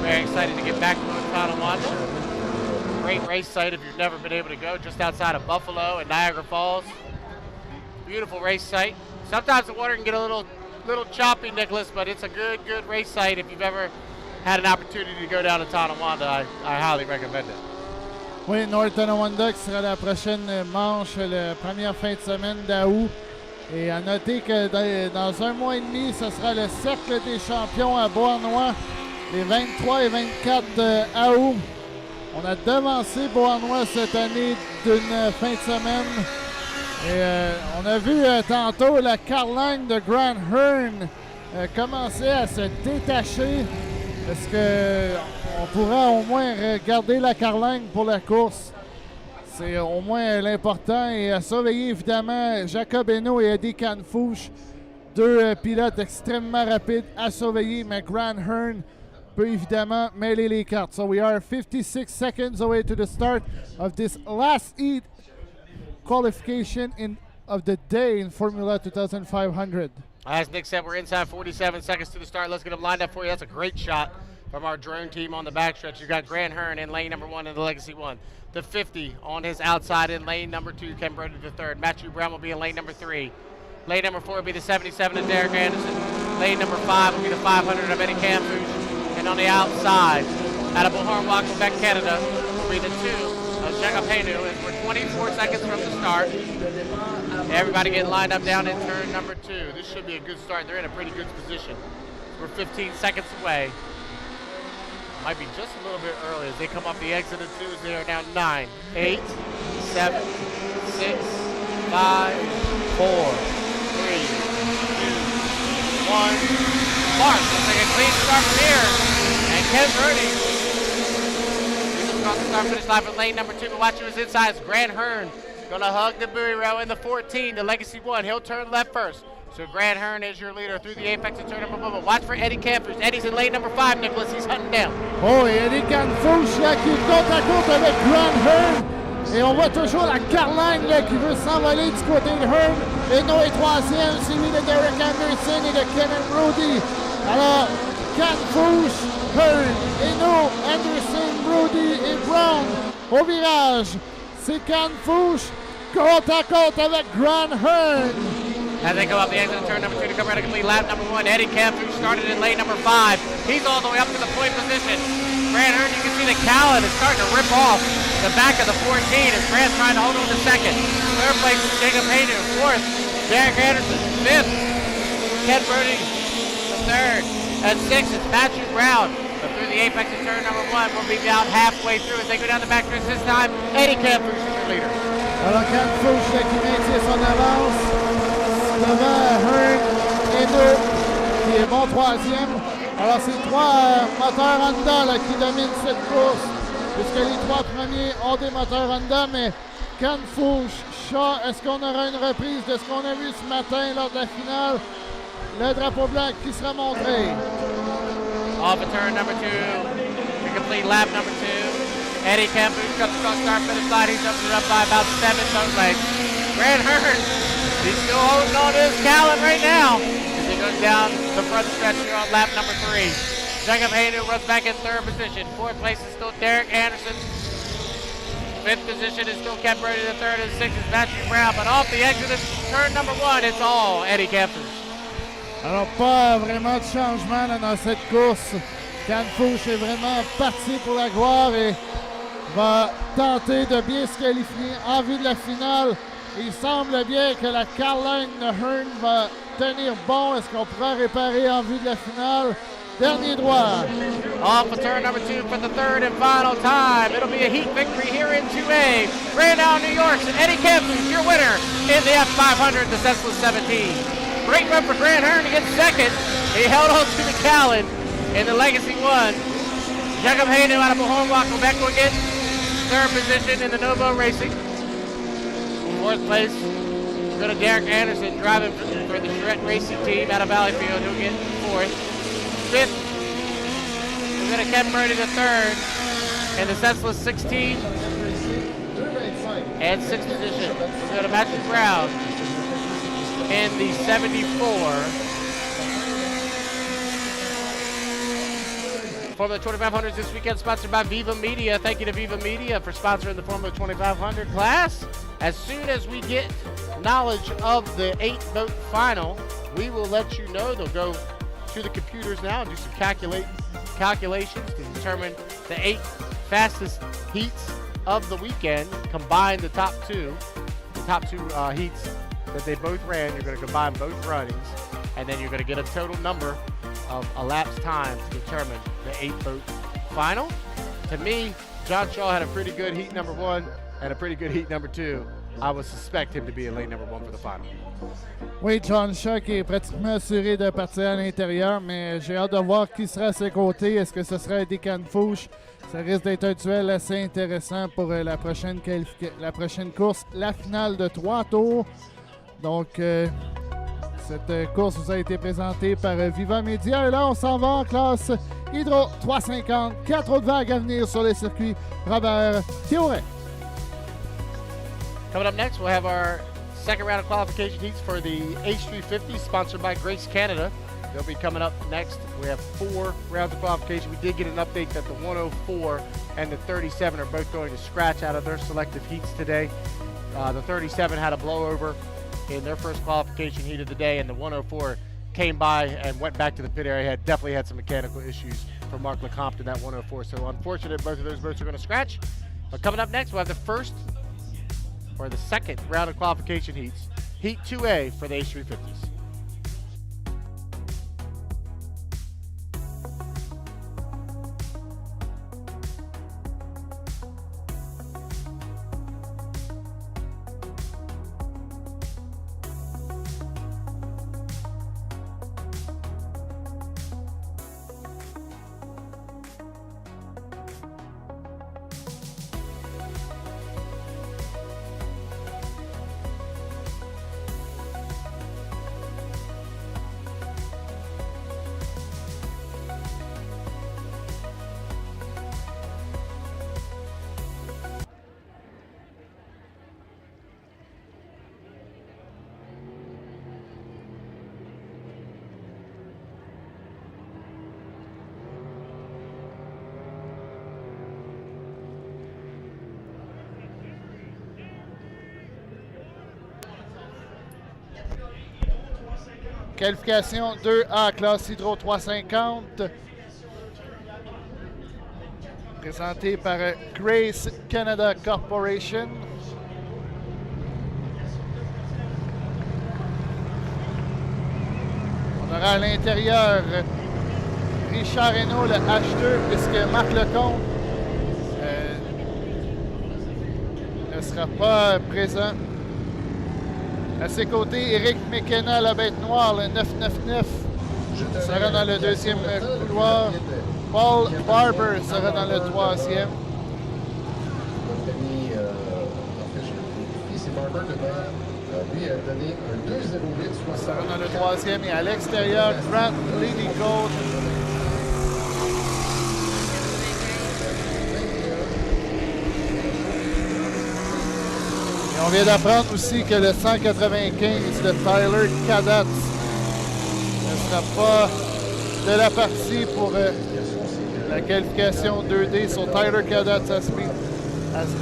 Very excited to get back to North Tonawanda. Great race site if you've never been able to go, just outside of Buffalo and Niagara Falls. Beautiful race site. Sometimes the water can get a little choppy, Nicholas, but it's a good race site. If you've ever had an opportunity to go down to Tonawanda, I highly recommend it. Oui, North Tonawanda qui sera la prochaine manche, la première fin de semaine d'août. Et à noter que dans un mois et demi, ce sera le Cercle des champions à Beauharnois, les 23 et 24 août. On a devancé Beauharnois cette année d'une fin de semaine. Et on a vu tantôt la carlingue de Grant Hearn commencer à se détacher. Est-ce qu'on pourra au moins regarder la carlingue pour la course? C'est au moins l'important. Et à surveiller évidemment Jacob Eno et Eddie Canfouche, deux pilotes extrêmement rapides à surveiller, mais Grant Hearn peut évidemment mêler les cartes. So we are 56 seconds away to the start of this last heat qualification of the day in Formula 2500. As Nick said, we're inside 47 seconds to the start. Let's get them lined up for you. That's a great shot from our drone team on the backstretch. You got Grant Hearn in lane number 1 in the Legacy 1. The 50 on his outside in lane number 2, Ken Brody the third. Matthew Brown will be in lane number 3. Lane number 4 will be the 77 of Derek Anderson. Lane number 5 will be the 500 of Eddie Campouche. And on the outside, out of Beauharnois, Quebec, Canada, will be the 2 of Jacob Haynu. As we're 24 seconds from the start. Everybody getting lined up down in turn number 2. This should be a good start. They're in a pretty good position. We're 15 seconds away. Might be just a little bit early as they come off the exit of 2s. They are now 9, 8, 7, 6, 5, 4, 3, 2, 1. Mark looks like a clean start from here. And Ken Brody is across the start finish line for lane number 2. But watch who is inside. It's Grant Hearn Gonna hug the buoy row in the 14, the Legacy 1. He'll turn left first. So Grant Hearn is your leader through the apex and turn number 1. Watch for Eddie Campers. Eddie's in lane number 5, Nicholas. He's hunting down. Oh, et Eddie Canfouche là qui est côte à côte avec Grant Hearn. Et on voit toujours la Caroline là, qui veut s'envoler du côté de Hearn. Eno est troisième, suivi de Derek Anderson et de Kevin Brody. Alors, Canfouche, Hearn, Eno, Anderson, Brody et Brown. Au virage, c'est Canfouche côte à côte avec Grant Hearn. As they go up the exit of turn number 2 to come around a complete lap number 1, Eddie Campus started in lane number 5. He's all the way up to the point position. Grant Hearn, you can see the Callan is starting to rip off the back of the 14 as Grant's trying to hold on to second. Third place is Jacob Hayden. Fourth, Derek Anderson. Fifth, Ken Brody. The third. And sixth is Patrick Brown. But through the apex of turn number 1, we'll be about halfway through as they go down the back stretch this time. Eddie Campus is your leader. Alors, Canfouche qui maintient son avance. Devant Hearn, Eno, qui est bon troisième. Alors, c'est 3 moteurs Honda là, qui dominent cette course, puisque les 3 premiers ont des moteurs Honda, mais Canfouche, Shaw, est-ce qu'on aura une reprise de ce qu'on a vu ce matin lors de la finale? Le drapeau blanc qui sera montré. Off of turn number 2, to complete lap number 2. Eddie Campus comes across start finish line. He's up by about 7 boat lengths. Grant Hearn, he's still holding on to his Callan right now as he goes down the front stretch here on lap number 3. Jacob Hayden runs back in 3rd position. 4th place is still Derek Anderson. 5th position is still Ken Brody. The 3rd and 6th is Patrick Brown. But off the exit of turn number 1, it's all Eddie Campus. Alors, pas vraiment de changement là, dans cette course. Canfouche est vraiment parti pour la gloire et va tenter de bien se qualifier en vue de la finale. Il semble bien que la Caroline de Hearn va tenir bon. Est-ce qu'on pourra réparer en vue de la finale? Dernier droit. Off of turn number 2 for the 3rd and final time. It'll be a heat victory here in 2A. Brandon, New York's Eddie Campus, your winner in the F500, the Senseless 17. Great run for Grant Hearn to get second. He held on to the Callan in the Legacy 1. Jacob Hayden out of Mahonwalk will back will get 3rd position in the Novo Racing. 4th place, we go to Derek Anderson driving for the Charette Racing team out of Valleyfield. He'll get 4th. 5th, we go to Ken Brody the 3rd in the Senseless 16. And 6th position, we go to Patrick Brown in the 74. Formula 2500 this weekend sponsored by Viva Media. Thank you to Viva Media for sponsoring the Formula 2500 class. As soon as we get knowledge of the 8-boat final, we will let you know. They'll go to the computers now and do some calculations to determine the 8 fastest heats of the weekend. Combine the top two heats that they both ran. You're going to combine both runnings, and then you're going to get a total number of elapsed time to determine the 8-boat final. To me, John Shaw had a pretty good heat number 1 and a pretty good heat number 2. I would suspect him to be in lane number 1 for the final. Oui, John Shaw qui est pratiquement assuré de partir à l'intérieur, mais j'ai hâte de voir qui sera à ses côtés. Est-ce que ce sera Eddie Canfouche? Ça risque d'être un duel assez intéressant pour la prochaine course, la finale de 3 tours. Donc, cette course vous a été présentée par Viva Media. Et là, on s'en va en classe Hydro 350. 4 autres vagues à venir sur les circuits. Robert Théoret. Coming up next, we'll have our second round of qualification heats for the H350, sponsored by Grace Canada. They'll be coming up next. We have 4 rounds of qualification. We did get an update that the 104 and the 37 are both going to scratch out of their selective heats today. The 37 had a blowover in their first qualification heat of the day, and the 104 came by and went back to the pit area. Definitely had some mechanical issues for Mark LeCompte in that 104. So unfortunate, both of those boats are going to scratch. But coming up next, we'll have the second round of qualification heats. Heat 2A for the H350s. Qualification 2A, classe Hydro 350. Présenté par Grace Canada Corporation. On aura à l'intérieur Richard Reynaud, le H2, puisque Marc Lecomte ne sera pas présent. À ses côtés, Éric McKenna, la bête noire, le 999, sera dans le deuxième couloir. Paul Barber sera dans le troisième. Notre ami, en fait, c'est Barber devant. Lui a donné un 2,08 Sera dans le troisième. Et à l'extérieur, Grant Ladycoat. Et on vient d'apprendre aussi que le 195 de Tyler Cadats ne sera pas de la partie pour la qualification 2D. So Tyler Cadats has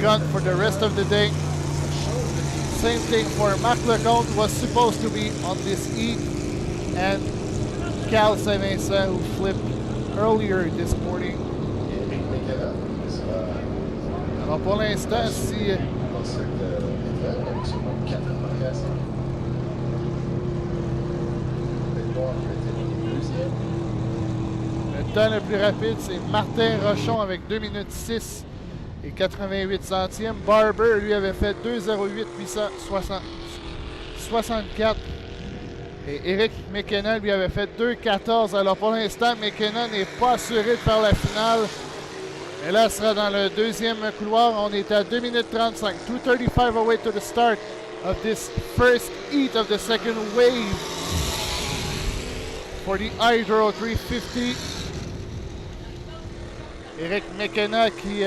gone for the rest of the day. Same thing for Marc Lecomte, who was supposed to be on this heat, and Cal Saint-Vincent, who flipped earlier this morning. Alors pour l'instant, si le temps le plus rapide, c'est Martin Rochon avec 2 minutes 6 et 88 centièmes. Barber, lui, avait fait 2,08 864. Et Éric McKenna, lui, avait fait 2,14. Alors pour l'instant, McKenna n'est pas assuré de faire la finale. Et là, ce sera dans le deuxième couloir. On est à 2 minutes 35. 2:35 away to the start of this first heat of the second wave for the Hydro 350. Éric McKenna qui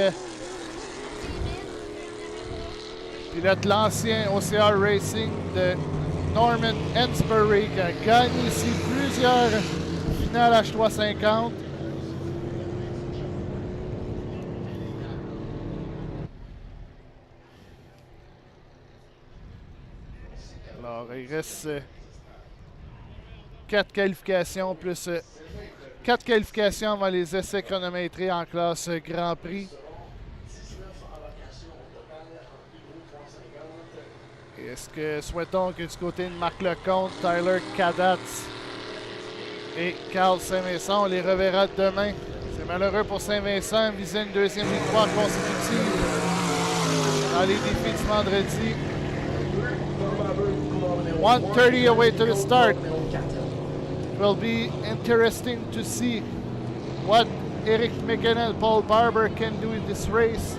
pilote l'ancien OCR Racing de Norman Ensbury, qui a gagné ici plusieurs finales H350. Alors, il reste 4 qualifications plus 4 qualifications avant les essais chronométrés en classe Grand Prix. Est-ce que souhaitons que du côté de Marc Lecomte, Tyler Cadats et Carl Saint-Vincent, on les reverra demain. C'est malheureux pour Saint-Vincent, viser une deuxième victoire consécutive dans les défis du vendredi. 1:30 away to the start. It will be interesting to see what Éric McKenna and Paul Barber can do in this race.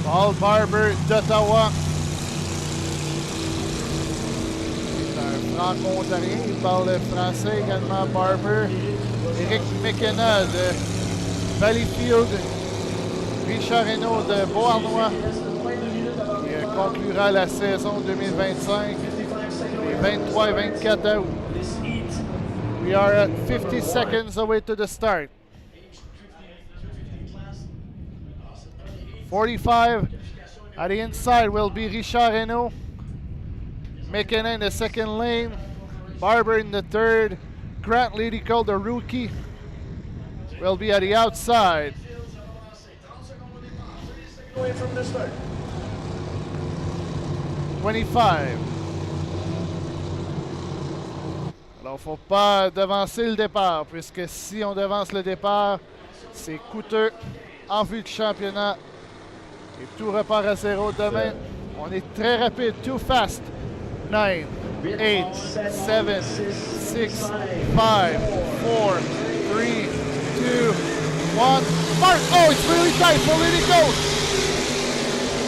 Paul Barber d'Ottawa. C'est un franco-ontarien, il parle français également, Barber. Éric McKenna de Valleyfield. Richard Reynaud de Beauharnois, qui conclura la saison 2025 les 23 et 24 août. We are at 50 seconds away to the start. 45 at the inside will be Richard Reynaud. McKenna in the second lane. Barber in the third. Grant Ladycoat, the rookie, will be at the outside. Away from the start. 25. Alors, faut pas devancer le départ, puisque si on devance le départ, c'est coûteux en vue du championnat. Et tout repart à zéro demain. On est très rapide. Too fast. 9, 8, 7, 6, 5, 4, 3, 2, 1. Mark! Oh, it's really tight for Ladycoat.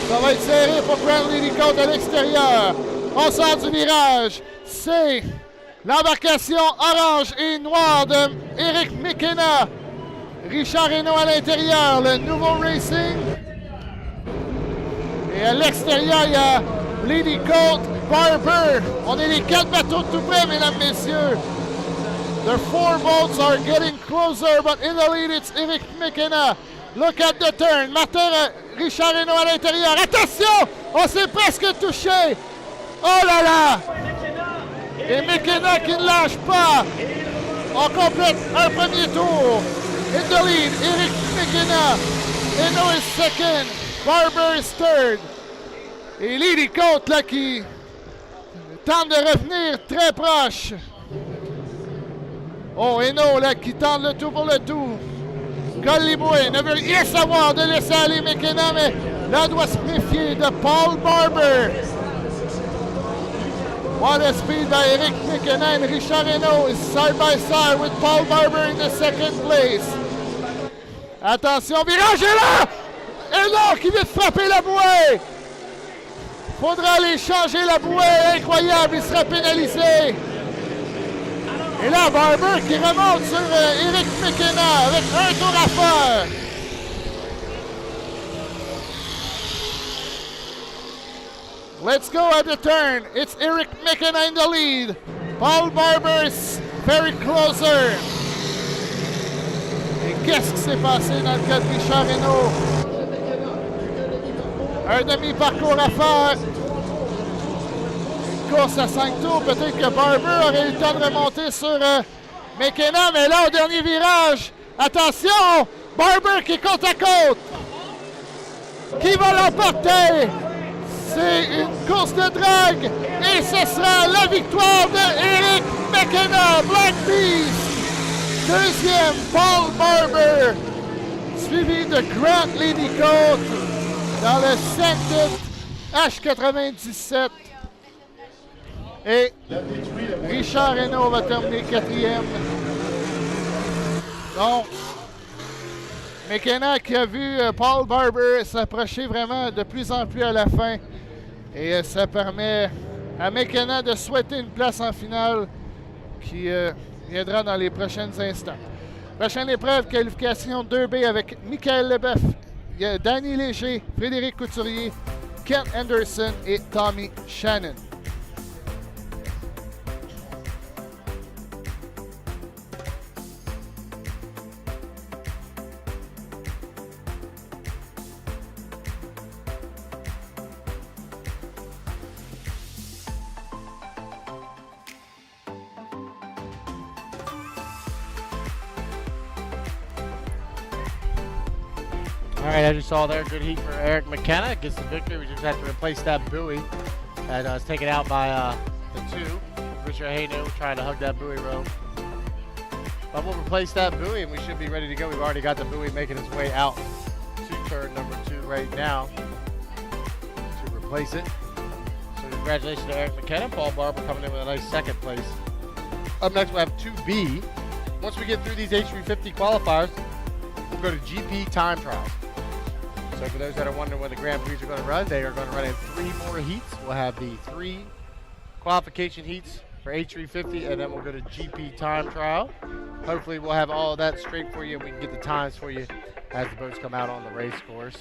Ça va être serré pour Grant Ladycoat à l'extérieur. On sort du virage. C'est l'embarcation orange et noire de Éric McKenna. Richard Reynaud à l'intérieur, le nouveau Racing. Et à l'extérieur, il y a Ladycoat, Barber. On est les 4 bateaux tout près, mesdames, messieurs. The 4 boats are getting closer, but in the lead, it's Éric McKenna. Look at the turn. Martin, Richard Renault à l'intérieur. Attention! On s'est presque touché. Oh là là! Et McKenna qui ne lâche pas. On complète un premier tour. In the lead, Eric McKenna. Eno is second. Barber is third. Et Lily Côte là qui tente de revenir très proche. Oh, Eno là qui tente le tout pour le tout. Colliboué ne veut rien savoir de laisser aller McKenna, mais là doit se méfier de Paul Barber. What a speed by Eric McKenna and Richard Renault is side by side with Paul Barber in the second place. Attention, virage est là! Eno qui vient de frapper la bouée! Faudra aller changer la bouée, incroyable, il sera pénalisé. Et là, Barber qui remonte sur Eric McKenna avec un tour à faire. Let's go at the turn. It's Eric McKenna in the lead. Paul Barber is very closer. Et qu'est-ce qui s'est passé dans le cas de Richard Renault? Un demi-parcours à faire. Une course à 5 tours. Peut-être que Barber aurait eu le temps de remonter sur McKenna. Mais là, au dernier virage, attention! Barber qui est côte à côte. Qui va l'emporter? C'est une course de drague. Et ce sera la victoire de Eric McKenna. Black Beast. Deuxième, Paul Barber. Suivi de Grant Lady-Côte dans le Scented H97. Et Richard Renault va terminer quatrième. Donc, McKenna qui a vu Paul Barber s'approcher vraiment de plus en plus à la fin. Et ça permet à McKenna de souhaiter une place en finale qui viendra dans les prochains instants. Prochaine épreuve, qualification 2B avec Michael Leboeuf, Danny Léger, Frédéric Couturier, Kent Anderson et Tommy Shannon. All right, as you saw there, good heat for Eric McKenna. Gets the victory. We just have to replace that buoy that was taken out by the two. Richard Hayno trying to hug that buoy rope. But we'll replace that buoy and we should be ready to go. We've already got the buoy making its way out to turn number 2 right now to replace it. So congratulations to Eric McKenna. Paul Barber coming in with a nice second place. Up next, we'll have 2B. Once we get through these H350 qualifiers, we'll go to GP time trials. So for those that are wondering when the Grand Prix are going to run, they are going to run in 3 more heats. We'll have the 3 qualification heats for H350, and then we'll go to GP time trial. Hopefully we'll have all of that straight for you, and we can get the times for you as the boats come out on the race course.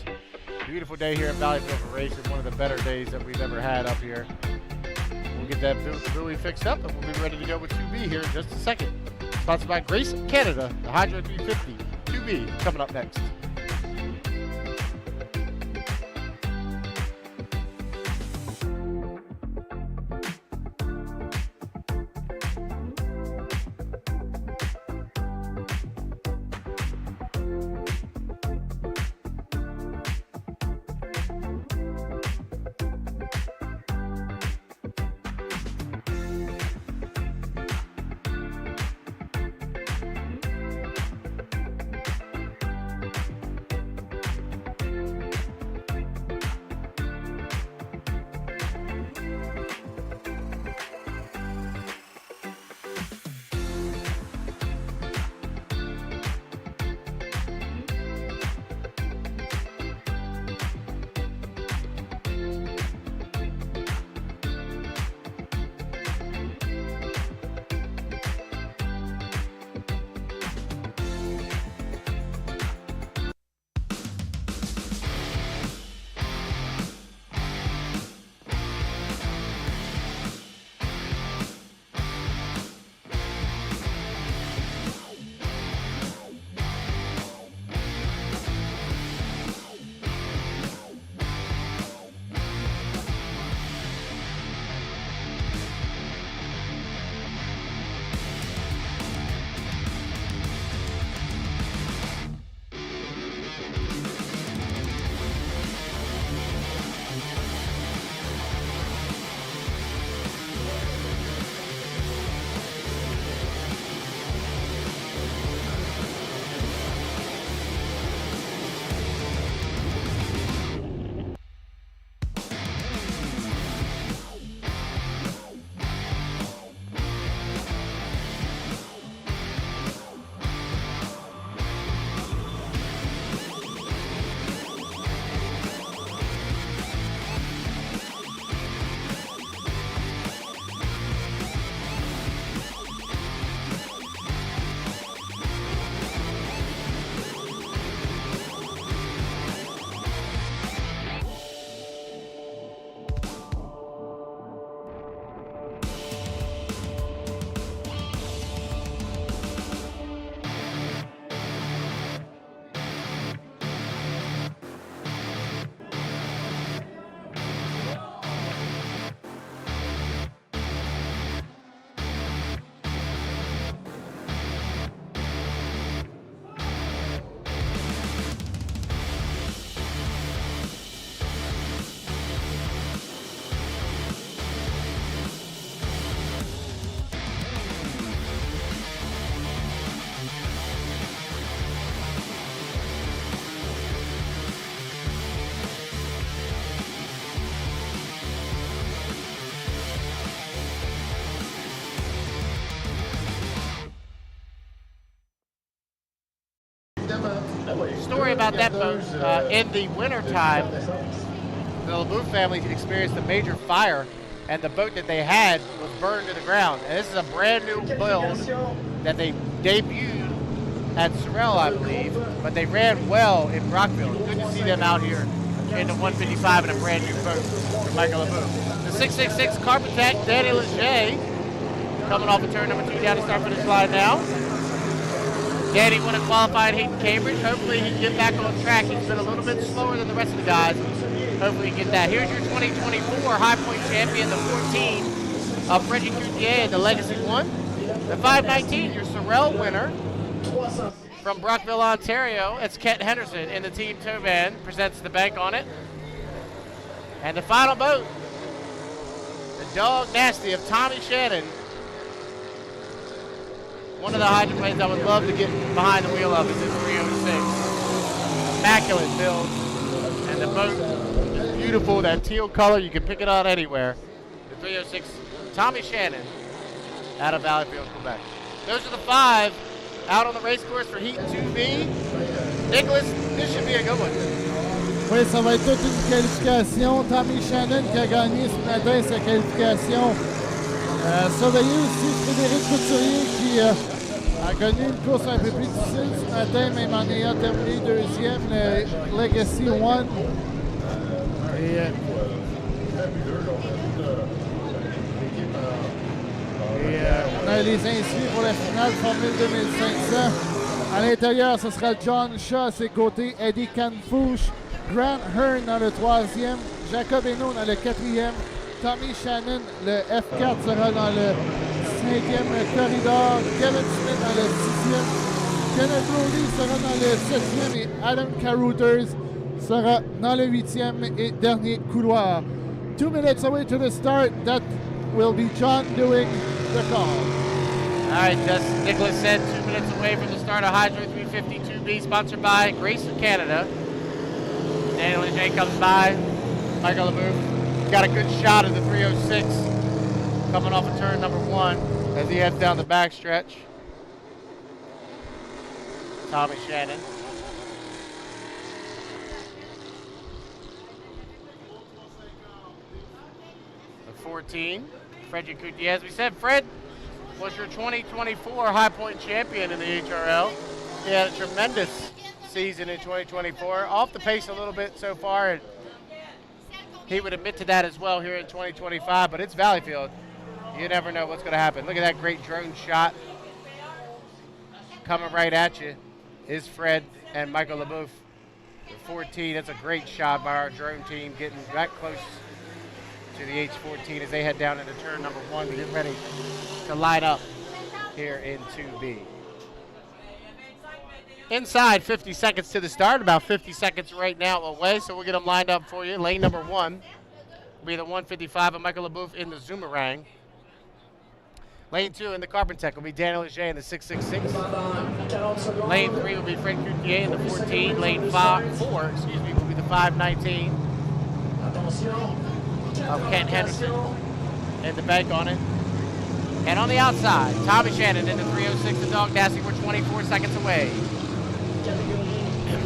Beautiful day here in Valleyfield for racing, one of the better days that we've ever had up here. We'll get that buoy fixed up, and we'll be ready to go with 2B here in just a second. Sponsored by Grayson Canada, the Hydro 350. 2B coming up next. story about that boat. In the wintertime, the LaBeouf family experienced a major fire, and the boat that they had was burned to the ground. And this is a brand new build that they debuted at HRL, I believe, but they ran well in Brockville. Good to see them out here in the 155 in a brand new boat for Michael LaBeouf. The 666 Carpentech, Danny Leger, coming off of turn number 2 down to start finish line now. Danny won a qualifying heat in Cambridge. Hopefully he can get back on track. He's been a little bit slower than the rest of the guys. Hopefully he can get that. Here's your 2024 High Point champion, the 14 of Frederick Coutier in the Legacy 1. The 519, your Sorel winner from Brockville, Ontario. It's Kent Henderson in the team tow van. Presents the bank on it. And the final boat, the Dog Nasty of Tommy Shannon. One of the hydroplanes I would love to get behind the wheel of is this 306. Immaculate build. And the boat is beautiful, that teal color. You can pick it out anywhere. The 306 Tommy Shannon out of Valleyfield, Quebec. Those are the 5 out on the race course for Heat 2B. Nicholas, this should be a good one. Oui, ça va être toute une qualification. Tommy Shannon qui a gagné ce matin sa qualification. Surveillé aussi Frédéric Couturier qui a connu une course un peu plus difficile ce matin, même en ayant terminé deuxième, le Legacy 1. On a les inscrits pour la finale Formule 2500. À l'intérieur, ce sera John Shaw à ses côtés, Eddie Canfouche, Grant Hearn dans le 3e, Jacob Hainaut dans le 4e, Tommy Shannon, le F4 sera dans le 5e corridor, Kevin Smith dans le 6e, Kenneth Brody sera dans le 7e et Adam Carouters sera dans le 8e et dernier couloir. 2 minutes away to the start, that will be John doing the call. All right, just Nicholas said 2 minutes away from the start of Hydro 352B, sponsored by Grace of Canada. Daniel Leger comes by. Michael LaBeouf got a good shot of the 306 coming off of turn number 1 as he heads down the backstretch. Tommy Shannon. The 14, Frederick Coutier. As we said, Fred was your 2024 High Point champion in the HRL. He had a tremendous season in 2024. Off the pace a little bit so far, and he would admit to that as well here in 2025, but it's Valleyfield. You never know what's going to happen. Look at that great drone shot coming right at you is Fred and Michael LaBeouf. The 14, that's a great shot by our drone team, getting that close to the H14 as they head down into turn number 1 to get ready to line up here in 2B. Inside 50 seconds to the start, about 50 seconds right now away, so we'll get them lined up for you. Lane number 1 will be the 155 of Michael LaBeouf in the Zoomerang. Lane 2 in the Carpentech will be Daniel Leger in the 666. Lane 3 will be Fred Coutier in the 14. Lane 4 will be the 519 of Kent Henderson and the bank on it. And on the outside, Tommy Shannon in the 306, the Dog Nasty. We're 24 seconds away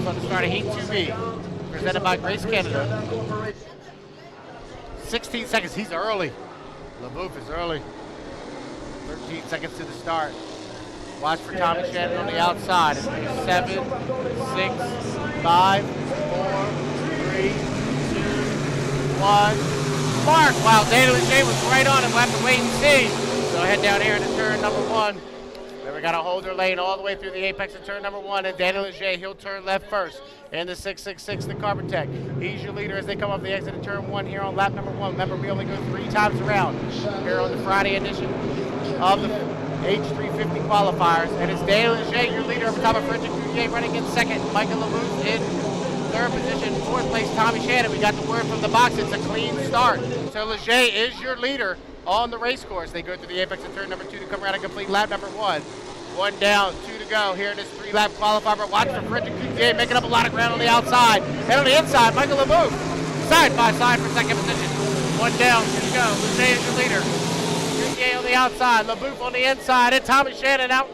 from the start of Heat 2B, presented by Grace Canada. 16 seconds, he's early. LaBeouf is early. 13 seconds to the start. Watch for Tommy Shannon on the outside. It's 7, 6, 5, 4, 3, 2, 1. Mark! Wow, Daniel Leger was right on him. We'll have to wait and see. So head down here into turn number 1. Then we got to hold their lane all the way through the apex of turn number 1. And Daniel Leger, he'll turn left first. In the 666, the Carpentech. He's your leader as they come up the exit of turn 1 here on lap number 1. Remember, we only go 3 times around here on the Friday edition of the H350 qualifiers. And it's Daniel Leger, your leader, over top of Frederick Coutier, running in second. Michael LaBeouf in third position. Fourth place, Tommy Shannon. We got the word from the box. It's a clean start. So Leger is your leader on the race course. They go through the apex of turn number 2 to come around and complete lap number 1. 1 down, 2 to go here in this 3-lap qualifier. But watch for Frederick Coutier making up a lot of ground on the outside. And on the inside, Michael LaBeouf, side by side for second position. 1 down, 2 to go. Leger is your leader. Coutier on the outside, LaBeouf on the inside, and Tommy Shannon out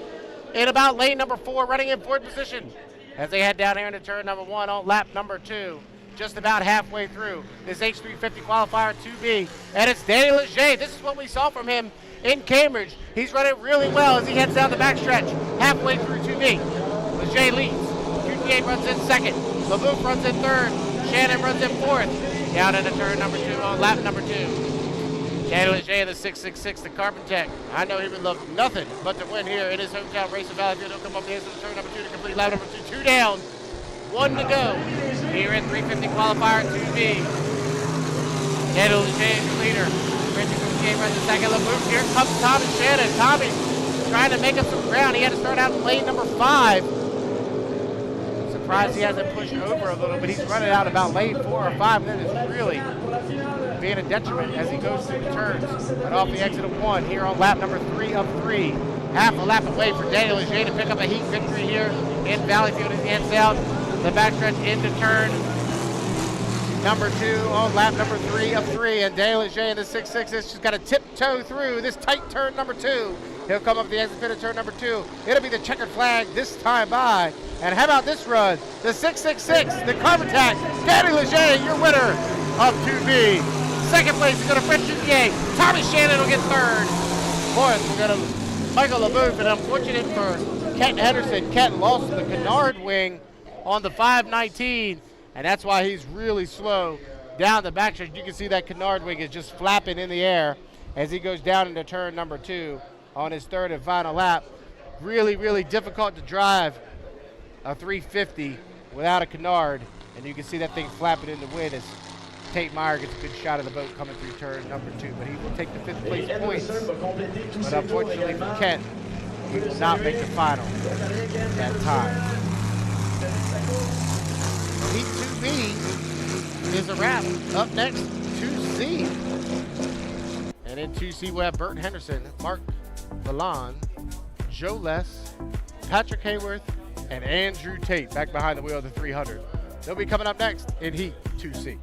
in about lane number 4, running in fourth position. as they head down here into turn number 1 on lap number 2. Just about halfway through this H350 qualifier 2B. And it's Danny Leger. This is what we saw from him in Cambridge. He's running really well as he heads down the backstretch halfway through 2B. Leger leads. QT8 runs in second. LaBouffe runs in third. Shannon runs in fourth. Down into turn number 2 on lap number 2. Danny Leger, the 666, the Carbon Tech. I know he would love nothing but to win here in his hometown race of Valleyfield. He'll come up the exit of turn number 2 to complete lap number 2. 2 down. 1 to go here in 350 qualifier 2B. Danny Leger is the leader. Richard Coutier runs in second. LaBouffe, here comes Tommy Shannon. Tommy's trying to make up some ground. He had to start out in lane number 5. Surprised he hasn't pushed over a little, but he's running out about lane 4 or 5, and then it's really being a detriment as he goes through the turns. But off the exit of 1 here on lap number 3 of 3. Half a lap away for Daniel Leger to pick up a heat victory here in Valleyfield as he heads out the backstretch into turn number 2 on lap number 3 of 3. And Daniel Leger in the 6.6 has just got to tiptoe through this tight turn number 2. He'll come up the exit pit of turn number 2. It'll be the checkered flag this time by. And how about this run? The 666, the Carbon Tech, Danny Leger, your winner of 2B. Second place is going to French GPA. Tommy Shannon will get third. Fourth, we're going to Michael LaBouffe. And unfortunate for Kenton Henderson, Kenton lost the canard wing on the 519. And that's why he's really slow down the backstretch. You can see that canard wing is just flapping in the air as he goes down into turn number 2 on his third and final lap. Really, really difficult to drive a 350 without a canard. And you can see that thing flapping in the wind as Tate Meyer gets a good shot of the boat coming through turn number 2. But he will take the 5th place points. But unfortunately for Kent, he will not make the final that time. Heat 2B is a wrap. Up next, 2C. And in 2C, we'll have Burton Henderson, Mark Milan, Joe Less, Patrick Hayworth, and Andrew Tate back behind the wheel of the 300. They'll be coming up next in Heat 2C.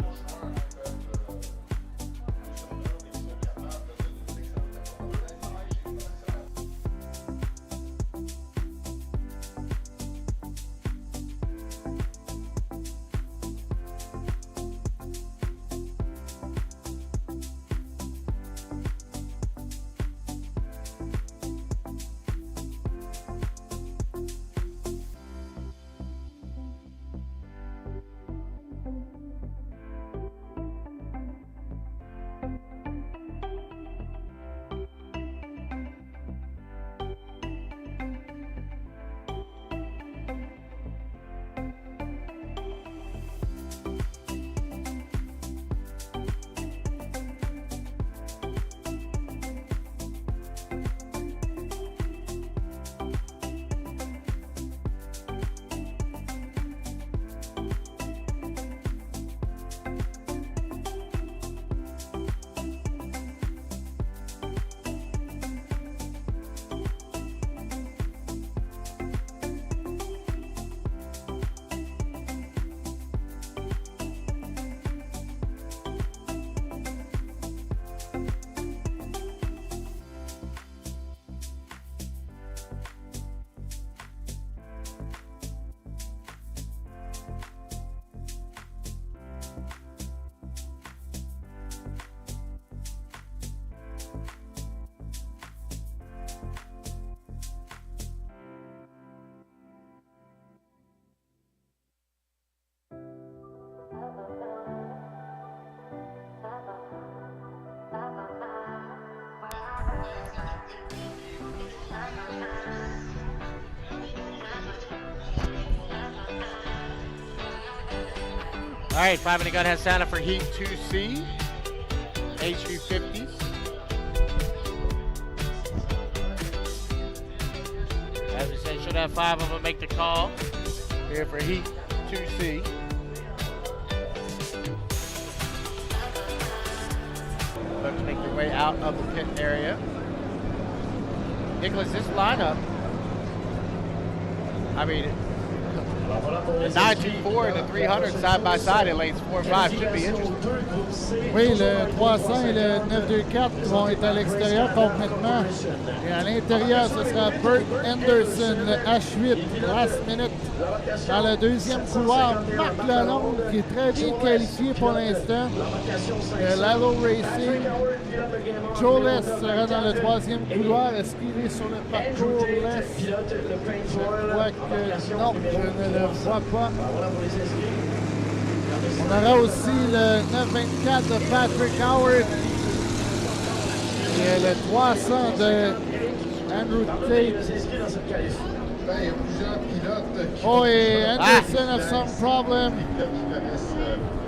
All right, 5-minute gun has signed up for Heat 2C, HV50s. As we say, should have 5 of them make the call here for Heat 2C. Look to make your way out of the pit area. Nicholas, this lineup, I mean, The 924 and the 300 side by side in lanes 4 and 5 should be interesting. Oui, le 300 et le 924 vont être à l'extérieur complètement. Et à l'intérieur, ce sera Bert Henderson, le H8, last minute. Dans le deuxième couloir, Marc Lalonde, qui est très bien qualifié pour l'instant. Lalo Racing. Joe Less sera dans le troisième couloir. Est-ce qu'il est sur le parcours Less? Je crois que non, je ne le vois pas. On aura aussi le 924 de Patrick Howard et le 300 de Andrew Tate. Il y a plusieurs pilotes qui Oh, et Anderson have some problem. connaissent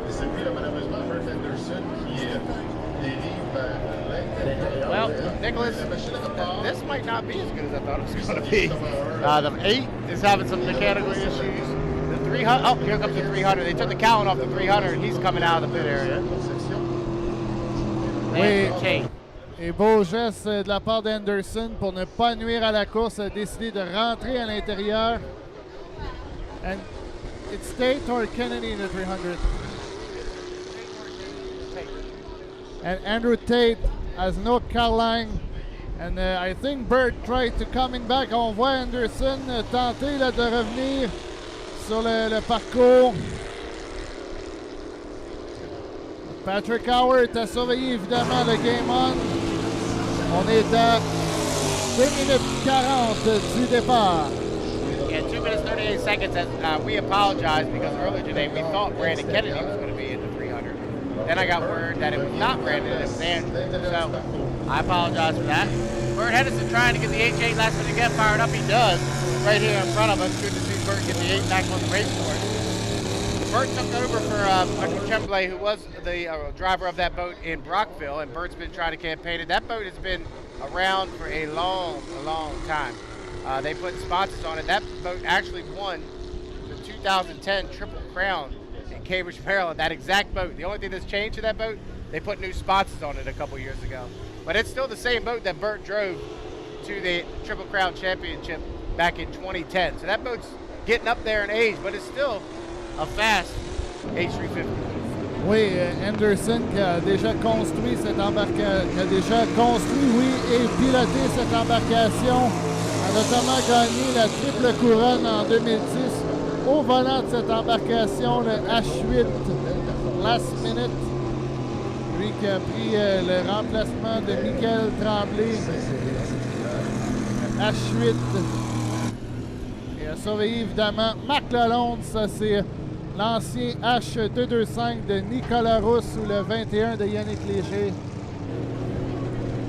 le circuit. Malheureusement, Bert Henderson qui dérive à l'intérieur. Well, Nicholas, this might not be as good as I thought it was going to be. The 8 is having some mechanical issues. The 300, oh, here comes the 300. They took the Cowan off the 300. He's coming out of the pit area. Oui. Et beau geste de la part d'Anderson pour ne pas nuire à la course, a décidé de rentrer à l'intérieur. And it's Tate or Kennedy in the 300. And Andrew Tate has no car line. And I think Bert tried to coming back. On voit Anderson tenter là, de revenir sur le parcours. Patrick Howard a surveillé évidemment le game on. On est à 2 minutes 40 du départ. Yeah, 2 minutes 38 seconds. We apologize because earlier today we thought Brandon Kennedy was going to be in the 300. Then I got word that it was not Brandon, it was Andrew. So I apologize for that. Bert Henderson trying to get the H8 last minute to get fired up. He does right here in front of us. Good to see Bert get the 8 back on the race course. Bert took over for Michael Tremblay, who was the driver of that boat in Brockville, and Bert's been trying to campaign it. That boat has been around for a long time. They put sponsors on it. That boat actually won the 2010 Triple Crown in Cambridge, Maryland. That exact boat. The only thing that's changed to that boat, they put new sponsors on it a couple years ago. But it's still the same boat that Bert drove to the Triple Crown Championship back in 2010. So that boat's getting up there in age, but it's still a fast H350. Oui, Anderson qui a déjà construit cette embarcation, et piloté cette embarcation, a notamment gagné la triple couronne en 2010 au volant de cette embarcation, le H8 Last Minute. Lui qui a pris le remplacement de Michael Tremblay, le H8. Et a surveillé évidemment Marc Lalonde, ça c'est l'ancien H225 de Nicolas Rousse ou le 21 de Yannick Léger.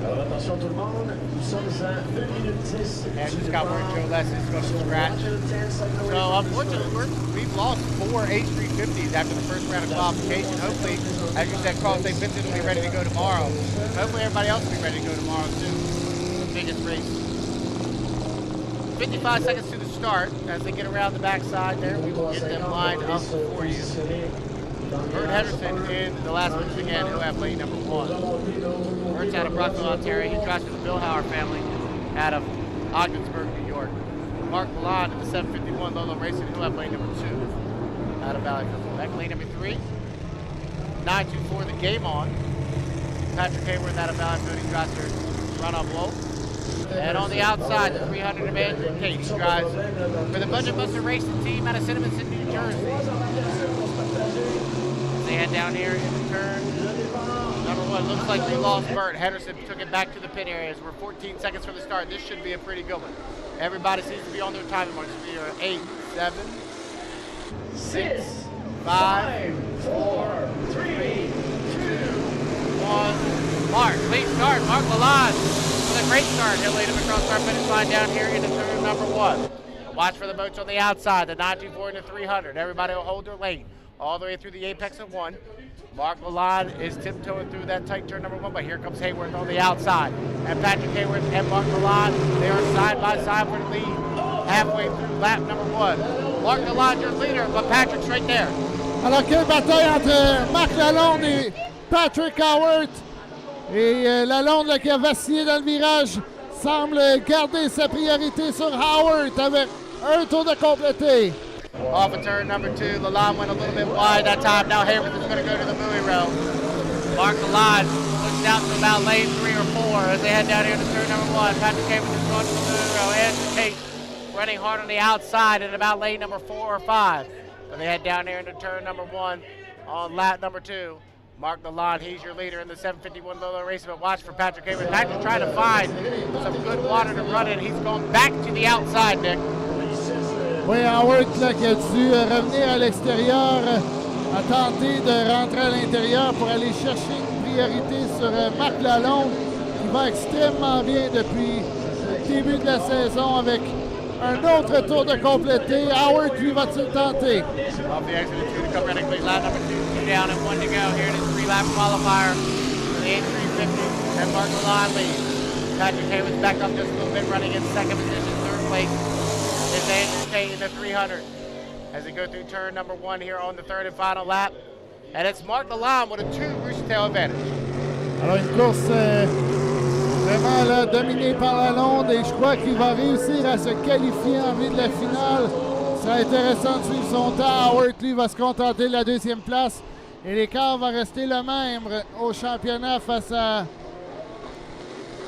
Alors attention tout le monde, nous sommes à 2 minutes 10. And just got word Joe Less is going to scratch. So unfortunately, we've lost 4 H350s after the first round of qualification. Hopefully, as you said, Carl St. Vincent will be ready to go tomorrow. Hopefully everybody else will be ready to go tomorrow too. The biggest race. 55 seconds to the start. As they get around the backside there, we will get them lined up for you. Bert Henderson in the last minute again. He'll have lane number 1. Bert's out of Brockville, Ontario. He drives for the Billhauer family out of Ogdensburg, New York. Mark Milan in the 751 Lolo Racing. He'll have lane number 2 out of Valleyfield. Back lane number 3. 924 the game on. Patrick Hayworth out of Valleyfield. He drives for Run-Up Wolf. And on the outside, the 300 of Andrew Tate. He drives for the Budget Buster Racing team out of Cinnaminson, New Jersey. As they head down here in the turn. Number 1, looks like we lost Bert. Henderson took it back to the pit areas. We're 14 seconds from the start. This should be a pretty good one. Everybody seems to be on their timing marks. We are 8, 7, 6, 5, 4, 3, 2, 1. Mark, late start. Mark Lalonde. A great start. He'll lead him across our finish line down here into turn number 1. Watch for the boats on the outside, the 924 and the 300. Everybody will hold their lane all the way through the apex of 1. Mark Lalonde is tiptoeing through that tight turn number 1, but here comes Hayworth on the outside. And Patrick Hayworth and Mark Lalonde, they are side by side for the lead halfway through lap number 1. Mark Lalonde, your leader, but Patrick's right there. Alors, quelle bataille entre Marc Lalonde et Patrick Howard. Et Lalonde là, qui a vacillé dans le virage semble garder sa priorité sur Howard avec un tour de complété. Off of turn number 2, Lalonde went a little bit wide that time. Now Hayward is going to go to the buoy row. Mark Lalonde pushed out to about lane 3 or 4 as they head down here to turn number 1. Patrick Hayward is going to the buoy row. Andrew Tate running hard on the outside at about lane number 4 or 5. So they head down here into turn number 1 on lap number 2. Mark Lalonde, he's your leader in the 751 Lolo race, but watch for Patrick Hayward. Patrick trying to find some good water to run in. He's going back to the outside, Nick. Oui, Howard là, qui a dû revenir à l'extérieur, a tenté de rentrer à l'intérieur pour aller chercher une priorité sur Marc Lalonde, qui va extrêmement bien depuis le début de la saison avec un autre tour de compléter. Howard, lui, va-t-il tenter? Off the exit of 2 to come running, please. Lap number 2 down and 1 to go. Here it is, 3-lap qualifier for the 8350, and Mark Lalonde leads. Patrick Hayward's back up just a little bit, running in second position, third place. Is Andrew Tate in the 300 as they go through turn number 1 here on the third and final lap. And it's Mark Lalonde with a 2 rooster tail advantage. Alors, une course vraiment là, dominée par Lalonde et je crois qu'il va réussir à se qualifier en vue de la finale. Ce sera intéressant de suivre son temps. Howard, lui, va se contenter de la 2e place et l'écart va rester le même au championnat face à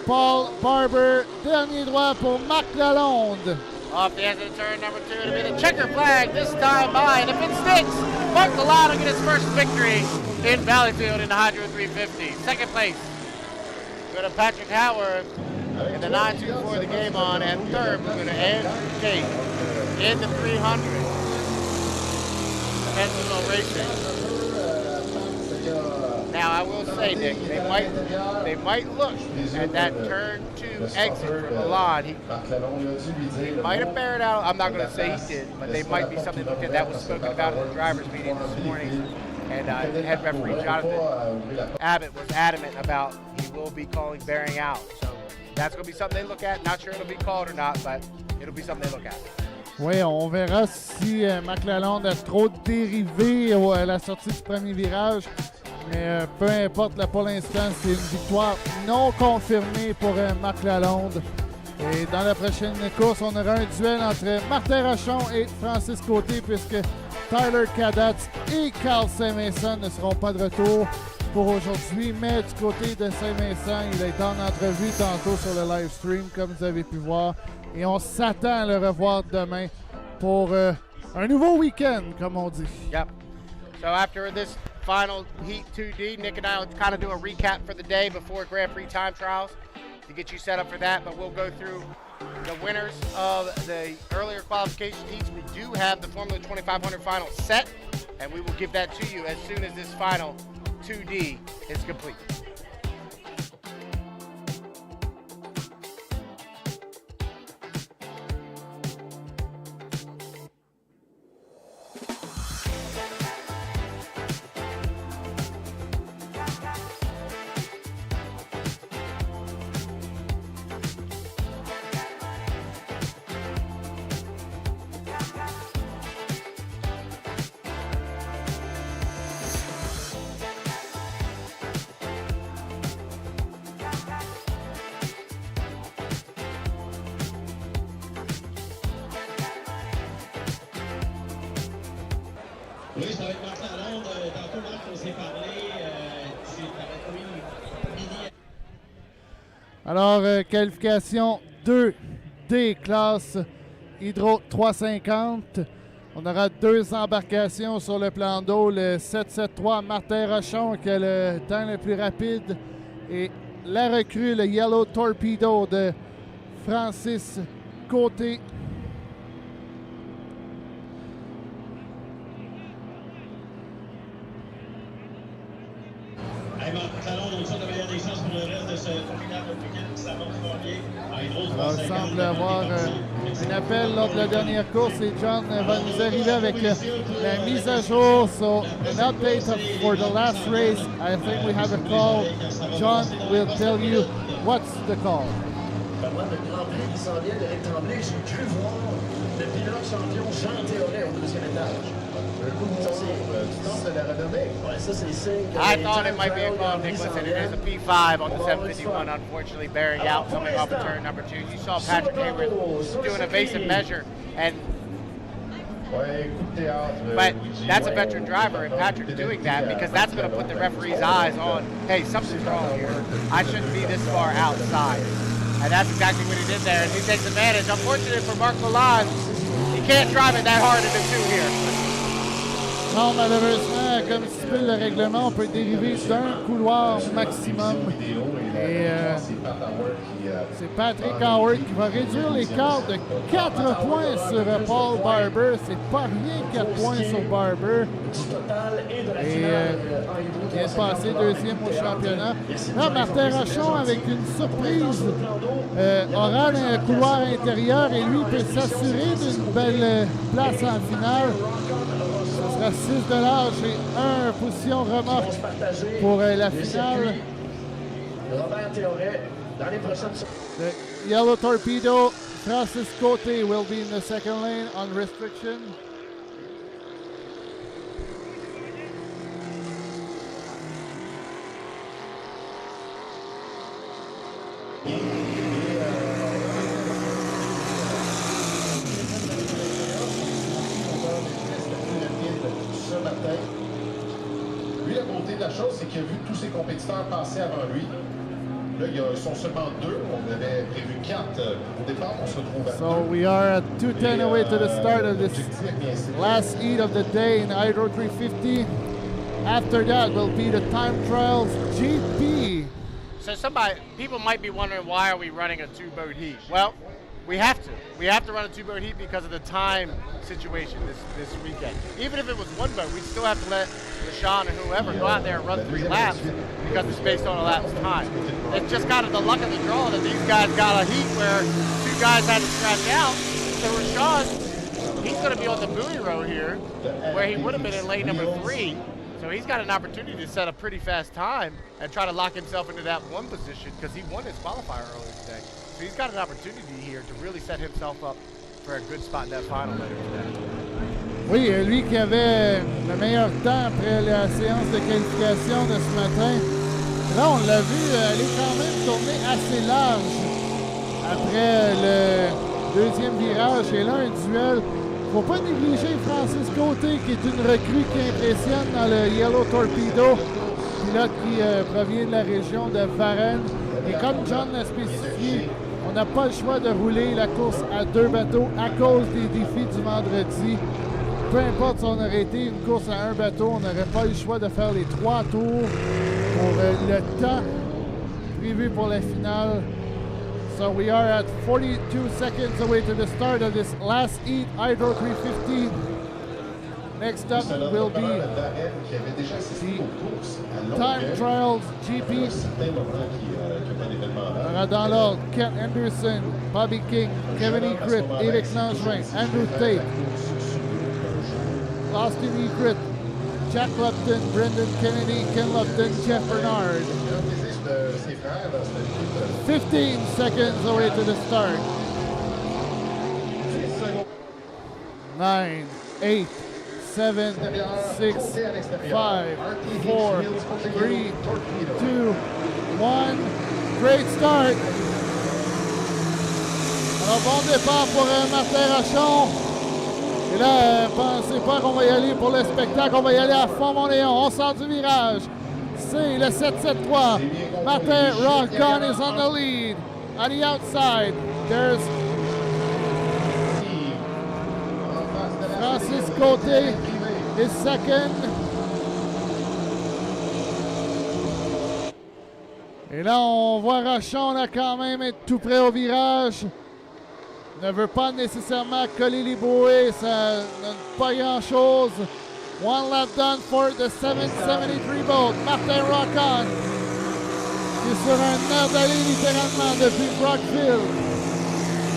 Paul Barber. Dernier droit pour Marc Lalonde. Off the exit of turn number 2, it'll be the checker flag this time by, and if it sticks, Mark Lalonde will get his first victory in Valleyfield in the Hydro 350. Second place, go to Patrick Howard in the 924 the game on, and third, we're going to Andrew Tate in the 300. Conventional racing. Now I will say, Nick, they might look at that turn 2 exit for Lalonde. He might have bared out. I'm not going to say he did, but they might be something to look at. That was spoken about in the drivers' meeting this morning. And head referee Jonathan Abbott was adamant about he will be calling bearing out. So that's going to be something they look at. Not sure it'll be called or not, but it'll be something they look at. Oui, on verra si Marc Lalonde a trop dérivé à la sortie du premier virage. Mais peu importe, là, pour l'instant, c'est une victoire non confirmée pour Marc Lalonde. Et dans la prochaine course, on aura un duel entre Martin Rochon et Francis Côté, puisque Tyler Cadatz et Carl Saint-Vincent ne seront pas de retour pour aujourd'hui. Mais du côté de Saint-Vincent, il a été en entrevue tantôt sur le live stream, comme vous avez pu voir. Et on s'attend à le revoir demain pour un nouveau week-end, comme on dit. Yep. So after this final Heat 2D, Nick and I will kind of do a recap for the day before Grand Prix time trials to get you set up for that, but we'll go through the winners of the earlier qualification heats. We do have the Formula 2500 final set, and we will give that to you as soon as this final 2D is complete. Oui, je suis avec Marc Lalonde. Tantôt, Marc, on s'est parlé. Tu avais commis mini. Alors, qualification 2D, classe Hydro 350. On aura 2 embarcations sur le plan d'eau. Le 773 Martin Rochon qui a le temps le plus rapide. Et la recrue, le Yellow Torpedo de Francis Côté. Alors, il semble avoir un appel lors de la dernière course et John va nous arriver avec la mise à jour. So, an update for the last race. I think we have a call. John will tell you what's the call. Le Grand Prix qui s'en vient d'Éric Tremblay, j'ai cru voir le pilote champion Jean Théoret au 2e étage. Un coup de tu tentes de la renommer? Ouais, ça c'est signe. I thought it might be a call, Nicholas, and it is a P5 on the 751, unfortunately bearing out coming off of turn number 2. You saw Patrick Hayward do an evasive measure, and Ouais, coup de théâtre, But Luigi, that's a ouais, veteran driver, and Patrick doing that because that's going to put the referee's eyes on, hey, something's wrong here. I shouldn't be this far outside. And that's exactly what he did there, and he takes advantage. Unfortunate for Marc Lalonde, he can't drive it that hard into two here. Non, malheureusement, comme stipule le règlement, on peut dériver d'un couloir maximum. Et c'est Patrick Howard qui va réduire l'écart de 4 points sur Paul Barber. C'est pas rien, 4 points sur Barber. Et il vient de passer deuxième au championnat. Là, Martin Rochon, avec une surprise, aura un couloir intérieur et lui peut s'assurer d'une belle place en finale. Ce sera 6 $ et 1 position remorque pour la finale. Robert Théoret, dans les prochaines The Yellow Torpedo, Francis Côté will be in the second lane on restriction. Ce matin. Lui, la beauté de la chose, c'est qu'il a vu tous ses compétiteurs passer avant lui. Là, ils sont seulement 2. On avait prévu 4 au départ. On se retrouve à So 2. we are at 2:10 away to the start of this last heat of the day in Hydro 350. After that will be the time trials GP. So people might be wondering, why are we running a two-boat heat? Well, we have to. We have to run a two-boat heat because of the time situation this weekend. Even if it was one boat, we'd still have to let Rashawn and whoever go out there and run 3 laps because it's based on a lap's time. It's just kind of the luck of the draw that these guys got a heat where 2 guys had to scratch out. So Rashawn, he's going to be on the buoy row here where he would have been in lane number 3. So he's got an opportunity to set a pretty fast time and try to lock himself into that 1 position because he won his qualifier earlier today. So he's got an opportunity here to really set himself up for a good spot in that final later today. Oui, lui qui avait le meilleur temps après la séance de qualification de ce matin. Là, on l'a vu aller quand même tourner assez large après le deuxième virage. Et là, un duel. Faut pas négliger Francis Côté, qui est une recrue qui impressionne dans le Yellow Torpedo. Pilote qui provient de la région de Varennes. Et comme John l'a spécifié, on n'a pas le choix de rouler la course à 2 bateaux à cause des défis du vendredi. Peu importe si on aurait été une course à 1 bateau, on n'aurait pas eu le choix de faire les 3 tours pour le temps prévu pour la finale. So we are at 42 seconds away to the start of this last heat, Hydro 350. Next up will be the time trials GP. Dans l'ordre, Ken Anderson, Bobby King, Kevin Egret, Eric Langevin, Andrew Tate, Austin Egret, Jack Lupton, Brendan Kennedy, Ken Lupton, Jeff Bernard. 15 seconds away to the start. 9, 8, 7, 6, 5, 4, 3, 2, 1. Great start. Alors, bon départ pour Martin Rochon. Et là, pensez pas qu'on va y aller pour le spectacle. On va y aller à fond, mon Léon. On sort du virage. C'est le 7-7-3. Martin Rochon is on the lead. On the outside, there's Francis Côté is second. Et là, on voit Rochon là, quand même être tout près au virage. Ne veut pas nécessairement coller les bouées, ça donne pas grand-chose. 1 lap done for the 773 boat. Martin Rochon qui est sur un air d'aller littéralement depuis Brockville.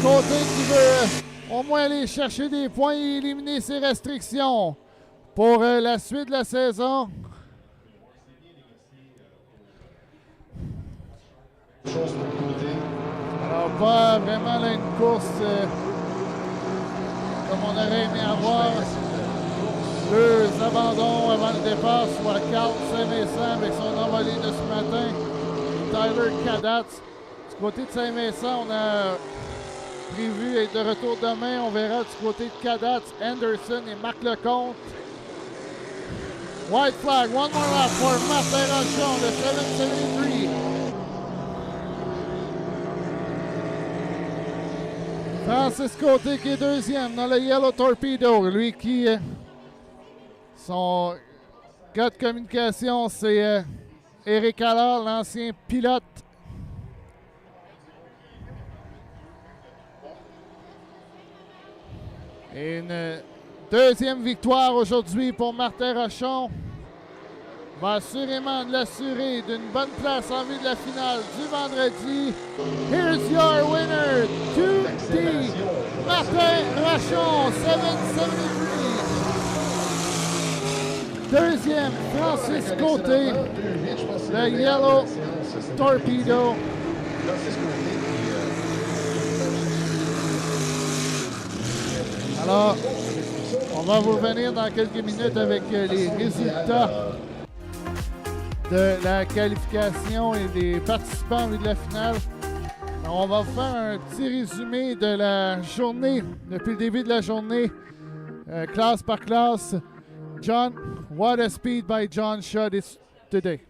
Côté qui veut au moins aller chercher des points et éliminer ses restrictions pour la suite de la saison. Alors, pas vraiment là, une course comme on aurait aimé avoir. 2 abandons avant le départ, soit Carl Saint-Vincent avec son envolé de ce matin. Tyler Cadatz. Du côté de Saint-Vincent, on a prévu être de retour demain. On verra du côté de Cadats, Anderson et Marc Lecomte. White flag, one more lap for Martin Rochon, le 773. Francis Côté qui est deuxième dans le Yellow Torpedo. Lui qui, son gars de communication, c'est Éric Allard, l'ancien pilote. Et une deuxième victoire aujourd'hui pour Martin Rochon. Va assurément de l'assurer d'une bonne place en vue de la finale du vendredi. Here's your winner, 2D, Martin Rochon, 773. Deuxième, Francis Côté, le Yellow Torpedo. Alors, on va vous revenir dans quelques minutes avec les résultats de la qualification et des participants en vue de la finale. On va vous faire un petit résumé de la journée, depuis le début de la journée, classe par classe. John, what a speed by John Shaw today.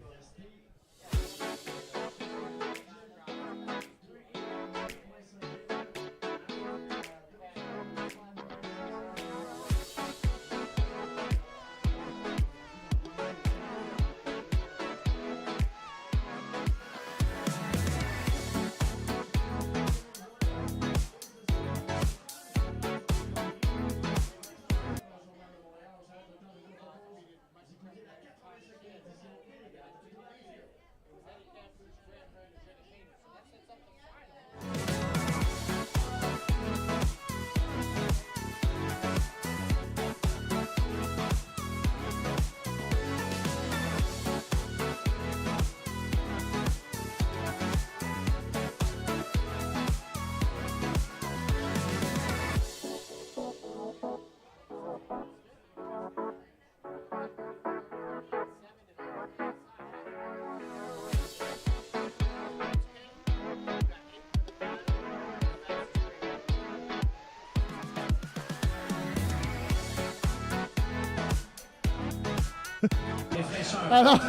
Alors,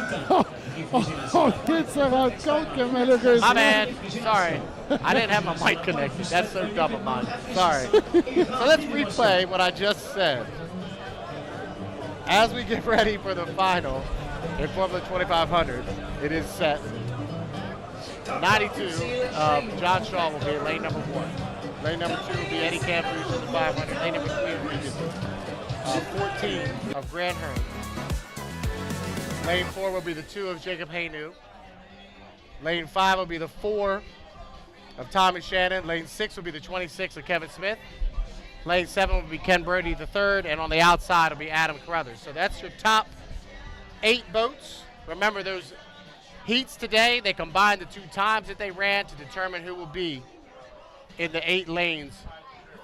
on vient de se rendre compte que malheureusement... My bad. Sorry. I didn't have my mic connected. That's so dumb of mine. Sorry. So let's replay what I just said. As we get ready for the final in Formula 2500, it is set. 92 of John Shaw will be in lane number 1. Lane number 2 will be Eddie Camprus in the 500. Lane number 3 will be 14 of Grant Hearn. Lane 4 will be the 2 of Jacob Haynu. Lane 5 will be the 4 of Tommy Shannon. Lane 6 will be the 26 of Kevin Smith. Lane 7 will be Ken Brody the 3rd, and on the outside will be Adam Carruthers. So that's your top 8 boats. Remember those heats today, they combined the 2 times that they ran to determine who will be in the 8 lanes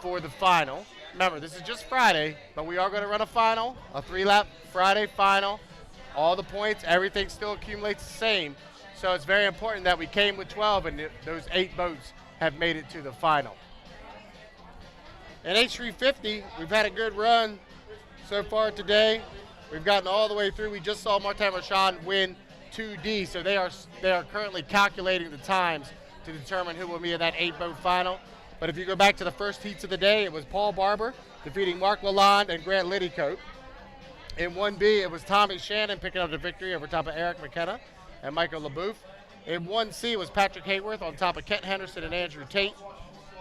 for the final. Remember, this is just Friday, but we are going to run a final, a 3-lap Friday final. All the points, everything still accumulates the same. So it's very important that we came with 12 and those 8 boats have made it to the final. In H350, we've had a good run so far today. We've gotten all the way through. We just saw Martin Rochon win 2D, so they are currently calculating the times to determine who will be in that 8-boat final. But if you go back to the first heats of the day, it was Paul Barber defeating Mark Lalonde and Grant Liddycote. In 1B, it was Tommy Shannon picking up the victory over top of Eric McKenna and Michael LaBouffe. In 1C, it was Patrick Hayworth on top of Kent Henderson and Andrew Tate.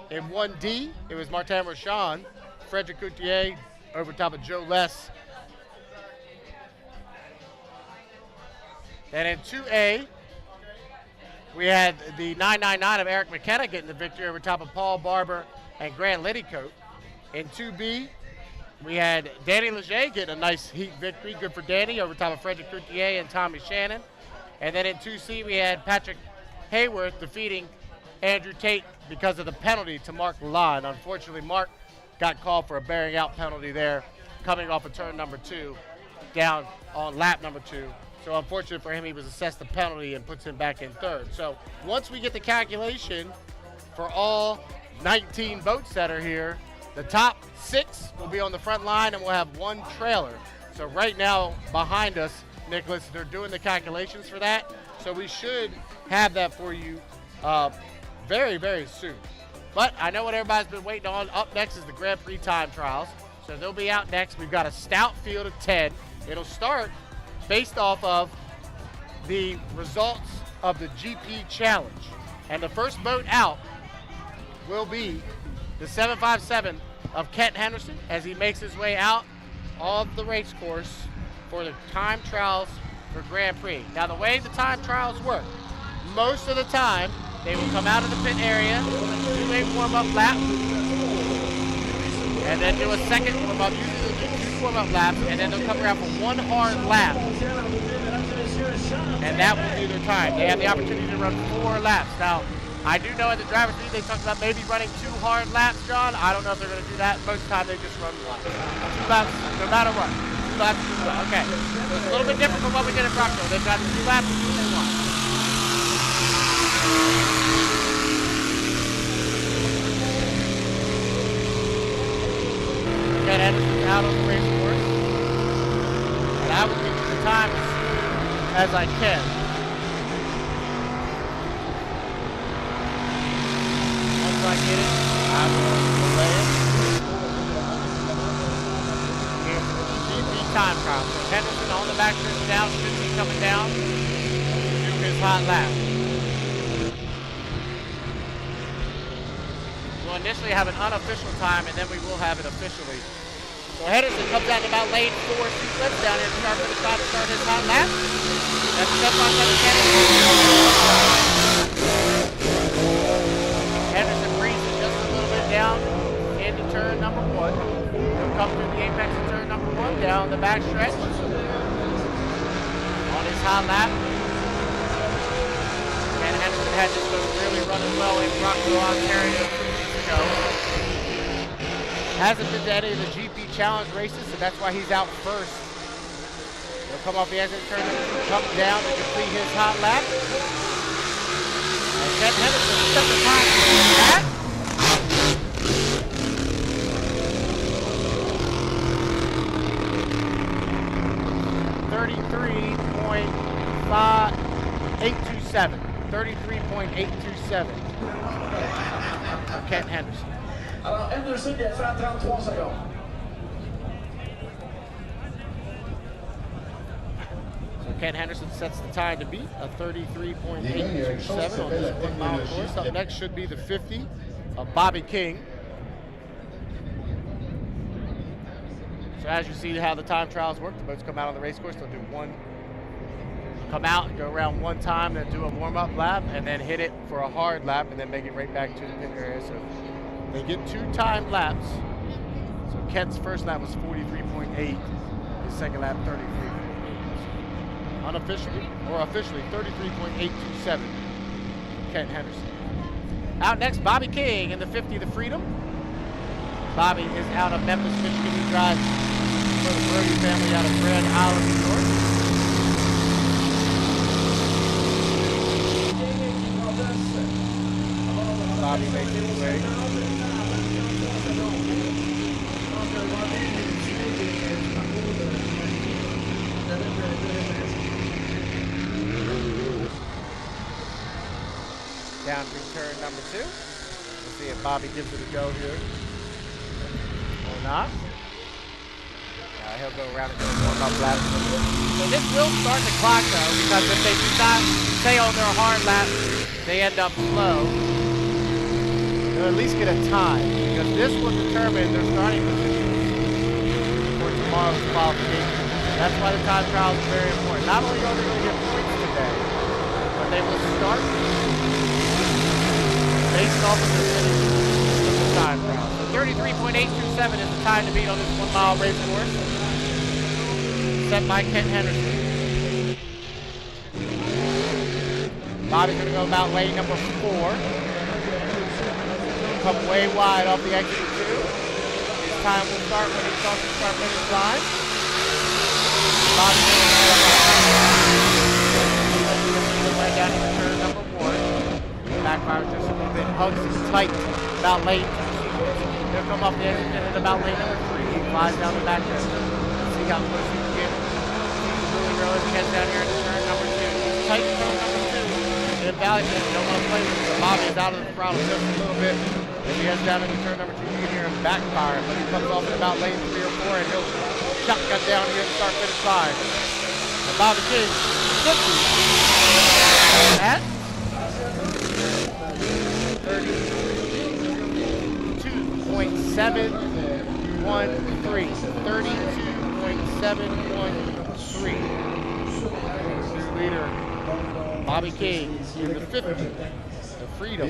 In 1D, it was Martin Rochon, Frederick Coutier over top of Joe Less. And in 2A, we had the 999 of Eric McKenna getting the victory over top of Paul Barber and Grant Liddycote. In 2B, we had Danny Leger getting a nice heat victory. Good for Danny over top of Frederick Coutier and Tommy Shannon. And then in 2C, we had Patrick Hayworth defeating Andrew Tate because of the penalty to Mark Lalonde. Unfortunately, Mark got called for a bearing out penalty there coming off of turn number 2 down on lap number 2. So unfortunate for him, he was assessed the penalty and puts him back in 3rd. So once we get the calculation for all 19 boats that are here. The top 6 will be on the front line, and we'll have 1 trailer. So right now, behind us, Nicholas, they're doing the calculations for that. So we should have that for you very, very soon. But I know what everybody's been waiting on. Up next is the Grand Prix time trials. So they'll be out next. We've got a stout field of 10. It'll start based off of the results of the GP Challenge. And the first boat out will be the 757 of Kent Henderson as he makes his way out of the race course for the time trials for Grand Prix. Now the way the time trials work, most of the time they will come out of the pit area, do a warm-up lap, and then do a second warm-up. Usually they'll do 2 warm-up laps, and then they'll come around for 1 hard lap. And that will be their time. They have the opportunity to run 4 laps. Now, I do know at the driver's meet they talked about maybe running 2 hard laps, John. I don't know if they're going to do that. Most of the time they just run 1. 2 laps, no matter what. 2 laps, 2 laps. Okay. So it's a little bit different from what we did at Rockville. They've got 2 laps and 2 they want. Ken Anderson's out on the race course. And I will give you the time as I can. Once I get it, I will delay it. Here for the GP time trial. So Henderson on the back stretch down, should be coming down to his hot lap. We'll initially have an unofficial time, and then we will have it officially. So Henderson comes out in about lane 4 sequence down here to start for the side to start his hot lap. That's the step on Henderson breezes just a little bit down into turn number 1. He'll come through the apex of turn number 1 down the back stretch on his hot lap. And Henderson had this boat really running well in Rockville, Ontario 2 weeks ago. Hasn't been to any of the GP Challenge races, so that's why he's out first. He'll come off the exit turn, come down to complete his hot lap. And Ken Henderson set the time at 33.827. 33.827 for Ken Henderson. Alors, Henderson vient de faire 33 secondes. So Ken Henderson sets the time to beat a 33.827 on this 1 mile course. Up next should be the 50 of Bobby King. So as you see how the time trials work, the boats come out on the race course, they'll do 1, come out and go around 1 time, then do a warm-up lap, and then hit it for a hard lap, and then make it right back to the pit area. So they get 2 time laps. So Kent's first lap was 43.8. His second lap, 33.8. Unofficially, or officially, 33.827. Kent Henderson. Out next, Bobby King in the 50, the Freedom. Bobby is out of Memphis, Michigan. He drives for the Brody family out of Grand Island, New York. Bobby makes his way. Down through turn number 2. We'll see if Bobby gives it a go here or not. He'll go around and go warm up lap. So this will start the clock though, because if they do not stay on their hard lap, they end up slow. They'll at least get a time, because this will determine their starting position for tomorrow's qualification. That's why the time trial is very important. Not only are they going to get points today, but they will start based off of the finish of the time trial. So 33.827 is the time to beat on this 1 mile race course, set by Kent Henderson. Bobby's going to go about lane number 4. Come way wide off the exit 2. His time will start when he starts the start finish line. Bobby right down to turn number 1. Backfire just a little bit, hugs it tight. about lane. He'll come off the exit pin at about lane number 3. He flies down the back there. See how close he can get. Really realistic heads down here into turn number 2. Tight turn number 2. In Valleyfield, you don't want to play with him. Bobby is out of the throttle just a little bit. As he heads down into turn number 2, you can hear him backfire, but he comes off at about lane 3 or 4, and he'll shotgun down here and start finish 5. And Bobby King, 50 at 32.713. 32.713. Leader Bobby King in the 50. The Freedom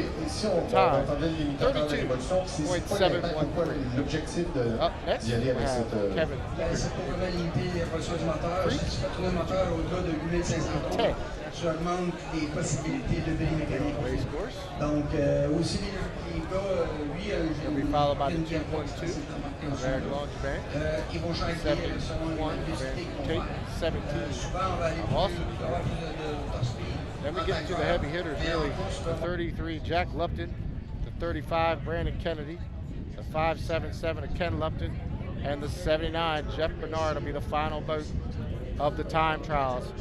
time 32.713. L'objectif Up next, d'y aller avec cette. Kevin. C'est pour vraiment limiter la production du moteur. Si tu fais tourner le moteur au-delà de 8500 tours, tu augmentes les possibilités de bris mécanique. Race course. Donc, aussi, les gars, lui, He'll be followed by the 212 of Eric Longevin. ils vont changer 71 of Tate, 17 souvent, on va aller of plus, Austin. avoir plus de top speed. Then we get into the heavy hitters, really. The 33, Jack Lupton. The 35, Brandon Kennedy. The 577 of Ken Lupton. And the 79, Jeff Bernard, will be the final boat of the time trials.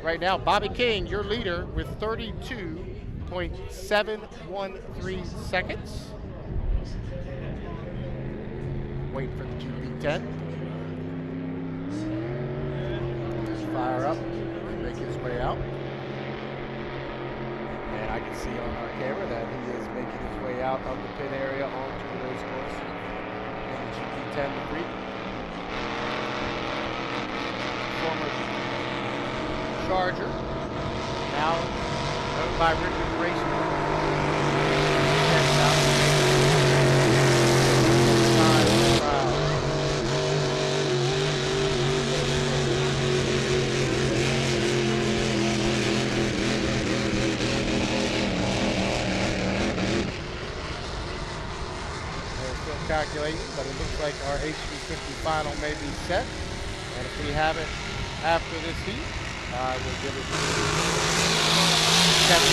Right now, Bobby King, your leader, with 32.713 seconds. Wait for the GP10. Fire up, make his way out. And I can see on our camera that he is making his way out of the pit area onto the race course in the GP10 to 3. Former Charger, now owned by Rickard Racing. Calculating, but it looks like our HV50 final may be set. And if we have it after this heat, I will give it to Kevin.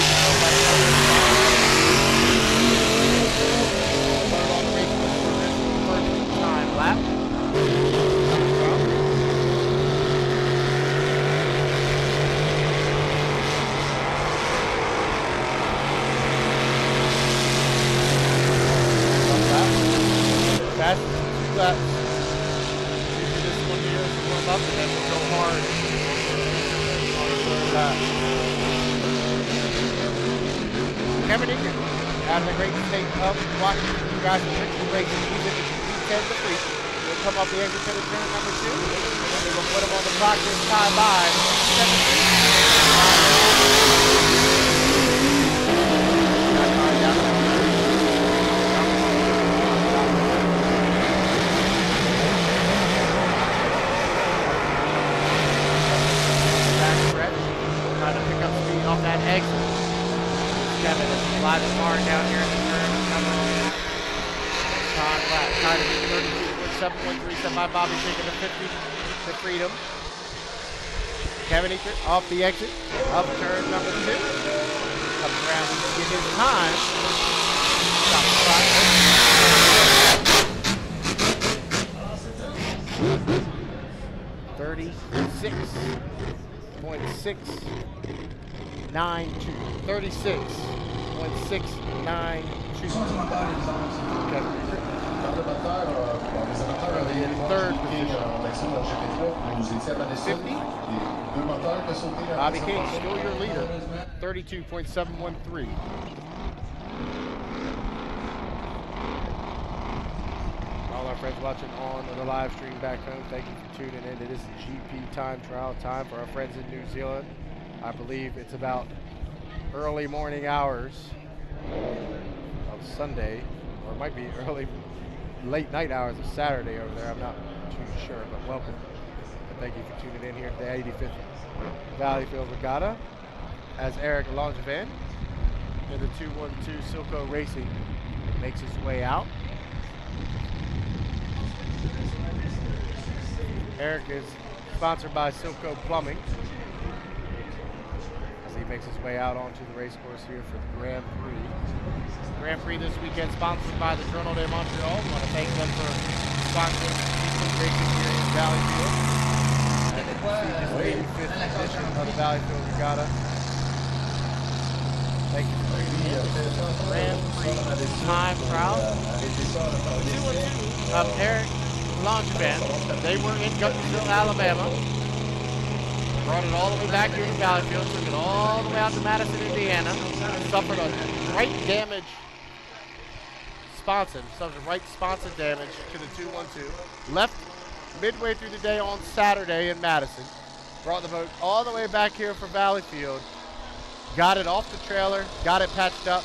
On the race for this first time lap. That's laps. Usually this one here is warm up and then we'll go hard on the third lap. Kevin Ingram, out of the great state of Washington, you guys will Richard Racing. He's in the GP10 to 3. We'll come off the exit to the turn number 2. And then we will put him on the clock this time by 7-3. Off that exit. Kevin is sliding hard down here in the turn number 2. Time lap. Time to 32.713 set by Bobby taking the 50 to Freedom. Kevin Eaker off the exit of turn number 2. Comes around to get his time. Stop the clock. 36.692. 36.692. Kevin Eaker. In third position. 50. Bobby King, still your leader. 32.713. All our friends watching on the live stream back home, thank you for tuning in. It is GP time trial time for our friends in New Zealand. I believe it's about early morning hours of Sunday, or it might be late night hours of Saturday over there. I'm not too sure, but welcome. And thank you for tuning in here at the 85th Valleyfield Regatta as Eric Longevin in the 212 Silco Racing makes his way out. Eric is sponsored by Silco Plumbing. he makes his way out onto the race course here for the Grand Prix. Grand Prix this weekend sponsored by the Journal de Montreal. We want to thank them for sponsoring racing here in Valleyfield. And this 85th edition of the Valleyfield Regatta. Thank you for the Grand Prix time crowd. 2-2 of Eric Langevin. They were in Guttersville, Alabama. Brought it all the way back here to Valleyfield, took it all the way out to Madison, Indiana. Suffered a right damage sponson, suffered right sponson damage to the 212. Left midway through the day on Saturday in Madison. Brought the boat all the way back here for Valleyfield. Got it off the trailer, got it patched up,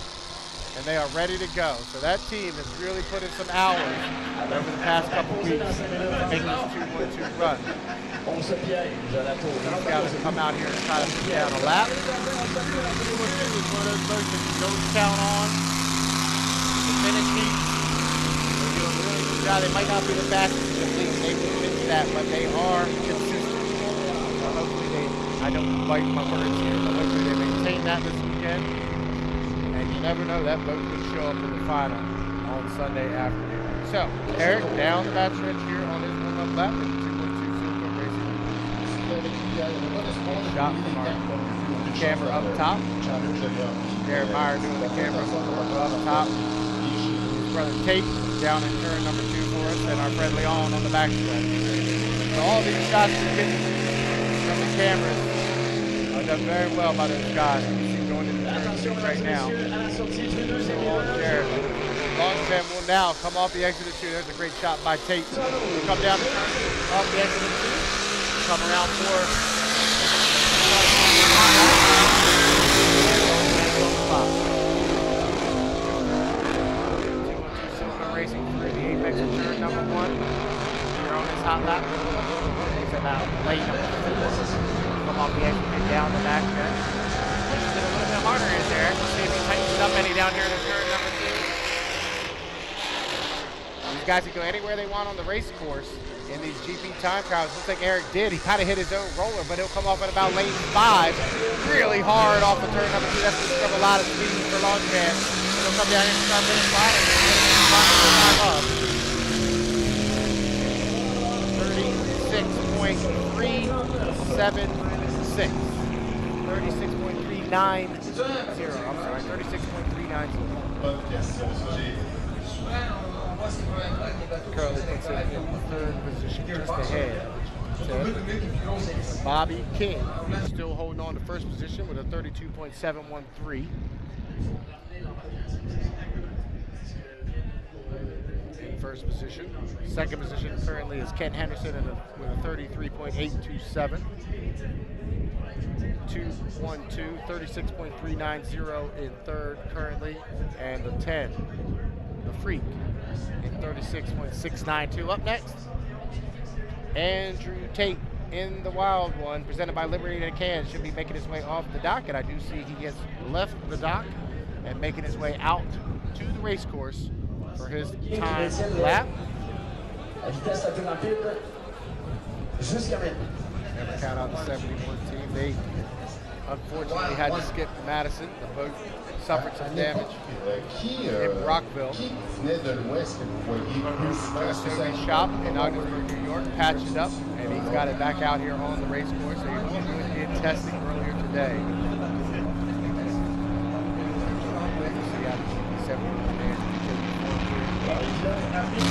and they are ready to go. So that team has really put in some hours over the past couple weeks to make this 212 run. These guys have come out here and try to put down a lap. 212 is one of those boats that you don't count on to finish heat. They're doing a really good job. They might not be the fastest in the fleet, they will finish that, but they are consistent. So hopefully I don't bite my words here, but hopefully they maintain that this weekend. And you never know, that boat could show up in the final on Sunday afternoon. So, Eric down the back stretch here on his warm-up lap in the 212 Silver Racing. Shot from our camera up top. Jared Meyer doing the camera up top. His brother Tate down in turn number 2 for us, and our friend Leon on the back stretch. So all these shots we're getting from the cameras are done very well by those guys. You see going into turn 6 right now. Jared. Longman will now come off the exit of 2. There's a great shot by Tate. He'll come down the turn off the exit of 2. Come around 4. Silver racing through the apex of turn number 1. Here on his hot lap. He's about late number 4. Come off the exit down the back there. Pushes it a little bit harder in there. Let's see if he tightens up any down here in turn number 2. These guys can go anywhere they want on the race course in these GP time crowds. Looks like Eric did. He kind of hit his own roller, but he'll come off at about lane 5. Really hard off of turn number 2. That's going to scrub a lot of speed for Longman. He'll come down here and start hitting bottom. 36.376. 36.390. I'm sorry, 36.390. Currently puts him in 3rd position, just ahead. Bobby King still holding on to 1st position with a 32.713. In 1st position. 2nd position currently is Ken Henderson with a 33.827. 212, 36.390 in 3rd currently, and the 10, the Freak, in 36.692. Up next, Andrew Tate in the wild one, presented by Liberty and Can, should be making his way off the dock, and I do see he has left the dock and making his way out to the race course for his time lap. Never count out the 71 team. They unfortunately had to skip Madison. The boat suffered some damage in Rockville. Soviet shop in Ogdensburg, New York, patched it up, and he's got it back out here on the race course. So he was doing in testing earlier today.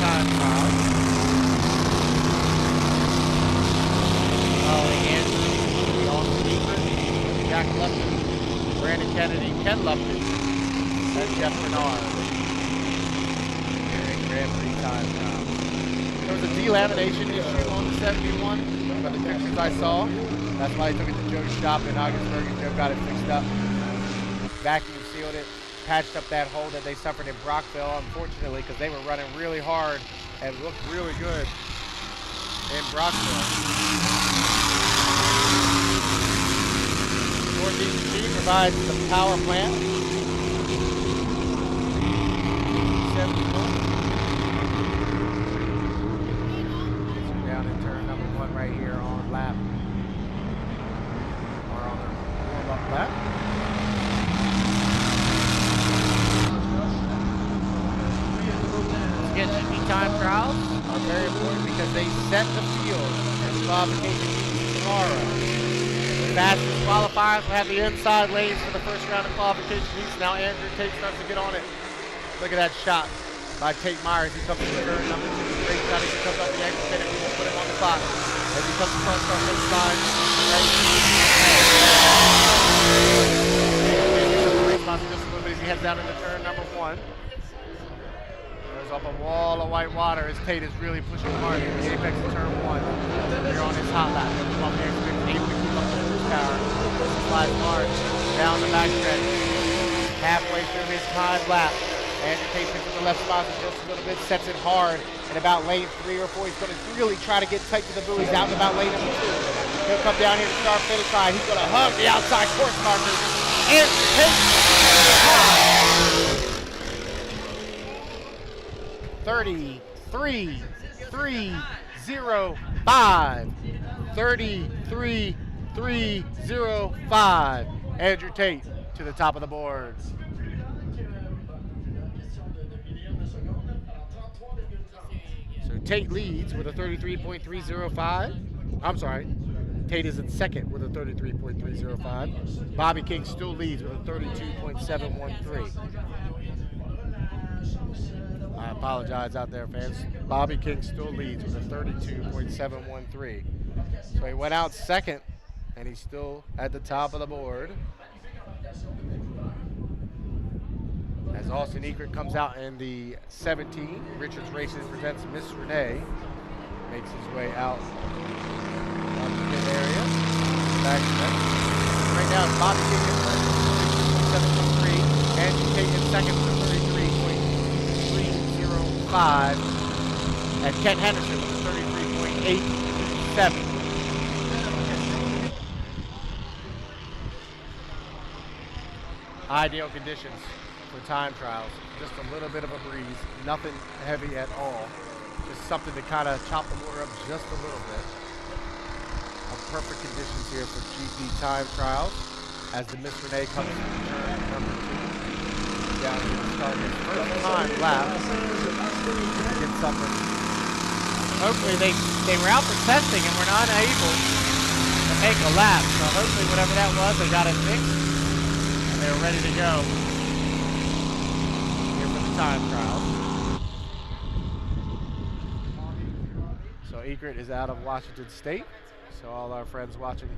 Time trial. Jack Lupton, Brandon Kennedy, Ken Lupton, and Jeff Bernard. Grand Prix time now. There was a delamination issue on the 71 by the pictures I saw. That's why I took it to Joe's shop in Ogdensburg, and Joe got it fixed up. Vacuum sealed it, patched up that hole that they suffered in Brockville, unfortunately, because they were running really hard and looked really good in Brockville. Northeast Team provides the power plant. 71. Down in turn number 1 right here on lap. Or on the warm-up lap. time trials are very important because they set the field for the qualification heats tomorrow. The fastest qualifiers will have the inside lanes for the first round of qualification heats. Now Andrew Tate starts to get on it. Look at that shot by Tate Myers. He comes to the turn number 2. Great shot. He comes up the exit pin and we will put him on the clock. As he comes across our finish line. Just a little bit as he heads down into turn number 1. There's up a wall of white water as Tate is really pushing hard in the apex of turn 1. Here on his hot lap. He'll come up here and able to keep up the boost power. Slides hard down the backstretch. Halfway through his time lap. Andrew Tate picks up the left spot just a little bit, sets it hard in about lane 3 or 4. He's going to really try to get tight to the buoys out in about lane number 2. He'll come down here to start finish line. He's going to hug the outside course marker. Andrew Tate. 33-305. 33-305. Andrew Tate to the top of the board. So Tate leads with a 33.305. I'm sorry. Tate is in second with a 33.305. Bobby King still leads with a 32.713. I apologize out there, fans. Bobby King still leads with a 32.713. So he went out second, and he's still at the top of the board. As Austin Egret comes out in the 17, Richards Racing presents Miss Renee. Makes his way out of the pit area. Back right now, it's Bobby King in first with 32.713, and Tate in second with 33.305, and Ken Henderson with 33.87. Ideal conditions for time trials. Just a little bit of a breeze, nothing heavy at all. Just something to kind of chop the water up just a little bit. Perfect conditions here for GP time trials as the Miss Renee comes to turn number 2. Down here to start his first time lap. Get something. Hopefully they were out for testing and were not able to make a lap. So hopefully whatever that was, they got it fixed and they were ready to go here for the time trials. So Egret is out of Washington State. So all our friends watching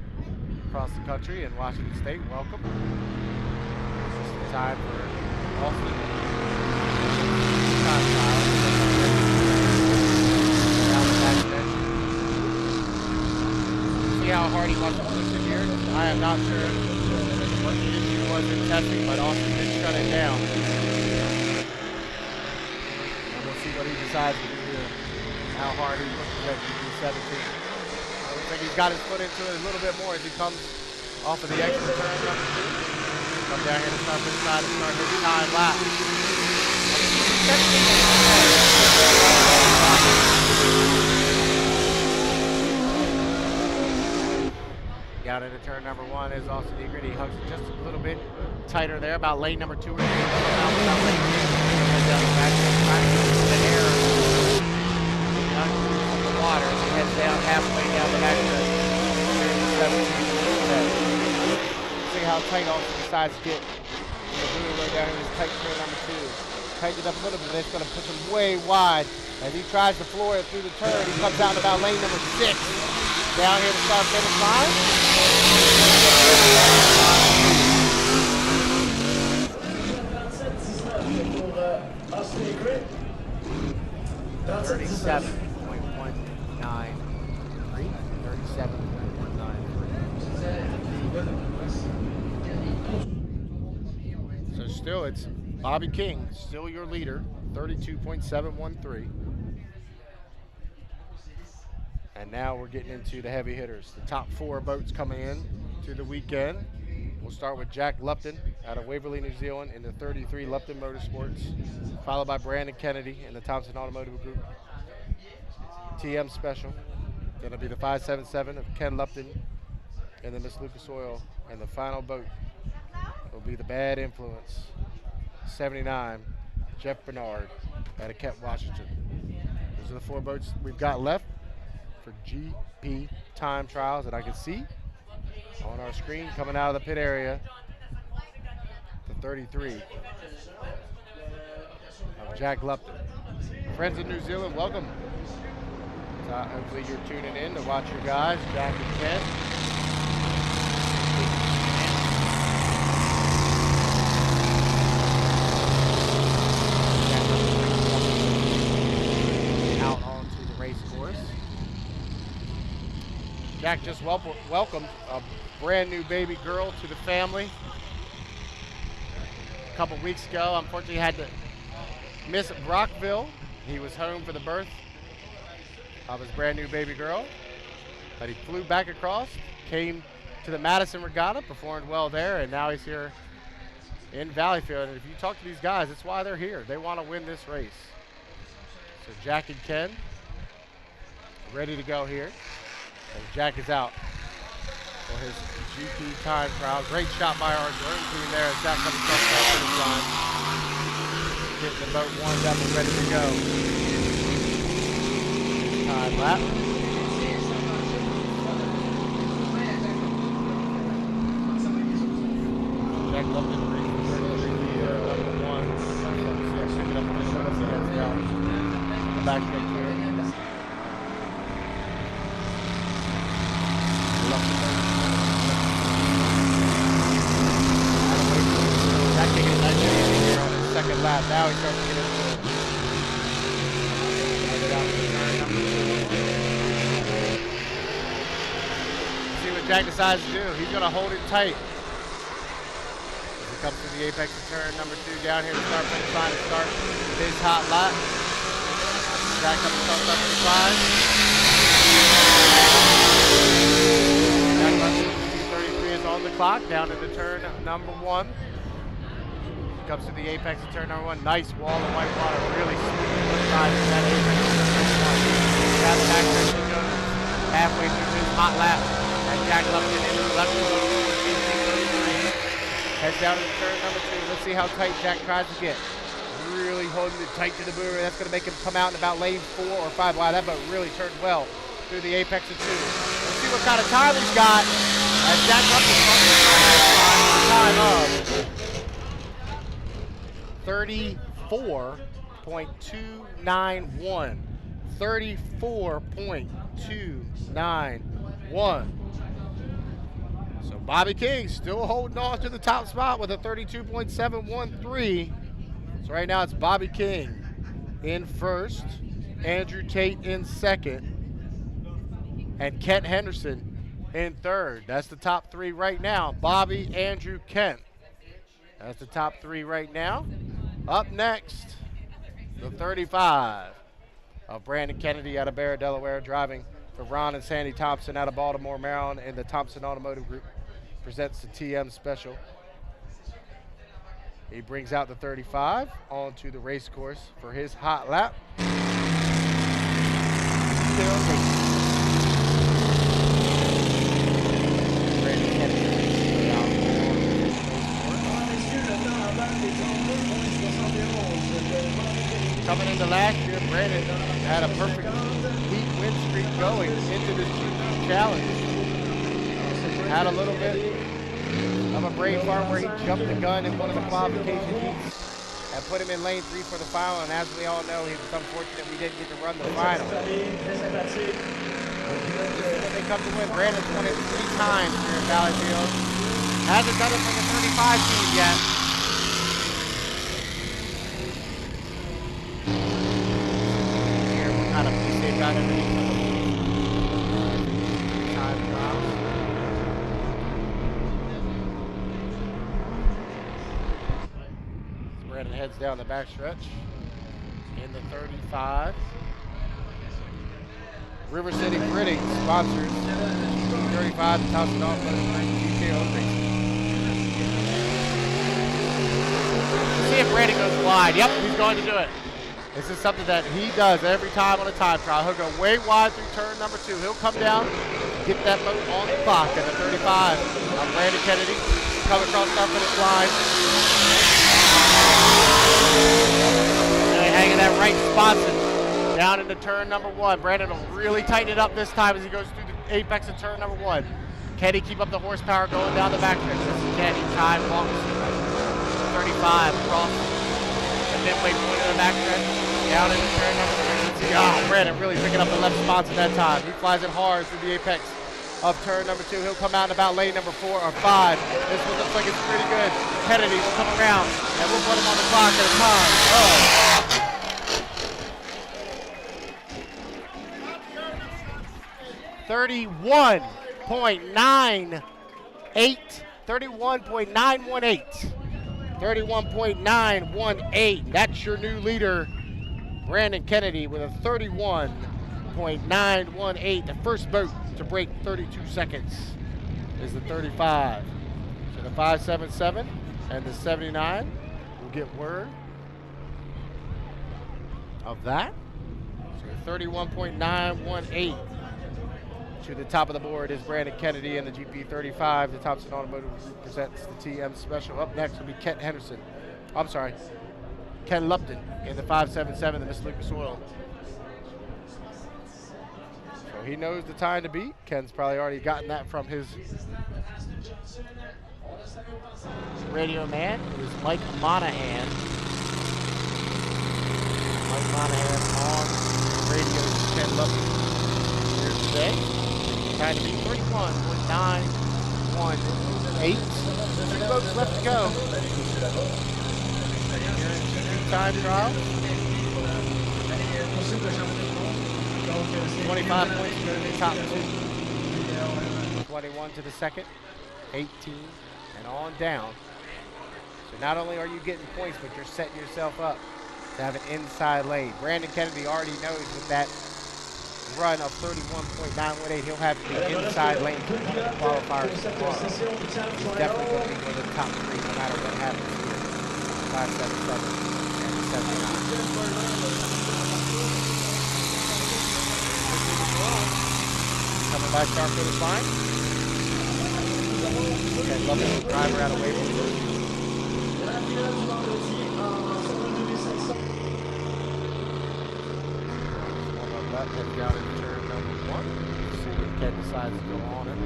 across the country and Washington State, welcome. This is the time for Austin. Time trial. Down the back bench. See how hard he wants to push it here? I am not sure what the issue was in testing, but Austin did shut it down. And we'll see what he decides to do here. How hard he pushes that GP17. Looks like he's got his foot into it a little bit more as he comes off of the exit turn number 2. Come down here to start this side and start his time lap. Down into turn number 1 is Austin Egret. He hugs it just a little bit tighter there, about lane number 2 or 3. Down the back the air. Water as he heads down halfway down the back stretch. See how tight Austin decides to get the buoy way down in his tight turn number 2. Tighten it up a little bit, but it's going to push him way wide as he tries to floor it through the turn. He comes out about lane number 6. Down here to start finish line. 37.193. So still it's Bobby King, still your leader, 32.713. And now we're getting into the heavy hitters. The top 4 boats coming in to the weekend. We'll start with Jack Lupton out of Waverly, New Zealand in the 33 Lupton Motorsports, followed by Brandon Kennedy in the Thompson Automotive Group TM Special. Then it'll be the 577 of Ken Lupton and the Miss Lucas Oil. And the final boat will be the Bad Influence 79 Jeff Bernard out of Kent, Washington. Those are the 4 boats we've got left for GP time trials that I can see on our screen coming out of the pit area. The 33 of Jack Lupton. Friends in New Zealand, welcome. Hopefully you're tuning in to watch your guys, Jack and Ken. Out onto the race course. Jack just welcomed a brand new baby girl to the family. A couple weeks ago, unfortunately had to miss Brockville. He was home for the birth of his brand new baby girl, but he flew back across, came to the Madison Regatta, performed well there, and now he's here in Valleyfield. And if you talk to these guys, that's why they're here. They want to win this race. So Jack and Ken ready to go here. And Jack is out for his GP time trial. Great shot by our drone team there as Jack comes across that finish line. Getting the boat warmed up and ready to go. Time lap. Jack Lupton brings the number 1. Picking up the shot. The back stretch here. Jack taking it nice and easy here on his second lap. Now he starts to get into it. See what Jack decides to do. He's going to hold it tight. As he comes to the apex of turn number 2 down here to start finish line to start his hot lap. Jack comes to start finish line. Jack Lupton, 2:33 is on the clock down into turn number 1. Comes to the apex of turn number 1. Nice wall of white water, really smooth one side of that apex of turn number 1. Got the back stretch to go halfway through his hot lap. And Jack Lupton into the left wheel. Heads down to turn number 2. Let's see how tight Jack tries to get. Really holding it tight to the boomer. That's going to make him come out in about lane 4 or 5. Wow, that boat really turned well through the apex of 2. Let's see what kind of time he's got. As Jack Lupton comes to the time of 34.291. 34.291. So Bobby King still holding on to the top spot with a 32.713. So right now it's Bobby King in first, Andrew Tate in second, and Kent Henderson in third. That's the top 3 right now. Bobby, Andrew, Kent. That's the top 3 right now. Up next, the 35 of Brandon Kennedy out of Barra, Delaware, driving for Ron and Sandy Thompson out of Baltimore, Maryland, and the Thompson Automotive Group presents the TM Special. He brings out the 35 onto the race course for his hot lap. Brandon Kennedy. Coming into last year, Brandon had a perfect heat win streak going into this GP challenge. Had a little bit of a brain fart where he jumped the gun in one of the qualification heats and put him in lane 3 for the final. And as we all know, he was unfortunate we didn't get to run the final. When they come to win, Brandon's won it 3 times here in Valleyfield. Hasn't done it for the 35 team yet. Kind of piece they've got underneath them. Time drops. Brandon heads down the backstretch in the 35. River City Gritty sponsors 35 the Thompson Automotive GKO Racing. Let's see if Brandon goes wide. Yep, he's going to do it. This is something that he does every time on a time trial. He'll go way wide through turn number 2. He'll come down, get that boat on the clock at the 35 of Brandon Kennedy. Come across the finish line. Really hanging that right spot Down into turn number 1. Brandon will really tighten it up this time as he goes through the apex of turn number 1. Can he keep up the horsepower going down the backstretch? Yes, he can. He time walks 35 across the midway point of the backstretch. Down into turn number 3. Oh, Brandon really picking up the left spots at that time. He flies it hard through the apex of turn number 2. He'll come out in about lane number 4 or 5. This one looks like it's pretty good. Kennedy will come around and we'll put him on the clock at a time of 31.918. 31.918. That's your new leader, Brandon Kennedy, with a 31.918. The first boat to break 32 seconds is the 35. So the 577 and the 79 will get word of that. So 31.918 to the top of the board is Brandon Kennedy in the GP35. The Thompson Automotive Group presents the TM Special. Up next will be Ken Lupton in the 577, the Miss Lucas Oil. So he knows the time to beat. Ken's probably already gotten that from his radio man, who is Mike Monahan. Mike Monahan on radio to Ken Lupton here today. Time to beat 31.918. 3 boats left to go. Time trial. 25 points to the top 2. 21 to the second. 18 and on down. So not only are you getting points, but you're setting yourself up to have an inside lane. Brandon Kennedy already knows with that run of 31.918, he'll have the inside lane to one of the qualifiers tomorrow. He's definitely going to be one of the top 3 no matter what happens here. 577 and 79. Coming back to our finish line. Okay, lovely little driver out of Waverly. Head down into turn number 1. See what Ken decides to go on in.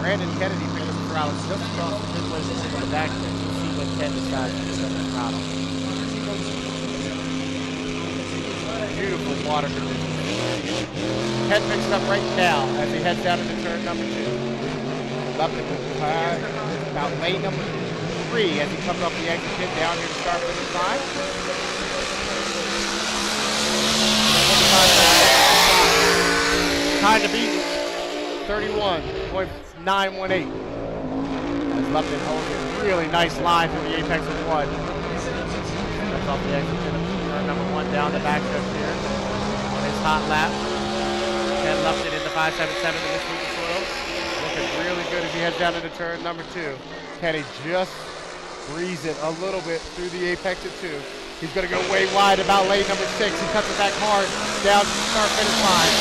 Brandon Kennedy picked up the throttle just across the midway point of the back stretch. We'll see what Ken decides to pick up the throttle. Beautiful water conditions. Ken picks it up right now as he heads down into turn number 2. Lupton about lane number 3 as he comes off the exit pit down here to start finish line. Time to beat 31.918. As Lupton holds a really nice line through the apex of 1. Comes off the exit pit of turn number 1 down the back stretch here on his hot lap. Ken Lupton in the 577 in this week's soil. Looking really good as he heads down into turn number 2. Kenny just breeze it a little bit through the apex of 2. He's going to go way wide about lane number 6. He cuts it back hard down to the start finish line.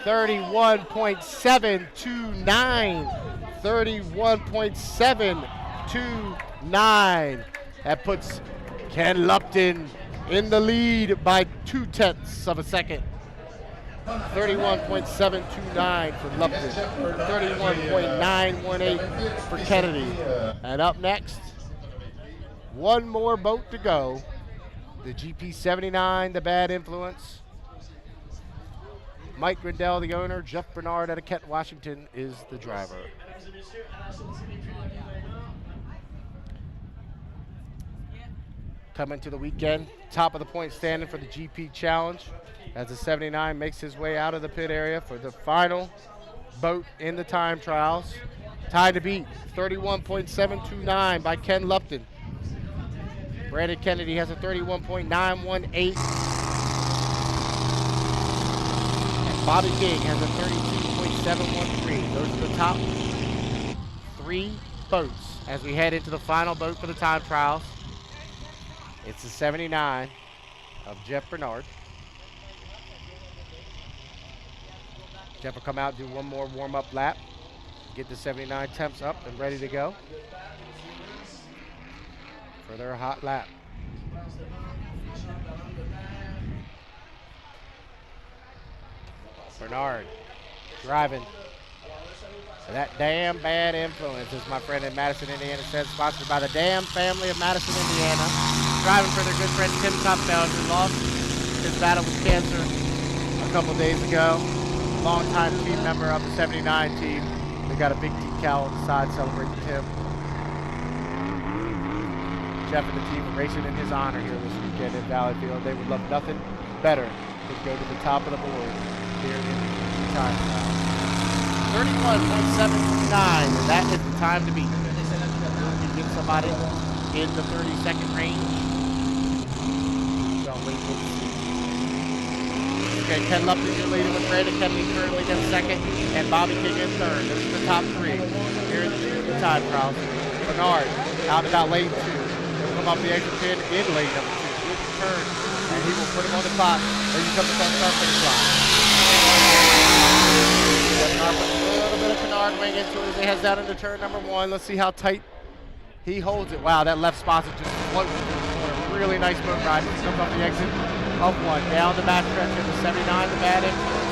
31.729. 31.729. That puts Ken Lupton in the lead by 0.2 of a second. 31.729 for Lupton. 31.918 for Kennedy. And up next, one more boat to go. The GP79, the Bad Influence. Mike Grindell, the owner. Jeff Bernard out of Kent, Washington, is the driver. Coming to the weekend, top of the point standing for the GP Challenge as the 79 makes his way out of the pit area for the final boat in the time trials. Time to beat 31.729 by Ken Lupton. Brandon Kennedy has a 31.918. And Bobby King has a 32.713. Those are the top 3 boats as we head into the final boat for the time trials. It's the 79 of Jeff Bernard. Jeff will come out, do one more warm-up lap, get the 79 temps up and ready to go for their hot lap. Bernard driving. So that damn bad influence, as my friend in Madison, Indiana said, sponsored by the damn family of Madison, Indiana. Driving for their good friend Tim Topfeld, who lost his battle with cancer a couple days ago. Longtime team member of the 79 team. They got a big decal on the side celebrating Tim. Jeff and the team are racing in his honor here this weekend in Valleyfield. They would love nothing better than go to the top of the board here in the time trial. 31.79, and that is the time to beat. If you get somebody in the 30-second range, don't wait for the see. Okay, Ken Lupton, you're leading with Brandon Kennedy currently in second, and Bobby King in third. Those are the top three here in the time trials. Bernard out about lane 2. He'll come off the exit pin in lane number 2. Good turn, and he will put him on the clock as he comes across the start-finish line. Bernard puts a little bit of canard wing into it as he heads down into turn number 1. Let's see how tight he holds it. Wow, that left sponsor just floats through the corner. Really nice moon ride. He comes off the exit of 1. Down the back stretch of the 79, the bad influence.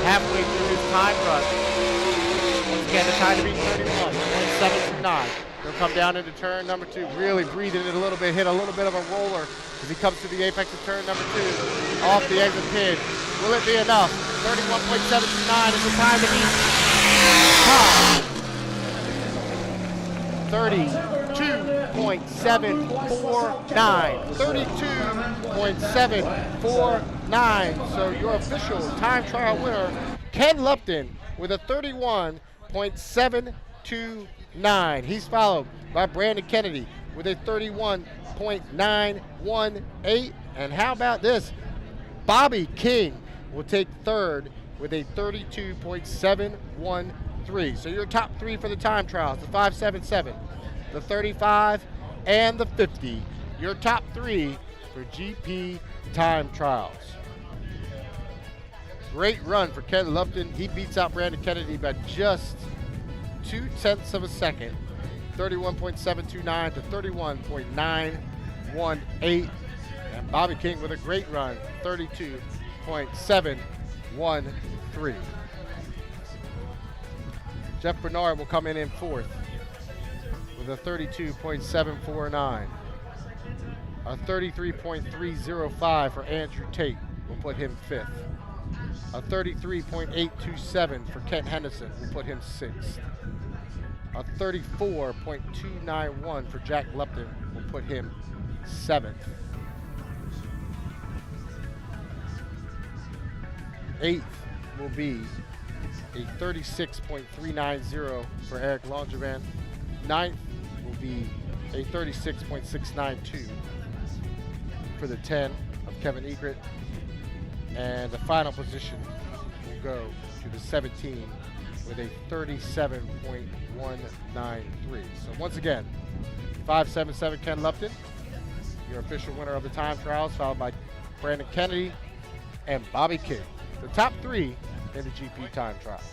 Halfway through his time run. Once again, the time to beat 31.729. He'll come down into turn number 2. Really breathing it a little bit. Hit a little bit of a roller as he comes to the apex of turn number 2. Off the exit pin. Will it be enough? 31.729 is the time to beat. 32.749. 32.749. So your official time trial winner, Ken Lupton, with a 31.729. He's followed by Brandon Kennedy with a 31.918. And how about this? Bobby King will take third with a 32.713. So your top 3 for the time trials, the 577, the 35, and the 50. Your top 3 for GP time trials. Great run for Ken Lupton. He beats out Brandon Kennedy by just 0.2 of a second. 31.729 to 31.918. And Bobby King with a great run, 32.713. Jeff Bernard will come in fourth with a 32.749. A 33.305 for Andrew Tate will put him 5th. A 33.827 for Kent Henderson will put him 6th. A 34.291 for Jack Lupton will put him 7th. 8th will be a 36.390 for Eric Langevin. 9th will be a 36.692 for the 10 of Kevin Egret. And the final position will go to the 17 with a 37.193. So once again, 577 Ken Lupton, your official winner of the time trials, followed by Brandon Kennedy and Bobby King. The top 3 in the GP time trials.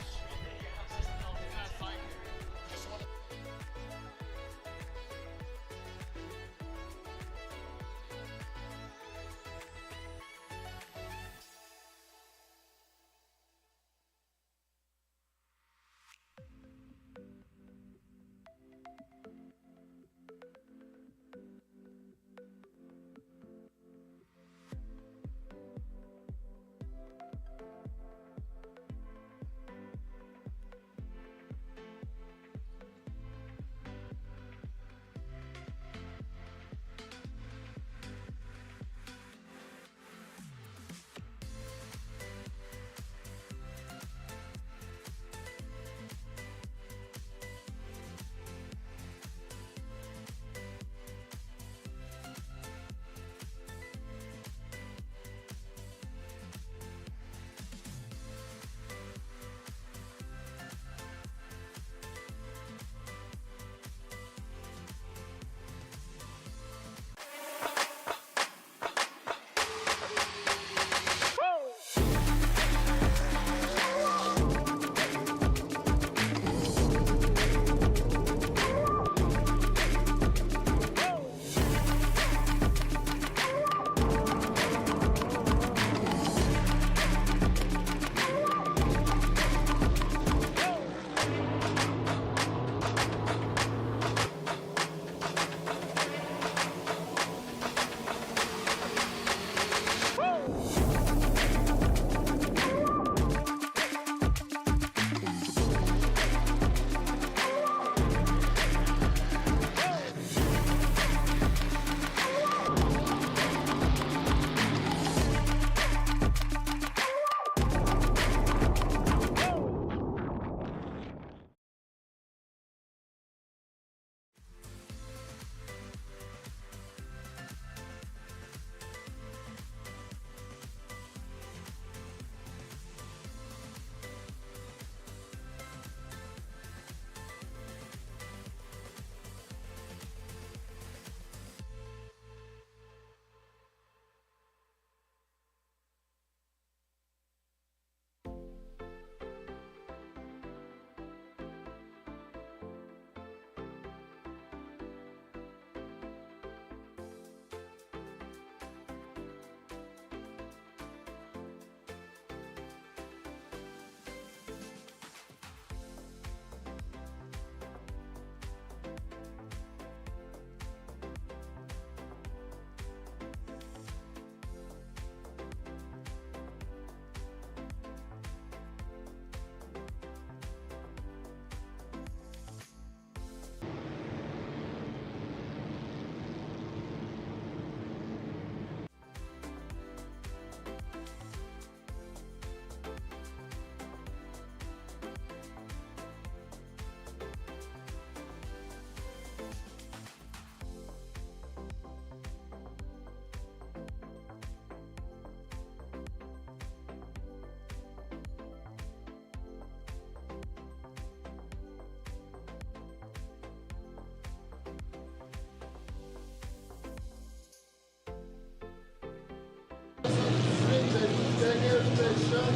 Shop.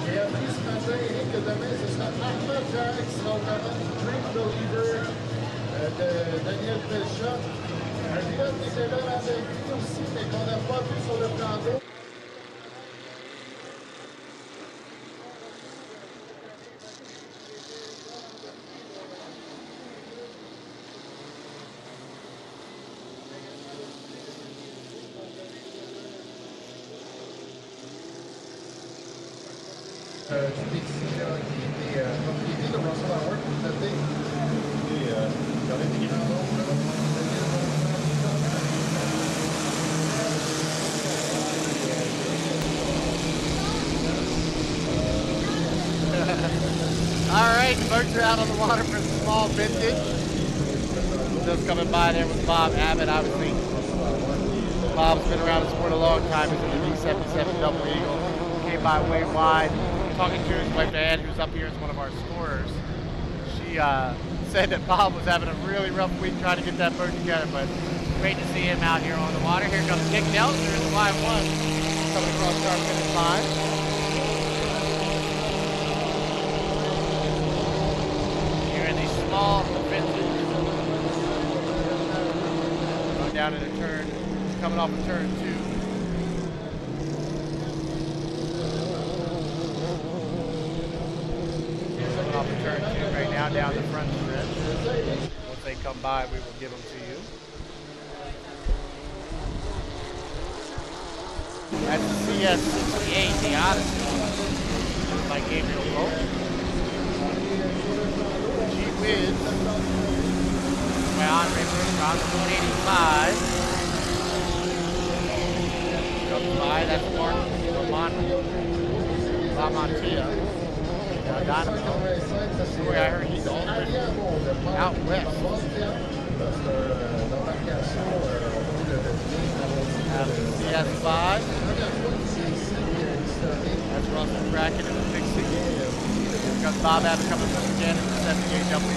J'ai appris ce matin, Eric, que demain, ce sera Armand Pierre qui sera au commandes du Dream Believer de Daniel Pelchot. Un pilote qui était là avec lui aussi, mais qu'on n'a pas vu sur le plan d'eau. Du Mexique qui était propriété de Russell Howard, vous notez. Et il y aurait des grands noms là. All right, the boats are out on the water for the small vintage. Just coming by there with Bob Abbott, obviously. Bob's been around the sport a long time. He's in the D77 Double Eagle. Came by way wide. Talking to his wife Ann, who's up here as one of our scorers. She said that Bob was having a really rough week trying to get that boat together, but great to see him out here on the water. Here comes Nick Nelson in the Y1 coming across our finish line. Here in the small vintage. Going down in a turn, coming off of turn 2. Off of turn 2 right now down the front stretch. Once they come by, we will give them to you. That's the CS68, the Odyssey, by Gabriel Bolt. Gee Whiz by Andre Bergeron, 185. Comes by, that's Mark Lamontia. Dynamo. Boy, I heard he's out west. CS5. That's Russell Brackett in the Pixie. We've got Bob Abbott coming from again in the 78W.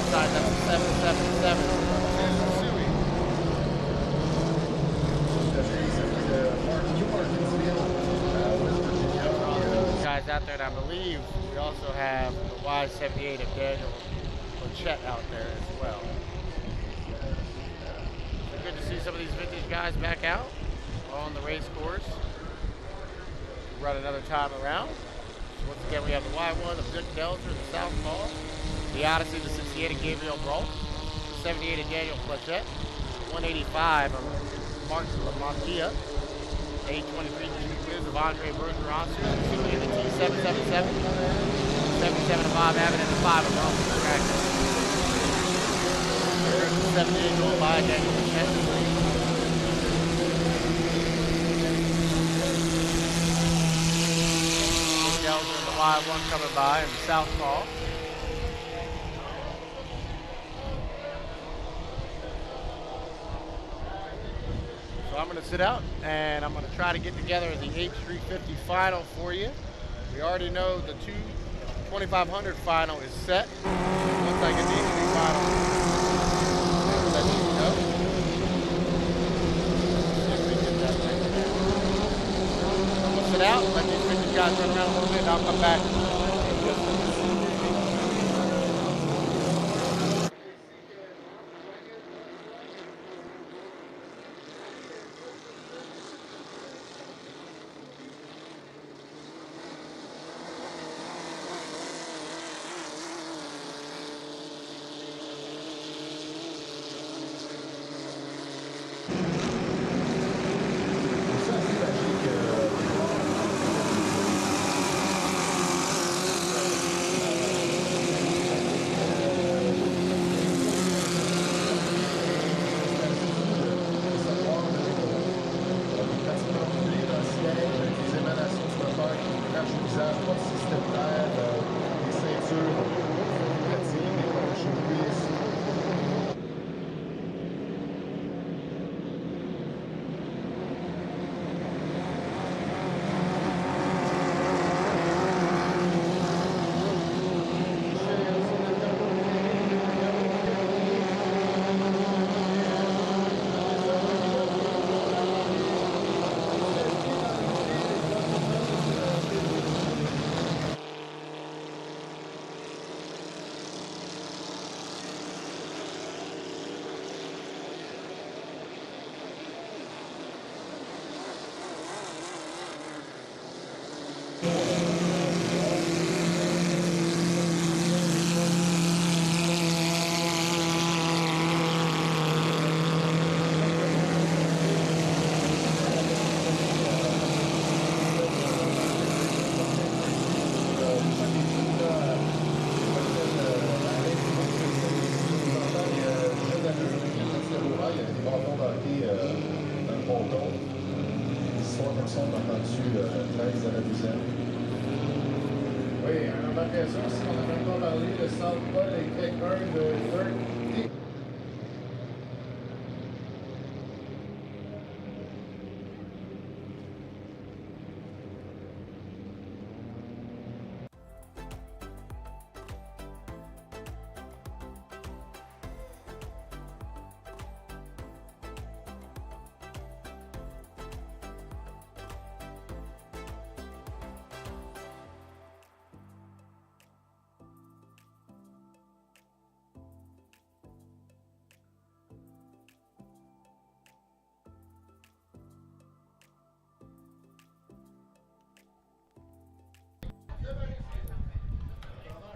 Inside, that's the 777. Guys out there, and I believe we also have the Y78 of Daniel Lachette out there as well. So good to see some of these vintage guys back out on the race course. Run another time around. So once again, we have the Y1 of Dick Delter, the Southpaw, the Odyssey, the 68 of Gabriel Brault, the 78 of Daniel Lachette, 185 of Mark Lamontia, 823 Quiz of Andre Bergeron, the T777, 77 of Bob Abbott, and the 5 of Russell Brackett. There's the 78 going by Daniel Lachette. Delta and the Y1 coming by, and the Southpaw. So I'm going to sit out and I'm going to try to get together the H350 final for you. We already know the 2500 final is set. Once I get the H3 final, I'll let you know. See if we can get that thing together. I'm going to sit out, let these 50 guys run around a little bit, and I'll come back in just a minute. garçons, on a entendu 13 à la deuxième. Oui, une embarcation, si on n'a même pas parlé, le South Paul et Y1 de Third.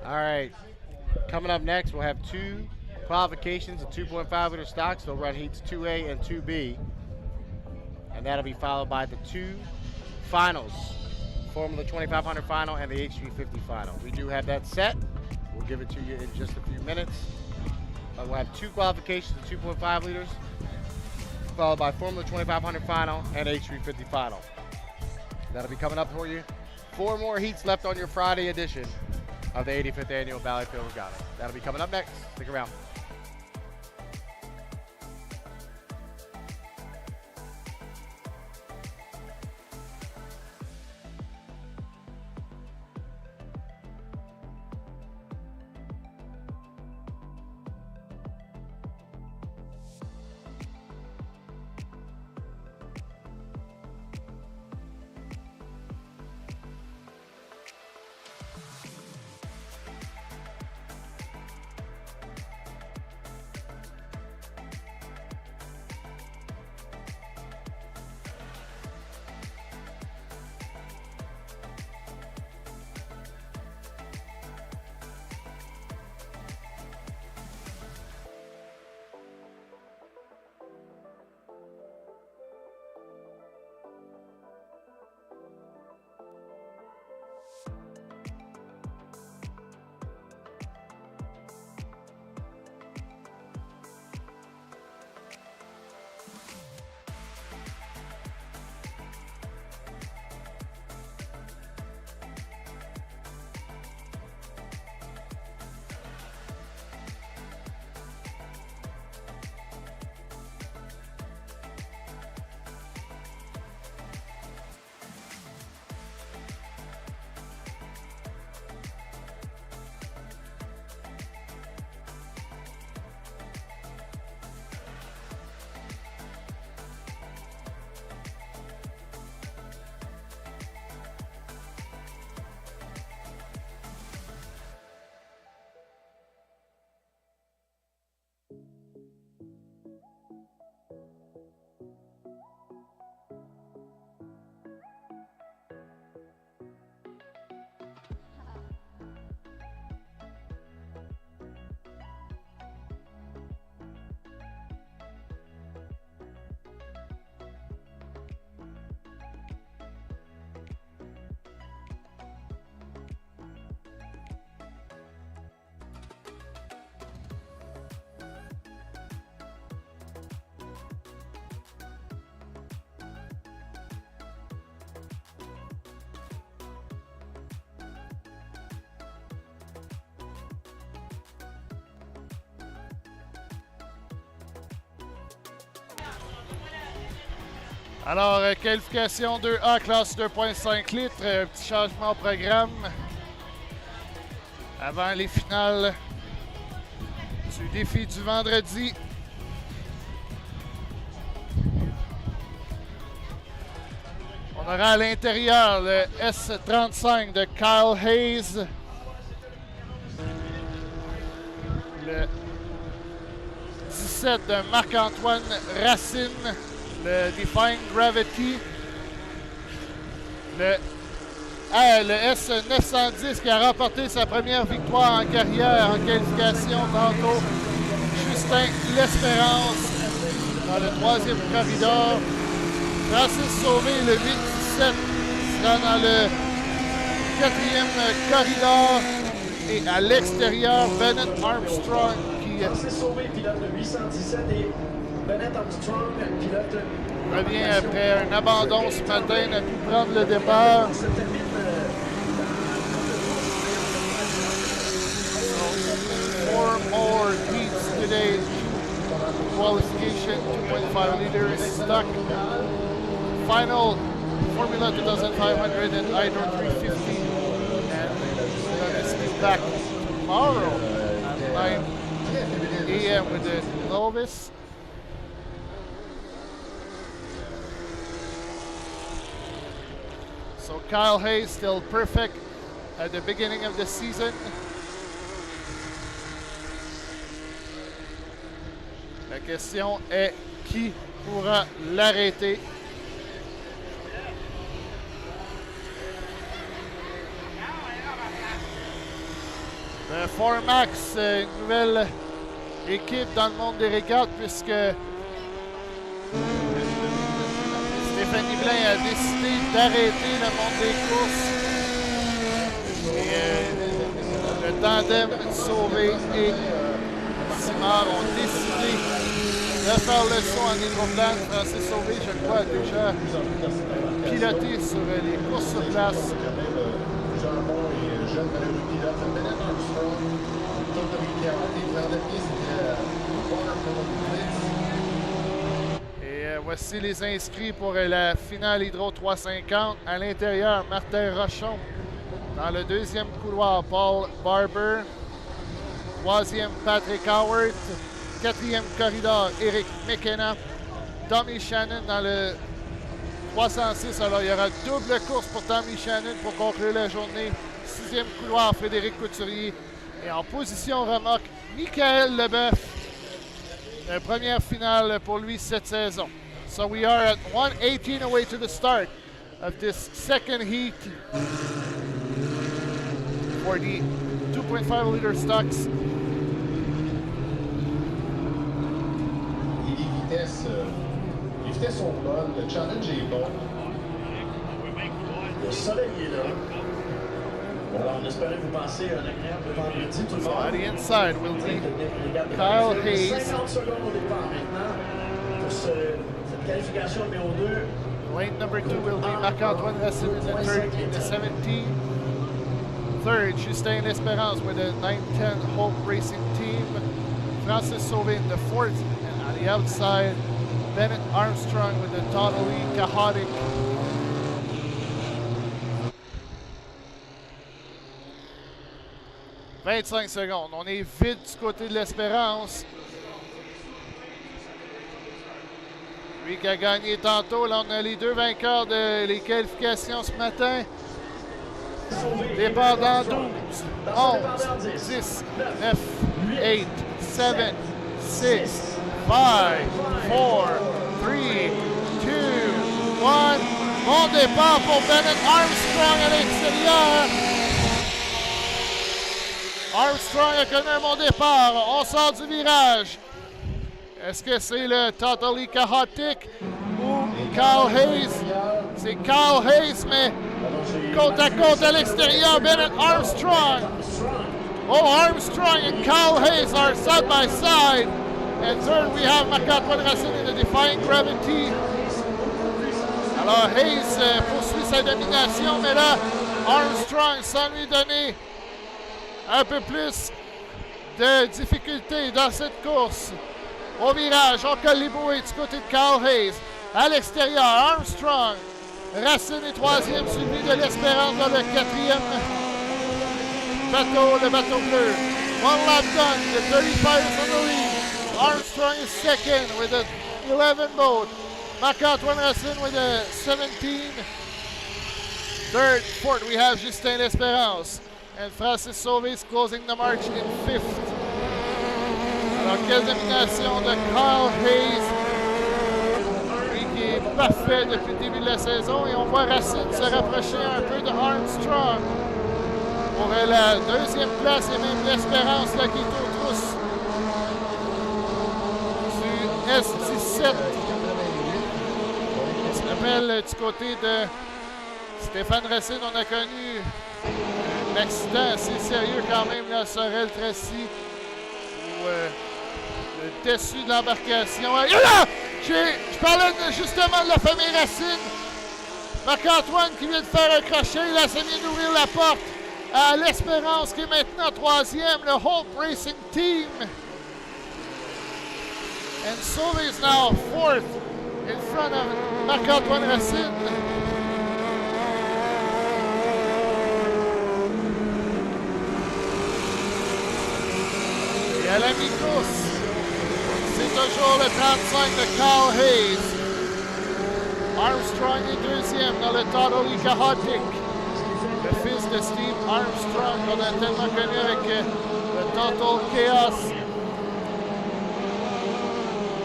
All right, coming up next, we'll have 2 qualifications of 2.5 liter stocks. They'll run heats 2A and 2B. And that'll be followed by the 2 finals, Formula 2500 final and the H350 final. We do have that set. We'll give it to you in just a few minutes. We'll have 2 qualifications of 2.5 liters, followed by Formula 2500 final and H350 final. That'll be coming up for you. 4 more heats left on your Friday edition of the 85th Annual Valleyfield Regatta. That'll be coming up next. Stick around. Alors, qualification 2A, classe 2.5 litres, petit changement au programme avant les finales du défi du vendredi. On aura à l'intérieur le S35 de Kyle Hayes, le 17 de Marc-Antoine Racine, le Defying Gravity, le S910 qui a remporté sa première victoire en carrière en qualification tantôt, Justin L'Espérance dans le 3e corridor, Francis Sauvé, le 817 sera dans le 4e corridor, et à l'extérieur, Bennett Armstrong qui... Francis Sauvé, pilote le 817 et Bennett Armstrong, pilote. Revient après un abandon ce matin, n'a pu prendre le départ. Se termine. Four more heats today. Qualification 2.5 liters stock. Final Formula 2500 and Hydro 350. And we're going to skip back tomorrow at 9 a.m. with the Novice. So Kyle Hayes still perfect at the beginning of the season. La question est qui pourra l'arrêter? Le Formax, une nouvelle équipe dans le monde des régates puisque Stéphanie Blain a décidé d'arrêter le monde des courses. Et le tandem Sauvé et Simard ont décidé de faire le saut en Hydroplane. Francis Sauvé, je crois, a déjà piloté sur les courses sur place. Plusieurs bons et jeunes pilotes. Bennett Armstrong, autour de 840 et 30 pieds, c'était Et voici les inscrits pour la finale Hydro 350. À l'intérieur, Martin Rochon. Dans le deuxième couloir, Paul Barber. Troisième, Patrick Howard. Quatrième corridor, Eric McKenna. Tommy Shannon dans le 306. Alors, il y aura double course pour Tommy Shannon pour conclure la journée. Sixième couloir, Frédéric Couturier. Et en position remorque, Michael Leboeuf. La première finale pour lui cette saison. So we are at 1:18 away to the start of this second heat for the 2.5 liter stocks. Les vitesses sont bonnes, le challenge est bon. Le soleil est là. Alors, on espérait vous passer un agréable vendredi, tout le So monde. at the inside will be Kyle Hayes. 50 secondes au départ maintenant pour cette qualification numéro 2. Lane number 2 will be Marc-Antoine Racine in the third in the 17. Third, Justin L'Espérance with the 910 Hope Racing Team. Francis Sauvé in the fourth. And on the outside, Bennett Armstrong with the totally chaotic 25 secondes. On est vite du côté de l'Espérance. Lui qui a gagné tantôt. Là, on a les deux vainqueurs des qualifications ce matin. Départ dans 12, 11, 10, 9, 8, 7, 6, 5, 4, 3, 2, 1. Bon départ pour Bennett Armstrong à l'extérieur. Armstrong a connu un bon départ. On sort du virage. Est-ce que c'est le Totally Chaotic ou Kyle Hayes? C'est Kyle Hayes, mais côte à côte à l'extérieur, Bennett Armstrong. Oh, Armstrong and Kyle Hayes are side by side. And third, we have Marc-Antoine Racine in the Defying Gravity. Alors, Hayes poursuit sa domination, mais là, Armstrong, sans lui donner un peu plus de difficulté dans cette course. Au virage, on colle les bouées du côté de Kyle Hayes. À l'extérieur, Armstrong. Racine est troisième, suivi de l'Espérance dans le quatrième bateau, le bateau bleu. One lap done, the 35 is on the lead. Armstrong is second with the 11 boat. Marc-Antoine Racine with the 17. Third, fourth, we have Justin L'Espérance. And Francis Sauvé is closing the march in fifth. Alors, quelle domination de Kyle Hayes. Lui qui est parfait depuis le début de la saison. Et on voit Racine se rapprocher un peu de Armstrong. Pour la deuxième place et même l'Espérance là, qui est aux trousses du S17. On se rappelle du côté de Stéphane Racine, on a connu un accident assez sérieux quand même là, Sorel-Tracy, où Le dessus de l'embarcation. Et là! Je parlais justement de la famille Racine. Marc-Antoine qui vient de faire un crochet. Il a essayé d'ouvrir la porte à l'Espérance qui est maintenant troisième. Le Hope Racing Team. And Sauvé is now fourth in front of Marc-Antoine Racine. Et à l'Amicus, c'est toujours le 35 de Carl Hayes. Armstrong est deuxième dans le Totally Chaotic. Le fils de Steve Armstrong, qu'on a tellement connu avec le Total Chaos.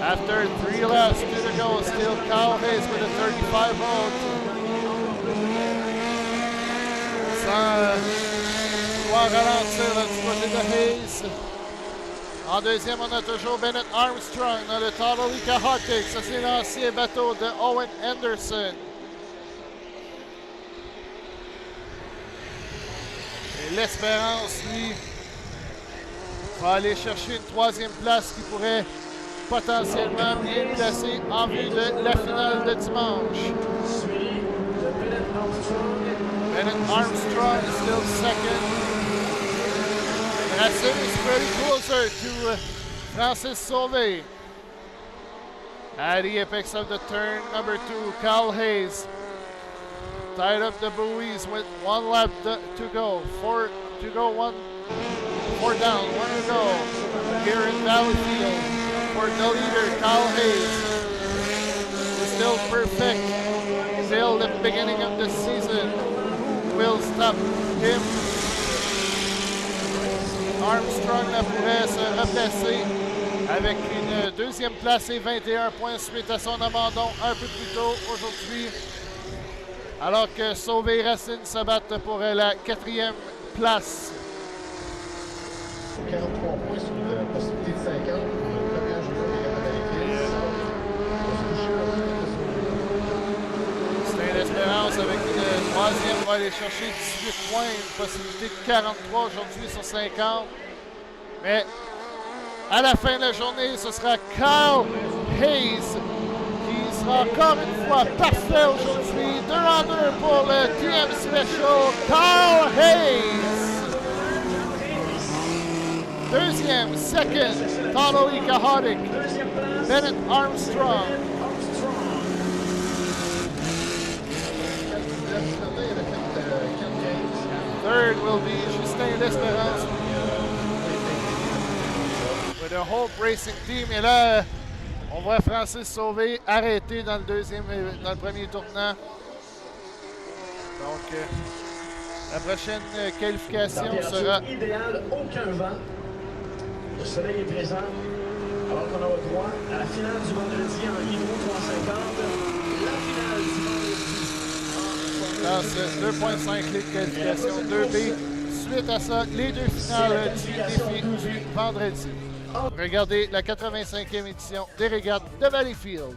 After 3 laps to go, still Carl Hayes with a 35 volt. Sans pouvoir ralentir là, du côté de Hayes. En deuxième, on a toujours Bennett Armstrong dans le Totally Chaotic. Ça, c'est l'ancien bateau de Owen Anderson. Et l'Espérance, lui, va aller chercher une troisième place qui pourrait potentiellement bien placée en vue de la finale de dimanche. Bennett Armstrong is still second. Racine is pretty closer to Francis Sauvé. At the apex of the turn number 2, Carl Hayes tied up the buoys with 1 lap to go. 4 to go, 4 down, 1 to go. Here in Valleyfield for the leader, Carl Hayes. Is still perfect. Still the beginning of the season. Who will stop him? Armstrong pourrait se replacer avec une deuxième place et 21 points suite à son abandon un peu plus tôt aujourd'hui. Alors que Sauvé et Racine se battent pour la 4e place. 43 points sur la possibilité de 50 pour le premier jour des Régates de Valleyfield. C'est l'Espérance avec une troisième va aller chercher 18 points, une possibilité de 43 aujourd'hui sur 50. Mais à la fin de la journée, ce sera Carl Hayes qui sera encore une fois parfait aujourd'hui. 2 en 2 pour le TM Special. Carl Hayes. Deuxième, second, Totally Chaotic, Bennett Armstrong. Third will be Justin L'Espérance with the Hope Racing Team. Et là, on voit Francis Sauvé arrêté dans le premier tournant. Donc, la prochaine qualification sera idéal, aucun vent. Le soleil est présent. Alors qu'on aura droit à la finale du vendredi en Hydro 350. La finale du vendredi. Dans ce 2.5 litres de qualification 2B. Suite à ça, les deux finales du défi du vendredi. Regardez la 85e édition des Régates de Valleyfield.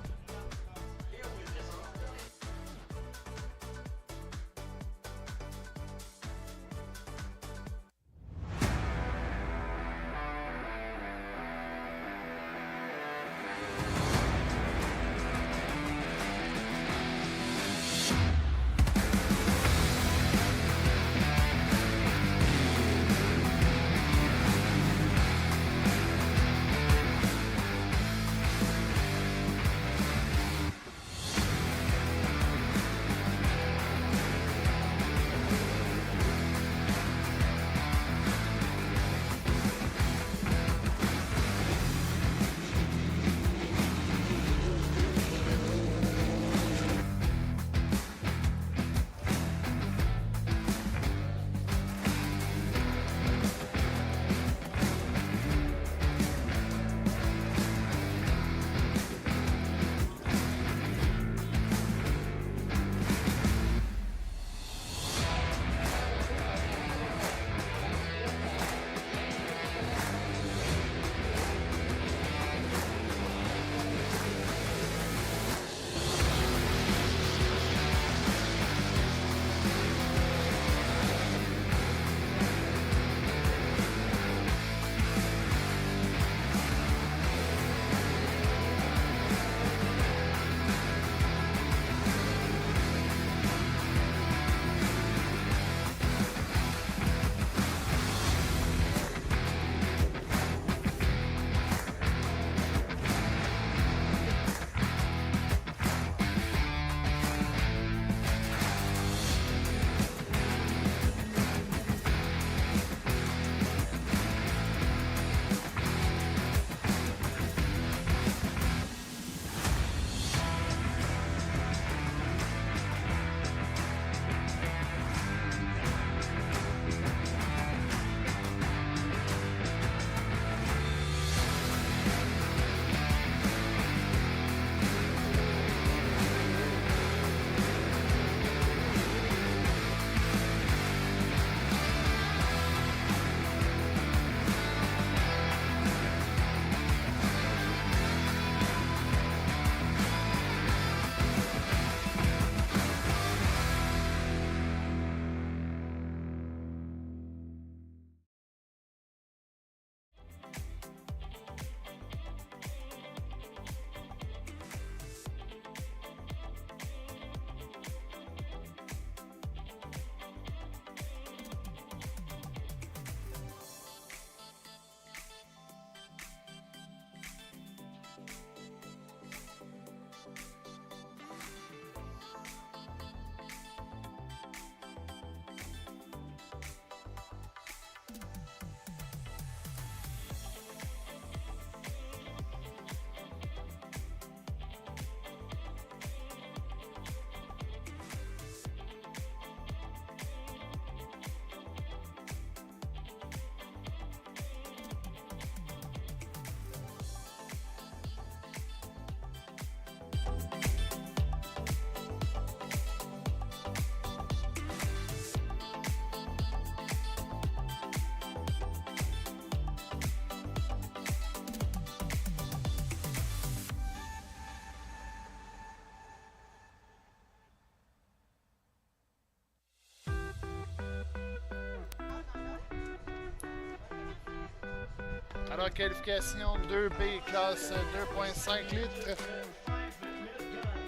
Alors, qualification 2B, classe 2.5 litres.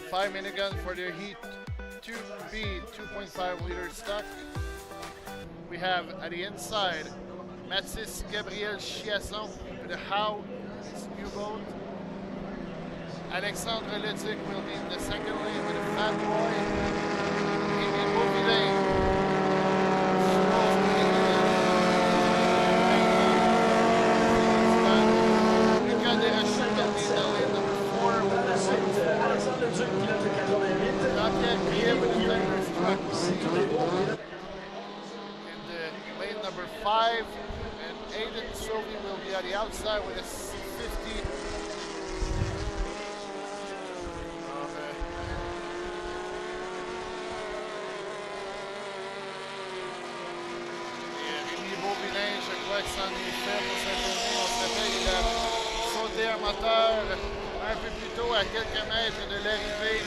5 minigun for the heat 2B, 2.5 liter stock. We have at the inside Mathis Gabriel Chiasson with a Howe U-boat. Alexandre Leduc will be in the second lane with a Fat Boy. Amy Beauvillain. Lucas Desrochers will be in the lane number 4 with a Alexandre Leduc, pilote 88. Jean-Pierre Crier with a Tiger's truck. C'est tous les beaux pilotes. In the lane number 5, and Aiden Sylvie will be on the outside with a 50. Rémi Beauvillain, je crois que c'en est fait pour cette journée. On se rappelle, il a sauté un moteur un peu plus tôt à quelques mètres de l'arrivée.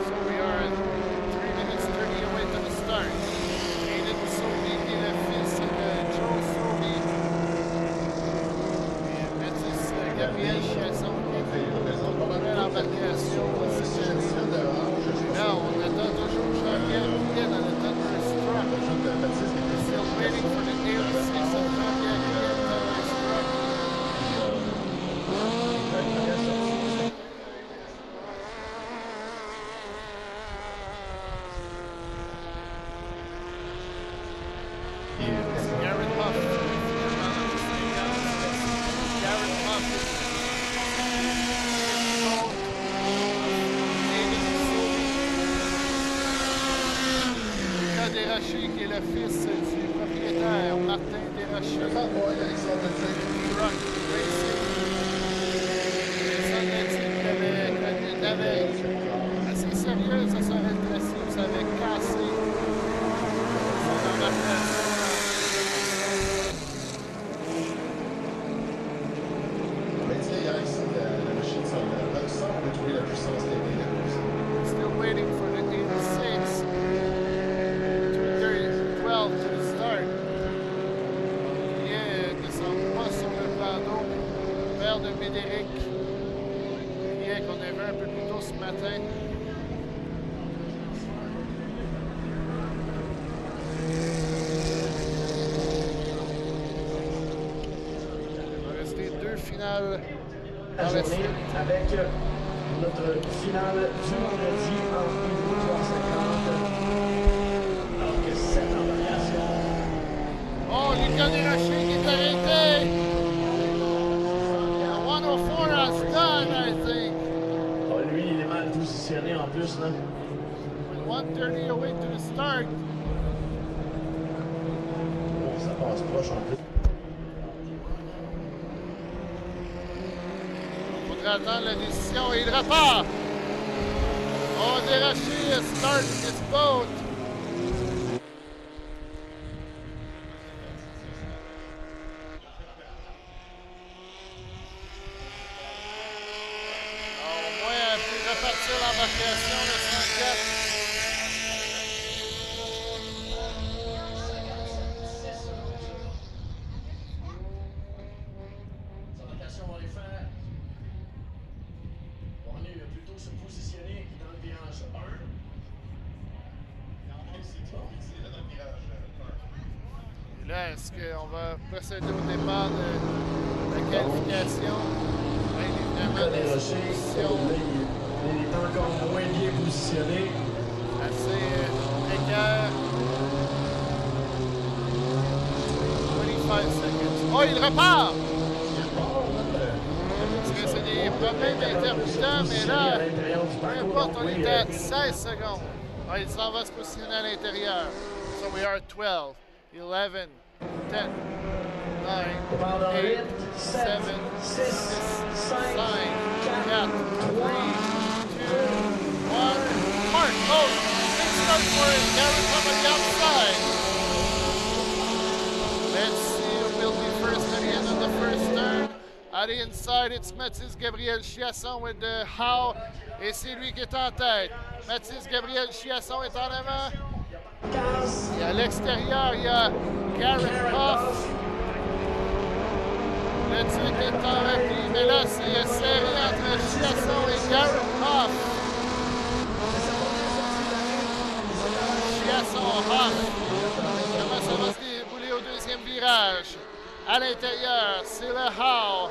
So we are 3 minutes 30 away to the start. Aiden Sylvie qui est le fils de Joe Sylvie. Et Mathis Gabriel Chiasson qui est une nouvelle embarcation. Là, on attend toujours Jean-Pierre Crier dans le Thunder's truck. Still waiting for the daily six of Jean-Pierre Crier Thunder's truck. Garrett Muff. Garrett Muff. Lucas Desrochers, qui est le fils du propriétaire Martin Desrochers. Truck Racing. Vincent Leduc qui avait connu une veille assez sérieuse à sa retraite, ça avait cassé son embarcation. Still waiting for the 86. 2:12 to the start. Crier ne descend pas sur le plan d'eau. Père de Médéric. Crier qu'on a vu un peu plus tôt ce matin. Il va rester 2 finales La dans la journée suite. avec notre finale du vendredi en Hydro 350. Alors que 7 embarcations. Oh, Lucas Desrochers qui est arrêté. The 104 has done, I think. Oh, lui, il est mal positionné en plus, là. With 1:30 away to the start. Bon, ça passe proche en plus. Faudra attendre la décision et il repart. Oh, Desrochers start his boat. Au moins, elle peut repartir l'embarcation, le 104. Les embarcations vont les faire. On est plutôt se positionner dans le virage 1. Et là, est-ce qu'on va procéder au départ de la qualification? Bien évidemment, Lucas des Desrochers, positions il est encore moins bien positionné. assez précaires. 25 seconds. Oh, il repart! Parce que c'est des problèmes intermittents, mais là, peu importe, on est à 16 secondes. Ah, il s'en va se positionner à l'intérieur. So we are 12, 11, 10, 9, 8, 7, 6, 5, 4, 3, 2, 1. Mark, oh, big start for him. Garrett from the outside. Let's see who will be first at the end of the first turn. At the inside, it's Mathis Gabriel Chiasson with the how. Et c'est lui qui est en tête. Mathis Gabriel Chiasson est en avant. Et à l'extérieur, il y a Garrett Huff. Le titre est en repli, mais là, c'est serré entre Chiasson et Garrett Huff. Chiasson, Huff. Comment ça va se débouler au deuxième virage? À l'intérieur, c'est le how.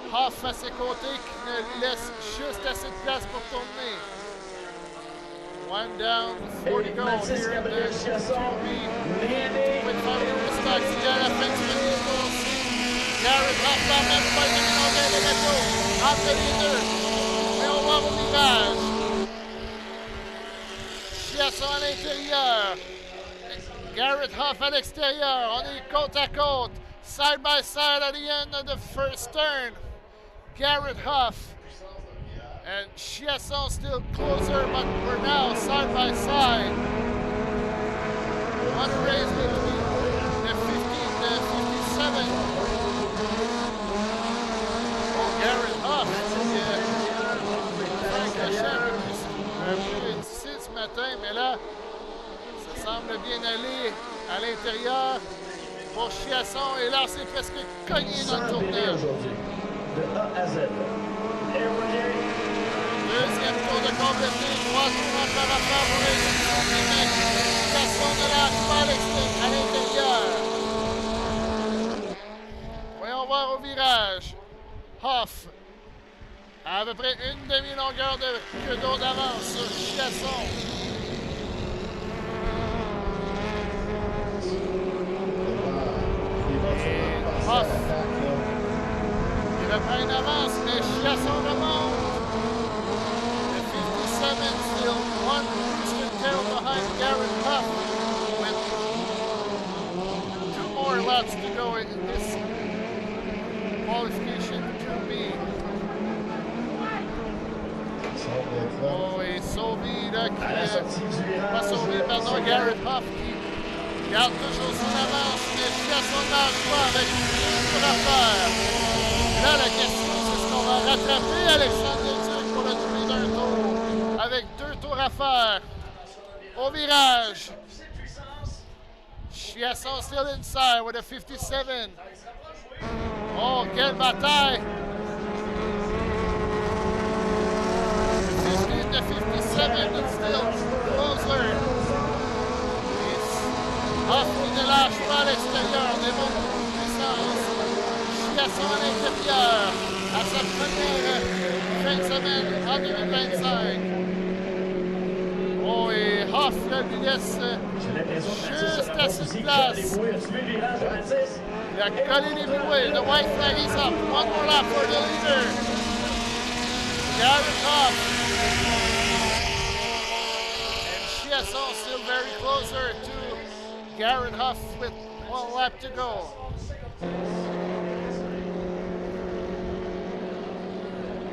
Huff à ses côtés qui ne lui laisse juste assez de place pour tourner. One down, 40 go here in the QB. With Formule stocks à la fin du premier tour. Garrett Huff dans le même point de l'envers de Reto. Entre les deux. Mais on va au virage. Chiasson à l'intérieur. Garrett Huff à l'extérieur. On est côte à côte. Side by side at the end of the first turn. Garrett Huff and Chiasson still closer, but we're now side by side. What a race between the 15 and 57. Oh, Garrett Huff, un peu difficile ce matin, mais là, ça semble bien aller à l'intérieur pour Chiasson, et là, c'est presque cogné dans le tournage. De A à Z. Deuxième tour de complété, 3 tours encore à faire pour les Chiasson de la à l'intérieur. Voyons voir au virage. Huff, à peu près une demi-longueur de queue d'eau d'avance sur Chiasson. Et Huff, il reprend une avance, mais Chiasson remonte. The 57 still one boosted tail behind Garrett Huff with 2 more laps to go in this qualification 2B. Oh, et sauvé là, pas sauvé, pardon, Garrett Huff qui garde toujours son avance, mais Chiasson n'a pas avec une tour à faire. Là, la question, c'est ce qu'on va rattraper Alexandre Duc pour le doublé d'un tour, avec 2 tours à faire. Au virage, Chiasson still inside with a 57. Oh, quelle bataille! 15 to 57, but still closer. Huff qui ne lâche pas à l'extérieur, démontre beaucoup de puissance. Chiasson à l'intérieur, à sa première fin de semaine en 2025. Oh, et Huff lui laisse juste assez de place. Il a collé les bouées. The white flag is up. One more lap for the leader. Garrett Huff. And Chiasson still very closer to Garrett Huff with 1 lap to go.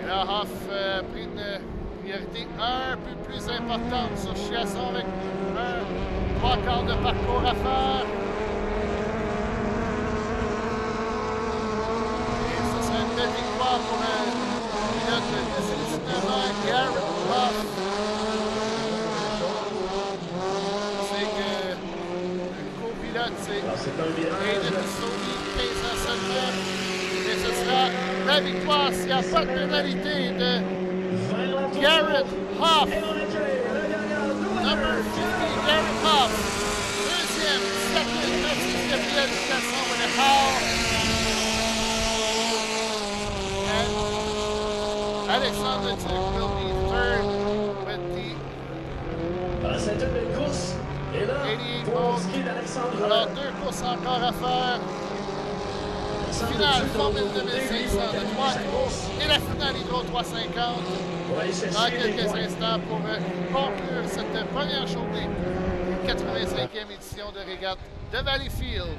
Et là, Huff pris une priorité un peu plus importante sur Chiasson avec 3 quarts de parcours à faire. Et ce serait une belle victoire pour un pilote de 19 ans, Garrett Huff. C'est que le copilote, c'est Aiden Sony, 15 ans seulement. Et ce sera la victoire s'il n'y a pas de pénalité de Garrett Huff. Number 50, Garrett Huff. Deuxième, second, Mathis Gabriel Chiasson with a how. And Alexandre Duc will be third with the C'est une belle course. Et là, 88 pour ce qui est d'Alexandre. Alors, 2 courses encore à faire. Finale Formule 2500 de 3 tours et la finale Hydro 350 dans quelques instants pour conclure cette première journée de 85e édition de Régates de Valleyfield.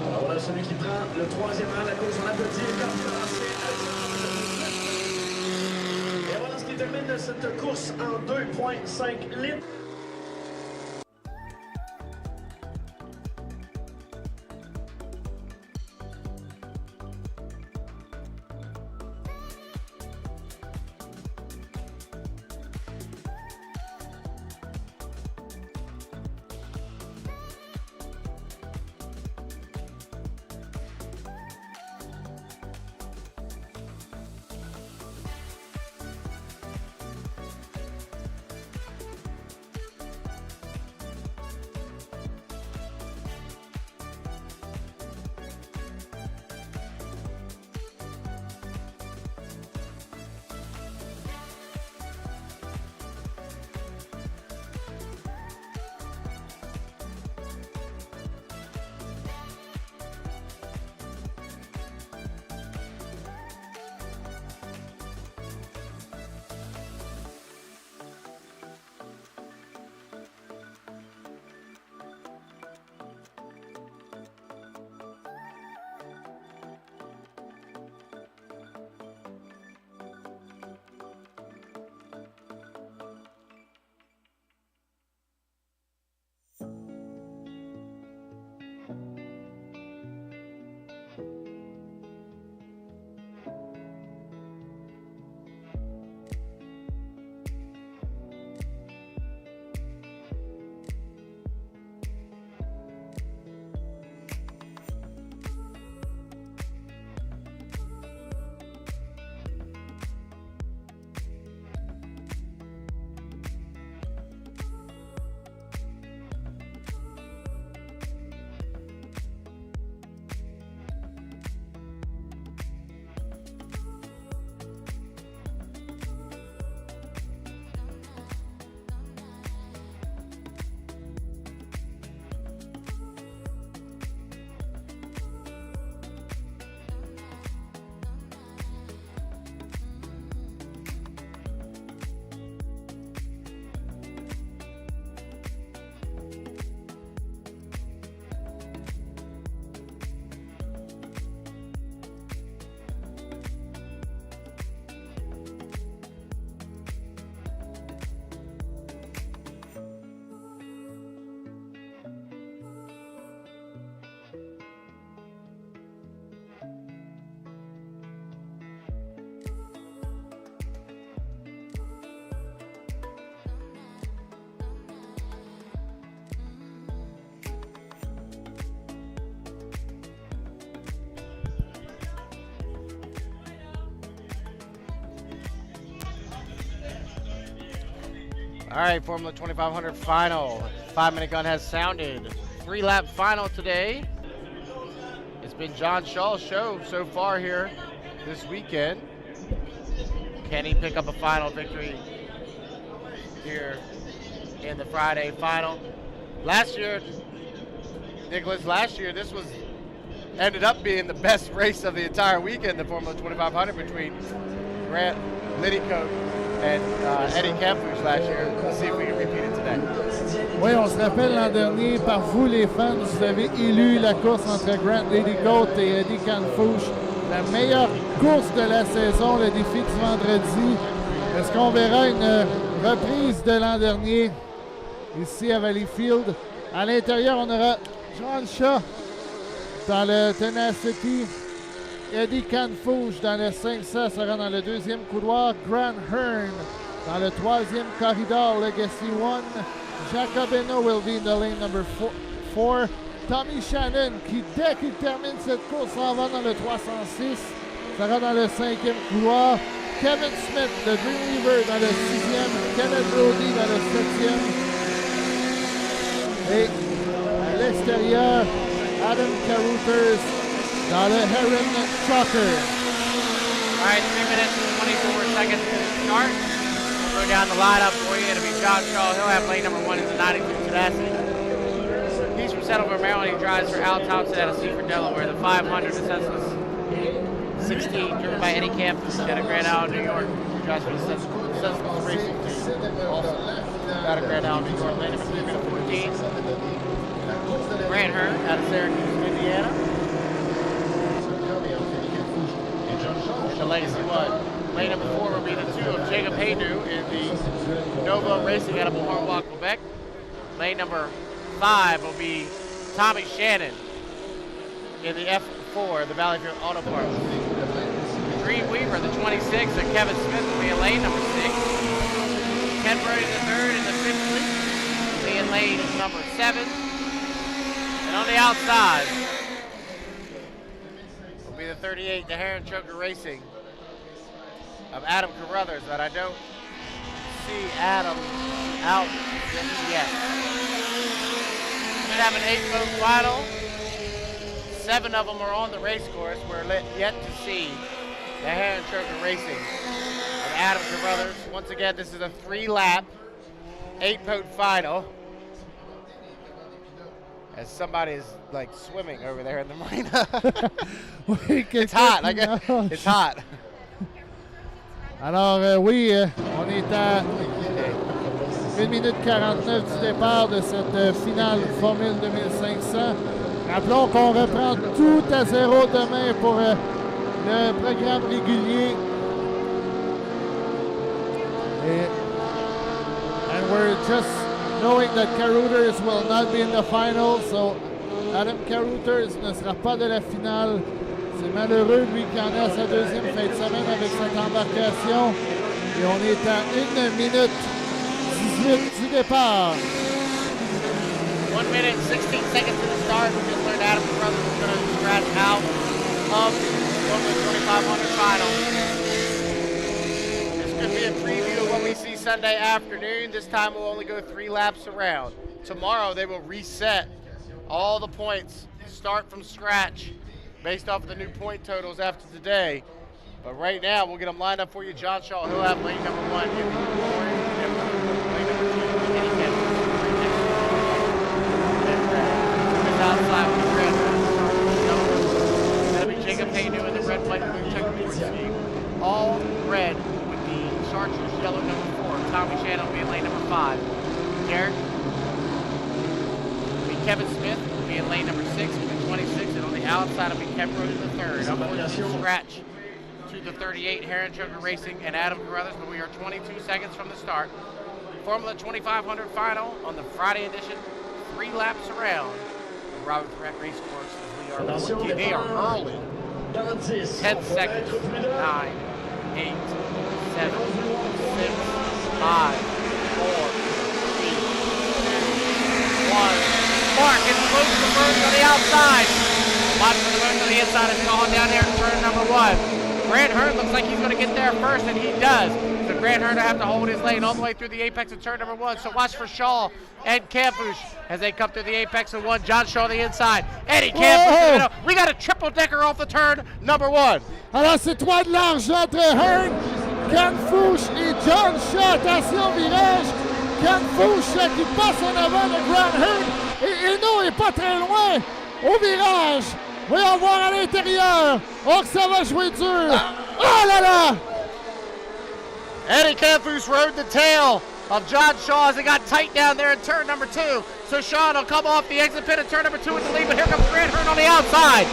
Alors voilà celui qui prend le 3e rang de la course. On applaudit quand il a lancé Alexandre. Et voilà ce qui termine termine cette course en 2,5 litres. All right, Formula 2500 final. 5-minute gun has sounded. 3-lap final today. It's been John Shaw's show so far here this weekend. Can he pick up a final victory here in the Friday final? Last year, Nicholas, this was ended up being the best race of the entire weekend, the Formula 2500 between Grant Liddycote and Eddie Campouche last year. Let's see if we can repeat it today. Oui, on se rappelle l'an dernier, par vous les fans, vous avez élu la course entre Grant Liddycote et Eddie Campouche la meilleure course de la saison, le défi du vendredi. Est-ce qu'on verra une reprise de l'an dernier ici à Valleyfield? À l'intérieur, on aura John Shaw dans le Tenacity, Eddie Campouche dans le 500 sera dans le deuxième couloir, Grant Hearn dans le troisième corridor, Legacy 1, Jacobino will be in the lane number 4, Tommy Shannon qui, dès qu'il termine cette course, s'en va dans le 306, sera dans le cinquième couloir, Kevin Smith, le Dreamweaver dans le sixième, Kenneth Brody dans le septième, et à l'extérieur, Adam Carothers dans le Heron Trucker. All right, 3 minutes and 24 seconds to start. We'll go down the lineup for you. It'll be John Shaw. He'll have lane number 1 in the 92 Tenacity. He's from Centerville, Maryland. He drives for Al Thompson out of Seaford, Delaware. The 500 Assessments 16, driven by Eddie Campus out of Grand Island, New York. He drives for the Assessments Racing Team. Also out of Grand Island, New York. Lane number 3 to 14. Grant Hearn out of Syracuse, Indiana. The Legacy 1. Lane number 4 will be the 2 of Jacob Haydu in the Nova Racing out of Beauharnois, Quebec. Lane number 5 will be Tommy Shannon in the F4, the Valleyfield Auto Parts. Green Weaver, the 26, and Kevin Smith will be in lane number 6. Ken Brody, the 3rd, in the 5th will be in lane number 7. And on the outside will be the 38, the Heron Choker Racing of Adam Carruthers, but I don't see Adam out just yet. Should have an 8-vote final. 7 of them are on the race course. We're yet to see the Heron Choker Racing of Adam Carruthers. Once again, this is a 3-lap, 8-vote final. As somebody is like swimming over there in the marina. It's hot. It's hot. Alors oui, on est à 1 minute 49 du départ de cette finale Formule 2500. Rappelons qu'on reprend tout à zéro demain pour le programme régulier. And we're just knowing that Carruthers will not be in the final, so Adam Carruthers ne sera pas de la finale. C'est malheureux, lui qui en a sa deuxième fin de semaine avec cette embarcation. Et on est à 1 minute 18 du départ. 1 minute, 16 seconds to the start. We just learned Adam Carruthers was going to scratch out of the 2500 final. This could be a preview of what we see Sunday afternoon. This time we'll only go 3 laps around. Tomorrow they will reset all the points, start from scratch, based off of the new point totals after today. But right now, we'll get them lined up for you. John Shaw, he'll have lane number 1 in the orange, and lane number 2 in the Eddie Kent. And outside with the red. That'll be Jacob Haydu in the red, white, and blue checkerboard scheme. All red with the chartreuse yellow number 4. Tommy Shannon will be in lane number 5. Derek. Kevin Smith will be in lane number 6 with the 26, and on the outside will be Kevin Brody the 3rd. Upwards scratch to the 38, Heron Choker Racing and Adam Carruthers, but we are 22 seconds from the start. Formula 2500 final on the Friday edition, 3 laps around the Robert Perret race course as we are looking. They are early. 10 seconds, 9, 8, 7, 6, 5, 4, 3, 2, 1. Mark is close to the first on the outside. Watch for the motion on the inside is going down there to turn number 1. Grant Hearn looks like he's going to get there first, and he does. So Grant Hearn will have to hold his lane all the way through the apex of turn number 1. So watch for Shaw and Campush as they come through the apex of 1. John Shaw on the inside. Eddie Campush. We got a triple decker off the turn number 1. Alors c'est 3 de large entre Hearn, Campush et John Shaw. Attention virage. Campush qui passe en avant de Grant Hearn. Et Eno est pas très loin au virage. Voyons voir à l'intérieur. Oh, que ça va jouer dur. Oh là là! Eddie Campush rode the tail of John Shaw as it got tight down there in turn number 2. So Shaw will come off the exit pit in turn number 2 with the lead, but here comes Grant Hearn on the outside.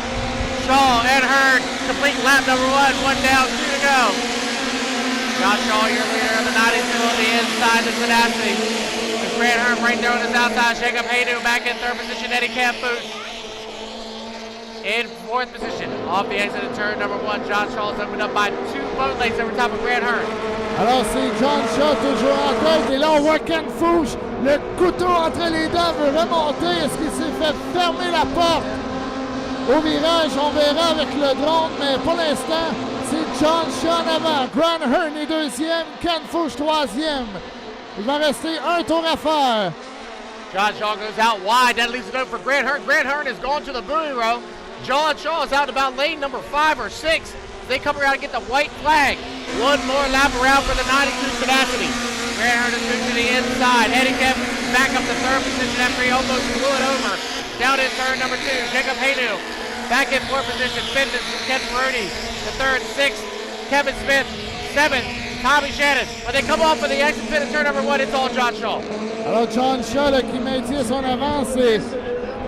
Shaw and Hearn complete lap number 1. 1 down, 2 to go. John Shaw, your leader of the 92 on the inside, the tenacity. Grant Hearn right there on his outside. Jacob Haydu back in 3rd position. Eddie Campush in 4th position. Off the exit of turn number 1. John Shaw is opened up by 2 boat lengths over top of Grant Hearn. Alors c'est John Shaw toujours en tête. Et là on voit Campush, le couteau entre les dents, veut remonter. Est-ce qu'il s'est fait fermer la porte au virage? On verra avec le drone, mais pour l'instant, c'est John Shaw en avant. Grant Hearn est 2e, Campush 3e. Il va rester un tour à faire. John Shaw goes out wide. That leaves it open for Grant Hearn. Grant Hearn is going to the buoy row. John Shaw is out about lane number 5 or 6. They come around and get the white flag. 1 more lap around for the 92 tenacity. Grant Hearn is moving to the inside. Eddie Kemp back up to 3rd position after he almost blew it over. Down in turn number 2. Jacob Haydu back in 4th position. 5th is Ken Brody. The 3rd, 6th, Kevin Smith. 7th, Tommy Shannon. When they come off of the exit pit in turn number 1, it's all John Shaw. Alors John Shaw là, qui maintient son avance et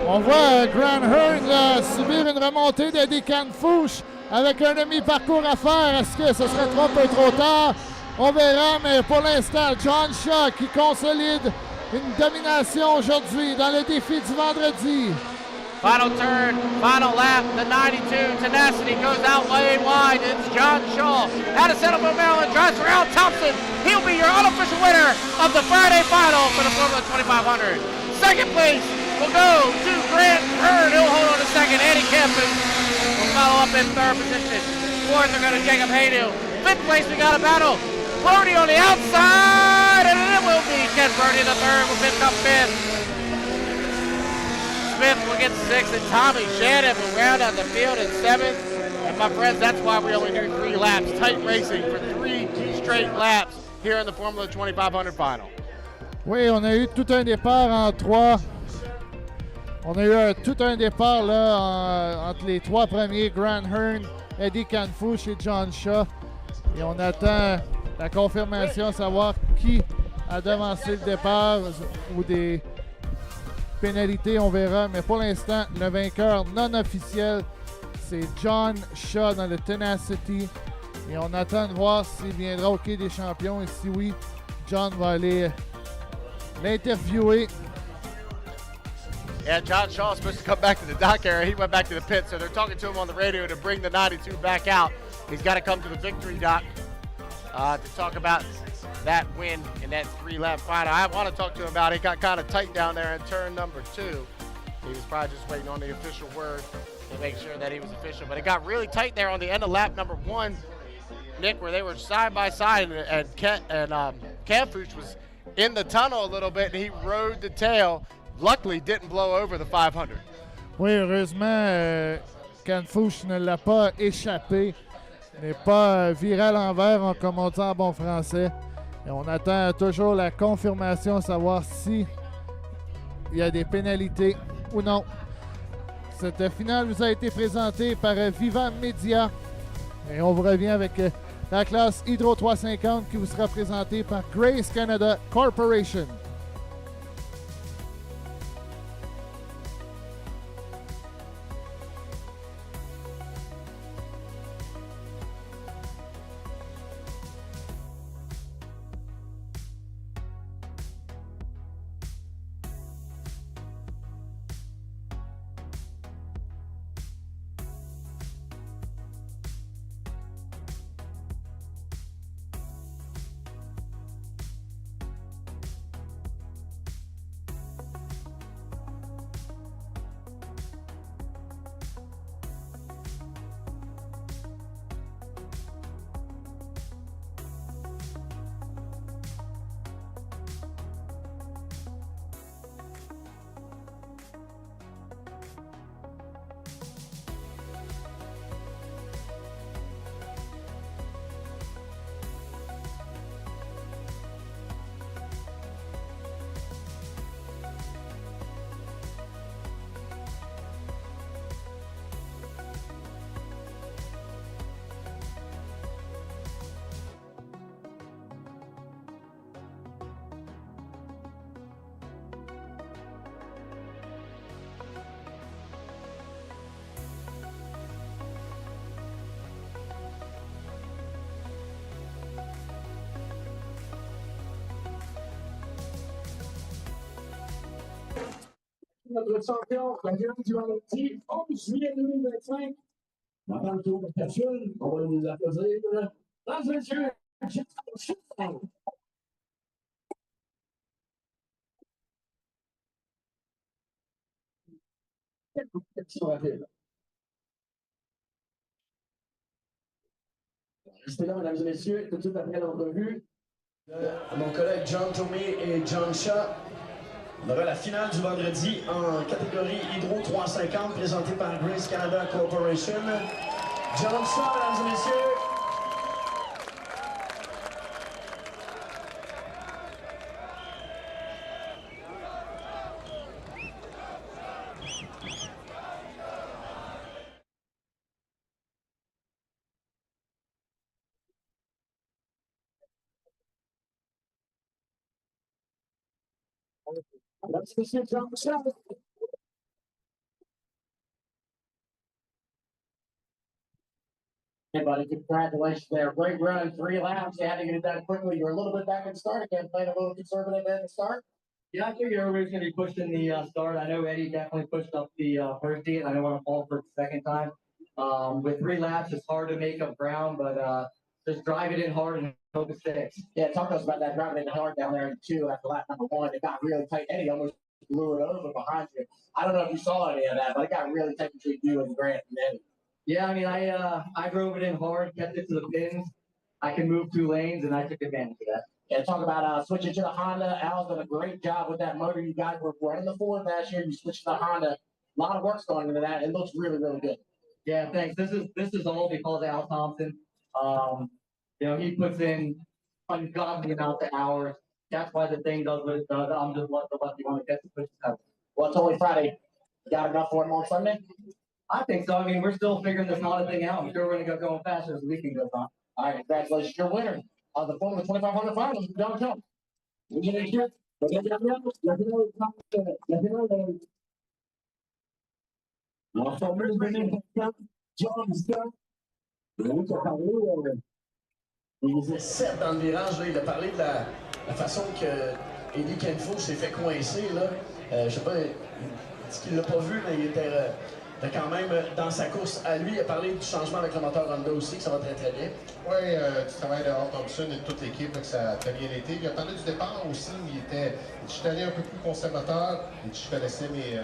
on voit Grant Hearn subir une remontée d'Eddie Campush. avec un demi-parcours à faire. Est-ce que ce serait trop un peu trop tard? On verra, mais pour l'instant, John Shaw qui consolide une domination aujourd'hui dans le défi du vendredi. Final turn, final lap, the 92 Tenacity goes out way wide. It's John Shaw out of Centerville, Maryland, drives around Thompson. He'll be your unofficial winner of the Friday final for the Formula 2500. Second place will go to Grant Hearn. He'll hold on to second. Eddie Campus will follow up in third position. Fourth, they're going to Jacob Haydu. Fifth place, we got a battle. Brody on the outside, and it will be Ken Brody the third will pick up fifth. Smith will get sixth, and Tommy Shannon will round out the field in seventh. And my friends, that's why we only do 3 laps. Tight racing for 3 straight laps here in the Formula 2500 final. Oui, on a eu tout un départ en 3. On a eu tout un départ là, entre les 3 premiers, Grant Hearn, Eddie Canfouche et John Shaw. Et on attend la confirmation, savoir qui a devancé le départ ou des pénalités, on verra. Mais pour l'instant, le vainqueur non officiel, c'est John Shaw dans le Tenacity. Et on attend de voir s'il viendra au Quai des Champions. Et si oui, John va aller l'interviewer. Yeah, John Shaw is supposed to come back to the dock area. He went back to the pit, so they're talking to him on the radio to bring the 92 back out. He's got to come to the victory dock to talk about that win in that 3-lap final. I want to talk to him about it. It got kind of tight down there in turn number 2. He was probably just waiting on the official word to make sure that he was official. But it got really tight there on the end of lap number 1, Nick, where they were side by side, and Canfouche was in the tunnel a little bit, and he rode the tail. Luckily, didn't blow over the 500. Oui, heureusement, Canfouche ne l'a pas échappé. N'est pas viré à l'envers, comme on dit en bon français. Et on attend toujours la confirmation, savoir si il y a des pénalités ou non. Cette finale vous a été présentée par Vivant Media. Et on vous revient avec la classe Hydro 350 qui vous sera présentée par Grace Canada Corporation. Notre champion, la gagnante du vendredi, 11 juillet 2025. Maintenant, le tour de capsule, on va nous applaudir. Dans le jeu, restez là, mesdames et messieurs, tout de suite après l'entrevue. Mon collègue John Tomé et John Shaw. On aura la finale du vendredi en catégorie Hydro 350 présentée par Grace Canada Corporation. John Shaw, mesdames et messieurs. Mesdames et messieurs, John Shaw. Hey, buddy, congratulations there. Great run, 3 laps. You had to get it done quickly. You were a little bit back in the start again, playing a little conservative at the start. Yeah, I figured everybody's going to be pushing the start. I know Eddie definitely pushed up the first heat, and I don't want to fall for the second time. With 3 laps, it's hard to make up ground, but just drive it in hard and hope it sticks. Yeah, talk to us about that driving it hard down there in 2 after lap number 1. It got really tight. Eddie almost blew it over behind you. I don't know if you saw any of that, but it got really tight between you and Grant and Eddie. Yeah, I mean, I drove it in hard, kept it to the pins. I can move 2 lanes, and I took advantage of that. Yeah, talk about switching to the Honda. Al's done a great job with that motor. You guys were running the Ford last year. You switched to the Honda. A lot of work's going into that. It looks really, really good. Yeah, thanks. This is all because of Al Thompson. He puts in ungodly amounts of hours. That's why the thing does what it does. I'm just the lucky one that gets to push it out. Well, it's only Friday. You got enough for him on Sunday? I think so. I mean, we're still figuring this Honda thing out. I'm sure we're going to go going faster as the weekend goes on. All right, congratulations. You're winner of the Formula 2500 finals. Don't jump. You get it. Il faisait 7 dans le virage, là. Il a parlé de la façon que Eddie Kenfo s'est fait coincer, là. Je sais pas, il dit qu'il l'a pas vu, mais il était quand même dans sa course à lui. Il a parlé du changement avec le moteur Honda aussi, que ça va très très bien. Oui, du travail de Al Thompson et de toute l'équipe, que ça a très bien été. Il a parlé du départ aussi, où je suis allé un peu plus conservateur, et je connaissais mes...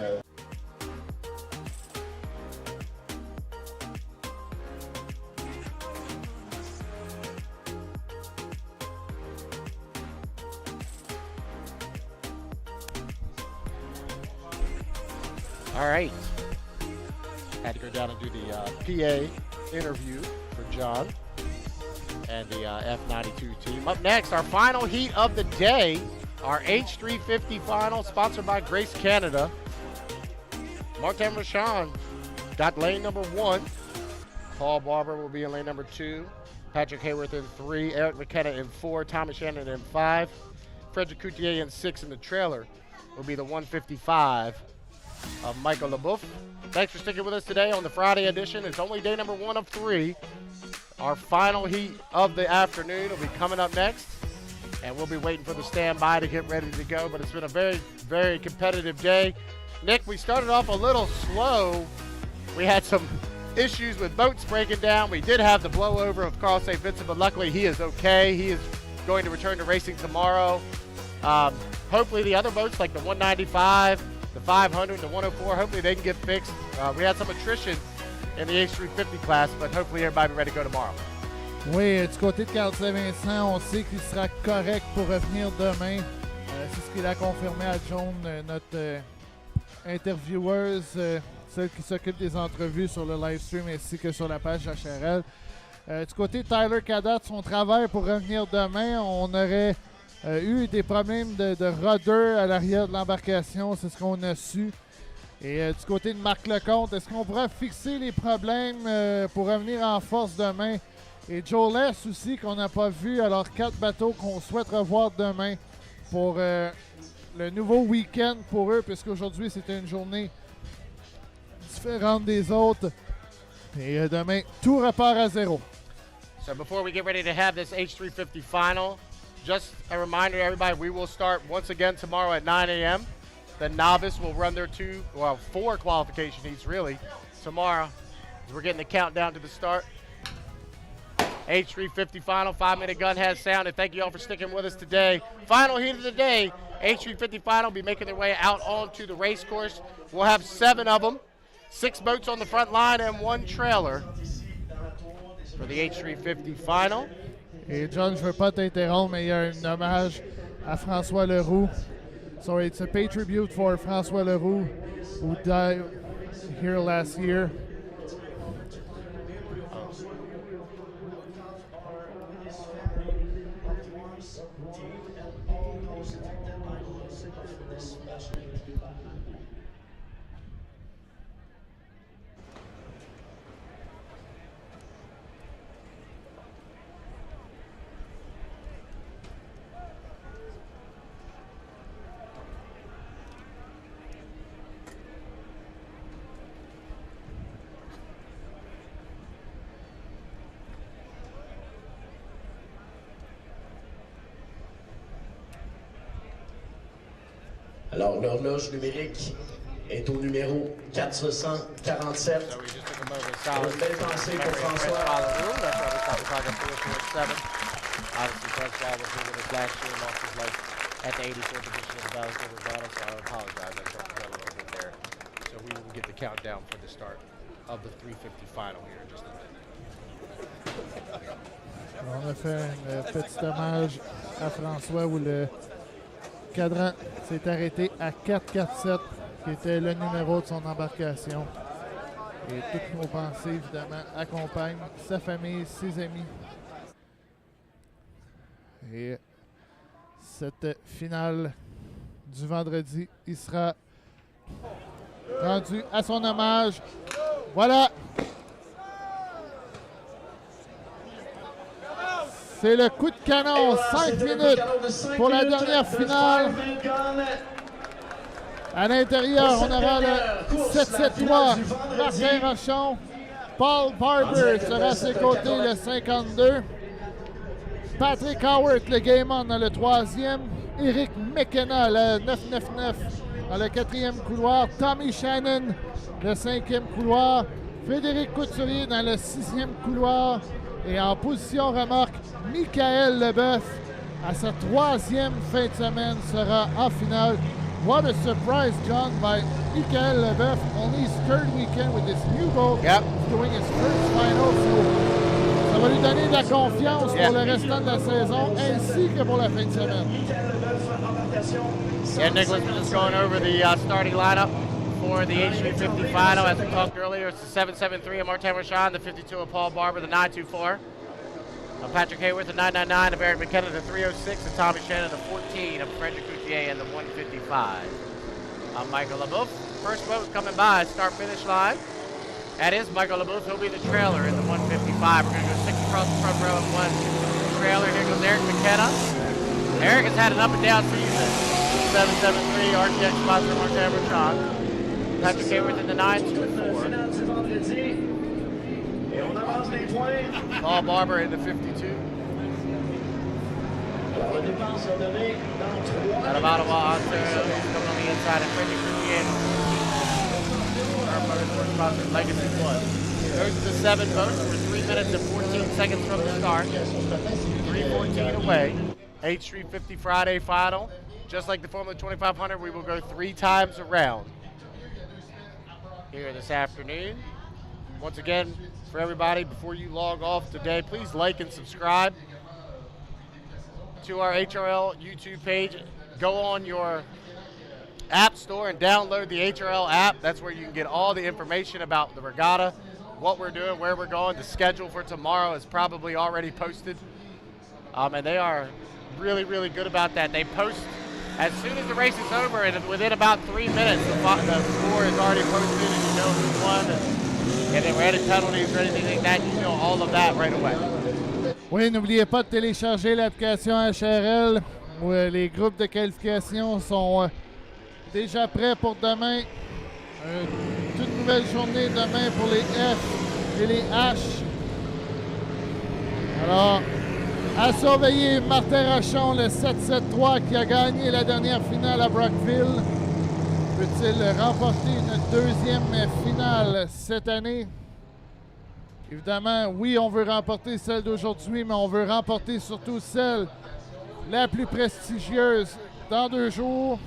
All right. Had to go down and do the PA interview for John and the F92 team. Up next, our final heat of the day, our H350 final, sponsored by Grace Canada. Martin Rashawn got lane number 1. Paul Barber will be in lane number 2. Patrick Hayworth in 3. Eric McKenna in 4. Thomas Shannon in 5. Frederick Coutier in 6. And the trailer will be the 155 of Michael LeBouf. Thanks for sticking with us today on the Friday edition. It's only day number 1 of 3. Our final heat of the afternoon will be coming up next, and we'll be waiting for the standby to get ready to go. But it's been a very, very competitive day. Nick, we started off a little slow. We had some issues with boats breaking down. We did have the blowover of Carl St. Vincent, but luckily he is okay. He is going to return to racing tomorrow. Hopefully the other boats like the 195, the 500, the 104, hopefully they can get fixed. We had some attrition in the H350 class, but hopefully everybody will be ready to go tomorrow. Oui, du côté de Carl Saint-Vincent, on sait qu'il sera correct pour revenir demain. C'est ce qu'il a confirmé à Joan, notre intervieweuse, celle qui s'occupe des entrevues sur le live stream ainsi que sur la page HRL. Du côté de Tyler Cadat, son travail pour revenir demain, on aurait eu des problèmes de rudder à l'arrière de l'embarcation, c'est ce qu'on a su. Et du côté de Marc Lecomte, est-ce qu'on pourra fixer les problèmes pour revenir en force demain? Et Joe Less aussi, qu'on n'a pas vu. Alors, 4 bateaux qu'on souhaite revoir demain pour le nouveau week-end pour eux, puisqu'aujourd'hui, c'était une journée différente des autres. Et demain, tout repart à 0. So before we get ready to have this H350 final, just a reminder to everybody, we will start once again tomorrow at 9 a.m. The Novice will run their 4 qualification heats, really, tomorrow. We're getting the countdown to the start. H350 final, 5-minute gun has sound, and thank you all for sticking with us today. Final heat of the day, H350 final will be making their way out onto the race course. We'll have 7 of them, 6 boats on the front line and 1 trailer for the H350 final. Et John, je ne veux pas t'interrompre, mais il y a un hommage à François Leroux. So it's a pay tribute for François Leroux, who died here last year. Alors, l'horloge numérique est au numéro 447. So we just took a moment of Une silence. belle pensée pour François. That's why we stopped the clock at 4:47. Obviously, François was here with us last year and lost his life at the 84th edition of the Valleyfield Regatta, so I apologize. I jumped the gun a little bit there. So we will get the countdown for the start of the 350 final here in just a minute. On a fait un petit hommage à François où le cadran s'est arrêté à 447, qui était le numéro de son embarcation. Et toutes nos pensées, évidemment, accompagnent sa famille, ses amis. Et cette finale du vendredi, il sera rendu à son hommage. Voilà! C'est le coup de canon, 5 minutes pour la dernière finale. À l'intérieur, on aura le 773, Martin Rochon. Paul Barber sera à ses côtés, le 52. Patrick Howard, le Game On, dans le 3e. Eric McKenna, le 999, dans le 4e couloir. Tommy Shannon, le 5e couloir. Frédéric Couturier, dans le 6e couloir. Et en position remorque, Michael Leboeuf, à sa 3e fin de semaine, sera en finale. What a surprise, John, by Michael Leboeuf, only his third weekend with this new boat, doing his first final. So, ça va lui donner de la confiance pour le restant de la saison, ainsi que pour la fin de semaine. Yeah, Nicholas was just going over the starting lineup for the H350 final. As we talked earlier, it's the 773 of Martin Rochon, the 52 of Paul Barber, the 924 of Patrick Hayworth, the 999 of Eric McKenna, the 306 of Tommy Shannon, the 14 of Frederick Coutier, and the 155 of Michael Leboeuf. First boat coming by, start-finish line. That is Michael Leboeuf. He'll be the trailer in the 155. We're going to go 6 across the front row and 1 trailer. Here goes Eric McKenna. Eric has had an up-and-down season. 773 RTX sponsor Martin Rochon. Patrick Hayworth in the 924. Paul Barber in the 52. Out of Ottawa, Ontario, coming on the inside, and Frederick Coutier. Our motorsport sponsor, Legacy Blood. Those are the 7 boats. We're 3 minutes and 14 seconds from the start. 3:14 away. H350 Friday final. Just like the Formula 2500, we will go 3 times around here this afternoon. Once again, for everybody, before you log off today, please like and subscribe to our HRL YouTube page. Go on your app store and download the HRL app. That's where you can get all the information about the regatta, what we're doing, where we're going. The schedule for tomorrow is probably already posted. And they are really, really good about that. They post as soon as the race is over, and within about 3 minutes, the score is already posted, and you know who won, and there were any penalties or anything like that. You know all of that right away. Oui, n'oubliez pas de télécharger l'application HRL, où les groupes de qualification sont déjà prêts pour demain. Toute nouvelle journée demain pour les F et les H. Alors, à surveiller Martin Rochon, le 773 qui a gagné la dernière finale à Brockville. Peut-il remporter une 2e finale cette année? Évidemment, oui, on veut remporter celle d'aujourd'hui, mais on veut remporter surtout celle la plus prestigieuse dans 2 jours.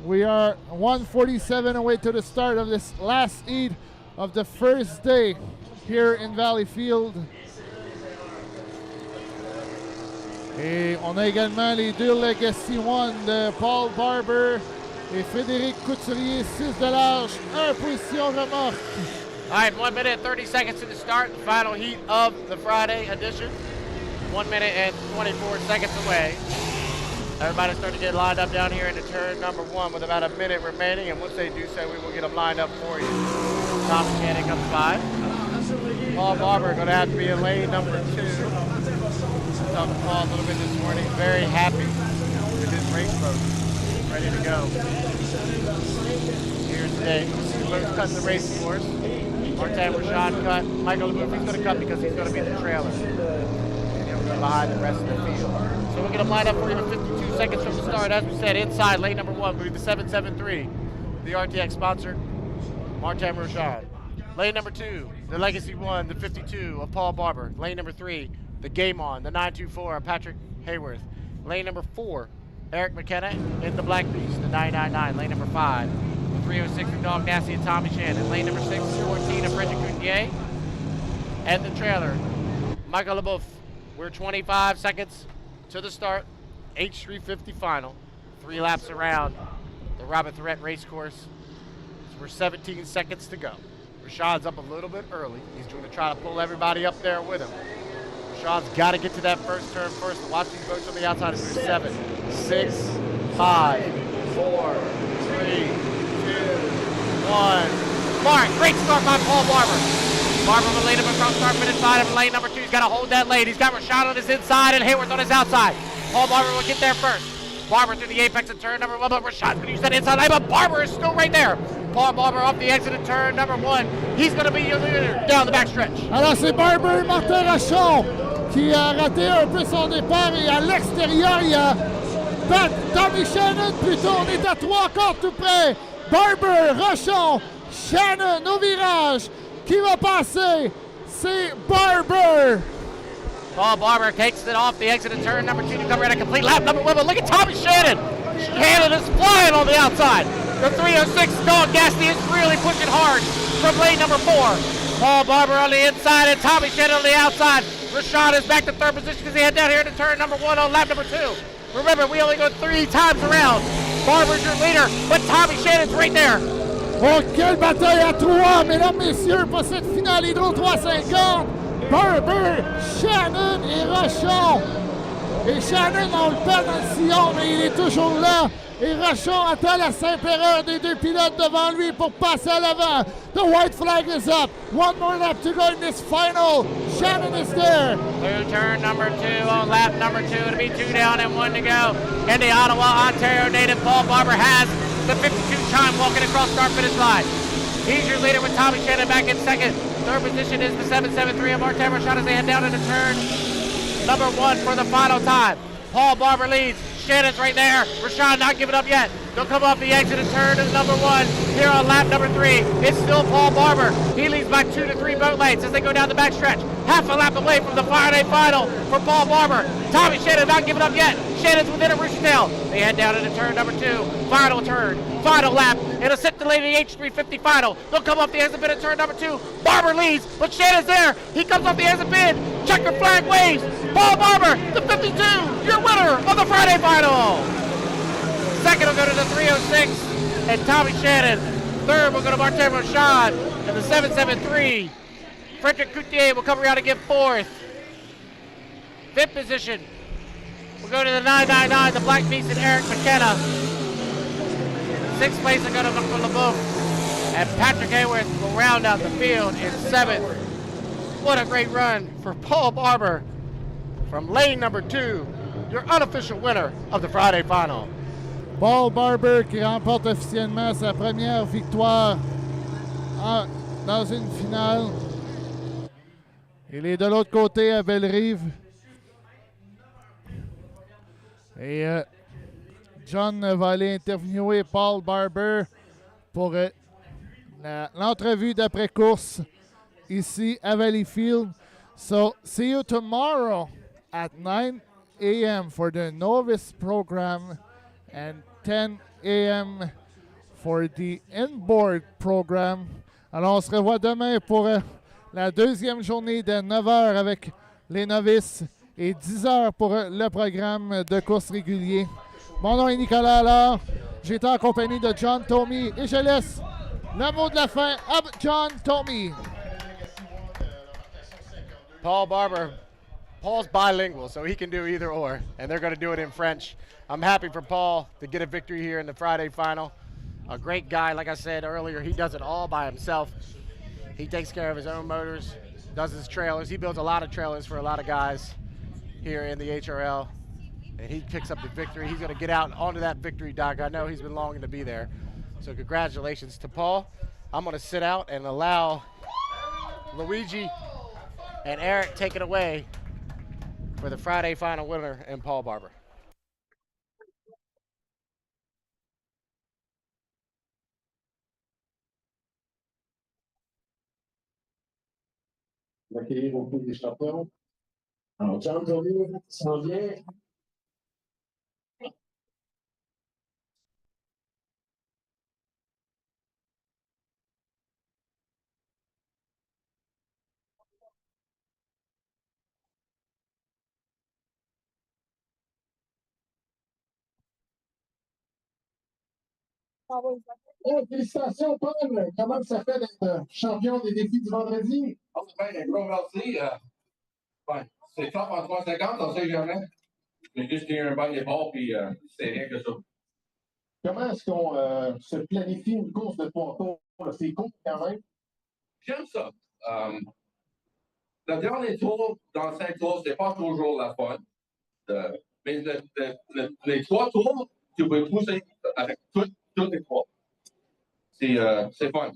We are 1:47 away to the start of this last heat of the first day here in Valleyfield. Et on a également les 2 Legacy One de Paul Barber et Frédéric Couturier, 6 de large, 1 position remorque. All right, 1 minute and 30 seconds to the start, the final heat of the Friday edition. 1 minute and 24 seconds away. Everybody's starting to get lined up down here into turn number 1 with about a minute remaining, and once they do so, we will get them lined up for you. Tom Mechanic comes by. Paul Barber going to have to be in lane number 2. I talked to Paul a little bit this morning. Very happy with his race boat. Ready to go. Here today, the boat's cutting the racing horse. Martin Rochon cut. Michael Leboeuf, he's going to cut because he's going to be the trailer. And he'll go falling behind the rest of the field. So we're going to line up for you with 52 seconds from the start. As we said, inside lane number 1 will be the 773, the RTX sponsor, Martin Rochard. Lane number 2, the Legacy 1, the 52 of Paul Barber. Lane number 3, the Game On, the 924 of Patrick Hayworth. Lane number 4, Eric McKenna in the Black Beast, the 999. Lane number 5, the 306 of Dog Nasty and Tommy Shannon. Lane number 6, 14 of Frederick Coutier. And the trailer, Michael LeBoeuf. We're 25 seconds to the start. H350 final. 3 laps around the Robert Thorette race course. So we're 17 seconds to go. Rashad's up a little bit early. He's going to try to pull everybody up there with him. Rashad's got to get to that first turn first. Watch these boats on the outside. It's 7, 6, 5, 4, 3, 2, 1. Mark, great start by Paul Barber. Barber will lead him across start finish line of lane number 2. He's got to hold that lane. He's got Rashad on his inside and Hayworth on his outside. Paul Barber will get there first. Barber through the apex of turn number 1, but Rashad's going to use that inside lane, but Barber is still right there. Paul Barber off the exit of turn number 1. He's going to be your leader down the backstretch. Alors c'est Barber, Martin Rochon qui a raté un peu son départ et à l'extérieur, il y a Tommy Shannon plutôt. On est à 3 quarts tout près. Barber, Rochon, Shannon au virage. Qui va passer? C'est Barber. Paul Barber takes it off the exit of turn number 2 to cover in a complete lap number 1. But look at Tommy Shannon. Shannon is flying on the outside. The 306 Dog Gasly is really pushing hard from lane number 4. Paul Barber on the inside and Tommy Shannon on the outside. Rashad is back to third position as he head down here to turn number 1 on lap number 2. Remember, we only go 3 times around. Barber's your leader, but Tommy Shannon's right there. Oh, quelle bataille à 3, mesdames, messieurs, pour cette finale Hydro 350. Barber, Shannon et Rochon. Et Shannon, on le perd dans le sillon, mais il est toujours là. Et Rochon attend la Saint-Péreur des 2 pilotes devant lui pour passer à l'avant. The white flag is up. 1 more lap to go in this final. Shannon is there. Through turn number 2 on lap number 2. It'll be 2 down and 1 to go. And the Ottawa, Ontario native Paul Barber has the 52 time walking across start finish line. He's your leader with Tommy Shannon back in second. Third position is the 773 of Martin Rochard as they head down into turn number 1 for the final time. Paul Barber leads. Shannon's right there. Rashad not giving up yet. They'll come off the exit and turn to number 1 here on lap number 3. It's still Paul Barber. He leads by 2 to 3 boat lengths as they go down the backstretch. Half a lap away from the Friday final for Paul Barber. Tommy Shannon not giving up yet. Shannon's within a rooster tail. They head down into turn number 2. Final turn. Final lap. It'll sit the Lady H350 final. They'll come off the exit bid at turn number 2. Barber leads, but Shannon's there. He comes off the exit bid. Checker flag waves. Paul Barber, the 52, your winner of the Friday final. Second will go to the 306 and Tommy Shannon. Third will go to Martin Rochard and the 773. Frederick Coutier will come around and get fourth. Fifth position will go to the 999, the Black Beast and Eric McKenna. Sixth place will go to Michael LeBoeuf. And Patrick Hayworth will round out the field in seventh. What a great run for Paul Barber from lane number 2, your unofficial winner of the Friday final. Paul Barber qui remporte officiellement sa première victoire dans une finale. Il est de l'autre côté à Bellerive. Et John va aller interviewer Paul Barber pour l'entrevue d'après-course ici à Valleyfield. So, see you tomorrow at 9 a.m. for the Novice program and 10 a.m. for the inboard program. Alors, on se revoit demain pour la deuxième journée de 9h avec les novices et 10h pour le programme de course régulier. Mon nom est Nicolas Allard. J'ai été en compagnie de John Tomey et je laisse le mot de la fin à John Tomey. Paul Barber. Paul's bilingual, so he can do either or, and they're going to do it in French. I'm happy for Paul to get a victory here in the Friday final. A great guy, like I said earlier, he does it all by himself. He takes care of his own motors, does his trailers. He builds a lot of trailers for a lot of guys here in the HRL, and he picks up the victory. He's going to get out onto that victory dock. I know he's been longing to be there. So congratulations to Paul. I'm going to sit out and allow Luigi and Eric take it away for the Friday final winner and Paul Barber. On va accueillir au Prix des champions. Alors, John Jolie s'en vient. Oh, félicitations, Paul. Comment ça fait d'être champion des défis du vendredi? Oh, c'est un gros merci. Ouais, c'est top en 350, on sait jamais. J'ai juste eu un bon départ, puis c'est rien que ça. Comment est-ce qu'on se planifie une course de ponton? C'est court quand même. J'aime ça. Le dernier tour dans 5 tours, c'est pas toujours la fun. Mais les 3 tours, tu peux pousser avec tous les 3. C'est fun.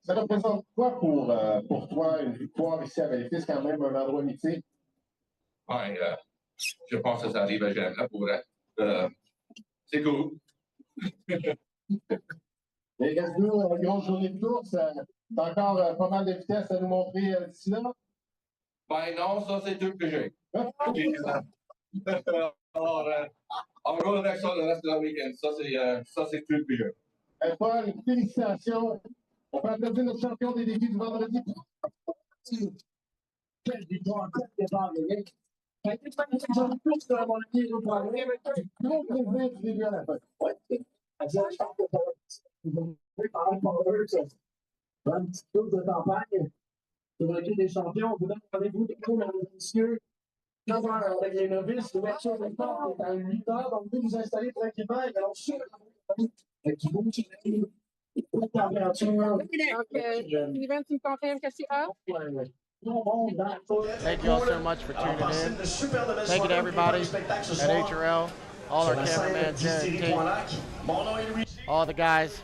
Ça représente quoi pour toi une victoire ici à Valleyfield, quand même un endroit mythique? Ouais, je pense que ça arrive à jamais pour elle. C'est cool. Il reste une grosse journée de course. T'as encore pas mal de vitesse à nous montrer d'ici là? Ben non, ça c'est tout que j'ai. Alors, on va avec ça le reste de la week-end. Ça c'est tout que j'ai. Paul, félicitations. On peut applaudir notre champion des défis du vendredi. Quelle victoire, quel départ, les gars. Ça a été pas une journée de course, mon ami, nous parler. Gros plaisir du début à la fin. Ouais. Je pense que vous avez parlé pour eux, une petite course de campagne sur le Lieu des champions. Vous donne rendez-vous de cours, mesdames et messieurs. 9 heures avec les novices. L'ouverture des portes est à 8 heures. Donc, vous vous installez tranquillement et allons sur avec du beau soleil. Steven, tu me confirmes que c'est up? Thank you all so much for tuning in. Thank you to everybody at HRL, all our cameramen, Jared, Kate, all the guys,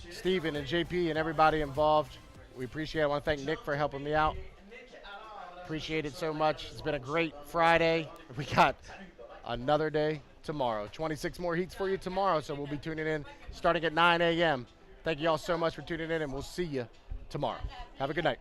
Steven and JP and everybody involved. We appreciate it. I want to thank Nick for helping me out. Appreciate it so much. It's been a great Friday. We got another day tomorrow. 26 more heats for you tomorrow, so we'll be tuning in starting at 9 a.m. Thank you all so much for tuning in, and we'll see you tomorrow. Have a good night.